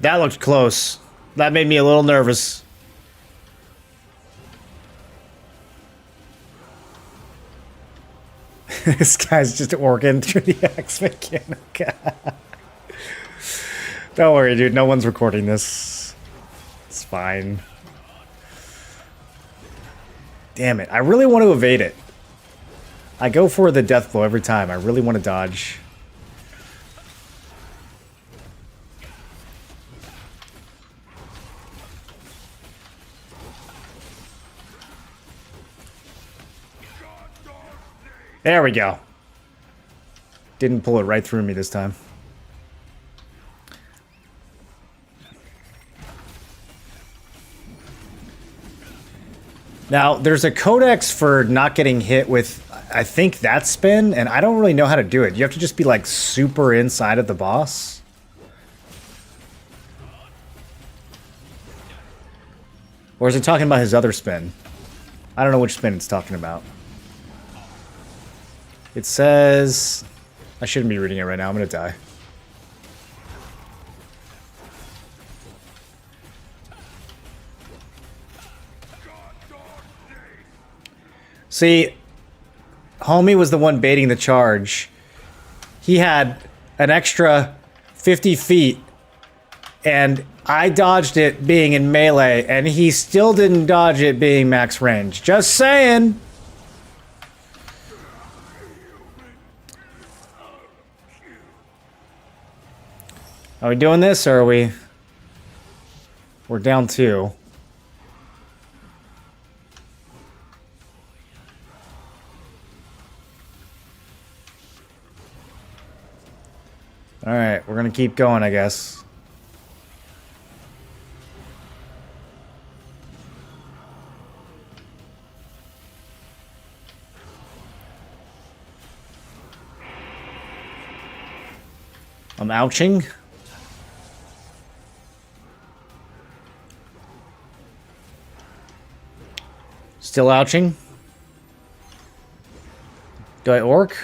That looked close. That made me a little nervous. This guy's just organ through the X mechanic. Don't worry, dude. No one's recording this. It's fine. Damn it. I really want to evade it. I go for the death blow every time. I really want to dodge. There we go. Didn't pull it right through me this time. Now, there's a codex for not getting hit with, I think, that spin, and I don't really know how to do it. You have to just be, like, super inside of the boss. Or is it talking about his other spin? I don't know which spin it's talking about. It says... I shouldn't be reading it right now. I'm gonna die. See, homie was the one baiting the charge. He had an extra 50 feet, and I dodged it being in melee, and he still didn't dodge it being max range. Just saying! Are we doing this, or are we... We're down 2. Alright, we're gonna keep going, I guess. I'm ouching. Still ouching. Do I orc?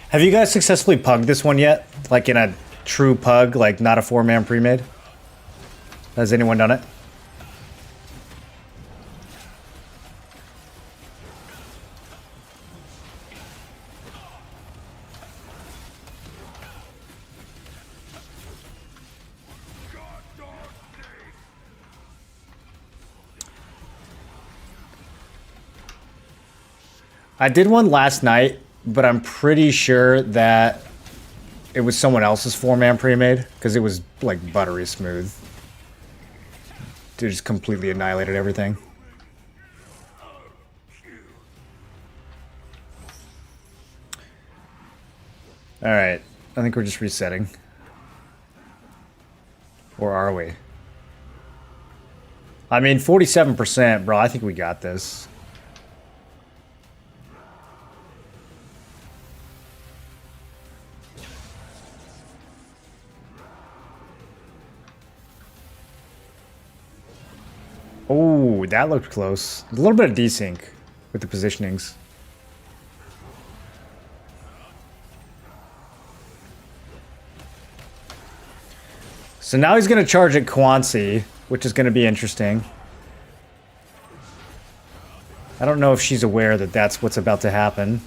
Have you guys successfully pugged this one yet? Like in a true pug, like not a 4-man pre-made? Has anyone done it? I did one last night, but I'm pretty sure that it was someone else's 4-man pre-made, because it was like buttery smooth. It just completely annihilated everything. Alright, I think we're just resetting. Or are we? I mean, 47%, bro, I think we got this. Oh, that looked close. A little bit of desync with the positionings. So now he's going to charge at Kwanzi, which is going to be interesting. I don't know if she's aware that that's what's about to happen.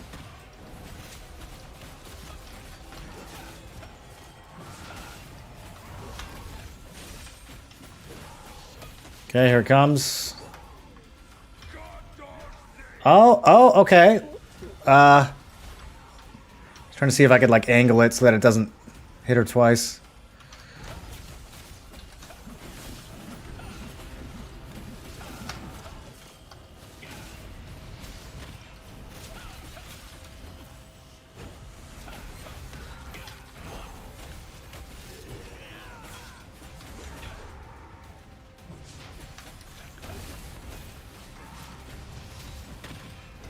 Okay, here it comes. Oh, okay. Trying to see if I could like angle it so that it doesn't hit her twice.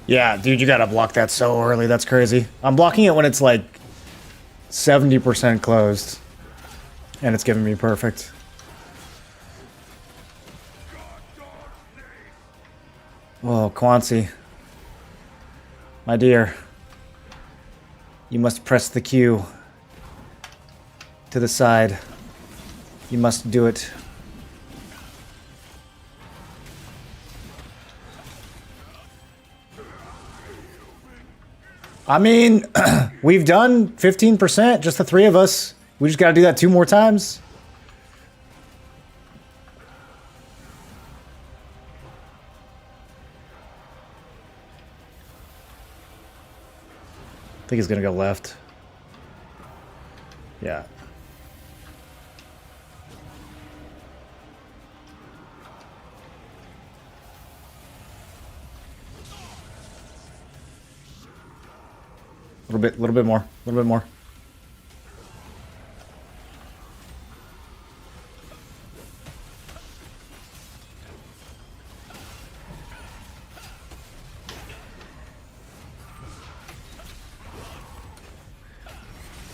Yeah, dude, you gotta block that so early. That's crazy. I'm blocking it when it's like 70% closed. And it's giving me perfect. Oh, Quancy. My dear. You must press the Q to the side. You must do it. I mean, we've done 15%, just the 3 of us. We just gotta do that 2 more times. I think he's gonna go left. Yeah. A little bit more, a little bit more.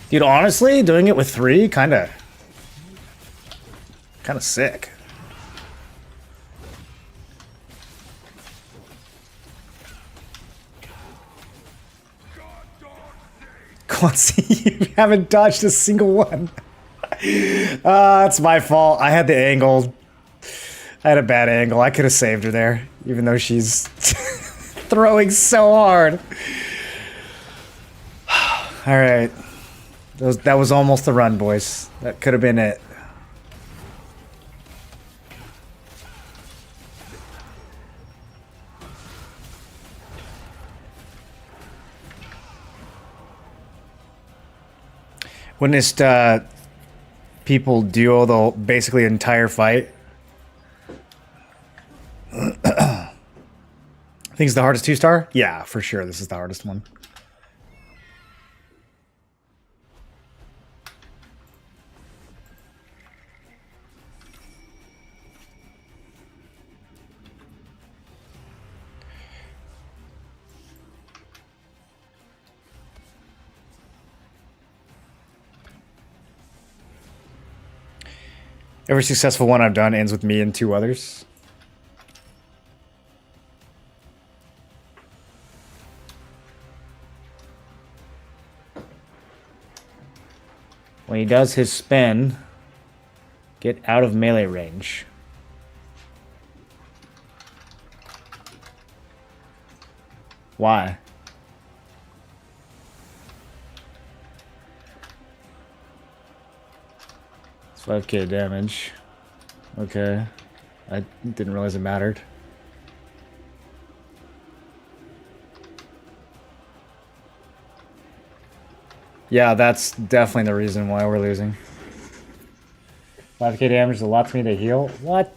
Dude, honestly, doing it with 3, kind of sick. Quancy, you haven't dodged a single one. It's my fault. I had the angle. I had a bad angle. I could have saved her there, even though she's throwing so hard. All right. That was almost the run, boys. That could have been it. Witnessed people duo the basically entire fight. I think it's the hardest 2-star? Yeah, for sure. This is the hardest one. Every successful one I've done ends with me and 2 others. When he does his spin, get out of melee range. Why? 5k damage. Okay. I didn't realize it mattered. Yeah, that's definitely the reason why we're losing. 5k damage is a lot to me to heal. What?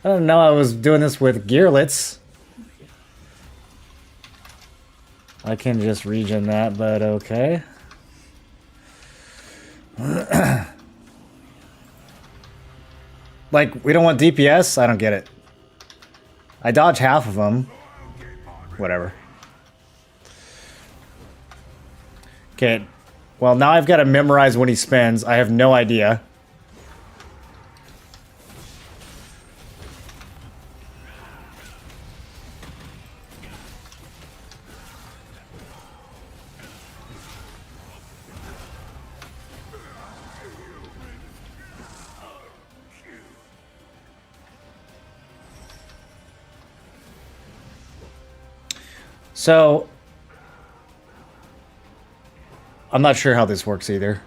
I don't know I was doing this with gearlets. I can just regen that, but okay. Like, we don't want DPS? I don't get it. I dodge half of them. Whatever. Okay. Well, now I've got to memorize when he spins. I have no idea. So, I'm not sure how this works either.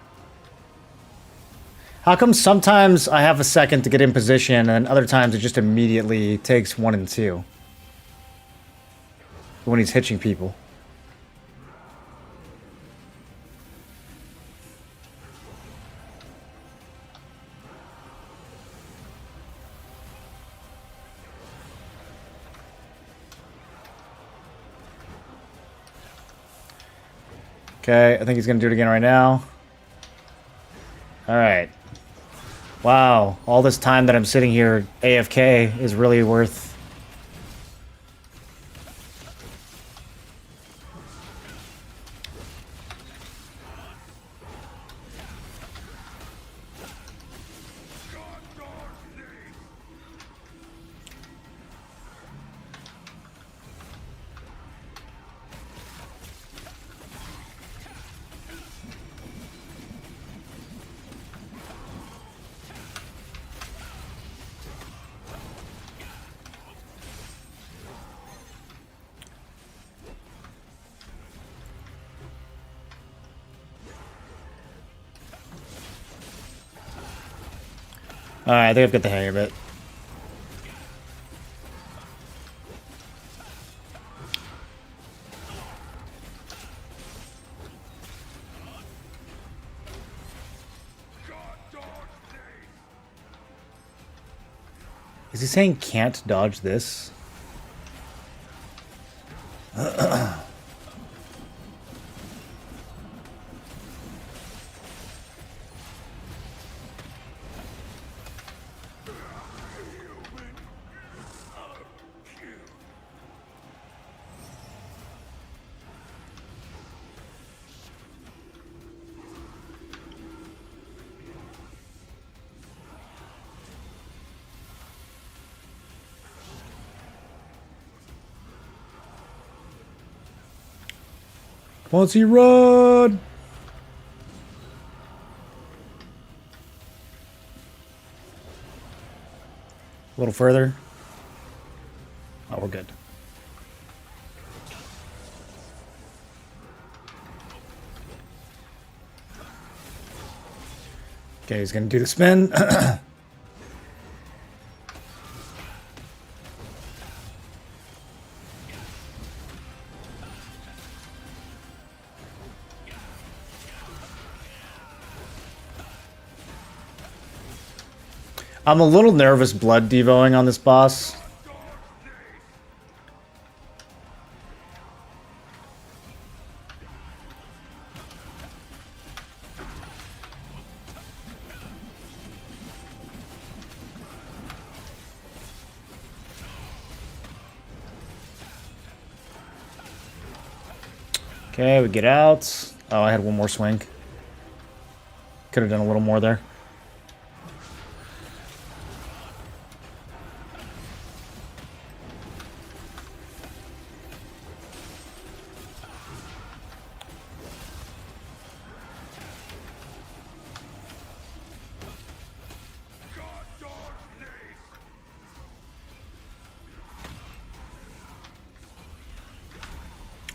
How come sometimes I have a second to get in position and other times it just immediately takes 1 and 2? When he's hitching people. Okay, I think he's gonna do it again right now. Alright. Wow, all this time that I'm sitting here AFK is really worth... Alright, I think I've got the hang of it. Is he saying can't dodge this? Once he run! A little further. Oh, we're good. Okay, he's gonna do the spin. I'm a little nervous blood devoing on this boss. Okay, we get out. Oh, I had one more swing. Could have done a little more there.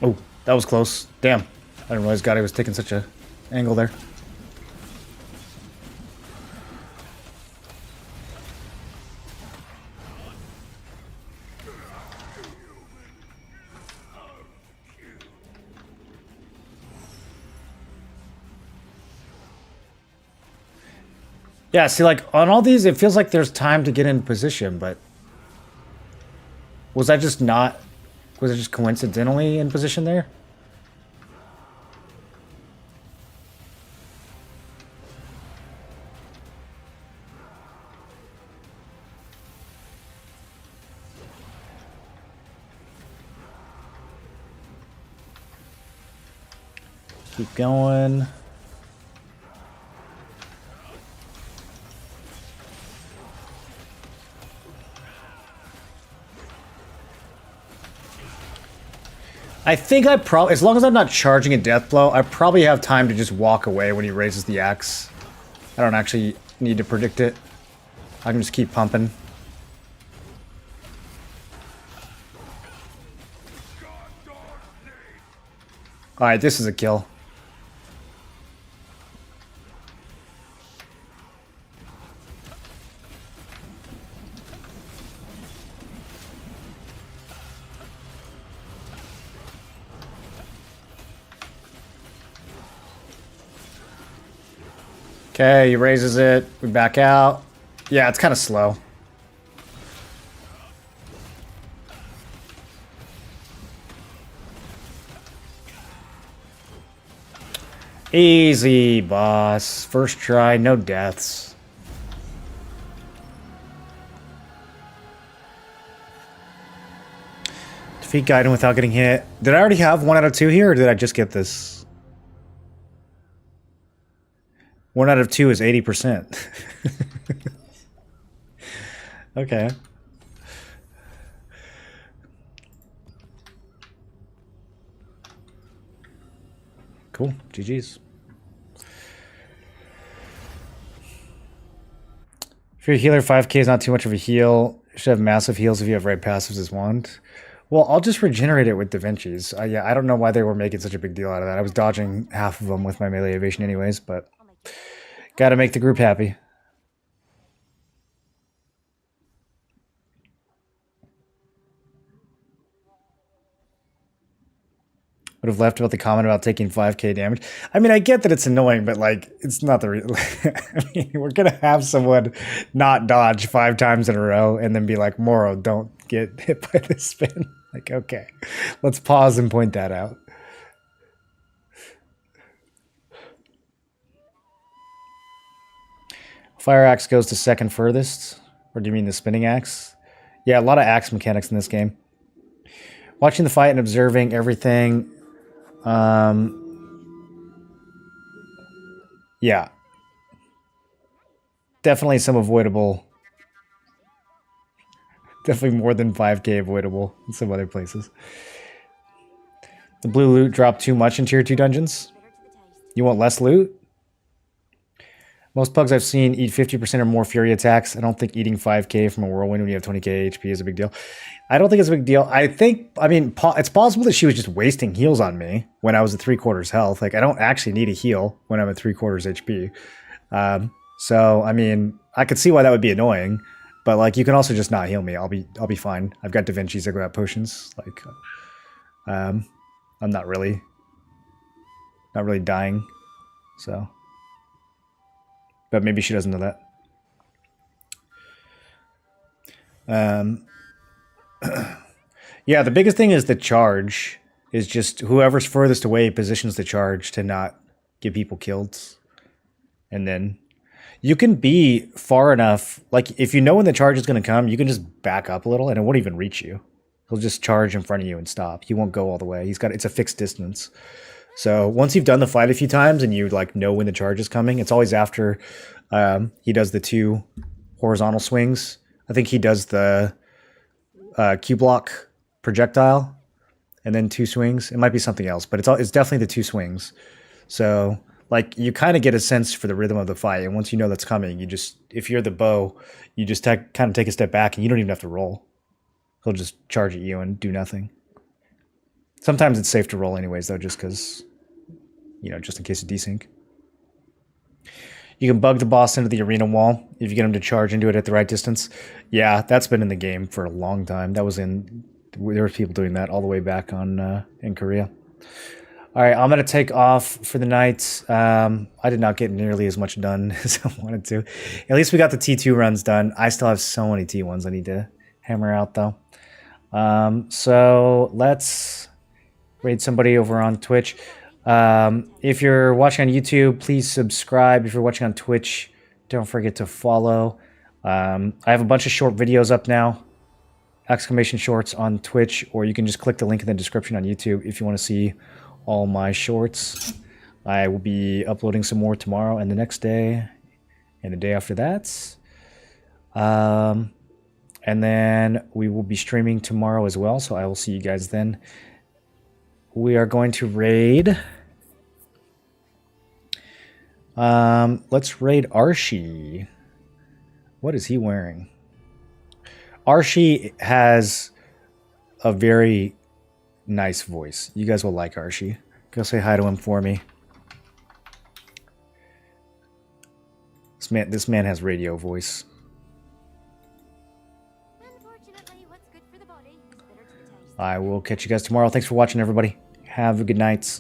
Oh, that was close. Damn. I didn't realize God was taking such a angle there. Yeah, see, like, on all these, it feels like there's time to get in position, but... Was I just not... Was it just coincidentally in position there? Keep going. I think I probably, as long as I'm not charging a death blow, I probably have time to just walk away when he raises the axe. I don't actually need to predict it. I can just keep pumping. Alright, this is a kill. Okay, he raises it. We back out. Yeah, it's kind of slow. Easy, boss. First try, no deaths. Defeat Gaiden without getting hit. Did I already have 1 out of 2 here, or did I just get this? 1 out of 2 is 80%. Okay. Cool. GG's. If you're a healer, 5k is not too much of a heal. You should have massive heals if you have right passives as wand. Well, I'll just regenerate it with Da Vinci's. Yeah, I don't know why they were making such a big deal out of that. I was dodging half of them with my melee evasion anyways, but gotta make the group happy. Would have left about the comment about taking 5k damage. I mean, I get that it's annoying, but like, it's not the real. I mean, we're gonna have someone not dodge 5 times in a row and then be like, Moro, don't get hit by this spin. Like, okay, let's pause and point that out. Fire axe goes to second furthest. Or do you mean the spinning axe? Yeah, a lot of axe mechanics in this game. Watching the fight and observing everything. Yeah. Definitely some avoidable. Definitely more than 5k avoidable in some other places. The blue loot dropped too much in tier 2 dungeons. You want less loot? Most pugs I've seen eat 50% or more fury attacks. I don't think eating 5k from a whirlwind when you have 20k HP is a big deal. I don't think it's a big deal. I mean, it's possible that she was just wasting heals on me when I was at 3/4 health. Like, I don't actually need a heal when I'm at 3/4 HP. So, I mean, I could see why that would be annoying. But, like, you can also just not heal me. I'll be fine. I've got Da Vinci's, I've got potions. Like, I'm not really dying. So... But maybe she doesn't know that. Yeah, the biggest thing is the charge. Is just whoever's furthest away positions the charge to not get people killed. And then you can be far enough. Like, if you know when the charge is going to come, you can just back up a little and it won't even reach you. He'll just charge in front of you and stop. He won't go all the way. It's a fixed distance. So once you've done the fight a few times and you like know when the charge is coming, it's always after he does the 2 horizontal swings. I think he does the Q block projectile and then 2 swings. It might be something else, but it's definitely the 2 swings. So like you kind of get a sense for the rhythm of the fight, and once you know that's coming, you just, if you're the bow, you just kind of take a step back and you don't even have to roll. He'll just charge at you and do nothing. Sometimes it's safe to roll anyways, though, just because, you know, just in case of desync. You can bug the boss into the arena wall if you get him to charge into it at the right distance. Yeah, that's been in the game for a long time. There were people doing that all the way back on in Korea. All right, I'm going to take off for the night. I did not get nearly as much done as I wanted to. At least we got the T2 runs done. I still have so many T1s I need to hammer out, though. So let's raid somebody over on Twitch. If you're watching on YouTube, please subscribe. If you're watching on Twitch, don't forget to follow. I have a bunch of short videos up now. Exclamation shorts on Twitch, or you can just click the link in the description on YouTube if you want to see all my shorts. I will be uploading some more tomorrow and the next day and the day after that. And then we will be streaming tomorrow as well, so I will see you guys then. We are going to raid. Let's raid Archie. What is he wearing? Archie has a very nice voice. You guys will like Archie. Go say hi to him for me. This man has radio voice. I will catch you guys tomorrow. Thanks for watching, everybody. Have a good night.